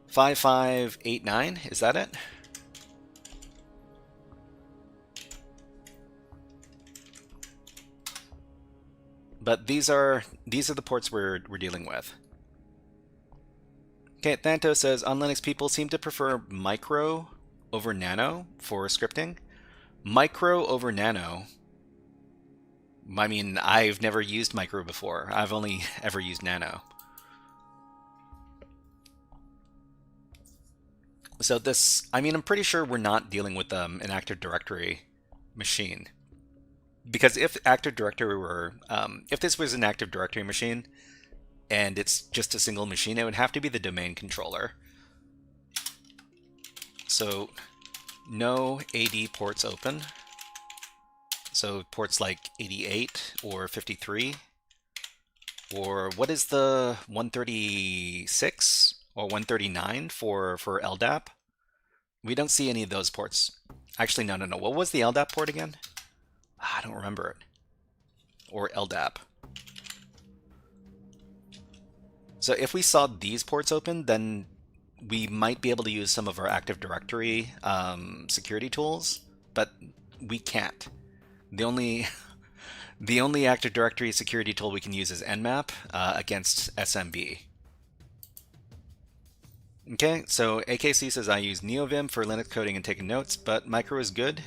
5589. Is that it? But these are the ports we're dealing with. Okay, Thanto says, on Linux, people seem to prefer micro over nano for scripting. Micro over nano. I mean, I've never used micro before. I've only ever used nano. So this, I mean, I'm pretty sure we're not dealing with an Active Directory machine. Because if Active Directory were, if this was an Active Directory machine, and it's just a single machine, it would have to be the domain controller. So no AD ports open. So ports like 88 or 53, or what is the 136 or 139 for LDAP? We don't see any of those ports. Actually, no. What was the LDAP port again? I don't remember it. Or LDAP. So if we saw these ports open, then we might be able to use some of our Active Directory security tools, but we can't. The only Active Directory security tool we can use is Nmap against SMB. Okay, so AKC says I use NeoVim for Linux coding and taking notes, but Micro is good.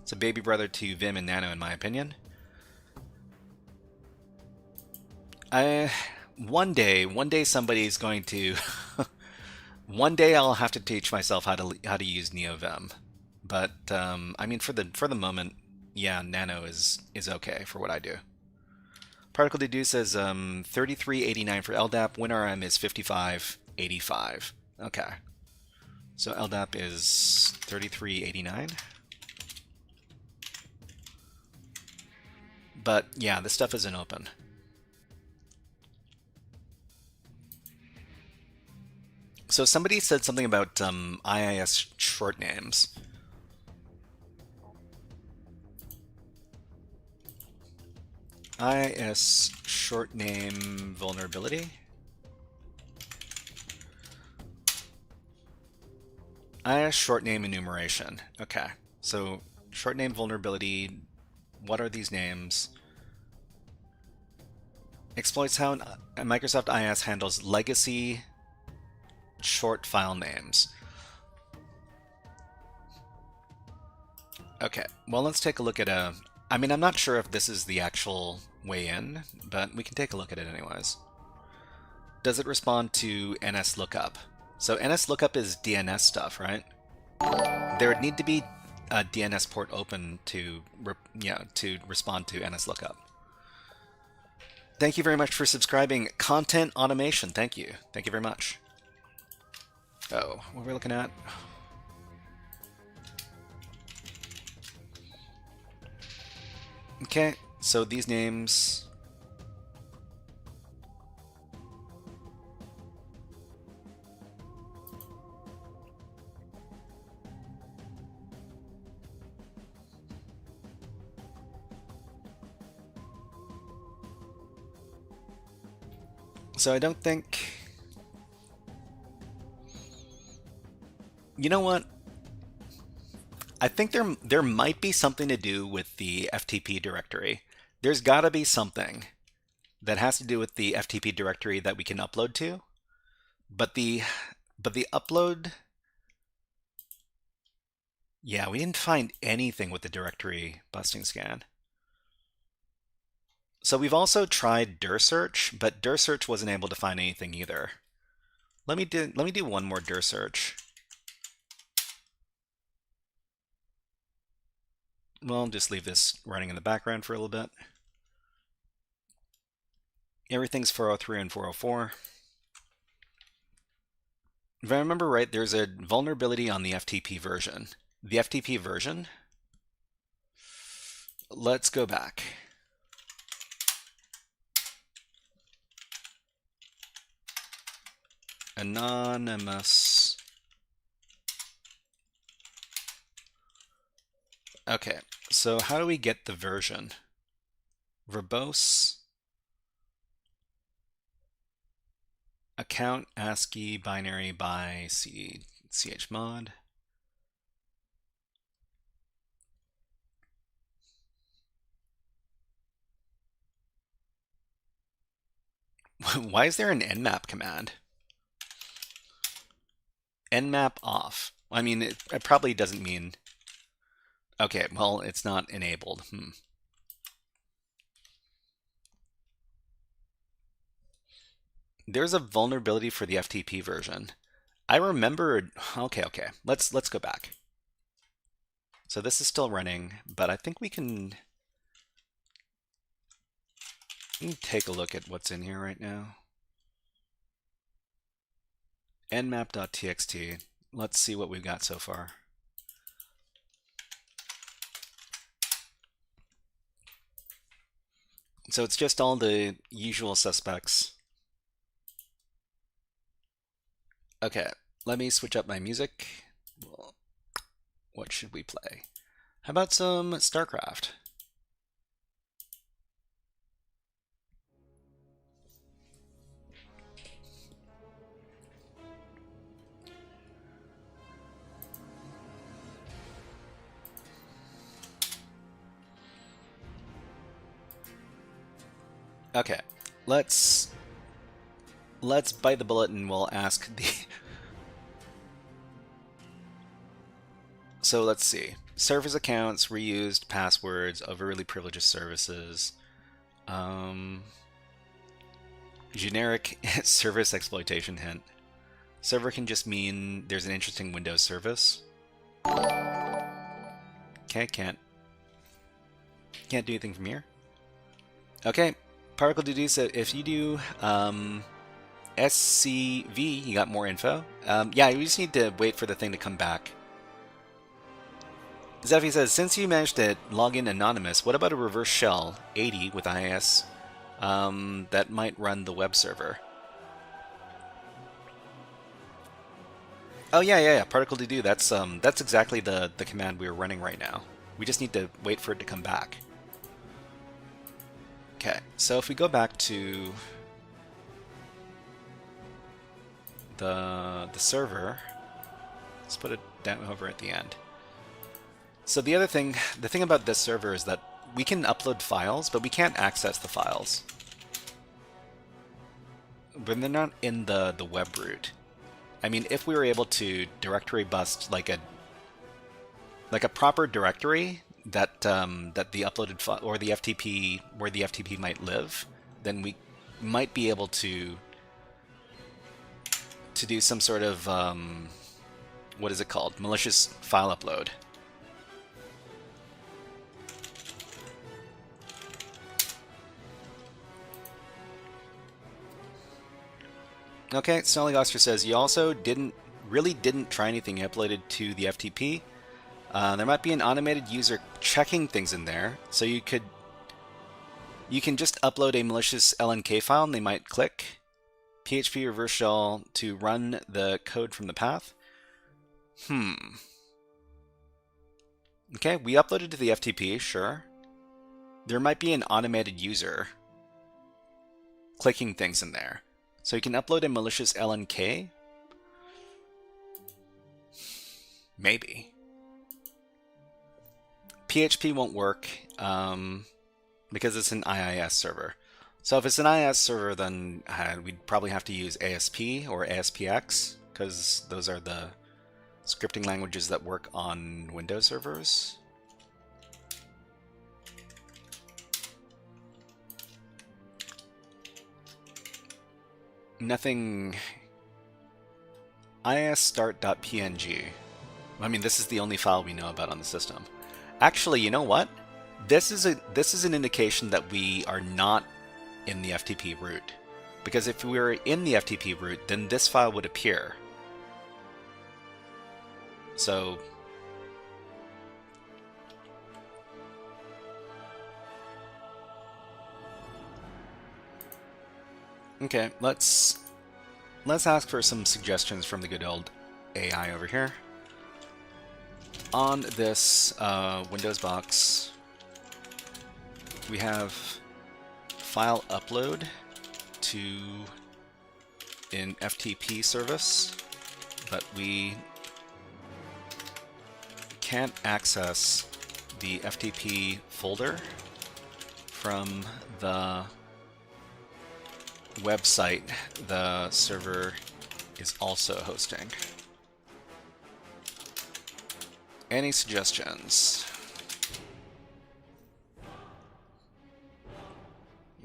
It's a baby brother to Vim and Nano in my opinion. One day somebody's going to one day I'll have to teach myself how to use NeoVim. But I mean for the moment, yeah, Nano is okay for what I do. Particle Deduce says 3389 for LDAP. WinRM is 5585. Okay. So LDAP is 3389. But yeah, this stuff isn't open. So somebody said something about IIS short names. IIS short name vulnerability. IIS short name enumeration. Okay, so short name vulnerability. What are these names? Exploits how Microsoft IIS handles legacy short file names. Okay, well, let's take a look at I mean, I'm not sure if this is the actual way in, but we can take a look at it anyways. Does it respond to NS lookup? So NS lookup is DNS stuff, right? There would need to be a DNS port open to respond to NS lookup. Thank you very much for subscribing. Content automation, thank you. Thank you very much. Oh, what are we looking at? Okay, so these names. So I don't think. You know what? I think there might be something to do with the FTP directory. There's got to be something that has to do with the FTP directory that we can upload to, but the upload, yeah, we didn't find anything with the directory busting scan. So we've also tried dir search, but dir search wasn't able to find anything either. Let me do one more dir search. Well, just leave this running in the background for a little bit. Everything's 403 and 404. If I remember right, there's a vulnerability on the FTP version. The FTP version, let's go back. Anonymous. Okay, so how do we get the version? Verbose account ASCII binary by chmod. Why is there an nmap command? nmap off. I mean, it probably doesn't mean... Okay, well, it's not enabled. There's a vulnerability for the FTP version. I remember... Okay. Let's go back. So this is still running, but I think we can... Let me take a look at what's in here right now. nmap.txt. Let's see what we've got so far. So it's just all the usual suspects. Okay, let me switch up my music. Well, what should we play? How about some StarCraft? Okay, let's bite the bullet and we'll ask the... So let's see. Service accounts, reused passwords, overly privileged services, generic service exploitation hint. Server can just mean there's an interesting Windows service. Okay, can't do anything from here. Okay, Particle Duty said if you do SCV, you got more info. Yeah, you just need to wait for the thing to come back. Zephy says, since you managed to log in anonymous, what about a reverse shell 80 with IIS that might run the web server? Oh yeah. Particle to do. That's exactly the command we're running right now. We just need to wait for it to come back. Okay, so if we go back to the server, let's put it down over at the end. So the thing about this server is that we can upload files, but we can't access the files. But they're not in the web root. I mean, if we were able to directory bust like a proper directory that the uploaded file or the FTP where the FTP might live, then we might be able to do some sort of what is it called? Malicious file upload. Okay, Snelly Oscar says you also really didn't try anything uploaded to the FTP. There might be an automated user checking things in there, so you can just upload a malicious LNK file and they might click PHP reverse shell to run the code from the path. Okay, we uploaded to the FTP, sure. There might be an automated user clicking things in there. So you can upload a malicious LNK? Maybe. PHP won't work because it's an IIS server. So if it's an IIS server, then we'd probably have to use ASP or ASPX because those are the scripting languages that work on Windows servers. Nothing. IISstart.png. I mean, this is the only file we know about on the system. Actually, you know what? This is an indication that we are not in the FTP root. Because if we were in the FTP root, then this file would appear. So okay, let's ask for some suggestions from the good old AI over here. On this Windows box, we have file upload to an FTP service, but we can't access the FTP folder from the website the server is also hosting. Any suggestions?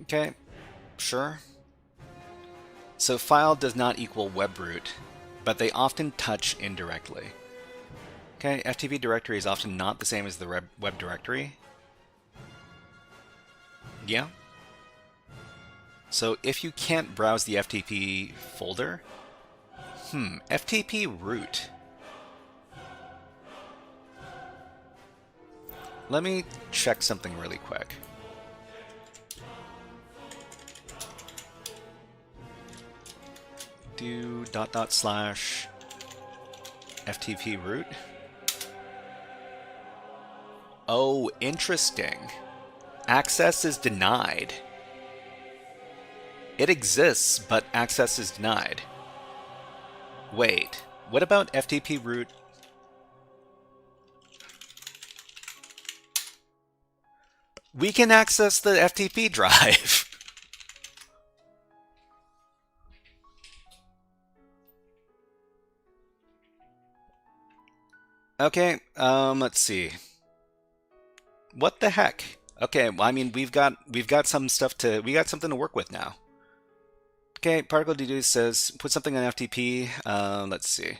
Okay, sure. So file does not equal web root, but they often touch indirectly. Okay, FTP directory is often not the same as the web directory. Yeah. So if you can't browse the FTP folder, FTP root. Let me check something really quick. Do / FTP root. Oh, interesting. Access is denied. It exists, but access is denied. Wait, what about FTP root? We can access the FTP drive. Okay, let's see. What the heck? Okay, well, I mean, we've got some stuff to, we got something to work with now. Okay, particle deduce says put something on FTP. Let's see.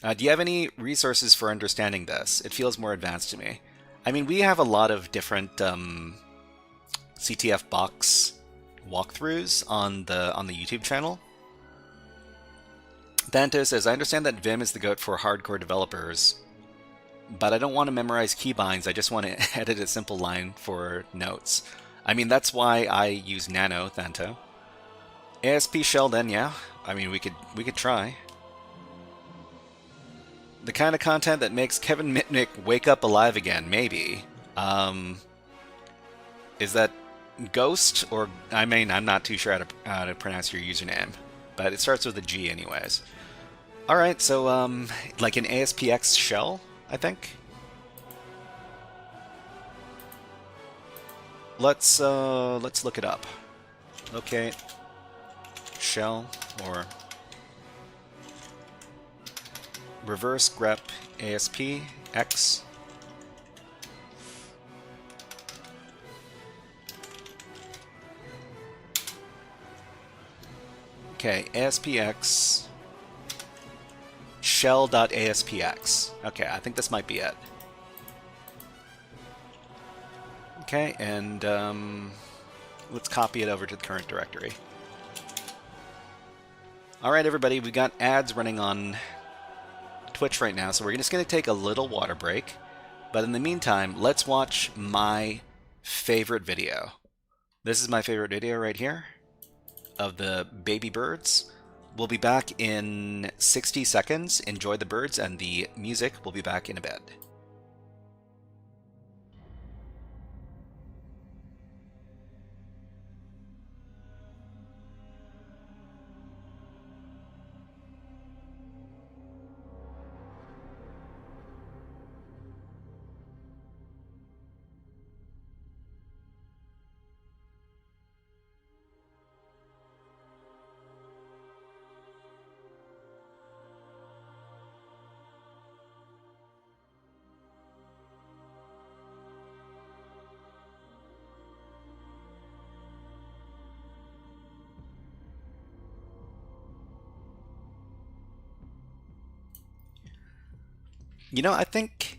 Do you have any resources for understanding this? It feels more advanced to me. I mean, we have a lot of different CTF box walkthroughs on the YouTube channel. Thanto says, I understand that Vim is the goat for hardcore developers, but I don't want to memorize keybinds. I just want to edit a simple line for notes. I mean, that's why I use Nano, Thanto. ASP shell, then, yeah. I mean, we could try. The kind of content that makes Kevin Mitnick wake up alive again, maybe. Is that Ghost, or, I mean, I'm not too sure how to pronounce your username, but it starts with a G anyways. Alright, so, like an ASPX shell, I think? Let's look it up. Locate shell, or reverse grep ASPX. Okay, ASPX shell.aspx. Okay, I think this might be it. Okay, and let's copy it over to the current directory. Alright everybody, we've got ads running on Twitch right now, so we're just going to take a little water break. But in the meantime, let's watch my favorite video. This is my favorite video right here of the baby birds. We'll be back in 60 seconds. Enjoy the birds and the music. We'll be back in a bit. You know, I think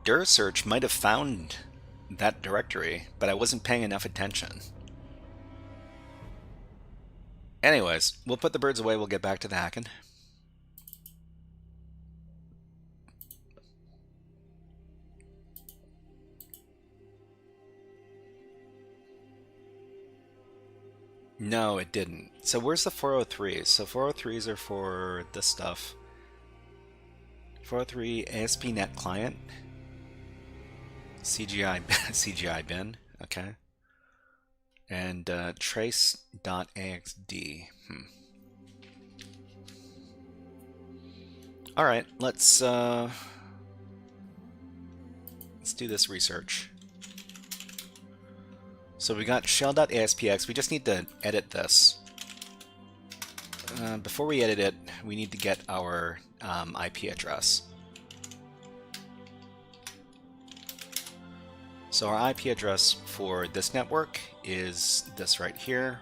dir search might have found that directory, but I wasn't paying enough attention. Anyways, we'll put the birds away, we'll get back to the hacking. No, it didn't. So where's the 403s? So 403s are for this stuff. 403 ASP.NET Client. CGI, CGI bin. Okay. And trace.axd. Alright, let's do this research. So we got shell.aspx. We just need to edit this. before we edit it, we need to get our IP address. So our IP address for this network is this right here.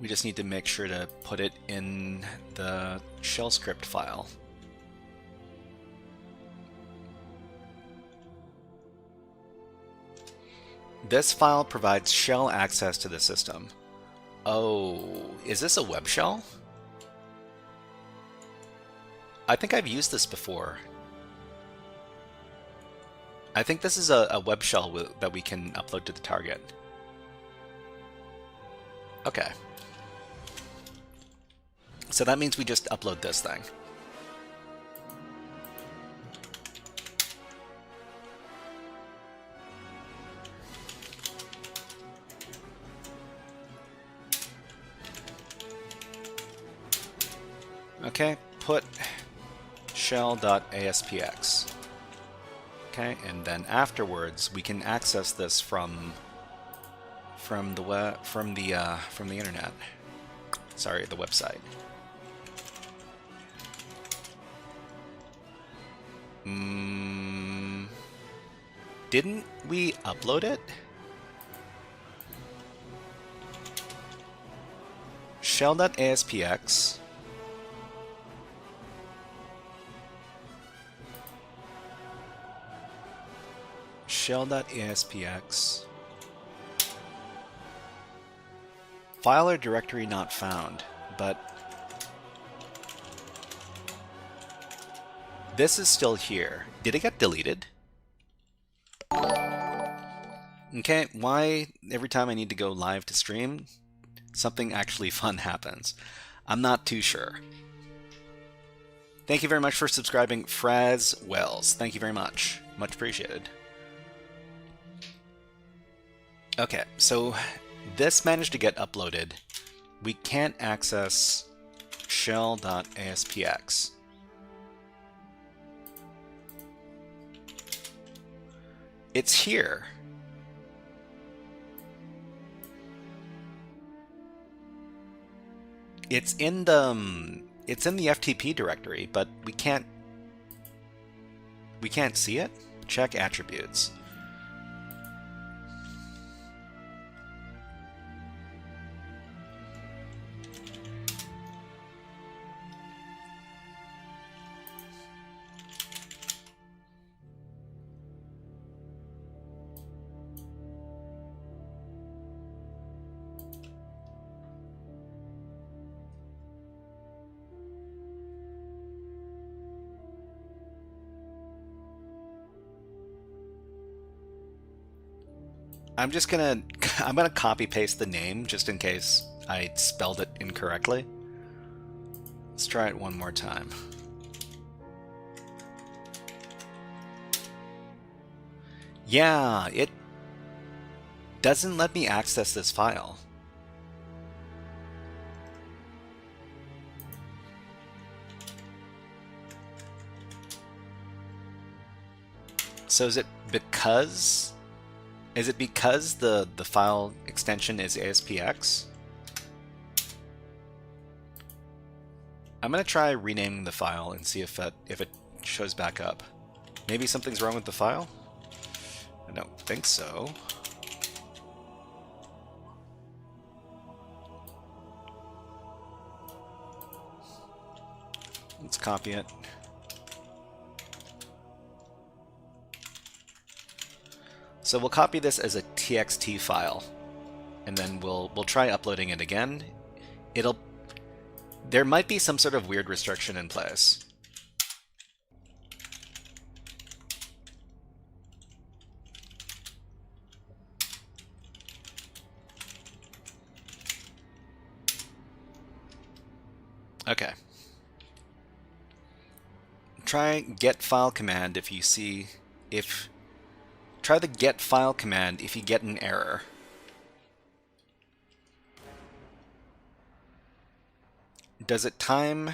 We just need to make sure to put it in the shell script file. This file provides shell access to the system. Oh, is this a web shell? I think I've used this before. I think this is a web shell that we can upload to the target. Okay. So that means we just upload this thing. Okay, put shell.aspx. Okay, and then afterwards we can access this from the internet. Sorry, the website. Didn't we upload it? Shell.aspx. Shell.aspx. File or directory not found, but this is still here. Did it get deleted? Okay, why every time I need to go live to stream, something actually fun happens? I'm not too sure. Thank you very much for subscribing, Fraz Wells. Thank you very much. Much appreciated. Okay, so this managed to get uploaded. We can't access shell.aspx. It's here. It's in the FTP directory, but we can't see it. Check attributes. I'm gonna copy paste the name just in case I spelled it incorrectly. Let's try it one more time. Yeah, it doesn't let me access this file. So is it because the file extension is ASPX? I'm gonna try renaming the file and see if it shows back up. Maybe something's wrong with the file? I don't think so. Let's copy it. So we'll copy this as a txt file, and then we'll try uploading it again. There might be some sort of weird restriction in place. Okay. Try get file command if you see try the get file command if you get an error. Does it time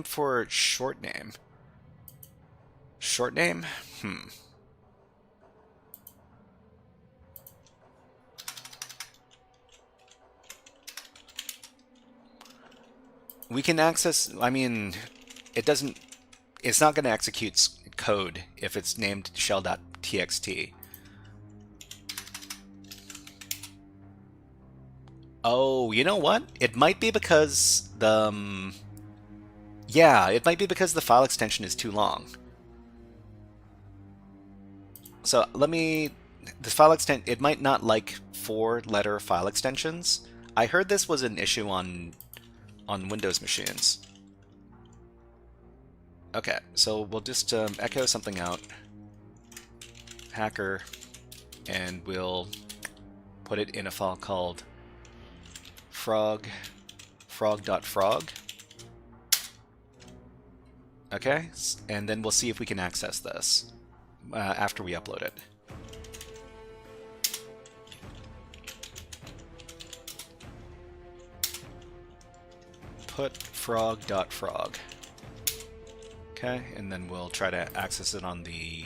for short name? Short name? We can access, I mean, it doesn't, it's not going to execute code if it's named shell.txt. Oh, you know what? It might be because the, yeah, it might be because the file extension is too long. So let me, the file extent, it might not like 4-letter file extensions. I heard this was an issue on Windows machines. Okay, so we'll just echo something out, hacker, and we'll put it in a file called frog.frog. Okay, and then we'll see if we can access this after we upload it. Put frog.frog. Okay, and then we'll try to access it on the...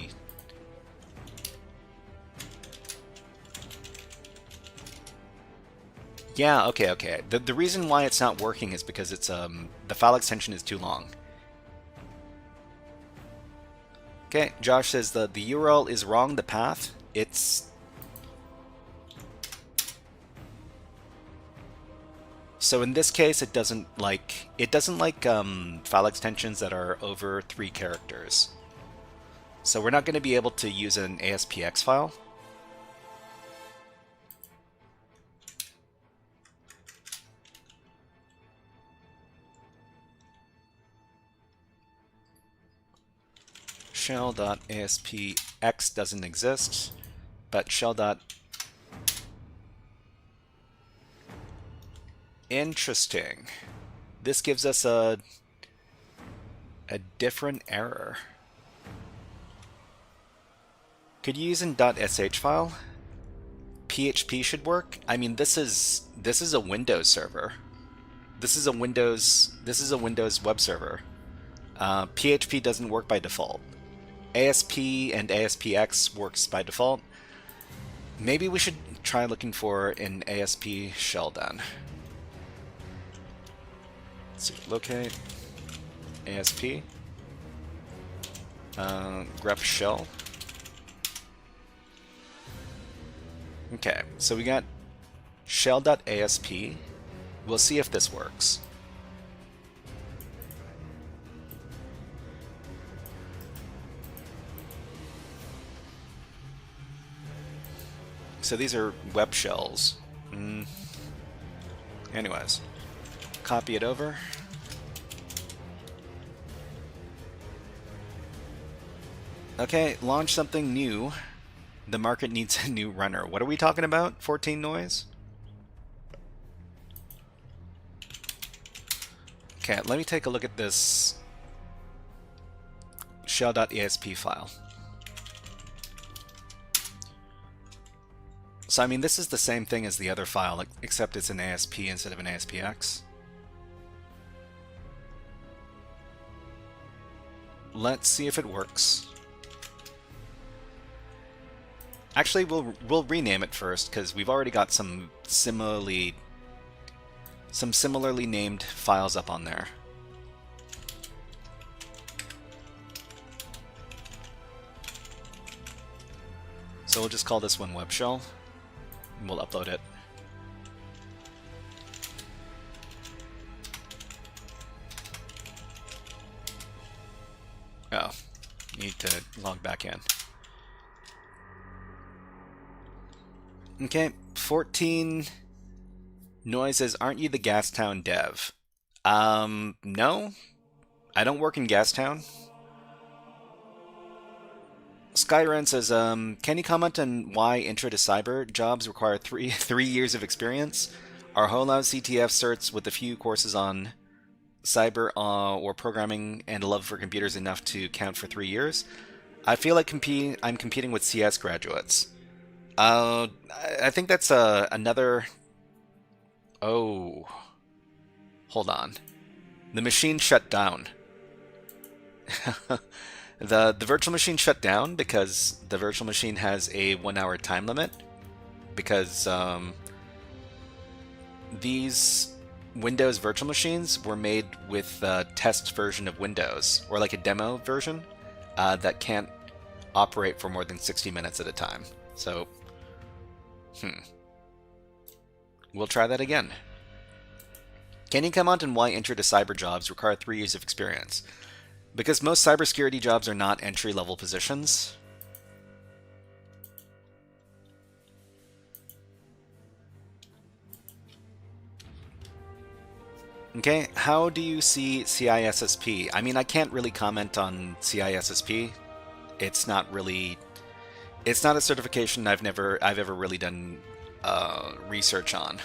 Yeah, okay. The reason why it's not working is because it's the file extension is too long. Okay, Josh says the URL is wrong, the path. It's... So in this case, it doesn't like file extensions that are over 3 characters. So we're not going to be able to use an ASPX file. Shell.aspx doesn't exist, but shell. Interesting. This gives us a different error. Could you use an .sh file? PHP should work. I mean, this is a Windows server. This is a Windows web server. PHP doesn't work by default. ASP and ASPX works by default. Maybe we should try looking for an ASP shell then. Let's see, locate ASP, grep shell. Okay, so we got shell.asp. We'll see if this works. So these are web shells. Anyways, copy it over. Okay, launch something new. The market needs a new runner. What are we talking about? 14 noise? Okay, let me take a look at this shell.asp file. So, I mean, this is the same thing as the other file, except it's an ASP instead of an ASPX. Let's see if it works. Actually, we'll rename it first, because we've already got some similarly named files up on there. So we'll just call this one web shell. And we'll upload it. Oh, need to log back in. Okay, 14 noises. Aren't you the Gastown dev? No, I don't work in Gastown. Skyren says, can you comment on why intro to cyber jobs require three years of experience? Are HoLoud CTF certs with a few courses on cyber or programming and a love for computers enough to count for 3 years? I feel like I'm competing with CS graduates. I think that's another... Oh, hold on. The machine shut down. The virtual machine shut down because the virtual machine has a 1-hour time limit, because these Windows virtual machines were made with a test version of Windows, or like a demo version, that can't operate for more than 60 minutes at a time. So, we'll try that again. Can you comment on why entry to cyber jobs require 3 years of experience? Because most cybersecurity jobs are not entry-level positions. Okay, how do you see CISSP? I mean, I can't really comment on CISSP. It's not a certification I've ever really done research on.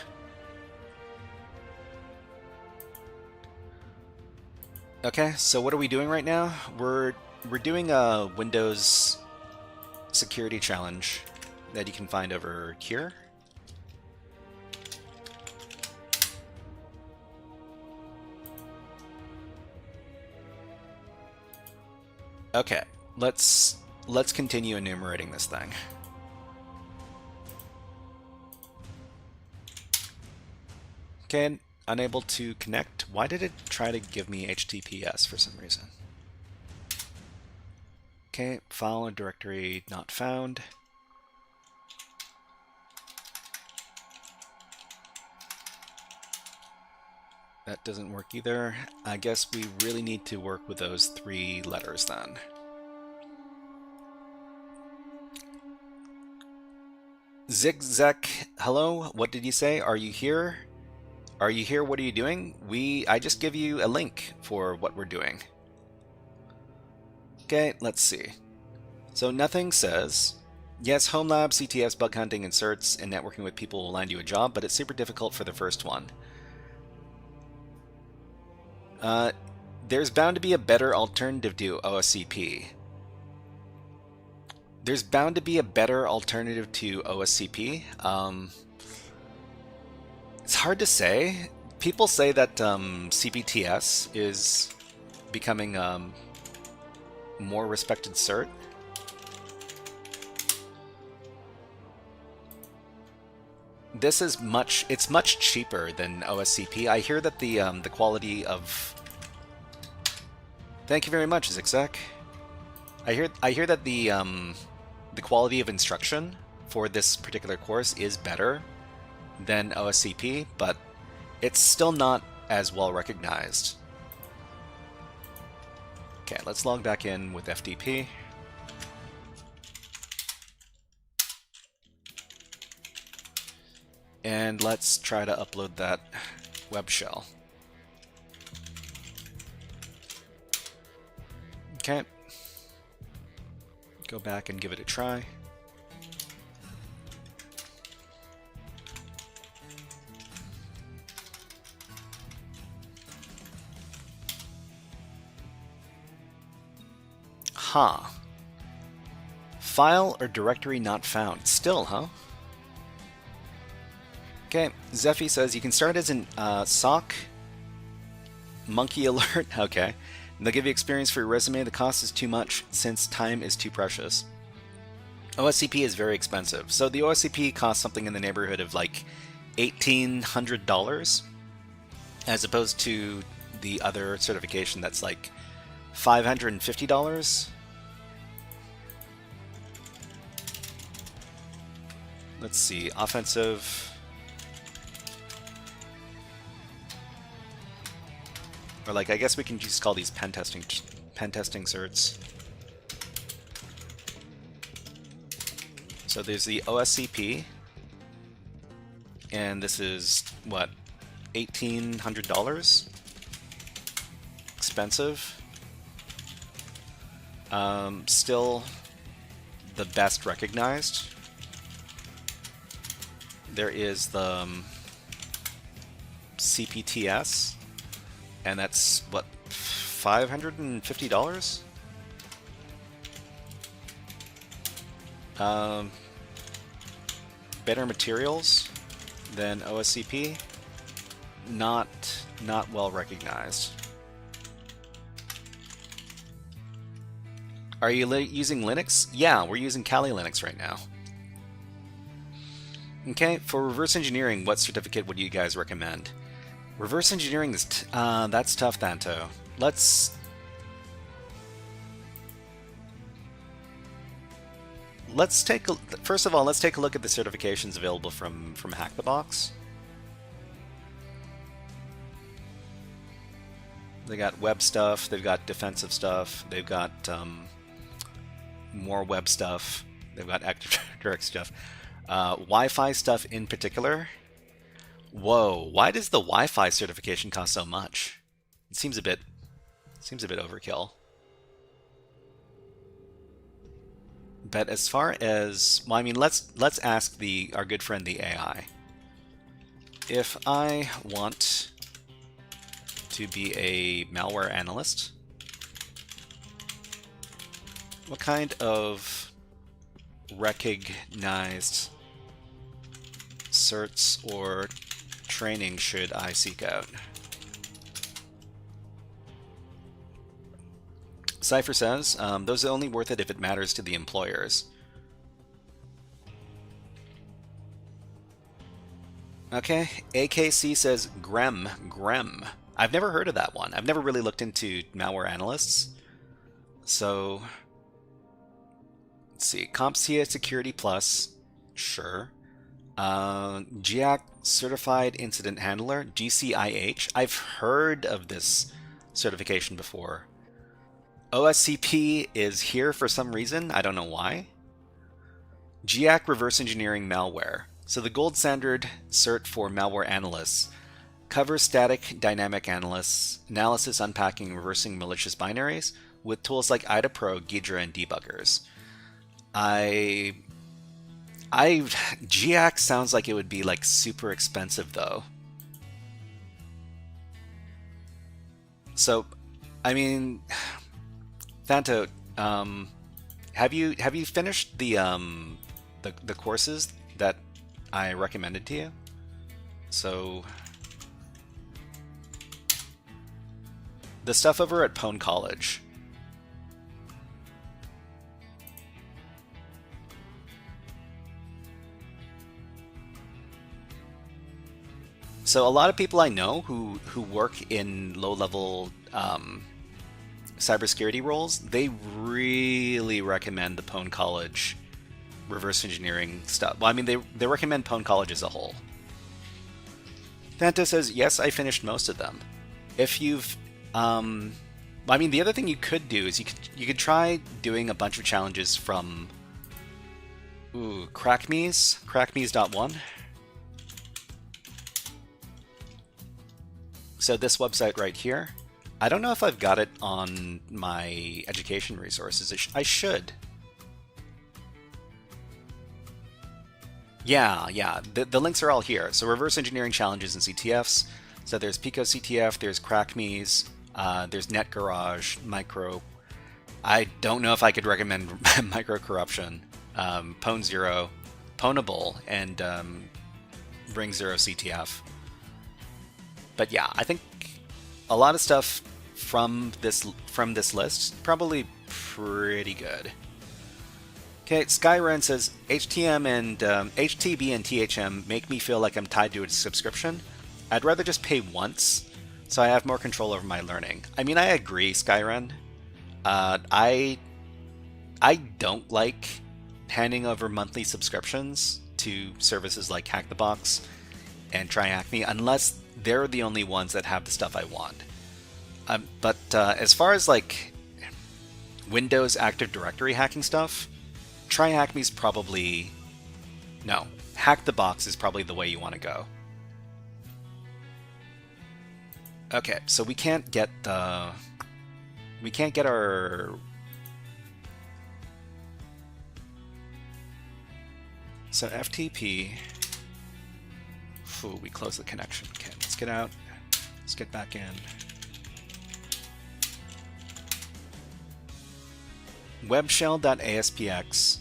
Okay, so what are we doing right now? We're doing a Windows security challenge that you can find over here. Okay, let's continue enumerating this thing. Okay, unable to connect. Why did it try to give me HTTPS for some reason? Okay, file and directory not found. That doesn't work either. I guess we really need to work with those 3 letters then. Zigzag, hello, what did you say? Are you here? Are you here? What are you doing? I just give you a link for what we're doing. Okay, let's see. So nothing says, yes, home lab, CTFs, bug hunting, and certs, and networking with people will land you a job, but it's super difficult for the first one. There's bound to be a better alternative to OSCP. There's bound to be a better alternative to OSCP. It's hard to say. People say that CPTS is becoming more respected cert. This is it's much cheaper than OSCP. I hear that the quality of... Thank you very much, Zigzag. I hear that the quality of instruction for this particular course is better than OSCP, but it's still not as well recognized. Okay, let's log back in with FTP. And let's try to upload that web shell. Okay. Go back and give it a try. Huh. File or directory not found. Still, huh? Okay, Zephy says you can start as an SOC. Monkey alert. Okay. And they'll give you experience for your resume. The cost is too much since time is too precious. OSCP is very expensive. So the OSCP costs something in the neighborhood of like $1,800 as opposed to the other certification that's like $550. Let's see, offensive. Or like, I guess we can just call these pen testing certs. So there's the OSCP, and this is what, $1,800? Expensive. Still the best recognized. There is the CPTS, and that's what, $550? Better materials than OSCP. Not well recognized. Are you using Linux? Yeah, we're using Kali Linux right now. Okay, for reverse engineering, what certificate would you guys recommend? Reverse engineering is that's tough, Thanto. Let's take a, first of all, let's take a look at the certifications available from Hack the Box. They got web stuff, they've got defensive stuff, they've got more web stuff, they've got Active Directory stuff, Wi-Fi stuff in particular. Whoa, why does the Wi-Fi certification cost so much? It seems a bit overkill. But as far as, well, I mean, let's ask our good friend the AI. If I want to be a malware analyst, what kind of recognized certs or training should I seek out? Cypher says, those are only worth it if it matters to the employers. Okay, AKC says Grem. I've never heard of that one. I've never really looked into malware analysts. So, let's see. CompTIA Security Plus, sure. GIAC Certified Incident Handler, GCIH. I've heard of this certification before. OSCP is here for some reason. I don't know why. GIAC Reverse Engineering Malware. So the gold standard cert for malware analysts covers static dynamic analysis, unpacking, reversing malicious binaries with tools like IDA-Pro, Ghidra, and debuggers. GIAC sounds like it would be like super expensive though. So, I mean, Thanto, have you finished the courses that I recommended to you? So the stuff over at Pone College. So a lot of people I know who work in low-level cybersecurity roles, they really recommend the Pone College reverse engineering stuff. Well, I mean, they recommend Pone College as a whole. Thanta says, yes, I finished most of them. If you've, I mean, the other thing you could do is you could try doing a bunch of challenges from, crackmes.one. So this website right here, I don't know if I've got it on my education resources. I should. Yeah, the links are all here. So reverse engineering challenges and CTFs. So there's Pico CTF, there's CrackMe's, there's NetGarage, Micro. I don't know if I could recommend Micro Corruption, Pwn Zero, Pwnable, and Ring Zero CTF. But yeah, I think a lot of stuff from this list probably pretty good. Okay, Skyren says HTM and HTB and THM make me feel like I'm tied to a subscription. I'd rather just pay once, so I have more control over my learning. I mean, I agree, Skyren. I don't like handing over monthly subscriptions to services like Hack the Box and TryHackMe unless they're the only ones that have the stuff I want. But as far as like Windows Active Directory hacking stuff, TryHackMe's probably... No, Hack the Box is probably the way you want to go. Okay, so we can't get our... So FTP... Ooh, we close the connection. Okay, let's get out. Let's get back in. Webshell.aspx.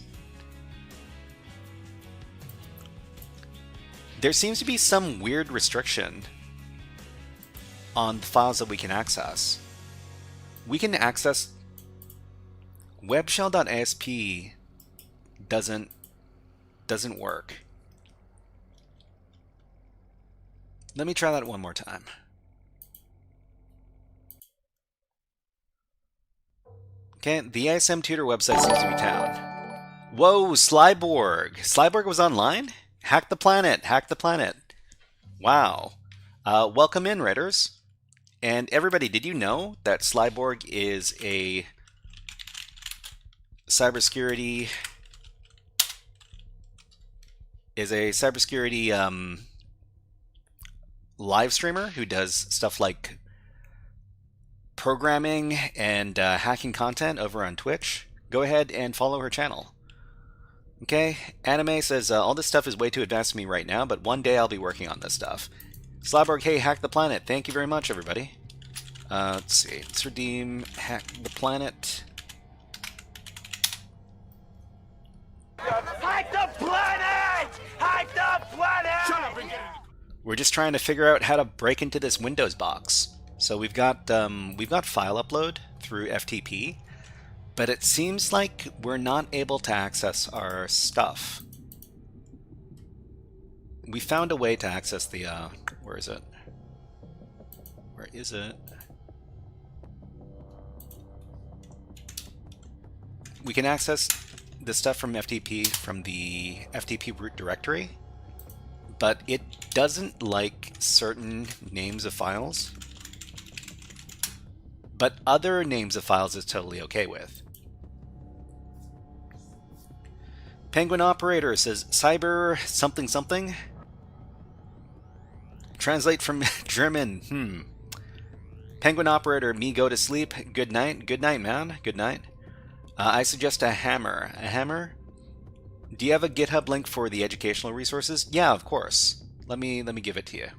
There seems to be some weird restriction on the files that we can access. We can access webshell.asp doesn't work. Let me try that one more time. Okay, the ISM tutor website seems to be town. Whoa, Slyborg! Slyborg was online? Hack the planet! Hack the planet! Wow. Welcome in, Redders. And everybody, did you know that Slyborg is a cybersecurity live streamer who does stuff like programming and hacking content over on Twitch? Go ahead and follow her channel. Okay, Anime says, all this stuff is way too advanced for me right now, but one day I'll be working on this stuff. Slyborg, hey, hack the planet. Thank you very much, everybody. Let's see. Let's redeem hack the planet. Hack the planet! Hack the planet! Shut up and get it. We're just trying to figure out how to break into this Windows box. So we've got file upload through FTP, but it seems like we're not able to access our stuff. We found a way to access the where is it? Where is it? We can access the stuff from FTP from the FTP root directory, but it doesn't like certain names of files. But other names of files it's totally okay with. Penguin Operator says, cyber something something. Translate from German. Penguin Operator, me go to sleep. Good night. Good night, man. Good night. I suggest a hammer. A hammer? Do you have a GitHub link for the educational resources? Yeah, of course. Let me give it to you.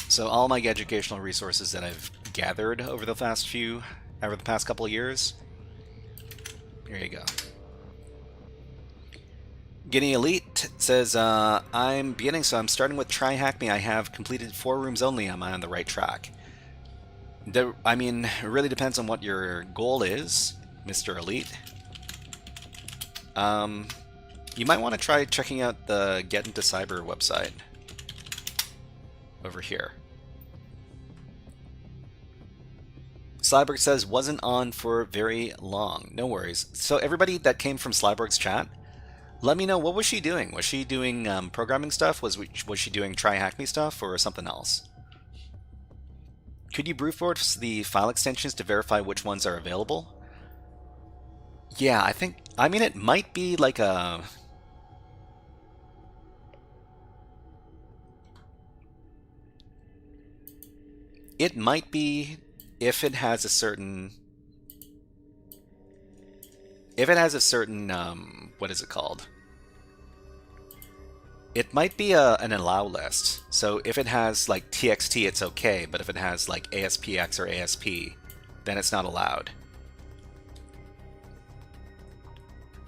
So all my educational resources that I've gathered over the past couple of years. Here you go. Guinea Elite says, I'm beginning, so I'm starting with Try Hack Me. I have completed 4 rooms only. Am I on the right track? I mean, it really depends on what your goal is, Mr. Elite. You might want to try checking out the Get Into Cyber website over here. Slyberg says, wasn't on for very long. No worries. So everybody that came from Slyberg's chat, let me know, what was she doing? Was she doing programming stuff? Was she doing Try Hack Me stuff or something else? Could you brute force the file extensions to verify which ones are available? Yeah, I mean, it might be like a... It might be if it has a certain... what is it called? It might be an allow list. So if it has like TXT, it's okay, but if it has like ASPX or ASP, then it's not allowed.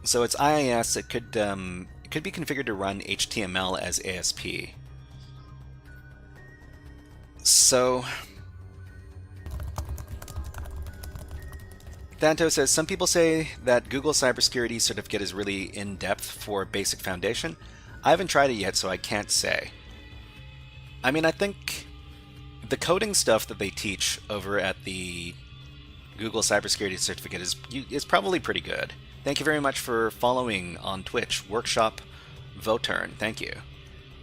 So it's IIS. It could be configured to run HTML as ASP. So Thanto says, some people say that Google Cybersecurity Certificate is really in-depth for basic foundation. I haven't tried it yet, so I can't say. I mean, I think the coding stuff that they teach over at the Google Cybersecurity Certificate is probably pretty good. Thank you very much for following on Twitch. Workshop Votern, thank you.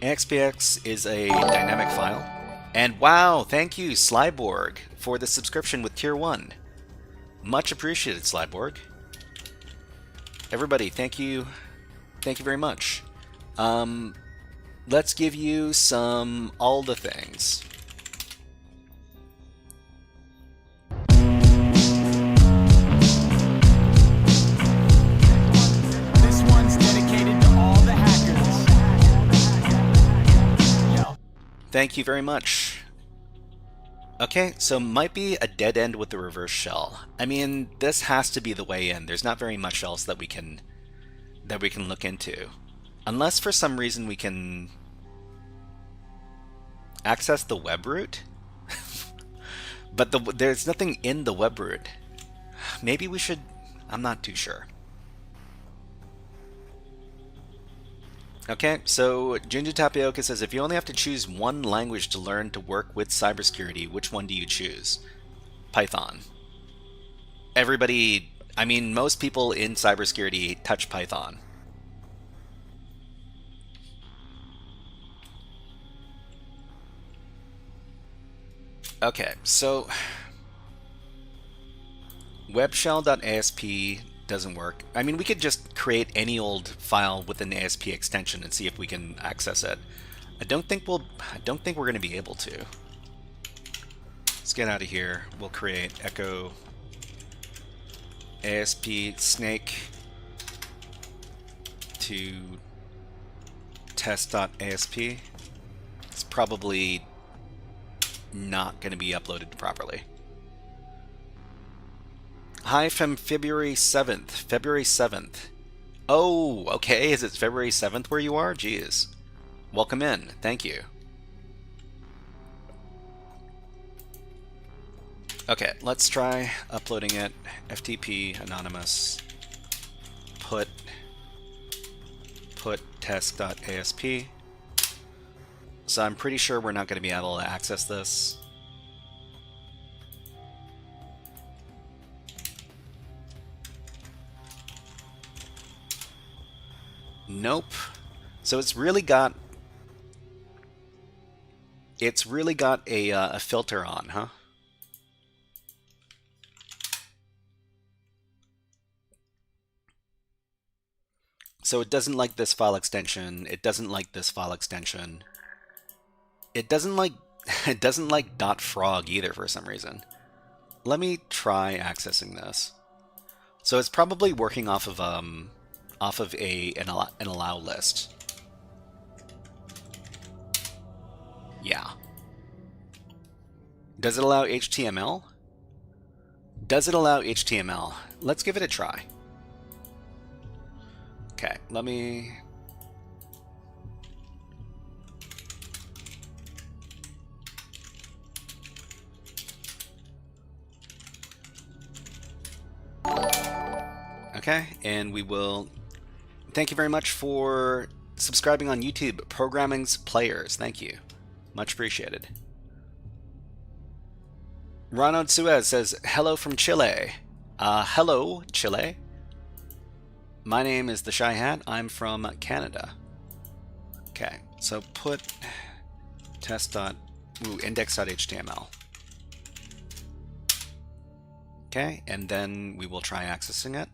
AXPX is a dynamic file. And wow, thank you, Slyborg, for the subscription with Tier 1. Much appreciated, Slyborg. Everybody, thank you. Thank you very much. Let's give you some all the things. This one's dedicated to all the hackers. Yo. Thank you very much. Okay, so might be a dead end with the reverse shell. I mean, this has to be the way in. There's not very much else that we can look into. Unless for some reason we can access the web root. But there's nothing in the web root. Maybe we should... I'm not too sure. Okay, so Ginger Tapioca says, if you only have to choose one language to learn to work with cybersecurity, which one do you choose? Python. Everybody, I mean, most people in cybersecurity touch Python. Okay, so webshell.asp doesn't work. I mean, we could just create any old file with an ASP extension and see if we can access it. I don't think we're going to be able to. Let's get out of here. We'll create echo ASP snake to test.asp. It's probably not going to be uploaded properly. Hi from February 7th. February 7th. Oh, okay. Is it February 7th where you are? Jeez. Welcome in. Thank you. Okay, let's try uploading it. FTP anonymous put test.asp. So I'm pretty sure we're not going to be able to access this. Nope. So it's really got a filter on, huh? So it doesn't like this file extension. It doesn't like this file extension. It doesn't like .frog either for some reason. Let me try accessing this. So it's probably working off of an allow list. Yeah. Does it allow HTML? Does it allow HTML? Let's give it a try. Okay, let me... Okay, and we will... Thank you very much for subscribing on YouTube, Programming's Players. Thank you. Much appreciated. Ronald Suez says, hello from Chile. Hello, Chile. My name is the Shy Hat. I'm from Canada. Okay, so put index.html. Okay, and then we will try accessing it.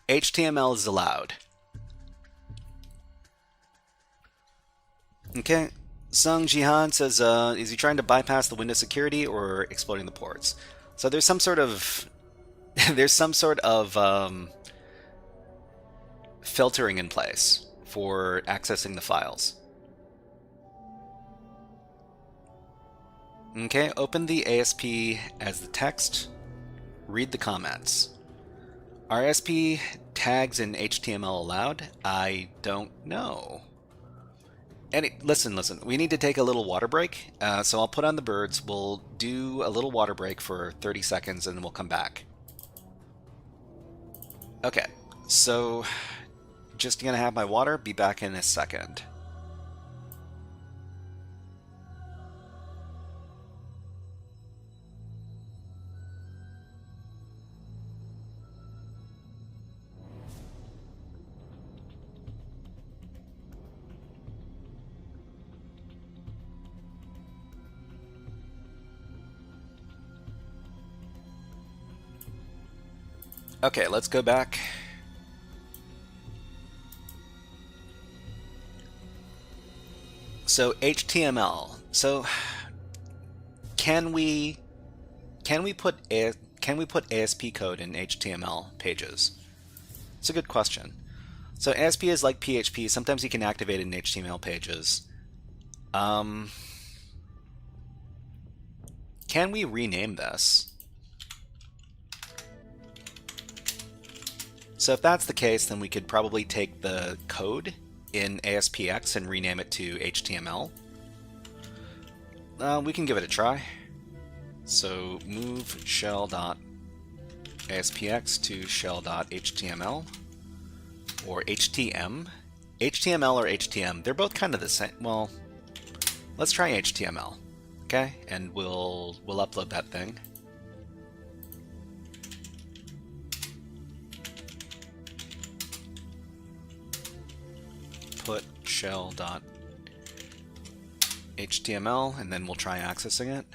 HTML is allowed. Okay, Sung Jihan says, is he trying to bypass the Windows security or exploiting the ports? So there's some sort of filtering in place for accessing the files. Okay, open the ASP as the text, read the comments. Are ASP tags in HTML allowed? I don't know. Listen, we need to take a little water break, so I'll put on the birds, we'll do a little water break for 30 seconds, and then we'll come back. Okay, so just gonna have my water, be back in a second. Okay, let's go back. So HTML. So can we put ASP code in HTML pages? It's a good question. So ASP is like PHP. Sometimes you can activate it in HTML pages. Can we rename this? So if that's the case, then we could probably take the code in ASPX and rename it to HTML. We can give it a try. So move shell.aspx to shell.html or HTM. HTML or HTM, they're both kind of the same. Well, let's try HTML, okay? And we'll upload that thing. Put shell.html, and then we'll try accessing it.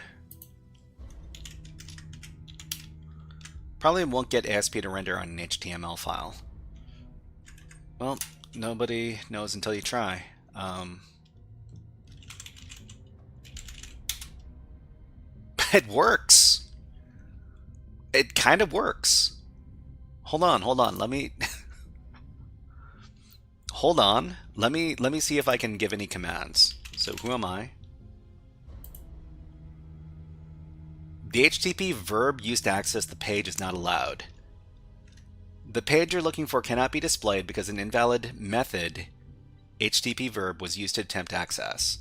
Probably won't get ASP to render on an HTML file. Well, nobody knows until you try. It works. It kind of works. Hold on. Let me hold on. Let me see if I can give any commands. So who am I? The HTTP verb used to access the page is not allowed. The page you're looking for cannot be displayed because an invalid method HTTP verb was used to attempt access.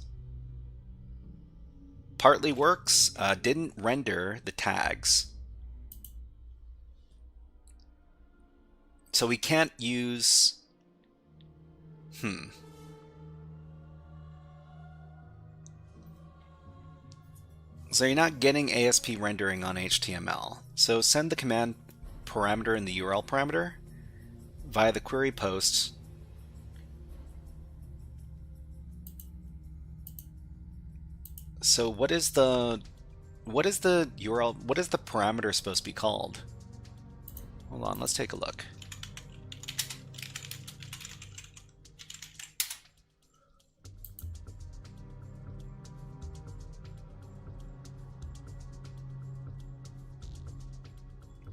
Partly works, didn't render the tags. So we can't use... So you're not getting ASP rendering on HTML. So send the command parameter in the URL parameter via the query post. So what is the URL, what is the parameter supposed to be called? Hold on, let's take a look.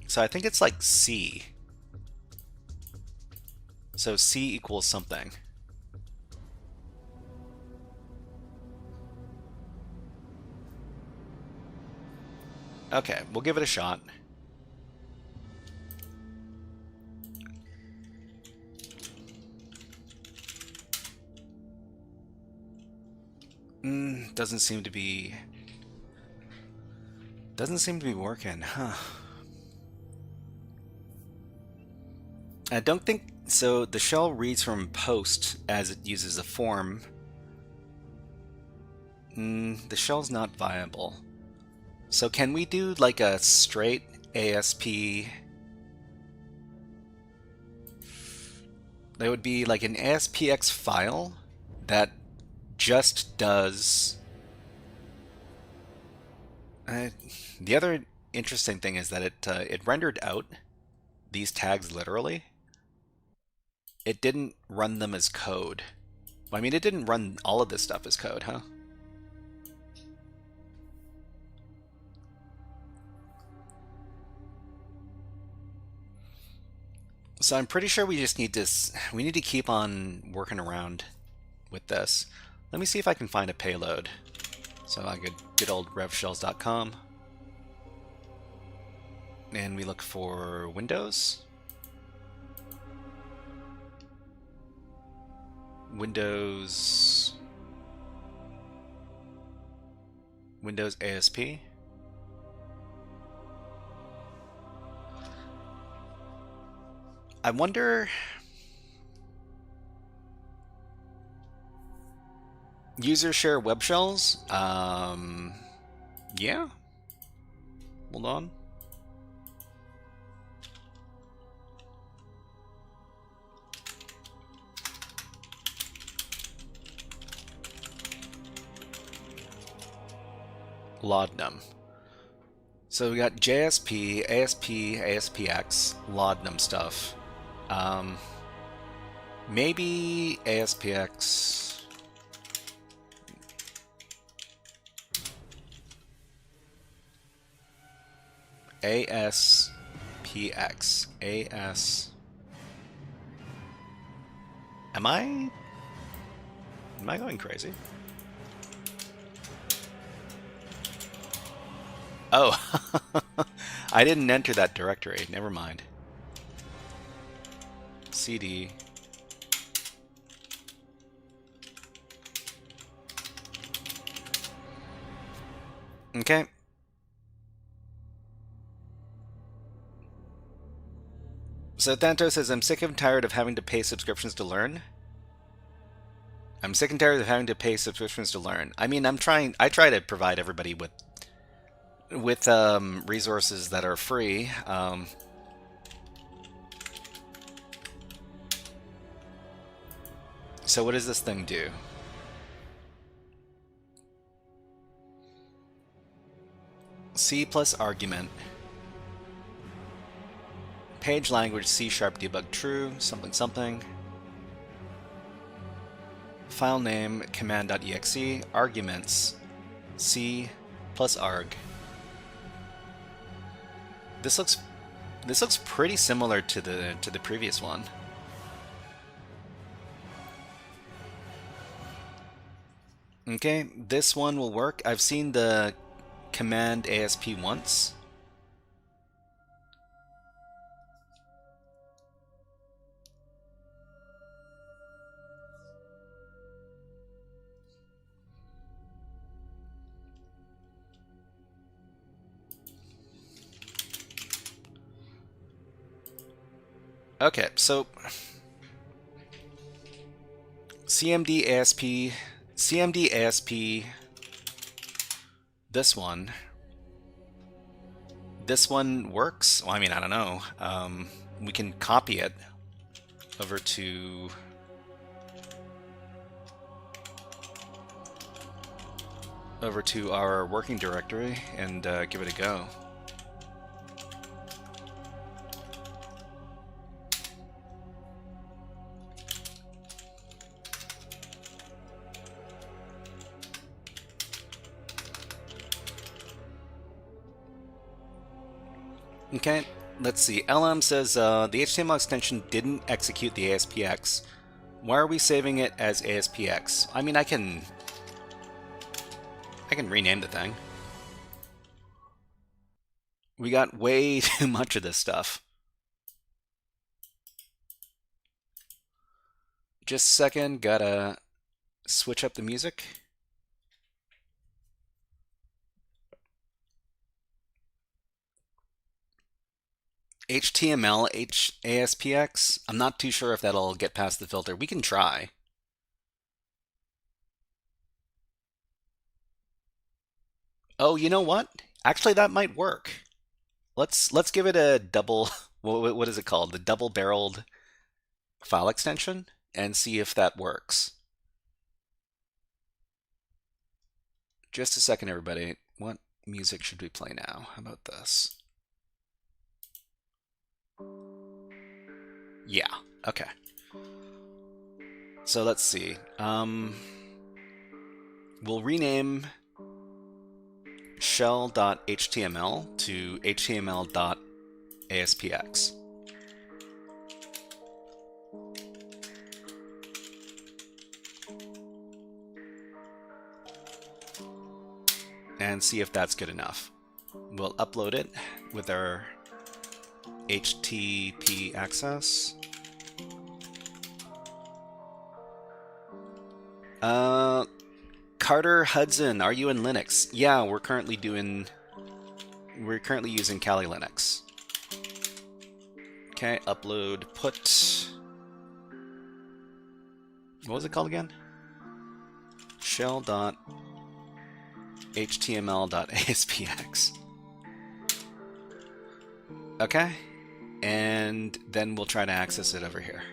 So I think it's like C. So C equals something. Okay, we'll give it a shot. Doesn't seem to be working, huh? I don't think so. The shell reads from post as it uses a form. The shell's not viable. So can we do like a straight ASP? There would be like an ASPX file that just does... the other interesting thing is that it rendered out these tags literally. It didn't run them as code. Well, I mean, it didn't run all of this stuff as code, huh? So I'm pretty sure we just need to keep on working around with this. Let me see if I can find a payload. So I could good old revshells.com, and we look for Windows. Windows ASP. I wonder... User share web shells? Yeah. Hold on. Laudanum. So we got JSP, ASP, ASPX, laudanum stuff. Maybe ASPX. ASPX. AS. Am I going crazy? Oh, I didn't enter that directory. Never mind. CD. Okay. So Thanto says, I'm sick and tired of having to pay subscriptions to learn. I'm sick and tired of having to pay subscriptions to learn. I mean, I try to provide everybody with resources that are free. So what does this thing do? C plus argument. Page language C# debug true, something something. File name command.exe, arguments C plus arg. This looks pretty similar to the previous one. Okay, this one will work. I've seen the command ASP once. Okay, so CMD ASP, this one works. Well, I mean, I don't know. We can copy it over to our working directory and give it a go. Okay, let's see. LM says the HTML extension didn't execute the ASPX. Why are we saving it as ASPX? I mean, I can rename the thing. We got way too much of this stuff. Just a second, gotta switch up the music. HTML ASPX. I'm not too sure if that'll get past the filter. We can try. Oh, you know what? Actually, that might work. Let's give it a double. What is it called? The double-barreled file extension, and see if that works. Just a second, everybody. What music should we play now? How about this? Yeah, okay. So let's see. We'll rename shell.html to html.aspx. And see if that's good enough. We'll upload it with our HTTP access. Carter Hudson, are you in Linux? Yeah, we're currently using Kali Linux. Okay, upload put. What was it called again? Shell.html.aspx. Okay, and then we'll try to access it over here.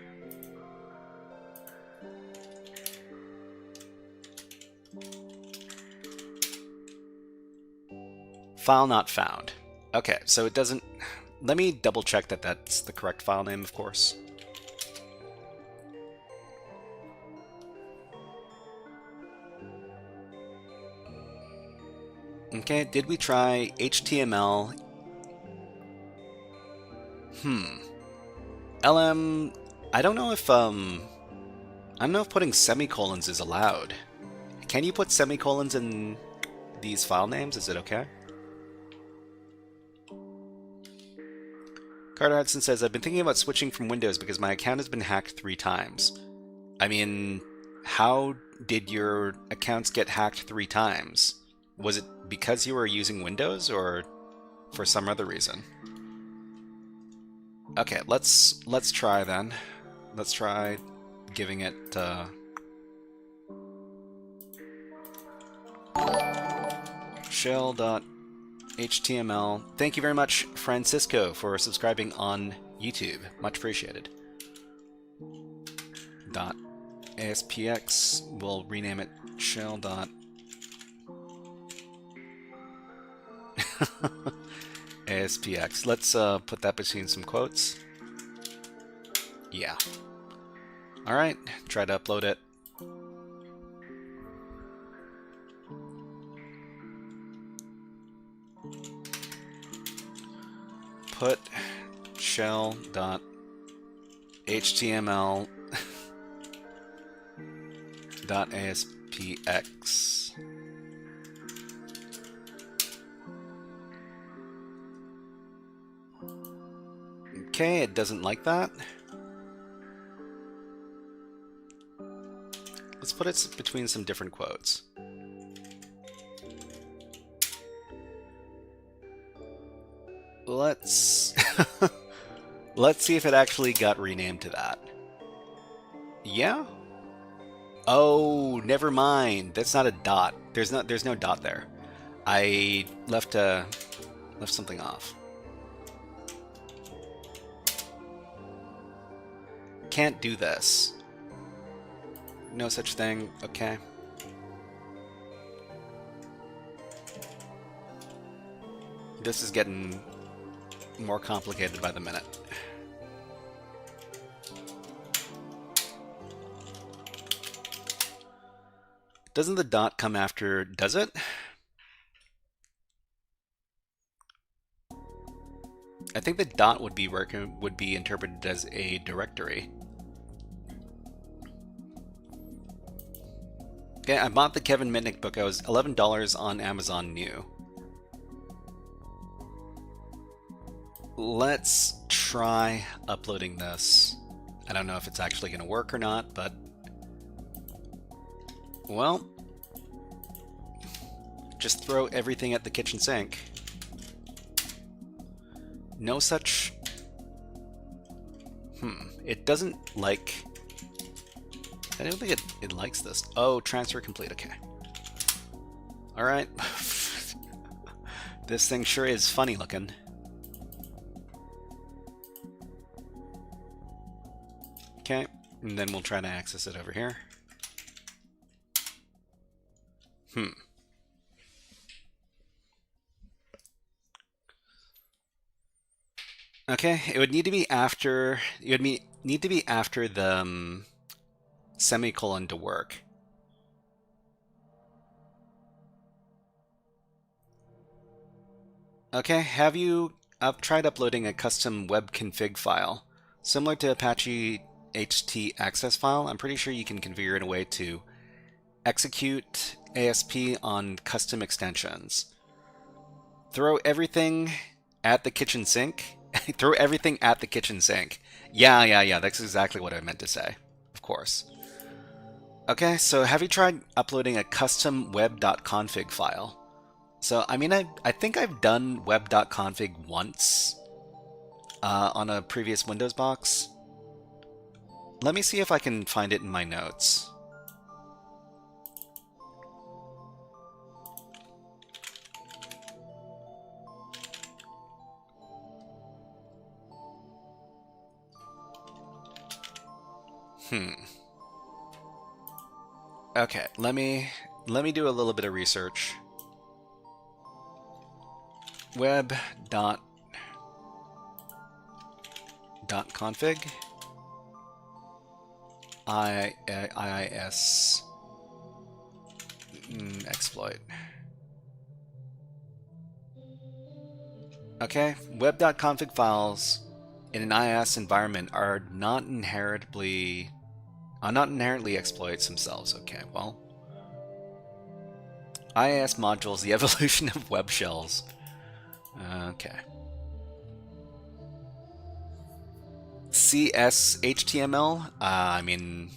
File not found. Okay, so it doesn't... Let me double check that that's the correct file name, of course. Okay, did we try HTML? LM... I don't know if putting semicolons is allowed. Can you put semicolons in these file names? Is it okay? Carter Hudson says, I've been thinking about switching from Windows because my account has been hacked 3 times. I mean, how did your accounts get hacked 3 times? Was it because you were using Windows or for some other reason? Okay, let's try then. Let's try giving it shell.html. Thank you very much, Francisco, for subscribing on YouTube. Much appreciated. .aspx. We'll rename it shell. ASPX. Let's put that between some quotes. Yeah. Alright, try to upload it. Put shell.html .aspx. Okay, it doesn't like that. Let's put it between some different quotes. Let's let's see if it actually got renamed to that. Yeah? Oh, never mind. That's not a dot. There's no dot there. I left something off. Can't do this. No such thing. Okay. This is getting more complicated by the minute. Doesn't the dot come after, does it? I think the dot would be interpreted as a directory. Okay, I bought the Kevin Mitnick book. I was $11 on Amazon new. Let's try uploading this. I don't know if it's actually going to work or not, but well, just throw everything at the kitchen sink. No such... It doesn't like... I don't think it likes this. Oh, transfer complete. Okay. Alright. This thing sure is funny looking. Okay. And then we'll try to access it over here. Okay, it would need to be after. It would need to be after the semicolon to work. Okay, have you tried uploading a custom web config file similar to Apache HT access file? I'm pretty sure you can configure it in a way to execute ASP on custom extensions. Throw everything at the kitchen sink. Throw everything at the kitchen sink. Yeah, that's exactly what I meant to say. Of course. Okay, so have you tried uploading a custom web.config file? So, I mean, I think I've done web.config once on a previous Windows box. Let me see if I can find it in my notes. Okay, let me do a little bit of research. Web.config IIS exploit. Okay, web.config files in an IIS environment are not inherently exploits themselves. Okay, well, IIS modules, the evolution of web shells. Okay. CSHTML? I mean,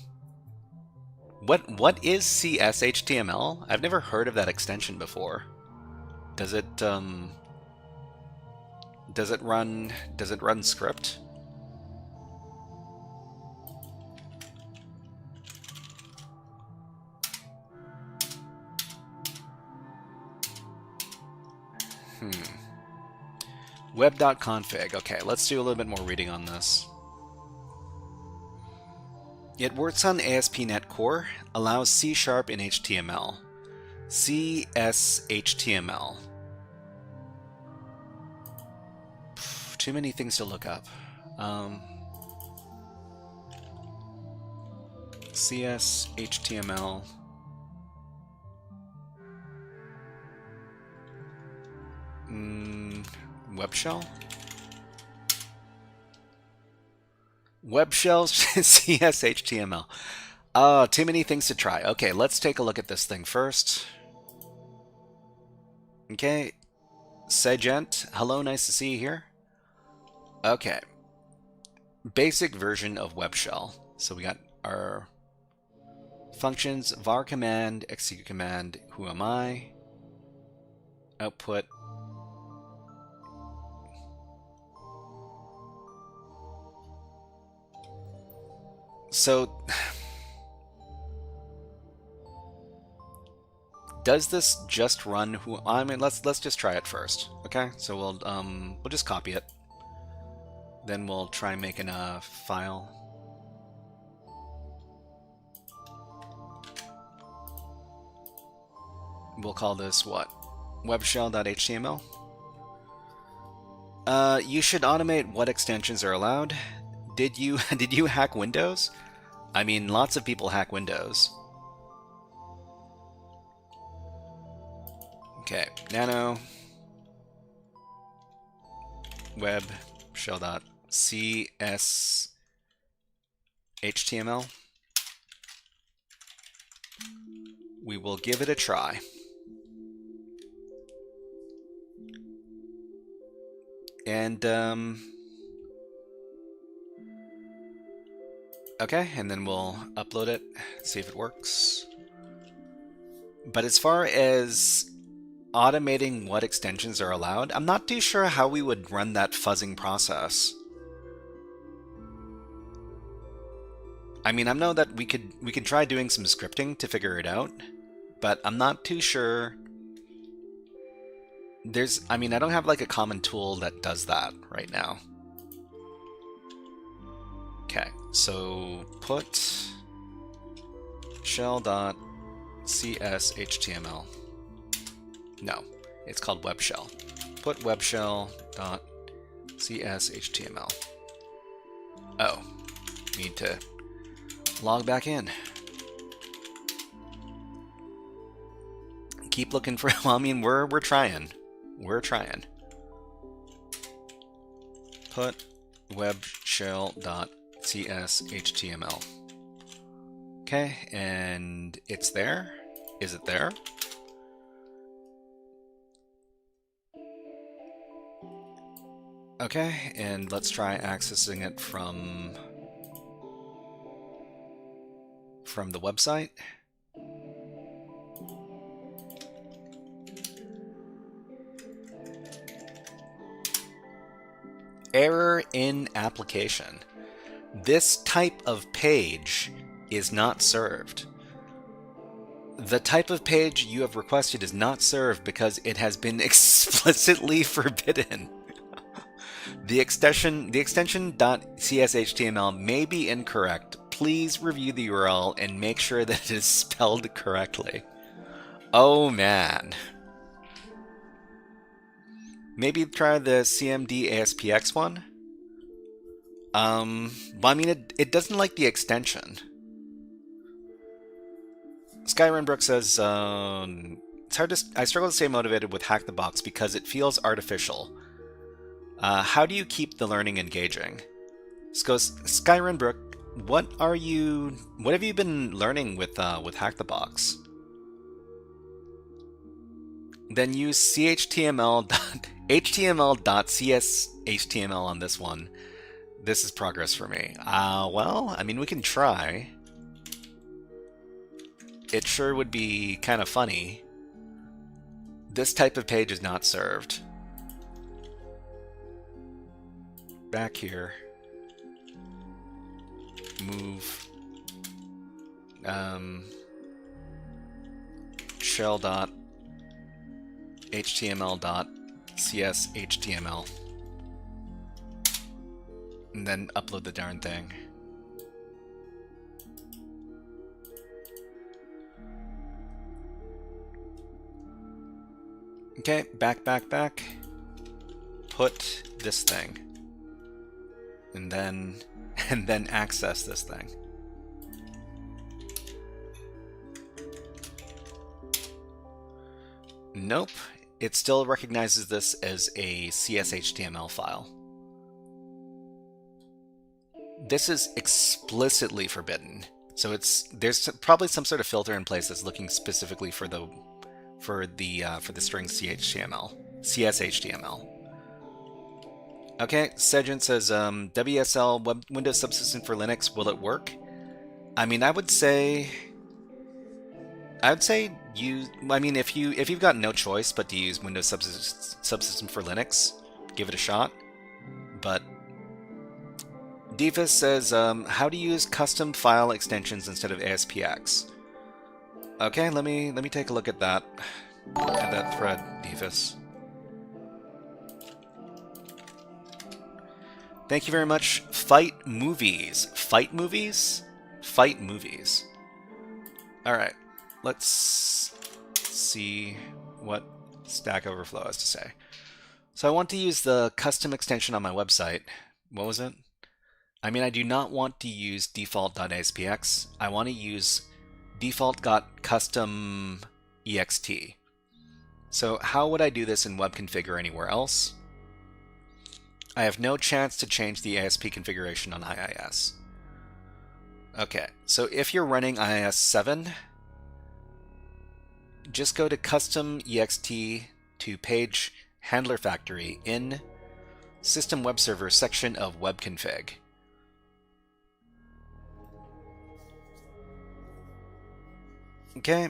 what is CSHTML? I've never heard of that extension before. Does it run script? Web.config. Okay, let's do a little bit more reading on this. It works on ASP.NET Core, allows C# in HTML. CSHTML. Too many things to look up. CSHTML. Web shell? Web shells, CSHTML. Too many things to try. Okay, let's take a look at this thing first. Okay, Segent, hello, nice to see you here. Okay, basic version of web shell. So we got our functions, var command, execute command, who am I, output. So, does this just run who? I mean, let's just try it first, okay? So we'll just copy it, then we'll try making a file. We'll call this what? Webshell.html. You should automate what extensions are allowed. Did you hack Windows? I mean, lots of people hack Windows. Okay, nano web shell.cs HTML. We will give it a try. And okay, and then we'll upload it, see if it works. But as far as automating what extensions are allowed, I'm not too sure how we would run that fuzzing process. I mean, I know that we could try doing some scripting to figure it out, but I'm not too sure. I mean, I don't have like a common tool that does that right now. Okay, so put shell.cshtml. No, it's called web shell. Put webshell.cshtml. Oh, need to log back in. Keep looking for. Well, I mean, we're trying. We're trying. Put webshell.cshtml. Okay, and it's there. Is it there? Okay, and let's try accessing it from the website. Error in application. This type of page is not served. The type of page you have requested is not served because it has been explicitly forbidden. The extension .cshtml may be incorrect. Please review the URL and make sure that it is spelled correctly. Oh man. Maybe try the CMD ASPX one. But I mean, it doesn't like the extension. Skyrenbrook says, it's hard to, I struggle to stay motivated with Hack the Box because it feels artificial. How do you keep the learning engaging? Skyrenbrook, what have you been learning with Hack the Box? Then use HTML.cshtml on this one. This is progress for me. Well, I mean, we can try. It sure would be kind of funny. This type of page is not served. Back here. Move. Shell.html. CS HTML. And then upload the darn thing. Okay, back. Put this thing. And then access this thing. Nope, it still recognizes this as a CS/HTML file. This is explicitly forbidden. So there's probably some sort of filter in place that's looking specifically for the string CS/HTML. Okay, Sejant says WSL Windows Subsystem for Linux, will it work? I mean, I would say use. I mean, if you've got no choice but to use Windows Subsystem for Linux, give it a shot. But Divas says, how to use custom file extensions instead of ASPX. Okay, let me take a look at that. At that thread, Divas. Thank you very much. Fight movies. Fight movies? Fight movies. Alright. Let's see what Stack Overflow has to say. So I want to use the custom extension on my website. What was it? I mean, I do not want to use default.aspx. I want to use default.custom.ext. So how would I do this in WebConfig or anywhere else? I have no chance to change the ASP configuration on IIS. Okay, so if you're running IIS 7, just go to custom.ext to page handler factory in system web server section of WebConfig. Okay.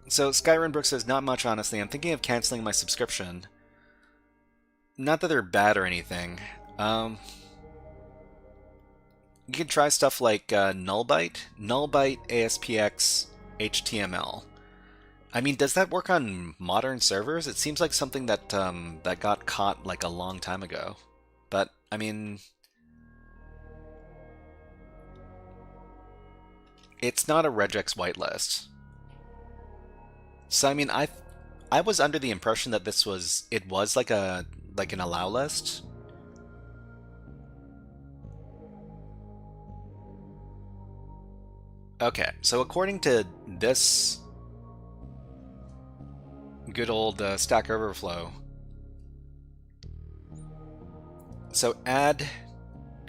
So Skyrim Brook says, not much honestly. I'm thinking of canceling my subscription. Not that they're bad or anything. You can try stuff like Nullbyte ASPX HTML. I mean, does that work on modern servers? It seems like something that that got caught like a long time ago. But I mean, it's not a regex whitelist. So I mean, I was under the impression that it was like an allow list. Okay, so according to this good old Stack Overflow, so add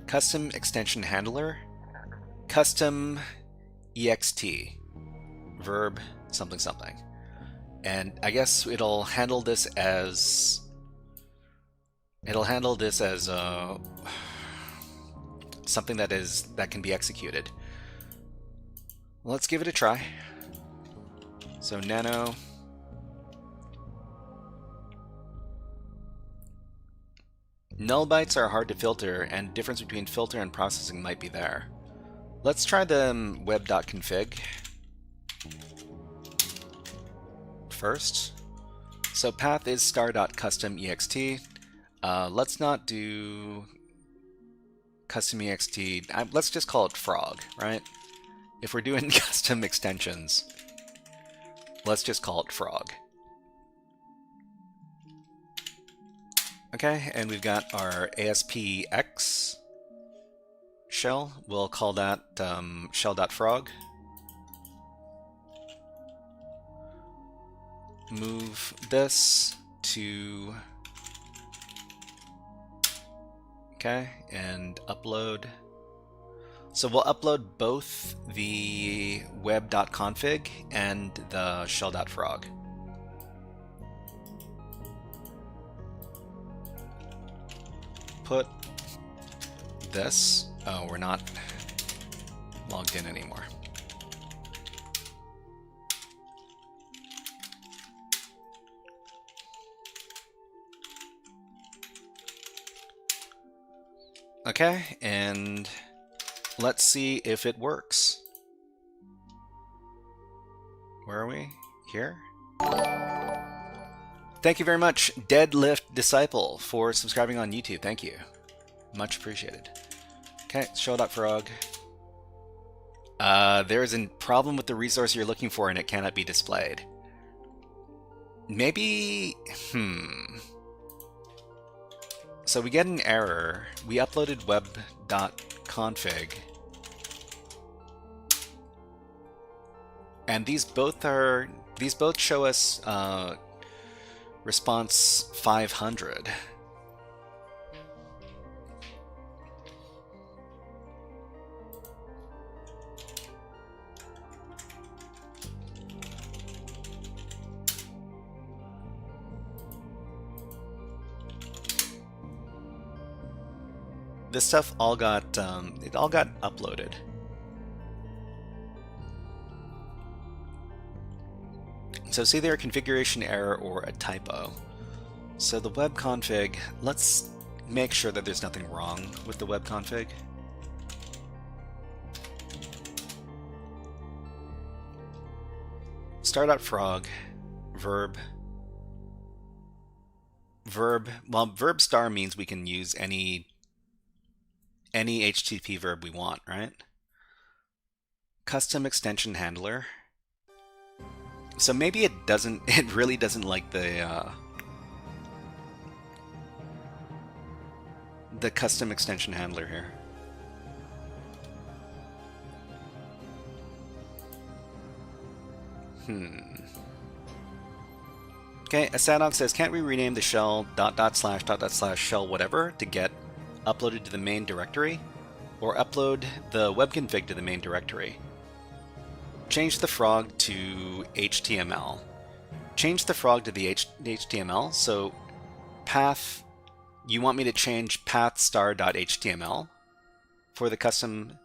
custom extension handler, custom ext, verb something something, and I guess it'll handle this as something that can be executed. Let's give it a try. So nano null bytes are hard to filter, and difference between filter and processing might be there. Let's try the web.config first. So path is star.custom.ext. Let's not do custom ext. Let's just call it frog, right? If we're doing custom extensions, let's just call it frog. Okay, and we've got our ASPX shell. We'll call that shell.frog. Move this to... Okay, and upload. So we'll upload both the web.config and the shell.frog. Put this. Oh, we're not logged in anymore. Okay, and let's see if it works. Where are we? Here? Thank you very much, Deadlift Disciple, for subscribing on YouTube. Thank you. Much appreciated. Okay, show.frog. There is a problem with the resource you're looking for and it cannot be displayed. Maybe... So we get an error. We uploaded web.config. And these both show us response 500. This stuff all got it all got uploaded. So it's either a configuration error or a typo. So the web config, let's make sure that there's nothing wrong with the web config. Start.frog, verb. Well, verb star means we can use any HTTP verb we want, right? Custom extension handler. So maybe it really doesn't like the custom extension handler here. Okay, Asadok says, can't we rename the shell // shell whatever to get uploaded to the main directory? Or upload the web config to the main directory? Change the frog to HTML. Change the frog to the HTML, so path, you want me to change path star.html for the custom.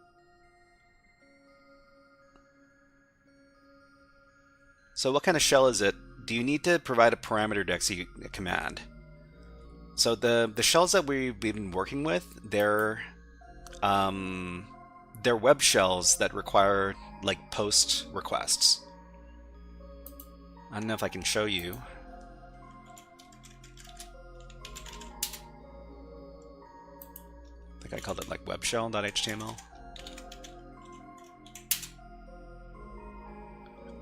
So what kind of shell is it? Do you need to provide a parameter to execute a command? So the shells that we've been working with, they're web shells that require like post requests. I don't know if I can show you. I think I called it like webshell.html.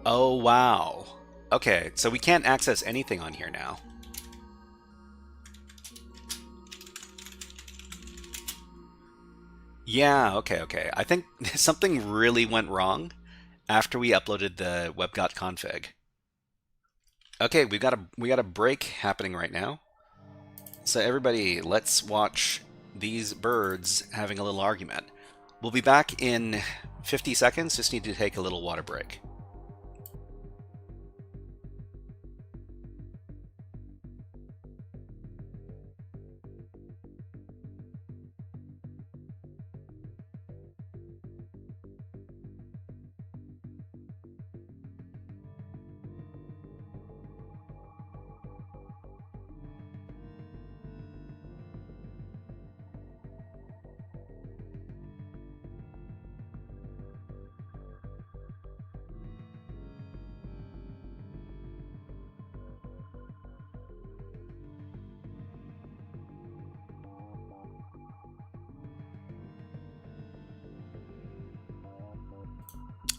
Oh wow. Okay, so we can't access anything on here now. Yeah, okay. I think something really went wrong after we uploaded the web.config. Okay, we got a break happening right now. So everybody, let's watch these birds having a little argument. We'll be back in 50 seconds. Just need to take a little water break.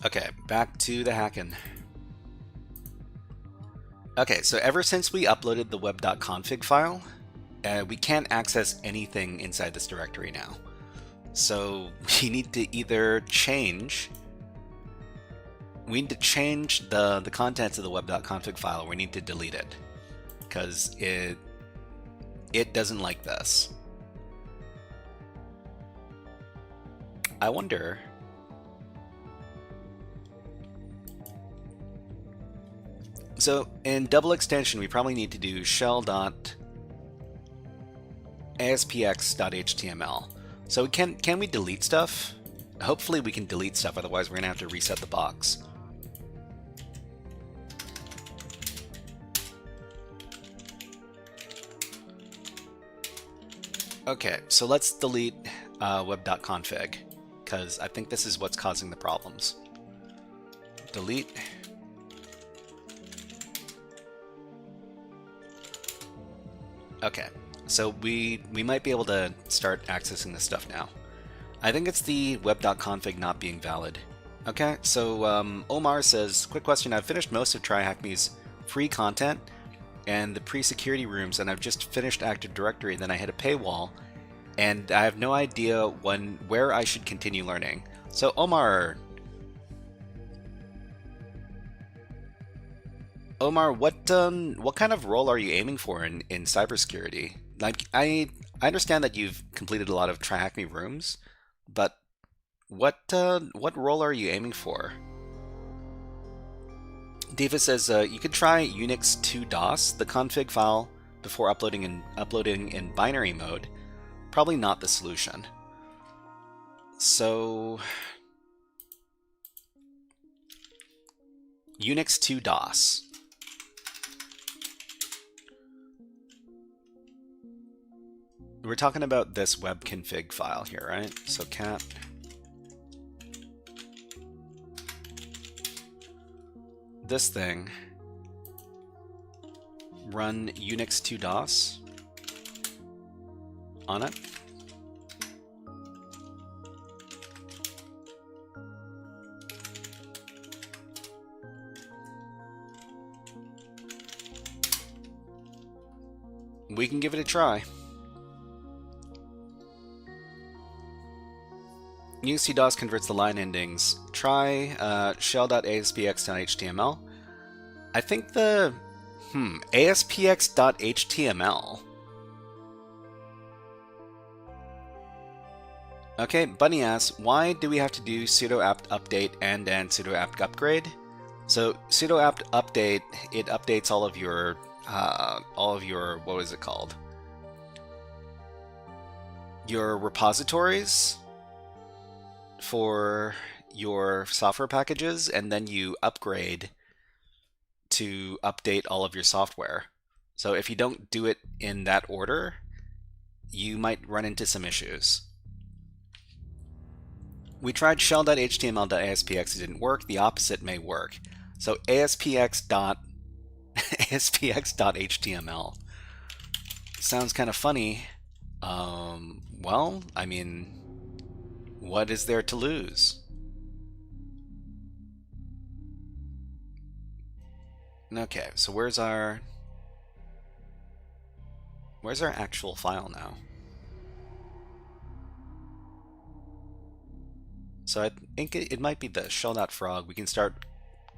Okay, back to the hacking. Okay, so ever since we uploaded the web.config file, we can't access anything inside this directory now. So we need to either change... We need to change the contents of the web.config file, or we need to delete it. Because it doesn't like this. I wonder... So in double extension, we probably need to do shell.aspx.html. So can we delete stuff? Hopefully we can delete stuff, otherwise we're gonna have to reset the box. Okay, so let's delete web.config, because I think this is what's causing the problems. Delete. Okay, so we might be able to start accessing this stuff now. I think it's the web.config not being valid. Okay, so Omar says, quick question, I've finished most of TryHackMe's free content and the pre-security rooms, and I've just finished Active Directory, and then I hit a paywall, and I have no idea where I should continue learning. So Omar, what kind of role are you aiming for in cybersecurity? Like, I understand that you've completed a lot of TryHackMe rooms, but what role are you aiming for? Diva says you could try Unix 2 DOS, the config file, before uploading in binary mode. Probably not the solution. So Unix 2 DOS. We're talking about this web config file here, right? So cat this thing, run Unix 2 DOS on it. We can give it a try. Unix 2 DOS converts the line endings. Try shell.aspx.html. I think the aspx.html. Okay, Bunny asks, why do we have to do sudo apt update and sudo apt upgrade? So sudo apt update, it updates all of your what was it called? Your repositories for your software packages, and then you upgrade to update all of your software. So if you don't do it in that order, you might run into some issues. We tried shell.html.aspx, it didn't work. The opposite may work. So aspx.html sounds kind of funny. Well, I mean, what is there to lose? Okay, so where's our actual file now? So I think it might be the shell.frog. We can start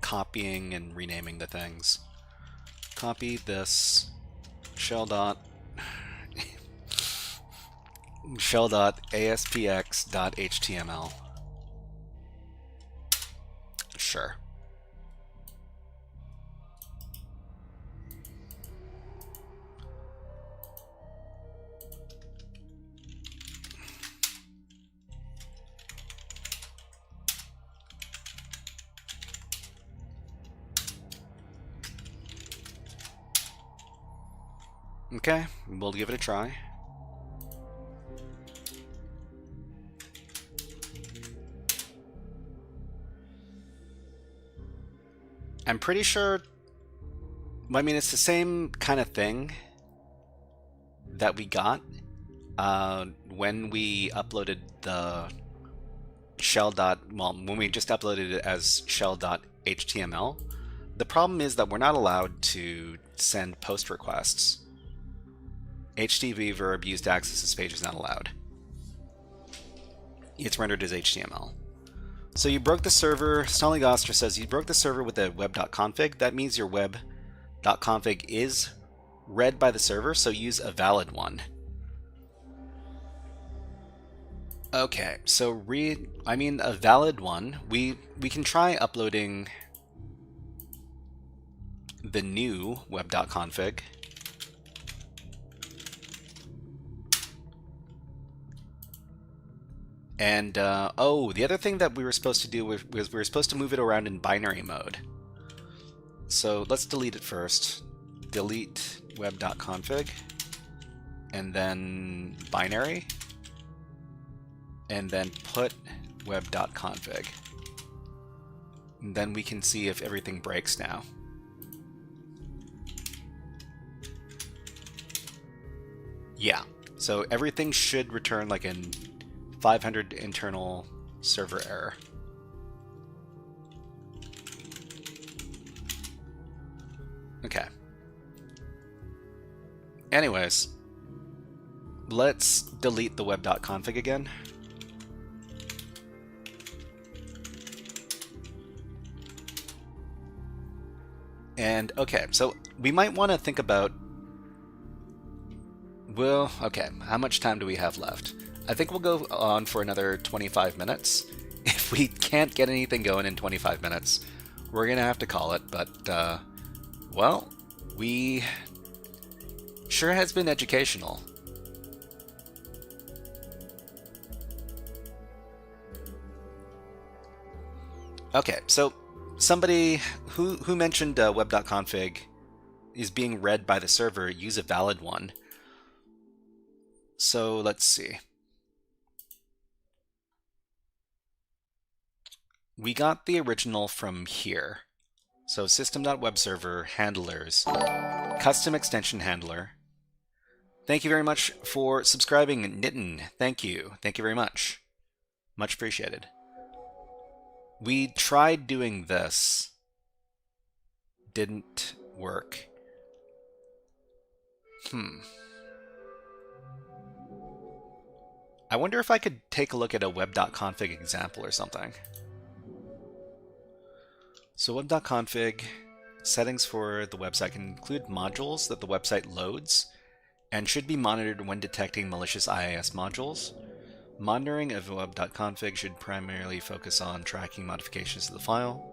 copying and renaming the things. Copy this shell.aspx.html. Sure. Okay, we'll give it a try. I'm pretty sure, I mean, it's the same kind of thing that we got when we uploaded the when we just uploaded it as shell.html. The problem is that we're not allowed to send post requests. HTTP verb used to access this page is not allowed. It's rendered as HTML. So you broke the server. Snollygoster says you broke the server with a web.config. That means your web.config is read by the server, so use a valid one. Okay, so a valid one. We can try uploading the new web.config. And, oh, the other thing that we were supposed to do was we were supposed to move it around in binary mode. So let's delete it first. Delete web.config, and then binary, and then put web.config. And then we can see if everything breaks now. Yeah, so everything should return like a 500 internal server error. Okay. Anyways, let's delete the web.config again. And okay, so we might want to think about, well, okay, how much time do we have left? I think we'll go on for another 25 minutes. If we can't get anything going in 25 minutes, we're going to have to call it, but, well, we sure has been educational. Okay, so somebody who mentioned web.config is being read by the server, use a valid one. So let's see. We got the original from here. So system.webserver handlers, custom extension handler. Thank you very much for subscribing, Nitin. Thank you. Thank you very much. Much appreciated. We tried doing this. Didn't work. I wonder if I could take a look at a web.config example or something. So web.config, settings for the website can include modules that the website loads and should be monitored when detecting malicious IIS modules. Monitoring of web.config should primarily focus on tracking modifications to the file.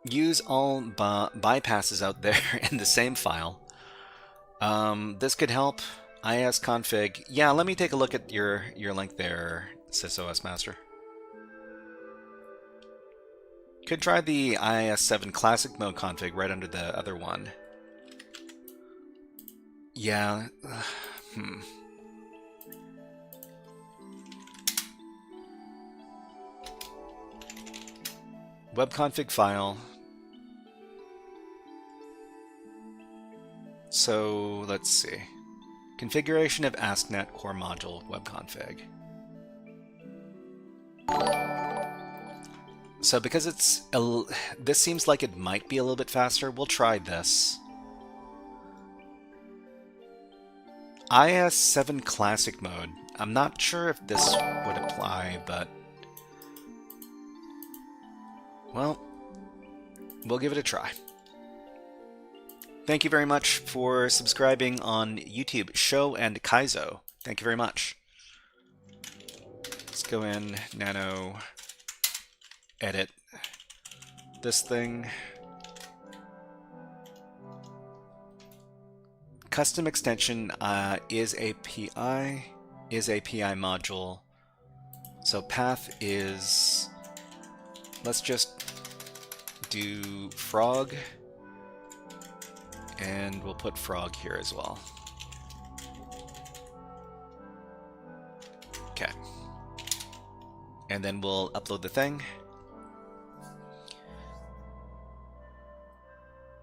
Use all bypasses out there in the same file. This could help. IIS-config. Yeah, let me take a look at your link there, SysOS Master. Could try the IIS-7 classic mode config right under the other one. Yeah. Web config file. So let's see. Configuration of AskNet core module web config. So because it's this seems like it might be a little bit faster, we'll try this. IIS-7 classic mode. I'm not sure if this would apply, but well, we'll give it a try. Thank you very much for subscribing on YouTube, Show and Kaizo. Thank you very much. Let's go in, nano, edit this thing. Custom extension is API module. So path is, let's just do frog. And we'll put frog here as well. Okay. And then we'll upload the thing.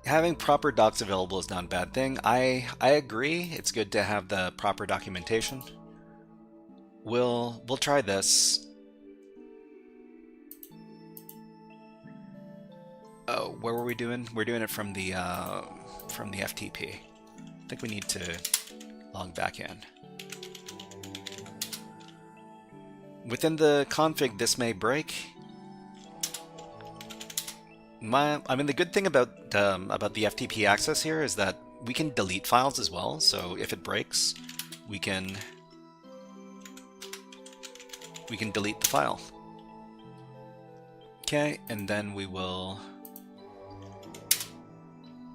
Having proper docs available is not a bad thing. I agree. It's good to have the proper documentation. We'll try this. Oh, where were we doing? We're doing it from the FTP. I think we need to log back in. Within the config, this may break. I mean, the good thing about the FTP access here is that we can delete files as well. So if it breaks, we can delete the file. Okay, and then we will.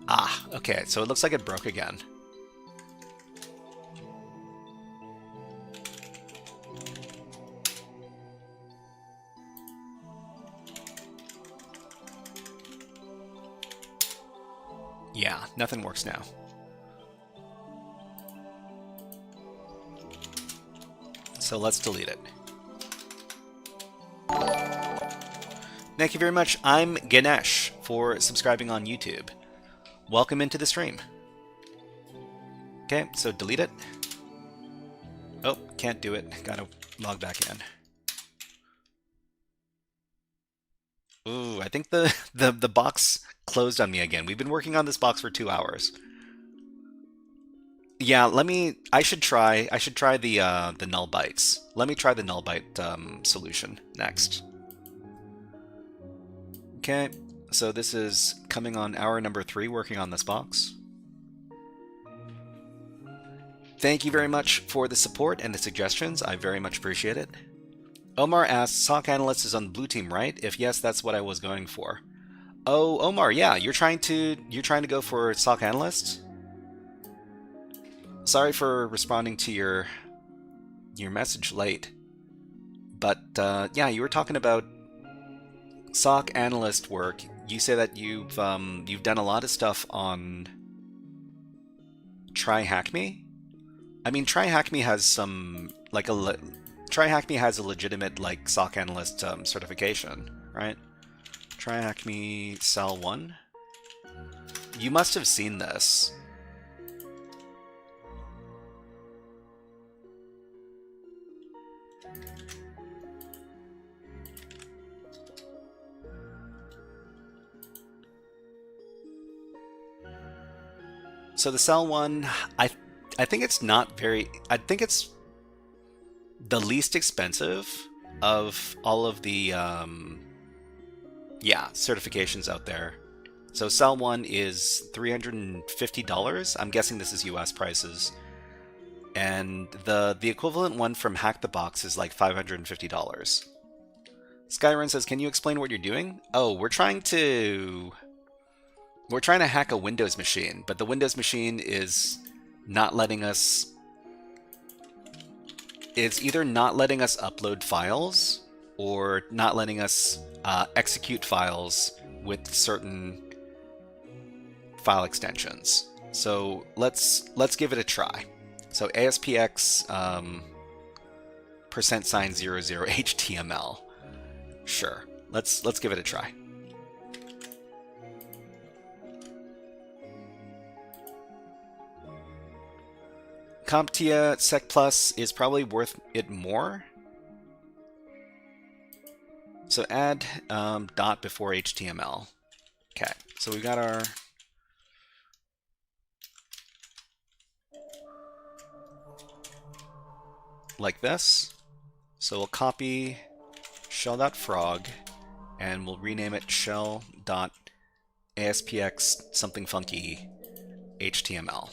Ah, okay, so it looks like it broke again. Yeah, nothing works now. So let's delete it. Thank you very much. I'm Ganesh for subscribing on YouTube. Welcome into the stream. Okay, so delete it. Oh, can't do it. Gotta log back in. Ooh, I think the box closed on me again. We've been working on this box for 2 hours. Yeah, I should try the null bytes. Let me try the null byte solution next. Okay, so this is coming on hour number 3 working on this box. Thank you very much for the support and the suggestions. I very much appreciate it. Omar asks, SOC analyst is on the blue team, right? If yes, that's what I was going for. Oh, Omar, yeah, you're trying to go for SOC analyst? Sorry for responding to your message late. But yeah, you were talking about SOC analyst work. You say that you've done a lot of stuff on TryHackMe. I mean, TryHackMe has some TryHackMe has a legitimate like SOC analyst certification, right? TryHackMe Cell 1. You must have seen this. So the Cell 1, I think it's not very... I think it's the least expensive of all of the certifications out there. So Cell 1 is $350. I'm guessing this is US prices. And the equivalent one from Hack the Box is like $550. Skyrun says, can you explain what you're doing? Oh, we're trying to hack a Windows machine, but the Windows machine is not letting us... It's either not letting us upload files or not letting us execute files with certain file extensions. So let's give it a try. So ASPX %00 HTML. Sure. Let's give it a try. CompTIA Sec Plus is probably worth it more. So add dot before HTML. Okay, so we've got our... like this. So we'll copy shell.frog and we'll rename it shell.aspx something funky HTML.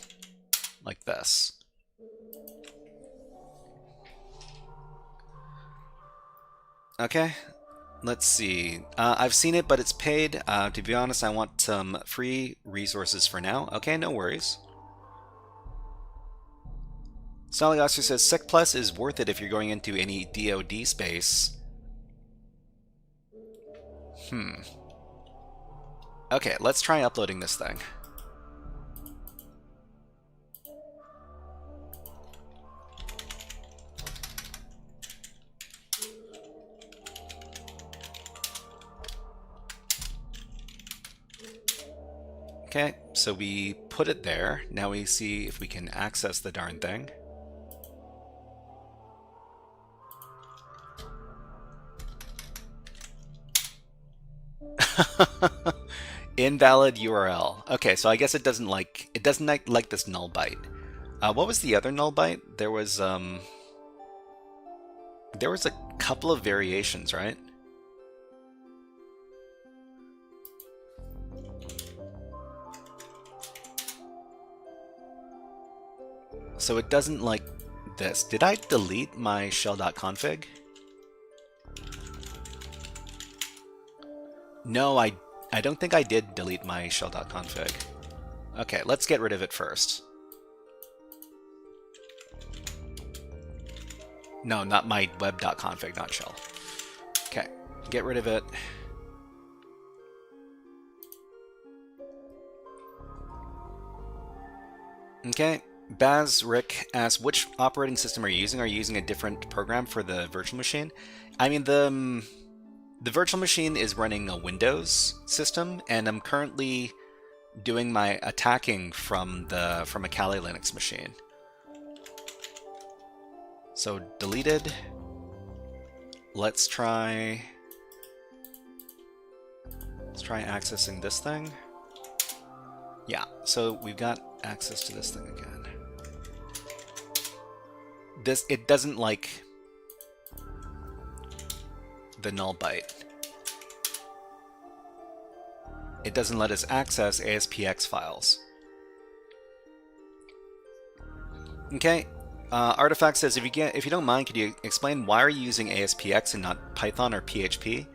Like this. Okay, let's see. I've seen it, but it's paid. To be honest, I want some free resources for now. Okay, no worries. Sally Oscar says, Sec Plus is worth it if you're going into any DoD space. Okay, let's try uploading this thing. Okay, so we put it there. Now we see if we can access the darn thing. Invalid URL. Okay, so I guess it doesn't like this null byte. What was the other null byte? There was a couple of variations, right? So it doesn't like this. Did I delete my shell.config? No, I don't think I did delete my shell.config. Okay, let's get rid of it first. No, not my web.config, not shell. Okay, get rid of it. Okay, Baz Rick asks, which operating system are you using? Are you using a different program for the virtual machine? I mean, The virtual machine is running a Windows system, and I'm currently doing my attacking from a Kali Linux machine. So deleted. Let's try accessing this thing. Yeah, so we've got access to this thing again. It doesn't like the null byte. It doesn't let us access ASPX files. Okay, Artifact says, if you don't mind, could you explain why are you using ASPX and not Python or PHP?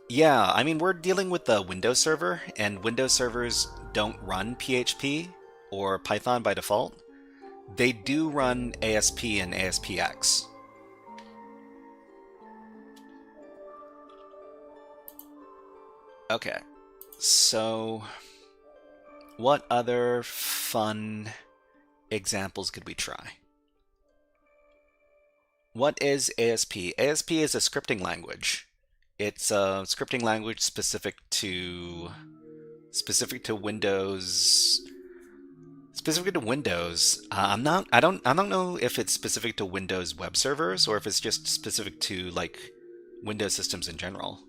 Yeah, I mean, we're dealing with the Windows server, and Windows servers don't run PHP or Python by default. They do run ASP and ASPX. Okay, so what other fun examples could we try? What is ASP? ASP is a scripting language. It's a scripting language specific to Windows. Specific to Windows. I don't know if it's specific to Windows web servers or if it's just specific to like Windows systems in general.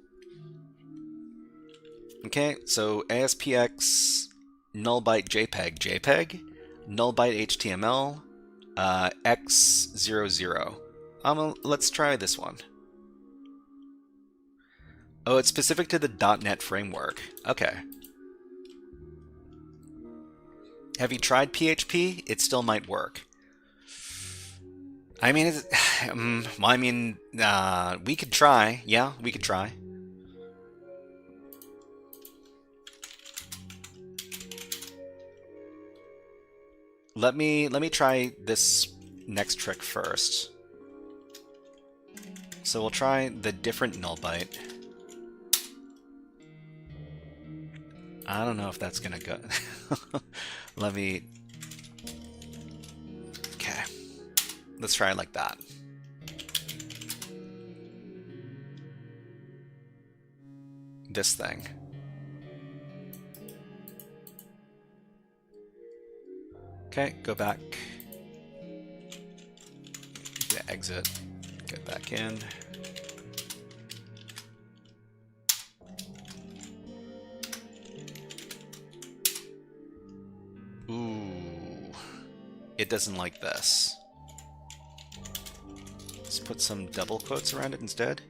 Okay, so ASPX null byte JPEG, null byte HTML, X00. Let's try this one. Oh, it's specific to the .NET framework. Okay. Have you tried PHP? It still might work. I mean, we could try. Yeah, we could try. Let me try this next trick first. So we'll try the different null byte. I don't know if that's gonna go. Okay. Let's try it like that. This thing. Okay, go back. Exit. Get back in. Ooh. It doesn't like this. Let's put some double quotes around it instead.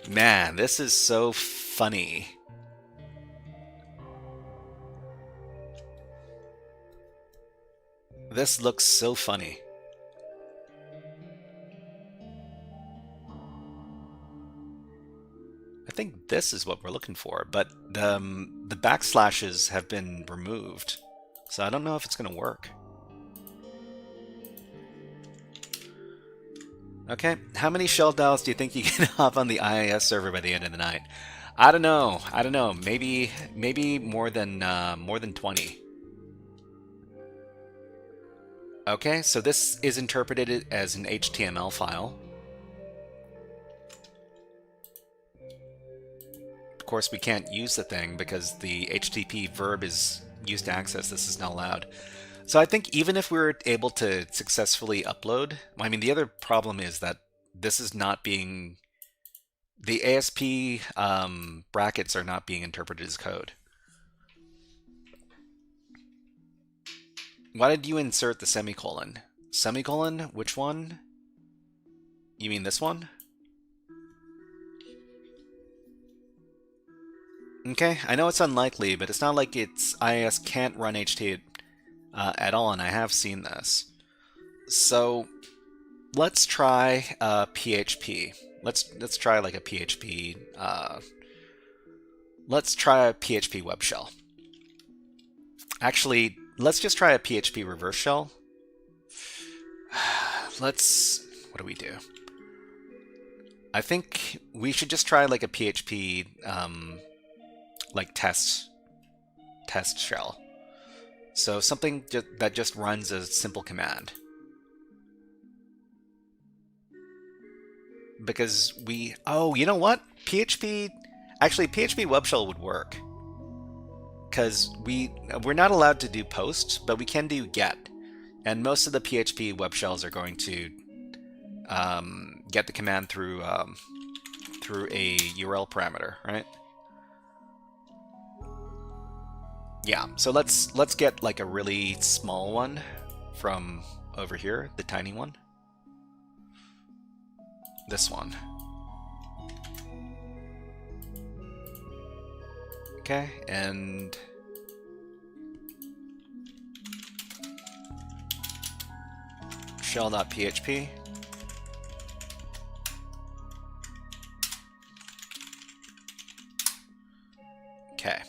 Man, this is so funny. This looks so funny. I think this is what we're looking for, but the backslashes have been removed, so I don't know if it's going to work. Okay, how many shell dials do you think you can hop on the IIS server by the end of the night? I don't know. Maybe more than 20. Okay, so this is interpreted as an HTML file. Of course, we can't use the thing because the HTTP verb is used to access. This is not allowed. So I think even if we were able to successfully upload, I mean, the other problem is that this is not being, the ASP brackets are not being interpreted as code. Why did you insert the semicolon? Semicolon? Which one? You mean this one? Okay, I know it's unlikely, but it's not like IIS can't run HT at all, and I have seen this. So let's try PHP. Let's try like a PHP. Let's try a PHP web shell. Actually, let's just try a PHP reverse shell. What do we do? I think we should just try like a PHP like test shell. So something that just runs a simple command. because oh, you know what? Actually PHP web shell would work. Because we're not allowed to do post, but we can do get. And most of the PHP web shells are going to get the command through a URL parameter, right? Yeah, so let's get like a really small one from over here, the tiny one. This one. Okay, and shell.php. Okay,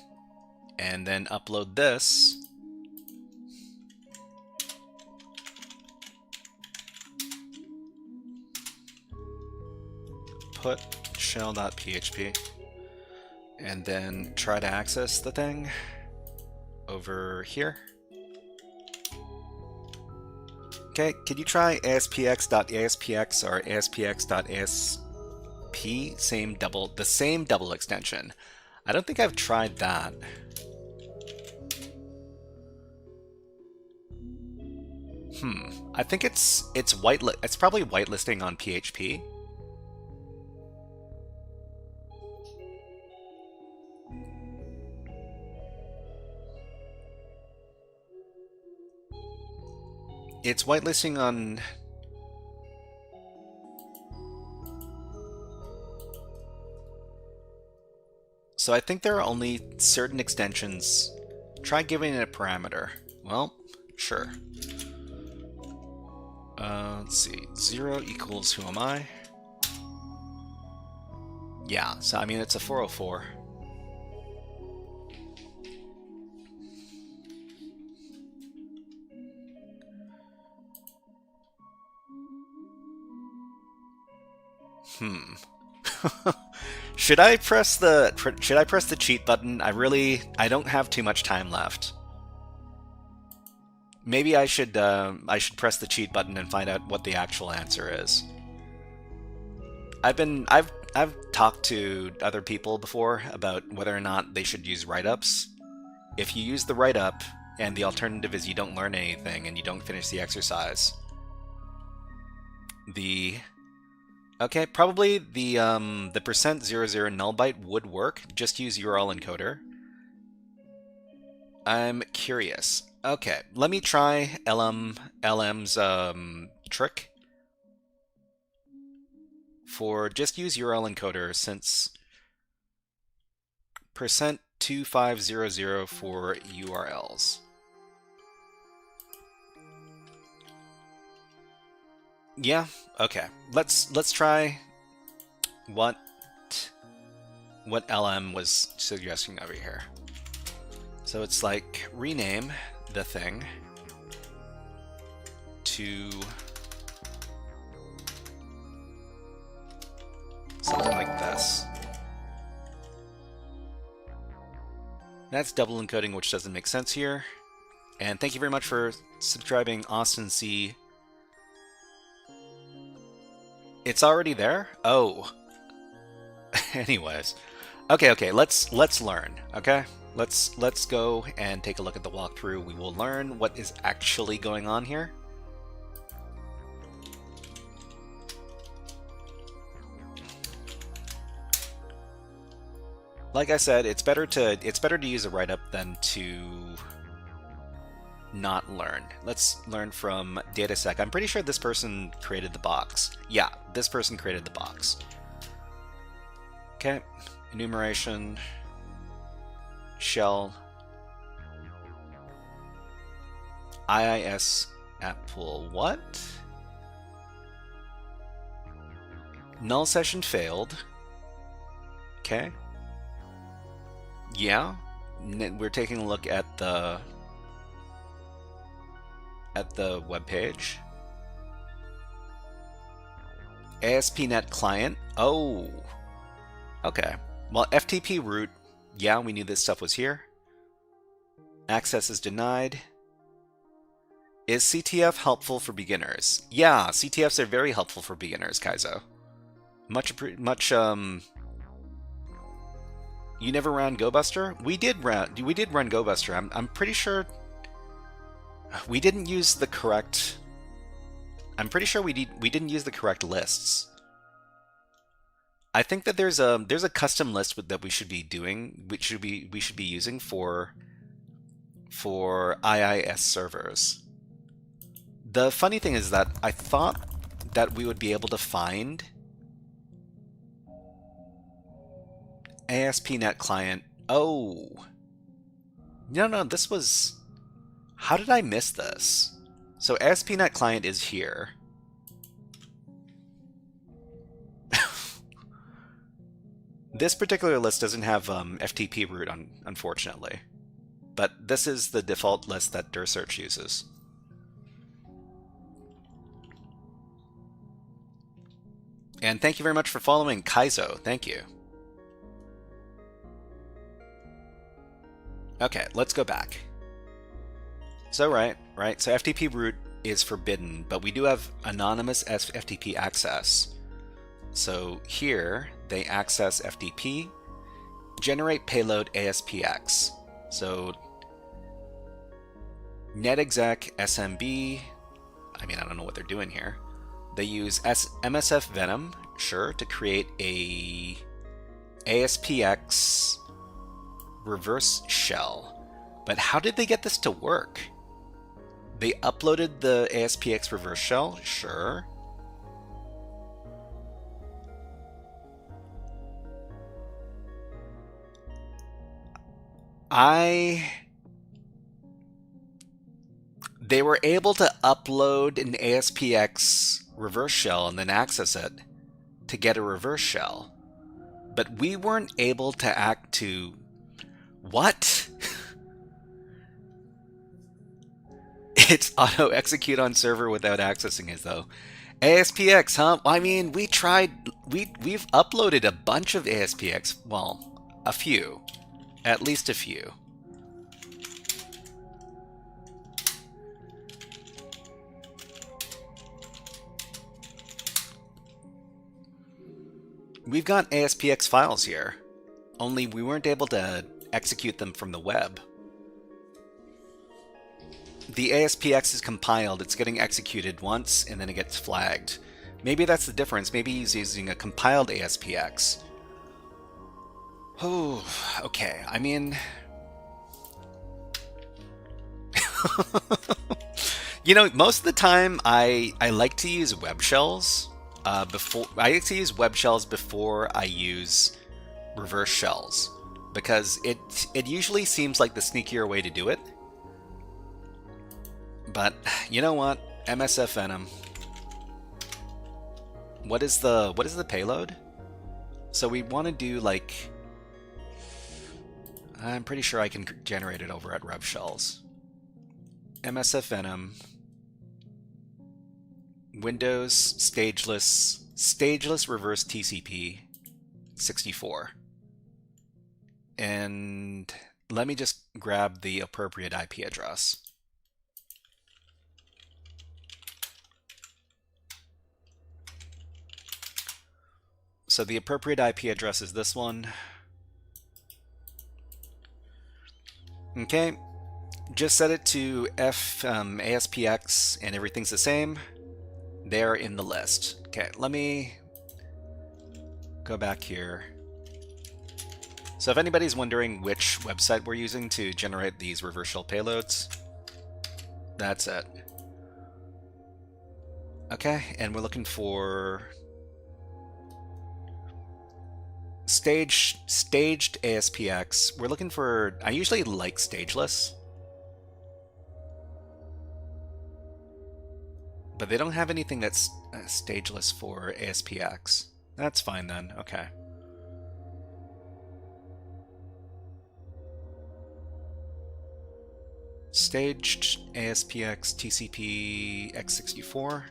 and then upload this. Put shell.php. And then try to access the thing over here. Okay, can you try aspx.aspx or aspx.asp? The same double extension. I don't think I've tried that. I think it's probably whitelisting on PHP. It's whitelisting on... So I think there are only certain extensions. Try giving it a parameter. Well, sure. Let's see. 0 equals who am I? Yeah, so I mean it's a 404. Should I press the cheat button? I don't have too much time left. Maybe I should press the cheat button and find out what the actual answer is. I've talked to other people before about whether or not they should use write-ups. If you use the write-up and the alternative is you don't learn anything and you don't finish the exercise, okay, probably the %00 null byte would work. Just use URL encoder. I'm curious. Okay, let me try LM's trick. For just use URL encoder since %2500 for URLs. Yeah, okay. Let's try what LM was suggesting over here. So it's like rename the thing to something like this. That's double encoding, which doesn't make sense here. And thank you very much for subscribing, Austin C. It's already there? Oh. Anyways. Okay, let's learn, okay? Let's go and take a look at the walkthrough. We will learn what is actually going on here. Like I said, it's better to use a write-up than to not learn. Let's learn from datasec. I'm pretty sure this person created the box. Yeah, this person created the box. Okay, enumeration, shell, IIS app pool. What? Null session failed. Okay. Yeah, we're taking a look at the web page. ASP.NET client. Oh, okay. Well, FTP root. Yeah, we knew this stuff was here. Access is denied. Is CTF helpful for beginners? Yeah, CTFs are very helpful for beginners, Kaizo. much. You never ran GoBuster? We did run GoBuster. I'm pretty sure we didn't use the correct. I'm pretty sure we didn't use the correct lists. I think that there's a custom list that we should be doing, we should be using for IIS servers. The funny thing is that I thought that we would be able to find ASP.NET Client. Oh. No, this was... How did I miss this? So ASP.NET Client is here. This particular list doesn't have FTP root, unfortunately. But this is the default list that dirsearch uses. And thank you very much for following, Kaizo. Thank you. Okay, let's go back. So right. So FTP root is forbidden, but we do have anonymous FTP access. So here they access FTP, generate payload ASPX. So netexec SMB. I mean, I don't know what they're doing here. They use MSF Venom, sure, to create a ASPX reverse shell. But how did they get this to work? They uploaded the ASPX reverse shell, sure. They were able to upload an ASPX reverse shell and then access it to get a reverse shell. But we weren't able to What? It's auto execute on server without accessing it though. ASPX, huh? I mean, we've uploaded a bunch of ASPX, well, a few. At least a few. We've got ASPX files here, only we weren't able to execute them from the web. The ASPX is compiled, it's getting executed once, and then it gets flagged. Maybe that's the difference. Maybe he's using a compiled ASPX. Oh, okay. I mean... You know, most of the time I like to use web shells before I use reverse shells, because it usually seems like the sneakier way to do it. But you know what? MSF Venom. What is the payload? So we want to do like, I'm pretty sure I can generate it over at rev shells. MSF Venom. Windows stageless reverse TCP 64. And let me just grab the appropriate IP address. So the appropriate IP address is this one. Okay, just set it to ASPX and everything's the same. They're in the list. Okay, let me go back here. So if anybody's wondering which website we're using to generate these reverse shell payloads, that's it. Okay, and we're looking for staged ASPX. We're looking for, I usually like stageless, but they don't have anything that's stageless for ASPX. That's fine then, okay. Staged ASPX TCP x64.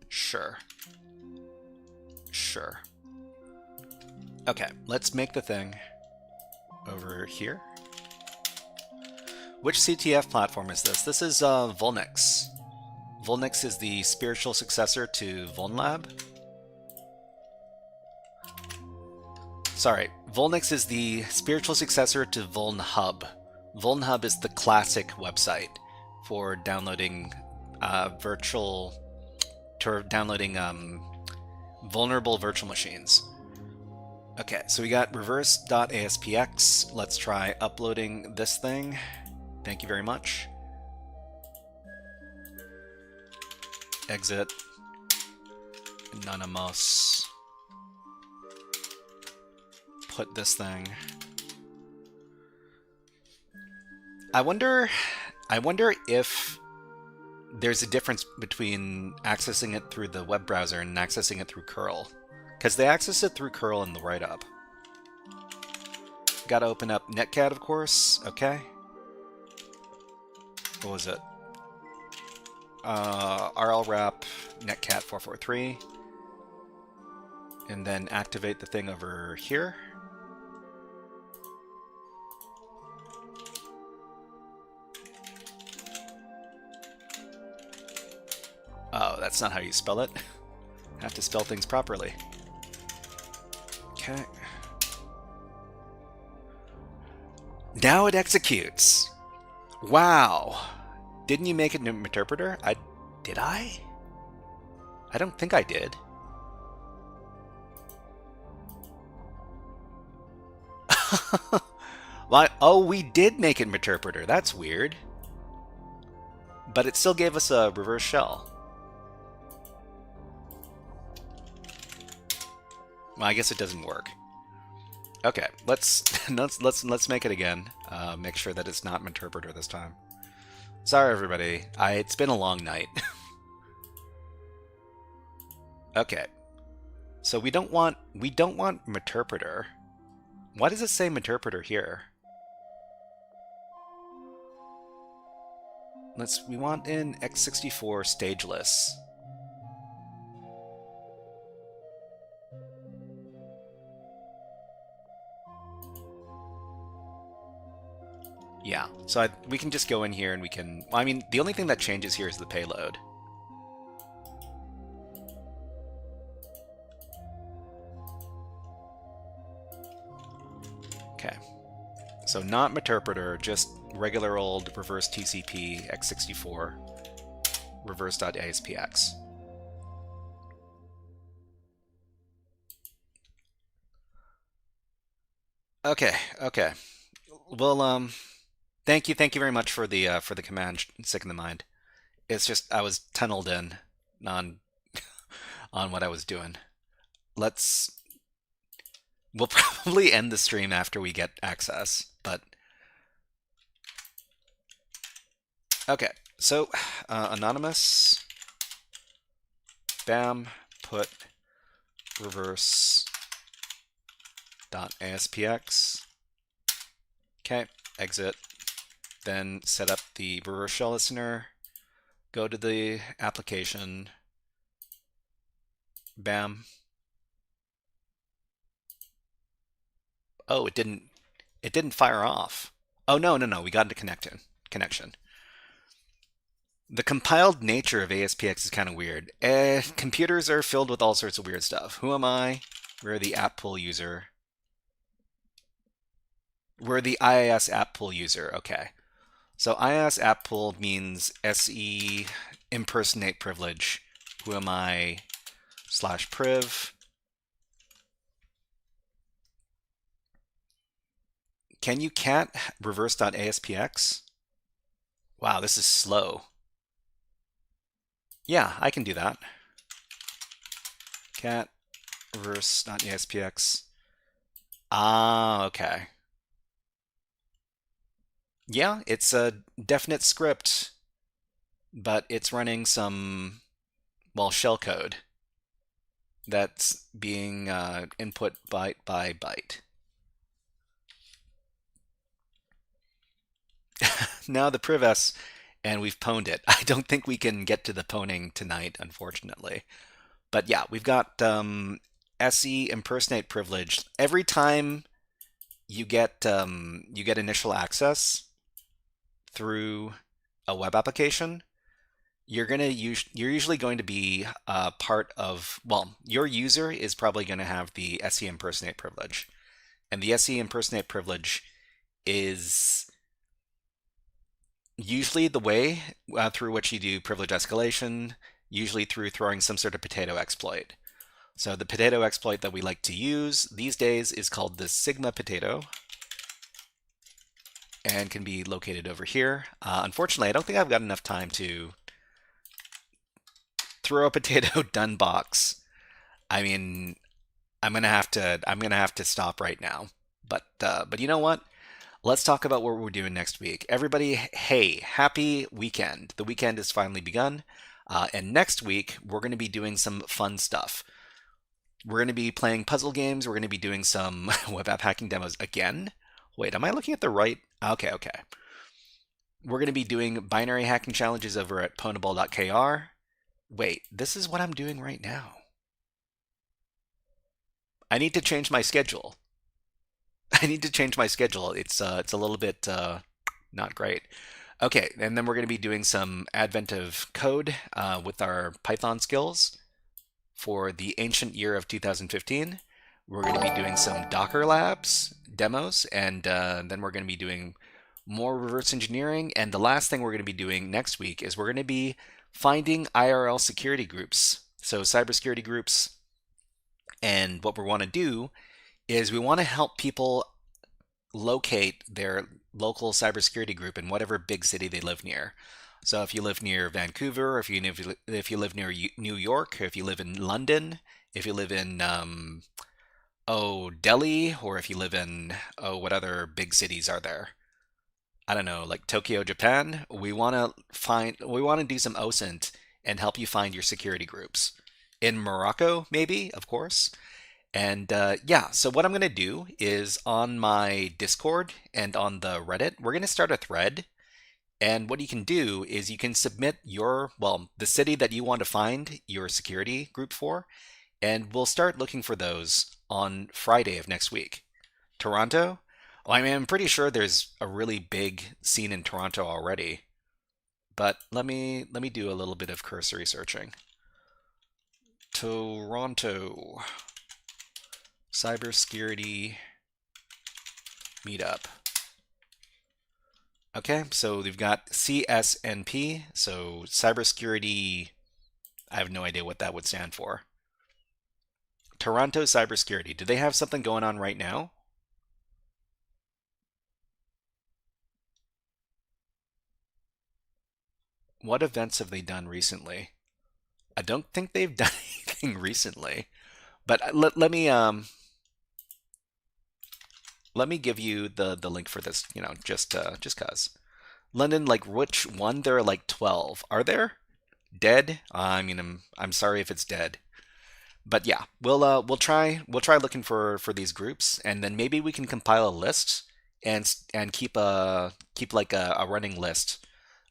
Sure. Sure. Okay, let's make the thing over here. Which CTF platform is this? This is Vulnyx. Vulnyx is the spiritual successor to VulnLab. Sorry, Vulnyx is the spiritual successor to VulnHub. VulnHub is the classic website for downloading vulnerable virtual machines. Okay, so we got reverse.aspx. Let's try uploading this thing. Thank you very much. Exit. Anonymous. Put this thing. I wonder if there's a difference between accessing it through the web browser and accessing it through curl. Because they access it through curl in the write-up. Gotta open up netcat, of course. Okay. What was it? rlwrap netcat 443. And then activate the thing over here. Oh, that's not how you spell it. Have to spell things properly. Okay. Now it executes. Wow. Didn't you make it an interpreter? Did I? I don't think I did. Oh, we did make it an interpreter. That's weird. But it still gave us a reverse shell. Well, I guess it doesn't work. Okay, let's make it again. Make sure that it's not an interpreter this time. Sorry, everybody. It's been a long night. Okay, so we don't want interpreter. Why does it say interpreter here? We want in x64 stageless. Yeah, so we can just go in here and we can... Well, I mean, the only thing that changes here is the payload. Okay. So not interpreter, just regular old reverse TCP x64 reverse.aspx. Okay, okay. Well, thank you very much for the command, Sick in the Mind. It's just I was tunneled in on on what I was doing. We'll probably end the stream after we get access, but okay. So anonymous, bam, put reverse.aspx. Okay, exit. Then set up the reverse shell listener. Go to the application. Bam. Oh, it didn't fire off. Oh no, we got into connection. The compiled nature of ASPX is kind of weird. Computers are filled with all sorts of weird stuff. Who am I? We're the app pool user. We're the IIS app pool user. Okay. So IIS app pool means SE impersonate privilege. Who am I? /priv. Can you cat reverse.aspx? Wow, this is slow. Yeah, I can do that. Cat reverse.aspx. Ah, okay. Yeah, it's a definite script, but it's running some, well, shellcode that's being input byte by byte. Now the privs, and we've pwned it. I don't think we can get to the pwning tonight, unfortunately. But yeah, we've got SE impersonate privilege. Every time you get initial access through a web application, you're usually going to be part of, well, your user is probably going to have the SE impersonate privilege. And the SE impersonate privilege is usually the way through which you do privilege escalation, usually through throwing some sort of potato exploit. So the potato exploit that we like to use these days is called the Sigma potato and can be located over here. Unfortunately, I don't think I've got enough time to throw a potato done box. I mean, I'm gonna have to stop right now. But you know what? Let's talk about what we're doing next week. Everybody, hey, happy weekend. The weekend has finally begun. And next week, we're going to be doing some fun stuff. We're going to be playing puzzle games. We're going to be doing some web app hacking demos again. Wait, am I looking at the right? Okay. We're going to be doing binary hacking challenges over at pwnable.kr. Wait, this is what I'm doing right now. I need to change my schedule. It's a little bit not great. Okay, and then we're going to be doing some advent of code with our Python skills for the ancient year of 2015. We're going to be doing some Docker Labs demos, and then we're going to be doing more reverse engineering. And the last thing we're going to be doing next week is we're going to be finding IRL security groups, so cybersecurity groups. And what we want to do is we want to help people locate their local cybersecurity group in whatever big city they live near. So if you live near Vancouver, or if you live near New York, or if you live in London, if you live in Delhi, or if you live in what other big cities are there? I don't know, like Tokyo, Japan. We want to do some OSINT and help you find your security groups. In Morocco, maybe, of course. And yeah, so what I'm going to do is on my Discord and on the Reddit, we're going to start a thread. And what you can do is you can submit the city that you want to find your security group for, and we'll start looking for those on Friday of next week. Toronto? Well, I mean, I'm pretty sure there's a really big scene in Toronto already, but let me do a little bit of cursory searching. Toronto cybersecurity meetup. Okay, so we've got CSNP, so cybersecurity. I have no idea what that would stand for. Toronto cybersecurity. Do they have something going on right now? What events have they done recently? I don't think they've done anything recently, but let me give you the link for this, just cause. London, like which one? There are like 12. Are there? Dead? I mean, I'm sorry if it's dead. But yeah, we'll try looking for these groups, and then maybe we can compile a list and keep like a running list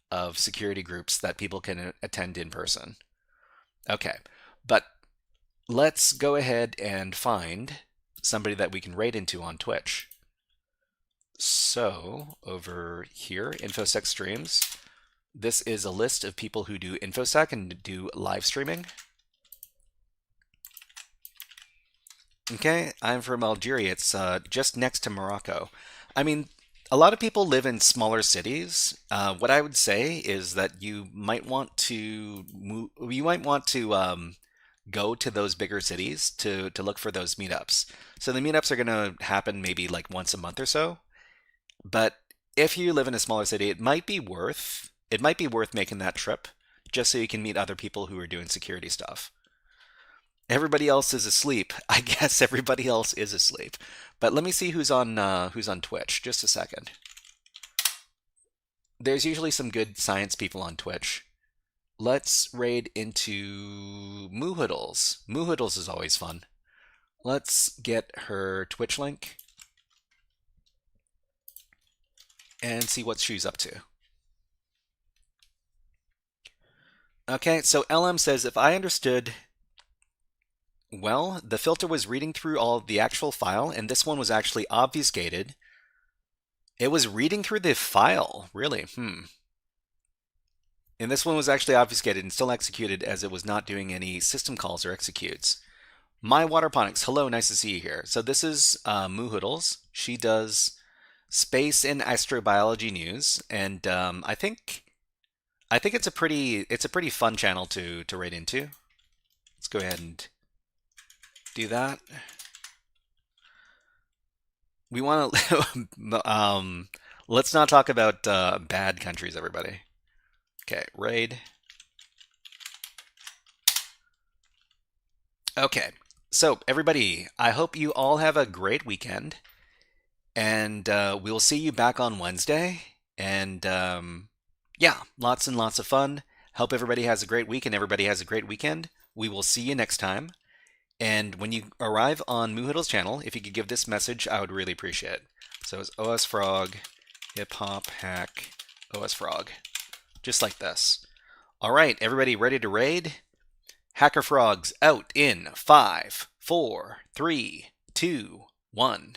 of security groups that people can attend in person. Okay, but let's go ahead and find somebody that we can raid into on Twitch. So over here, InfoSec streams. This is a list of people who do InfoSec and do live streaming. Okay, I'm from Algeria. It's just next to Morocco. I mean, a lot of people live in smaller cities. What I would say is that you might want to go to those bigger cities to look for those meetups. So the meetups are going to happen maybe like once a month or so. But if you live in a smaller city, it might be worth making that trip just so you can meet other people who are doing security stuff. Everybody else is asleep. I guess everybody else is asleep. But let me see who's on Twitch. Just a second. There's usually some good science people on Twitch. Let's raid into Moohoodles. Moohoodles is always fun. Let's get her Twitch link and see what she's up to. Okay, so LM says, if I understood well, the filter was reading through all the actual file, and this one was actually obfuscated. It was reading through the file, really? And this one was actually obfuscated and still executed as it was not doing any system calls or executes. My Waterponics, hello, nice to see you here. So this is Moohoodles. She does space and astrobiology news, and I think it's a pretty fun channel to write into. Let's go ahead and do that. We want to let's not talk about bad countries, everybody. Okay, raid. Okay, so everybody, I hope you all have a great weekend, and we'll see you back on Wednesday. And yeah, lots and lots of fun. Hope everybody has a great week and everybody has a great weekend. We will see you next time. And when you arrive on Moohoodle's channel, if you could give this message, I would really appreciate it. So it's OSFrog, hip hop, hack, OSFrog. Just like this. All right, everybody ready to raid? HackerFrogs out in 5, 4, 3, 2, 1.